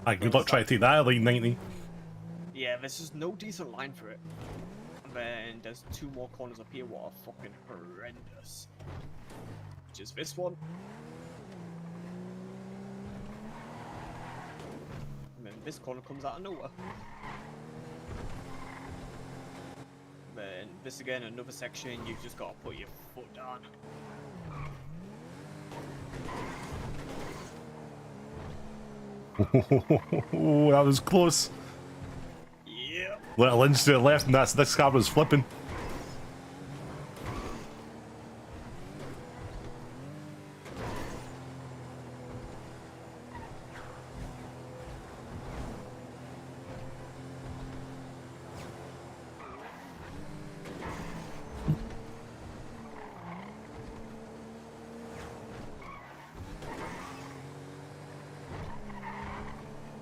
Good luck trying to take that at like 90. Yeah, there's just no decent line for it. And then there's two more corners up here what are fucking horrendous. Which is this one. And then this corner comes out of nowhere. And then this again, another section, you've just got to put your foot down. Oh, that was close. Yeah. Little inch to the left, and this car was flipping.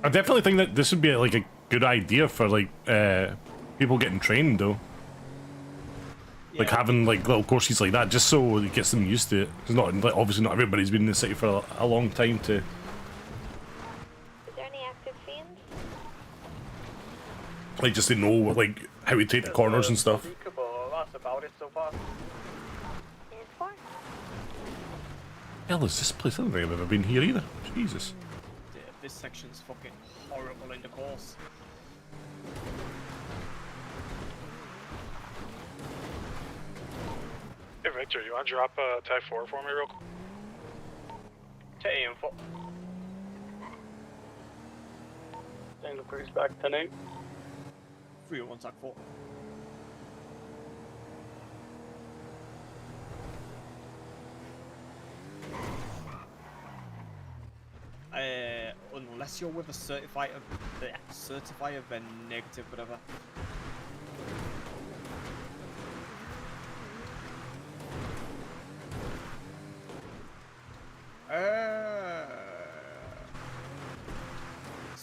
I definitely think that this would be like a good idea for like people getting trained though. Like having like little courses like that, just so it gets them used to it. It's not like, obviously not everybody's been in the city for a long time to. Is there any active fiends? Like just to know like how to take the corners and stuff. That's about it so far. Hell is this place? I don't think I've ever been here either. Jesus. Yeah, this section's fucking horrible in the course. Hey Victor, you want to drop Type 4 for me real quick? Take info. Tango Creek's back 10-8. 301 Type 4. Unless you're with a certifier, then negative, whatever.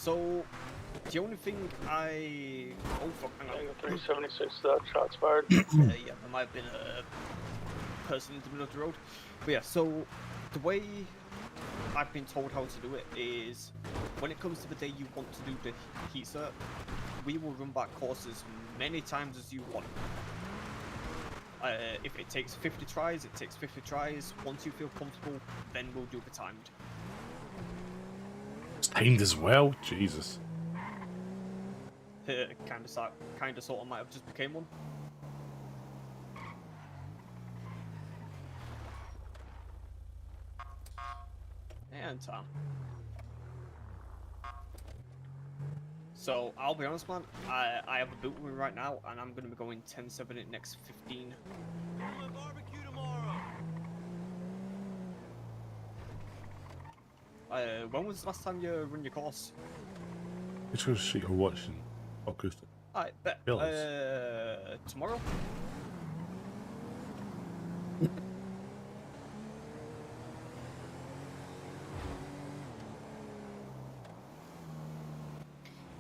So, the only thing oh fuck, hang on. 376, shots fired. Yeah, there might have been a person in the middle of the road. But yeah, so the way I've been told how to do it is, when it comes to the day you want to do the heat cert, we will run back courses many times as you want. If it takes 50 tries, it takes 50 tries. Once you feel comfortable, then we'll do the timed. It's timed as well? Jesus. Kind of sort of might have just became one. And Tom. So I'll be honest, man. I have a boot with me right now, and I'm gonna be going 10-7 in next 15. When was the last time you run your course? Which one shit you're watching? Acoustic. Alright, bet. Tomorrow?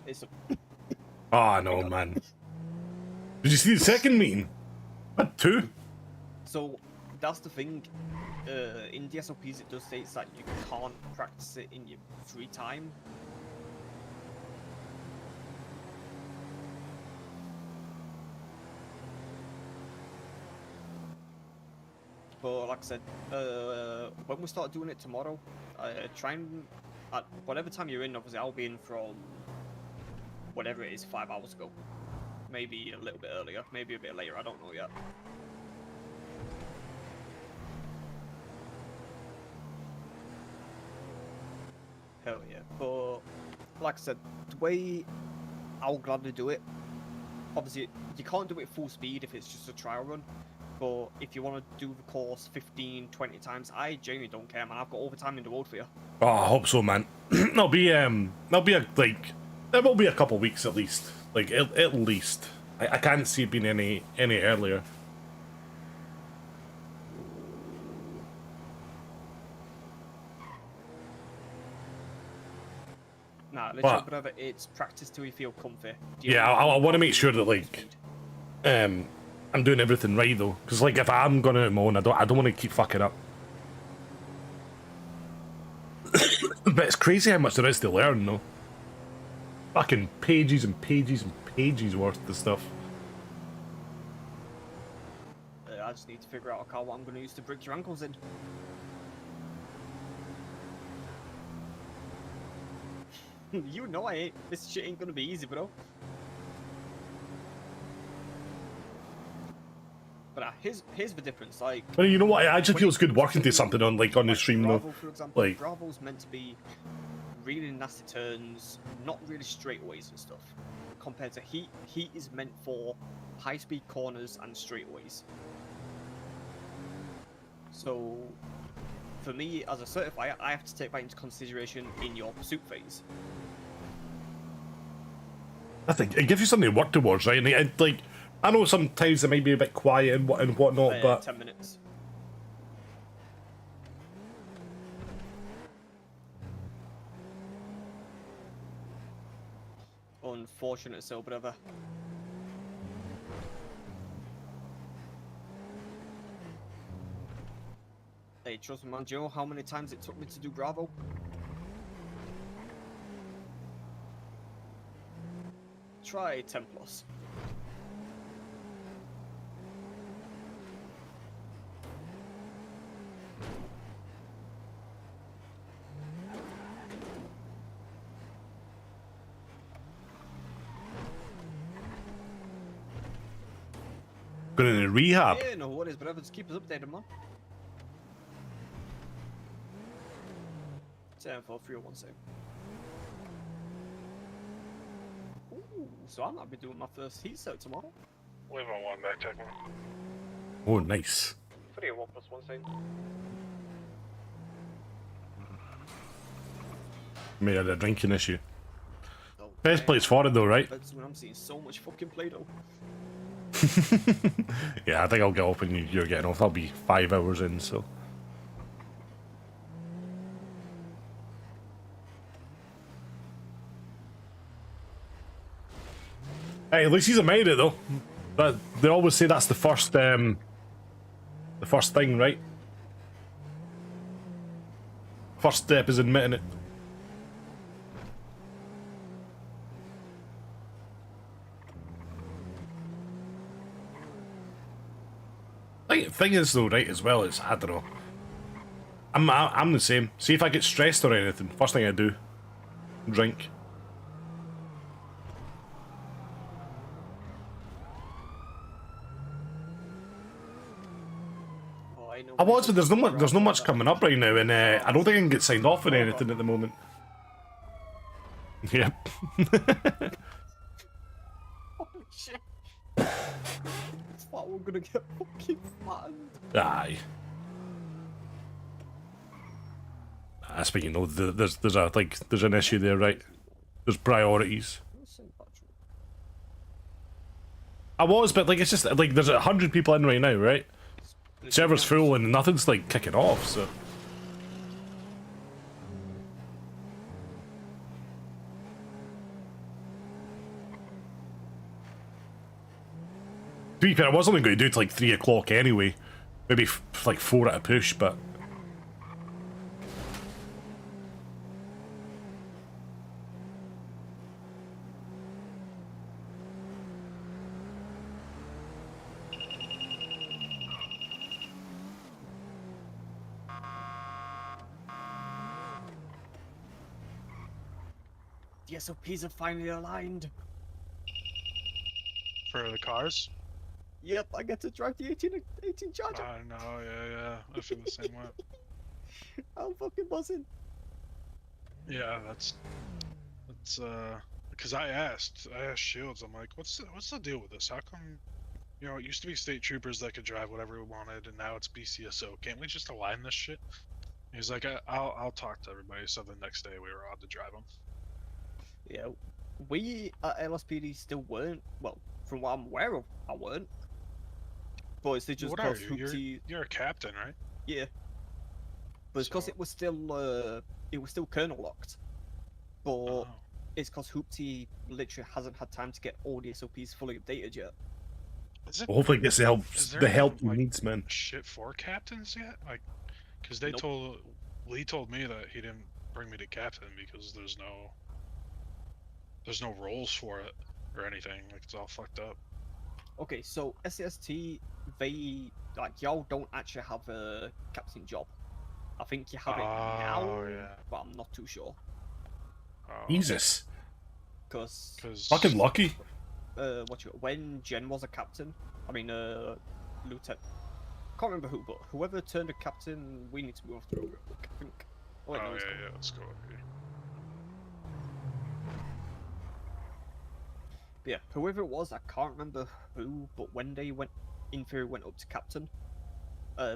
It's Oh no, man. Did you see the second meeting? What, 2? So that's the thing. In the SOPs, it does say that you can't practice it in your free time. But like I said, when we start doing it tomorrow, try and at whatever time you're in. Obviously, I'll be in from whatever it is 5 hours ago. Maybe a little bit earlier, maybe a bit later. I don't know yet. Hell yeah. But like I said, the way I'll gladly do it, obviously you can't do it full speed if it's just a trial run, but if you want to do the course 15, 20 times, I genuinely don't care, man. I've got overtime in the road for you. Oh, I hope so, man. There'll be there will be a couple weeks at least. Like at least. I can't see it being any earlier. Nah, literally, whatever. It's practice till you feel comfy. Yeah, I want to make sure that I'm doing everything right though, because like if I'm going out my own, I don't want to keep fucking up. But it's crazy how much there is to learn though. Fucking pages and pages and pages worth of stuff. I just need to figure out a car what I'm going to use to break your ankles in. You know I ain't. This shit ain't gonna be easy, bro. But here's the difference. Like, but you know what? It actually feels good working to something on on the stream Bravo, though. for example, Like Bravo's meant to be really nasty turns, not really straightaways and stuff. Compared to Heat, Heat is meant for high-speed corners and straightaways. So, for me as a certifier, I have to take that into consideration in your pursuit phase. I think it gives you something to work towards, right? And like, I know sometimes it might be a bit quiet and whatnot, but 10 minutes. Unfortunate, so whatever. Hey, trust me, man. Do you know how many times it took me to do Bravo? Try 10 plus. going to rehab. Yeah, no worries, but just keep us updated, man. 74301. Ooh, so I might be doing my first heat cert tomorrow. Leave on one back checking. Oh, nice. 301+1. May have a drinking issue. Best place for it though, right? That's when I'm seeing so much fucking Play-Doh. Yeah, I think I'll get up and you're getting off. I'll be 5 hours in, so. Hey, at least he's admitted it though. But they always say that's the first thing, right? First step is admitting it. Thing is though, right, as well, is I don't know. I'm the same. See if I get stressed or anything, first thing I do, drink. I was, but there's no much coming up right now, and I don't think I can get signed off on anything at the moment. Yep. Oh shit. It's what we're gonna get fucking flattened. Aye. That's what you know. There's an issue there, right? There's priorities. I was, but like it's just like there's 100 people in right now, right? Server's full and nothing's like kicking off, so. To be fair, I was only going to do it till like 3 o'clock anyway. Maybe like 4 at a push, but. The SOPs are finally aligned. For the cars? Yep, I get to drive the 18 Charger. I know, yeah. I feel the same way. I'm fucking buzzing. Yeah, that's because I asked Shields, I'm like, what's the deal with this? How come, you know, it used to be state troopers that could drive whatever we wanted, and now it's BCSO. Can't we just align this shit? He's like, I'll talk to everybody. So the next day we were allowed to drive them. Yeah, we at LSPD still weren't. Well, from what I'm aware of, I weren't. But it's just What are because you? Hoopty. You're a captain, right? Yeah. But it's because it was still Colonel locked. But it's because Hoopty literally hasn't had time to get all the SOPs fully updated yet. Well, hopefully it gets Is there the help he like, needs, man. Shit for captains yet? Like, because they Nope. Lee told me that he didn't bring me to captain because there's no roles for it or anything. Like it's all fucked up. Okay, so SCST, they y'all don't actually have a captain job. I think you have it now, but I'm not too sure. Jesus. Because Fucking lucky. When Jen was a captain, I mean lieutenant. Can't remember who, but whoever turned a captain, we need to move through real quick. I think. Oh yeah, let's go. Yeah, whoever it was, I can't remember who, but when they went up to captain,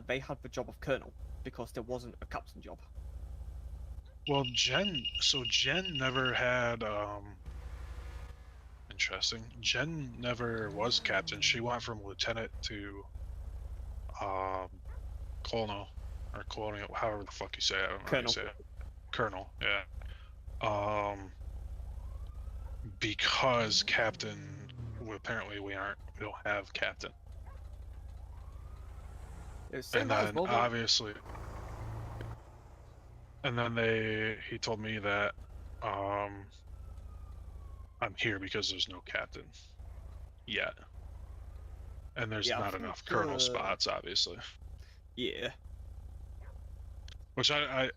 they had the job of colonel because there wasn't a captain job. Well, Jen never had interesting. Jen never was captain. She went from lieutenant to colonel or colonial, however the fuck you say it. I don't know how you say it. Colonel, yeah. Because captain, apparently we don't have captain. And then obviously, and then he told me that I'm here because there's no captain yet, and there's not enough colonel spots, obviously. Yeah. Which I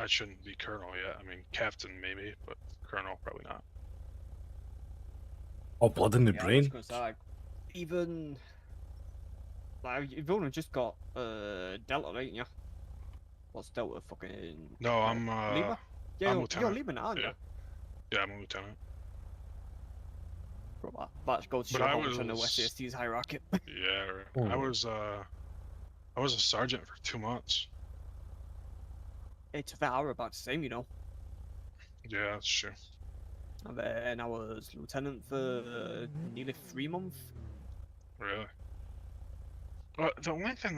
shouldn't be colonel yet. I mean, captain maybe, but colonel probably not. Oh, blood in the brain. Even you've only just got Delta, ain't you? What's Delta fucking? No, I'm Lima. Yeah, I'm you're lieutenant. Lima, aren't you? Yeah, I'm a lieutenant. Bro, that goes to show how much I know SCST's hierarchy. Yeah, right. I was a sergeant for 2 months. It's about the same, you know. Yeah, that's true. And then I was lieutenant for nearly 3 months. Really? Well, the only thing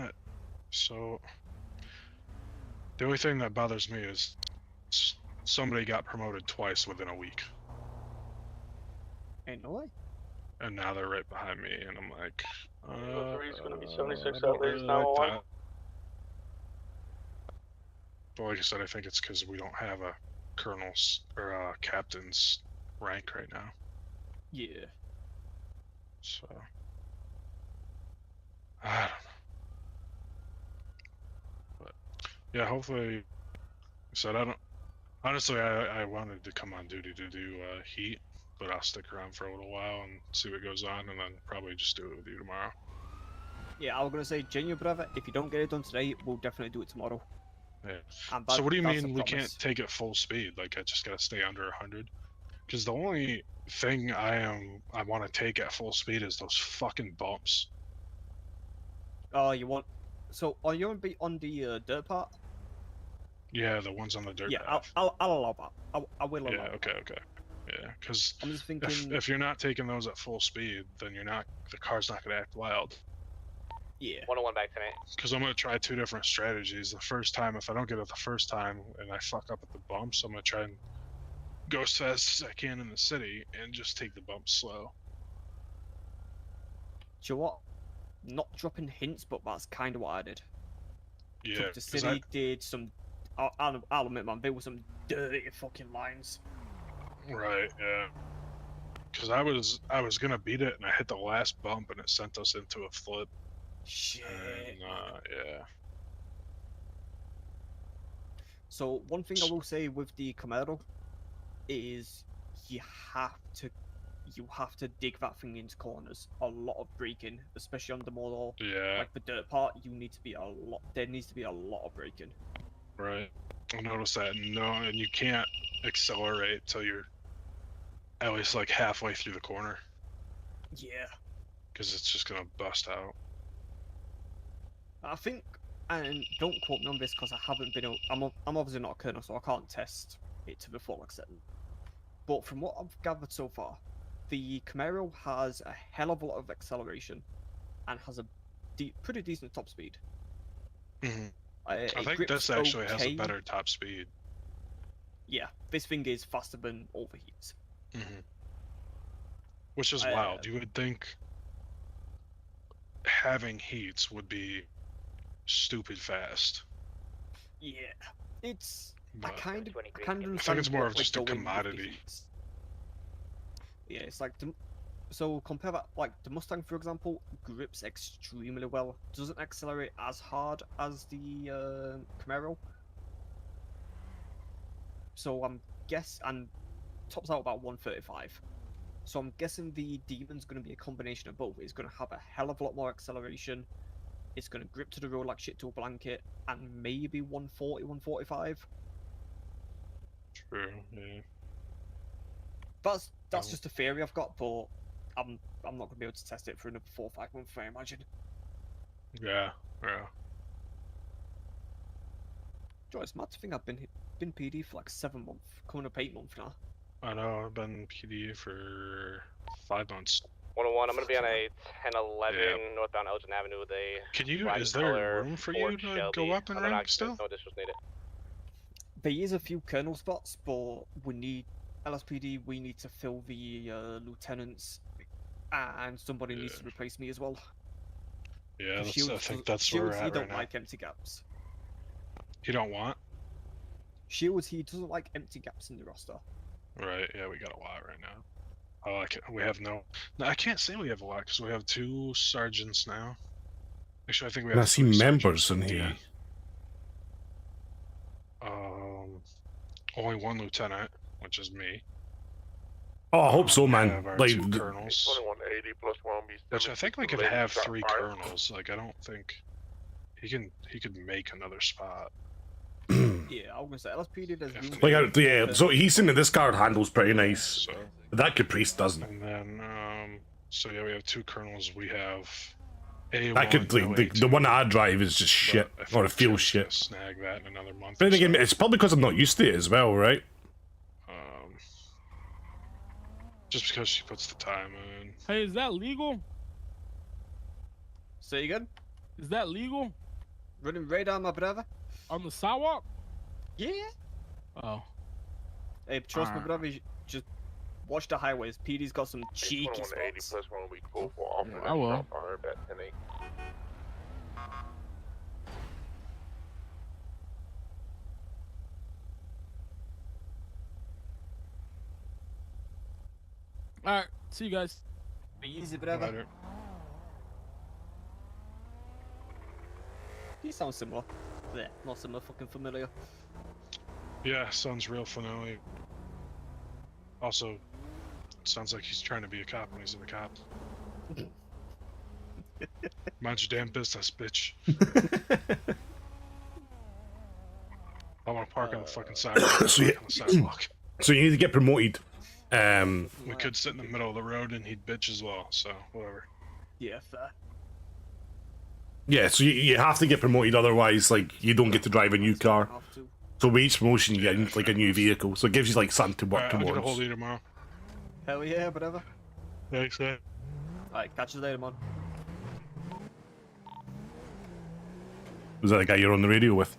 that bothers me is somebody got promoted twice within a week. Ain't no way. And now they're right behind me, and I'm like, Eagle 3 is going to be 76 I out don't there. really like 911. that. But like I said, I think it's because we don't have a colonel's or a captain's rank right now. Yeah. So I don't know. But yeah, hopefully. Like I said, I don't. Honestly, I wanted to come on duty to do heat, but I'll stick around for a little while and see what goes on, and then probably just do it with you tomorrow. Yeah, I was gonna say, genuine brother, if you don't get it done today, we'll definitely do it tomorrow. Yeah. And So what do you that's a mean we can't promise. take it full speed? Like I just gotta stay under 100? Because the only thing I want to take at full speed is those fucking bumps. Oh, you want? So, are you gonna be on the dirt part? Yeah, the ones on the dirt Yeah, path. I'll allow that. I will allow. Yeah, that. okay. Yeah, because I'm just thinking. if you're not taking those at full speed, then the car's not gonna act wild. Yeah. 101 back tonight. Because I'm gonna try two different strategies. The first time, if I don't get it the first time and I fuck up at the bumps, I'm gonna try and go as fast as I can in the city and just take the bumps slow. Do you know what? Not dropping hints, but that's kind of what I did. Yeah, Took the 'cause city, did some. I'll admit, man, there were some dirty fucking lines. Right, yeah. Because I was gonna beat it and I hit the last bump and it sent us into a flip. Shit. And, yeah. So one thing I will say with the Camaro is you have to dig that thing into corners. A lot of braking, especially on the more like the dirt part. There needs to be a lot of braking. Right. I noticed that. No, and you can't accelerate till you're at least like halfway through the corner Yeah. because it's just gonna bust out. I think, and don't quote me on this because I haven't been. I'm obviously not a colonel, so I can't test it to the full extent. But from what I've gathered so far, the Camaro has a hell of a lot of acceleration, and has a pretty decent top speed. I think this actually has a better top speed. Yeah, this thing is faster than overheats. Which is wild. You would think having heats would be stupid fast. Yeah, it's. I But kind of I understand. think it's more what of they're just a going with the commodity. heats. Yeah, it's like so compare that, like the Mustang, for example, grips extremely well. Doesn't accelerate as hard as the Camaro. So and tops out about 135. So I'm guessing the Demon's going to be a combination of both. It's going to have a hell of a lot more acceleration. It's going to grip to the road like shit to a blanket, and maybe 140, 145. True. Yeah. That's just a theory I've got, but I'm not going to be able to test it for another 4 or 5 months, I imagine. Yeah. Joe, it's mad to think I've been PD for like 7 months, coming up 8 months now. I know. I've been PD for 5 months. 101, I'm going to be on a 1011 northbound Elgin Avenue with a. Can you? black Is there color room for you Ford to Shelby. go up in I'm an rank occupant, still? No additionals needed. There is a few colonel spots, but we need LSPD. We need to fill the lieutenants, and somebody needs to replace me as well. Yeah, 'Cause I Shields think doesn't- that's where we're Shields, at he don't right now. like empty gaps. You don't want? Shields, he doesn't like empty gaps in the roster. Right. Yeah, we got a lot right now. Oh, we have no. I can't say we have a lot because we have 2 sergeants now. Actually, I think we have. And I see 3 members sergeants in here. Only 1 lieutenant, which is me. Oh, I hope so, We man. have our Like, 2 colonels. 2180 plus 1 be Which I think we could ladies have got 3 five. colonels. Like I don't think he could make another spot. Yeah, I was gonna say LSPD does. like, yeah. So he's saying that this card handles pretty nice. That Caprice doesn't. And then so yeah, we have 2 colonels. We have A1. That could like, the one I drive is just shit, or it feels shit. Snag that in another month. But then again, it's probably because I'm not used to it as well, right? Just because she puts the time in. Hey, is that legal? Say again? Is that legal? Running radar, my brother. On the sidewalk? Yeah. Oh. Hey, trust me, Alright. brother. Just Watch the highways. PD's got some cheeky 2180 spots. plus 1 week 4 for off I will. Arb at 10-8. All right. See you guys. Be easy, brother. Later. He sounds similar. Yeah, not similar, fucking familiar. Yeah, sounds real familiar. Also, sounds like he's trying to be a cop when he's in a cop. Mind your damn business, bitch. I want to park on the fucking sidewalk. So you- on the sidewalk. So you need to get promoted. We could sit in the middle of the road and he'd bitch as well, so whatever. Yeah, fair. Yeah, so you have to get promoted, otherwise, like, you don't get to drive a new car. So with each promotion, you get like a new vehicle. So it gives you like something to work Alright, I'll get a hold towards. of you tomorrow. Hell yeah, whatever. Thanks, man. Alright, catch you later, man. Was that the guy you're on the radio with?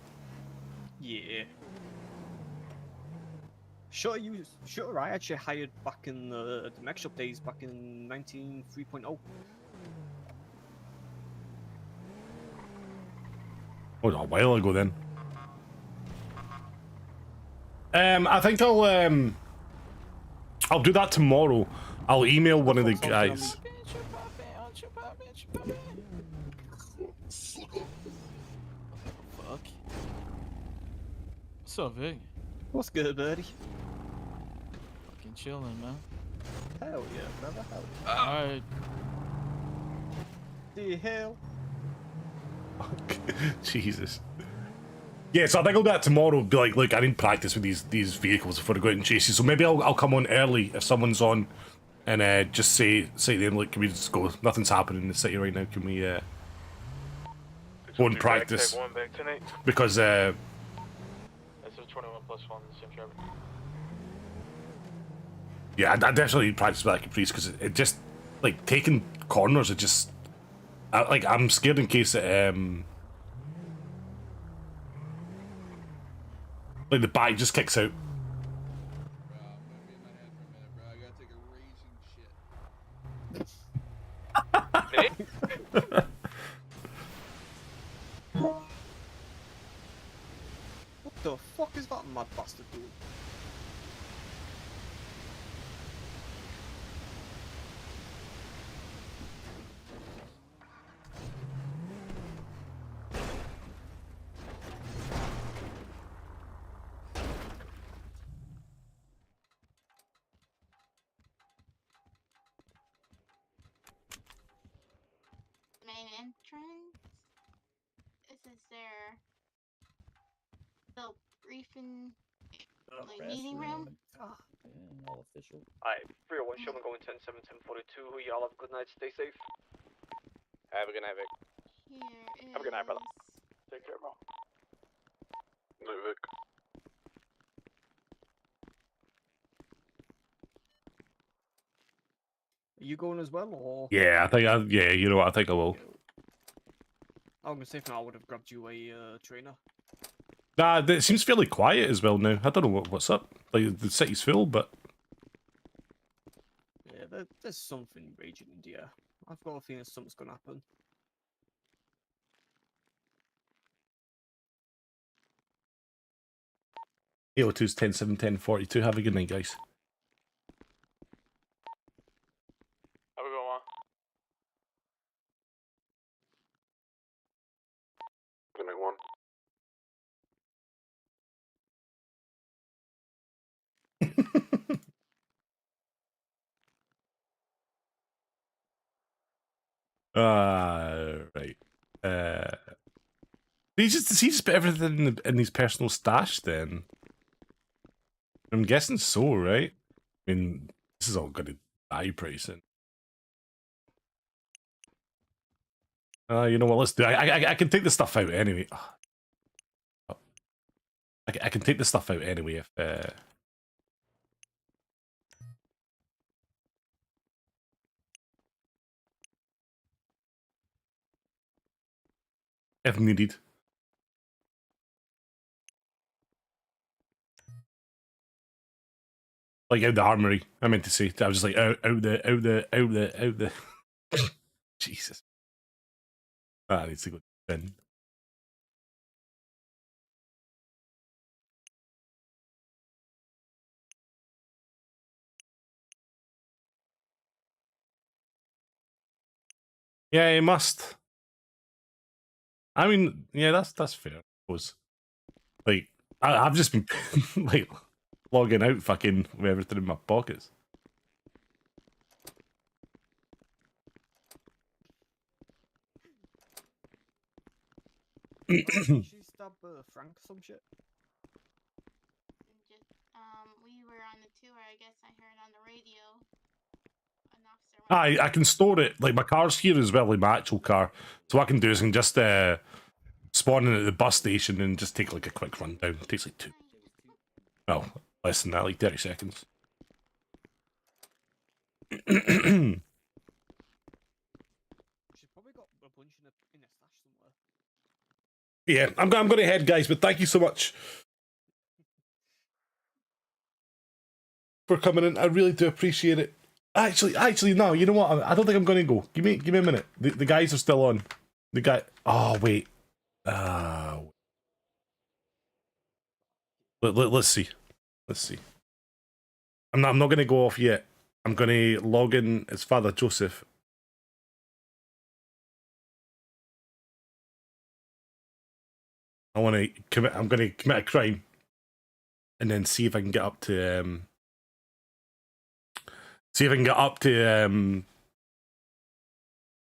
Yeah. Sure, I actually hired back in the Mech Shop days back in 19.3.0. Oh, a while ago then. I think I'll do that tomorrow. I'll email one of the guys. Fuck. What's up, Vic? What's good, buddy? Fucking chilling, man. Hell yeah, brother. Hell yeah. Alright. The hell? Jesus. Yeah, so I think I'll do that tomorrow. Be like, look, I need practice with these vehicles before I go out and chase you. So maybe I'll come on early if someone's on, and just say to them, like, can we just go? Nothing's happening in the city right now. Can we go and practice? Back 10-8. Because That's a 21 plus 1, same traffic. yeah, I definitely need practice with that Caprice because it just like taking corners. It just I'm scared in case it like the bike just kicks out. What the fuck is that mad bastard doing? Main entrance. This is their the briefing meeting room. All official. Alright, 301 Sherman going 10-7, 10-42. Y'all have a good night, stay safe. Have a good night, Vic. Here Have a good night, brother. Take care, bro. Night, Vic. Are you going as well, or? Yeah, yeah, you know what? I think I will. I'm gonna say if not, I would have grabbed you a trainer. Nah, it seems fairly quiet as well now. I don't know what's up. Like the city's full, but Yeah, there's something raging in the air. I've got a feeling something's gonna happen. AO2's 10-7, 10-42. Have a good night, guys. Have a good one. Good night, one. Right. Does he just put everything in his personal stash then? I'm guessing so, right? I mean, this is all gonna die pretty soon. You know what? Let's do it. I can take the stuff out anyway. I can take the stuff out anyway if needed. Like out the armory. I meant to say. I was just like out the. Jesus. I need to go to the bin. Yeah, he must. I mean, yeah, that's fair. I suppose. Like, I've just been like logging out, fucking with everything in my pockets. She stab Frank or some shit? We were on the tour. I guess I heard on the radio. An officer I can store it. Like, my car's here as well, like my actual car. So what I can do is I can just spawn in at the bus station and just take like a quick rundown. It takes like 2. Well, less than that, like 30 seconds. She's probably got a bunch in a stash somewhere. Yeah, I'm going to head, guys, but thank you so much for coming in. I really do appreciate it. Actually, no. You know what? I don't think I'm going to go. Give me a minute. The guys are still on. The guy. Oh wait. Let's see. Let's see. I'm not going to go off yet. I'm going to log in as Father Joseph. I'm going to commit a crime, and then see if I can get up to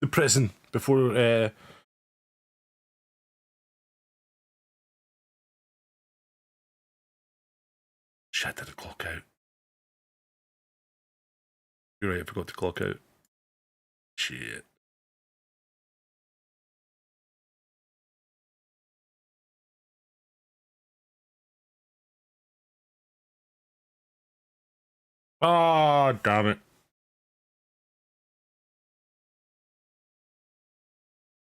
the prison before shit, I didn't clock out. You're right, I forgot to clock out. Shit. Oh, damn it.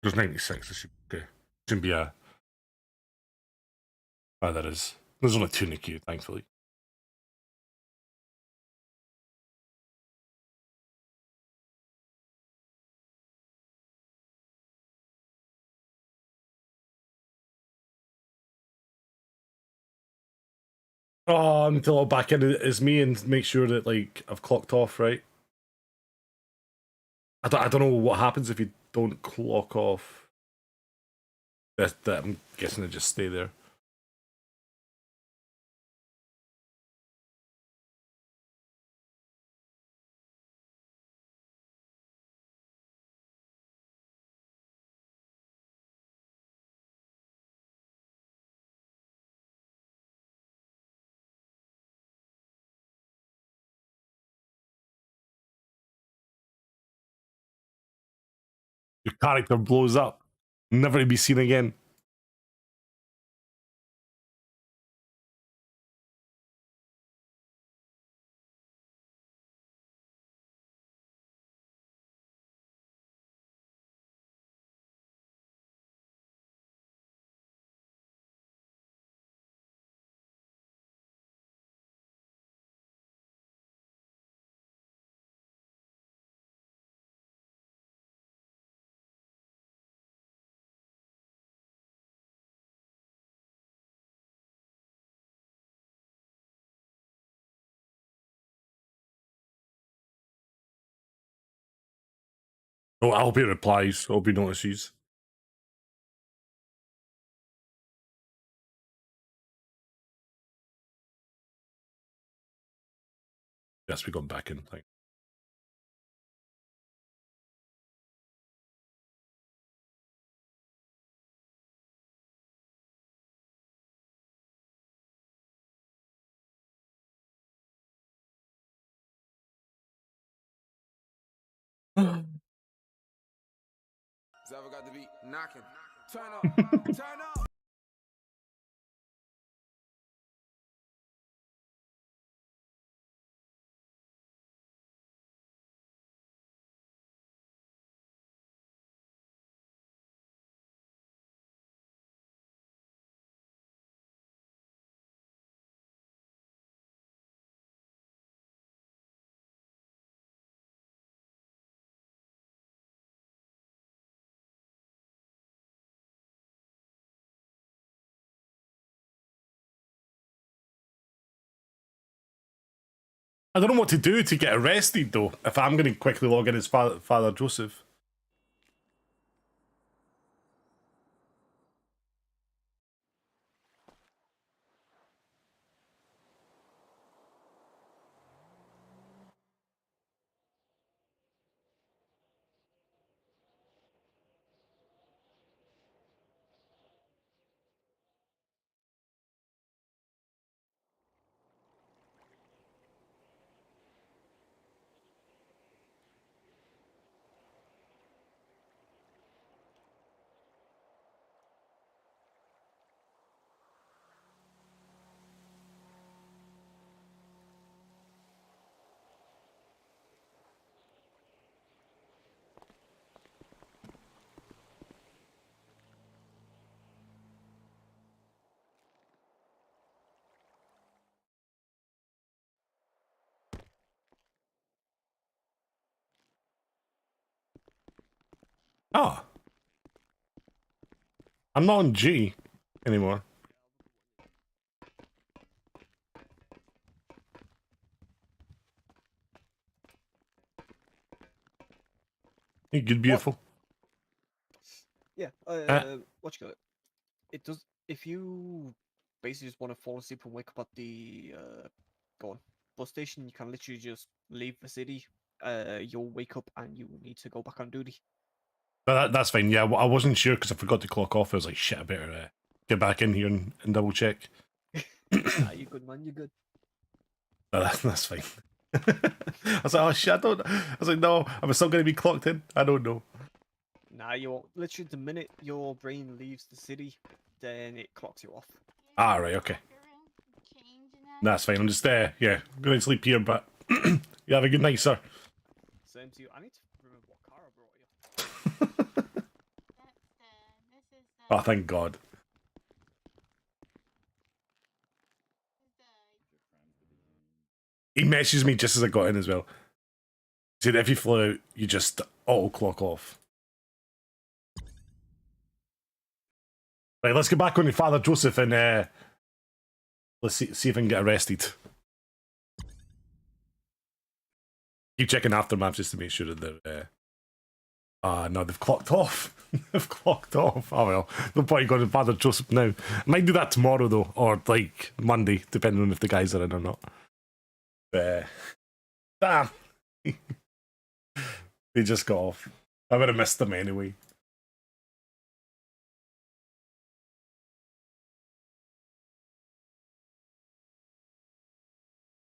There's 96. This should be okay. Shouldn't be a. Oh, that is. There's only 2 in the queue, thankfully. Oh, until I'll back in as me and make sure that like I've clocked off, right? I don't know what happens if you don't clock off. That I'm guessing to just stay there. Your character blows up, never to be seen again. Oh, I hope he replies. I hope he notices. Yes, we got back in. Thank Zava got the beat knocking. Turn up, turn up. I don't know what to do to get arrested, though, if I'm going to quickly log in as Father Joseph. Oh. I'm not on G anymore. You good, beautiful. Yeah, what you got? It does. If you basically just want to fall asleep and wake up at the bus station, you can literally just leave the city. You'll wake up and you need to go back on duty. But that's fine. Yeah, I wasn't sure because I forgot to clock off. I was like, shit, I better get back in here and double check. Nah, you good, man. You good. That's fine. I was like, oh shit, I was like, no, am I still going to be clocked in? I don't know. Nah, you won't. Literally, the minute your brain leaves the city, then it clocks you off. Ah, right, okay. That's fine. I'm just there. Yeah, I'm going to sleep here, but you have a good night, sir. Same to you. I need to remember what car I brought you. Oh, thank God. He messaged me just as I got in as well. He said, if you fly out, you just auto clock off. Right, let's get back on to Father Joseph and let's see if I can get arrested. Keep checking aftermath just to make sure that they're... no, they've clocked off. They've clocked off. Oh well, no point going to Father Joseph now. I might do that tomorrow though, or like Monday, depending on if the guys are in or not. Damn. They just got off. I would have missed them anyway.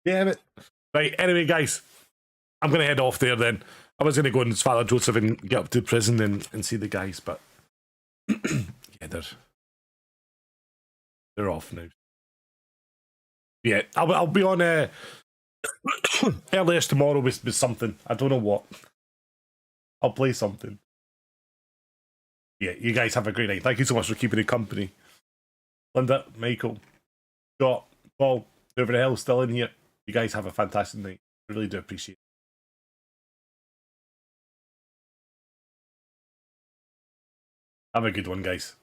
Damn it. Right, anyway, guys, I'm going to head off there then. I was going to go and Father Joseph and get up to prison and see the guys, but yeah, they're off now. Yeah, I'll be on earliest tomorrow with something. I don't know what. I'll play something. Yeah, you guys have a great night. Thank you so much for keeping me company. Linda, Michael, Scott, Paul, whoever the hell's still in here. You guys have a fantastic night. I really do appreciate it. Have a good one, guys.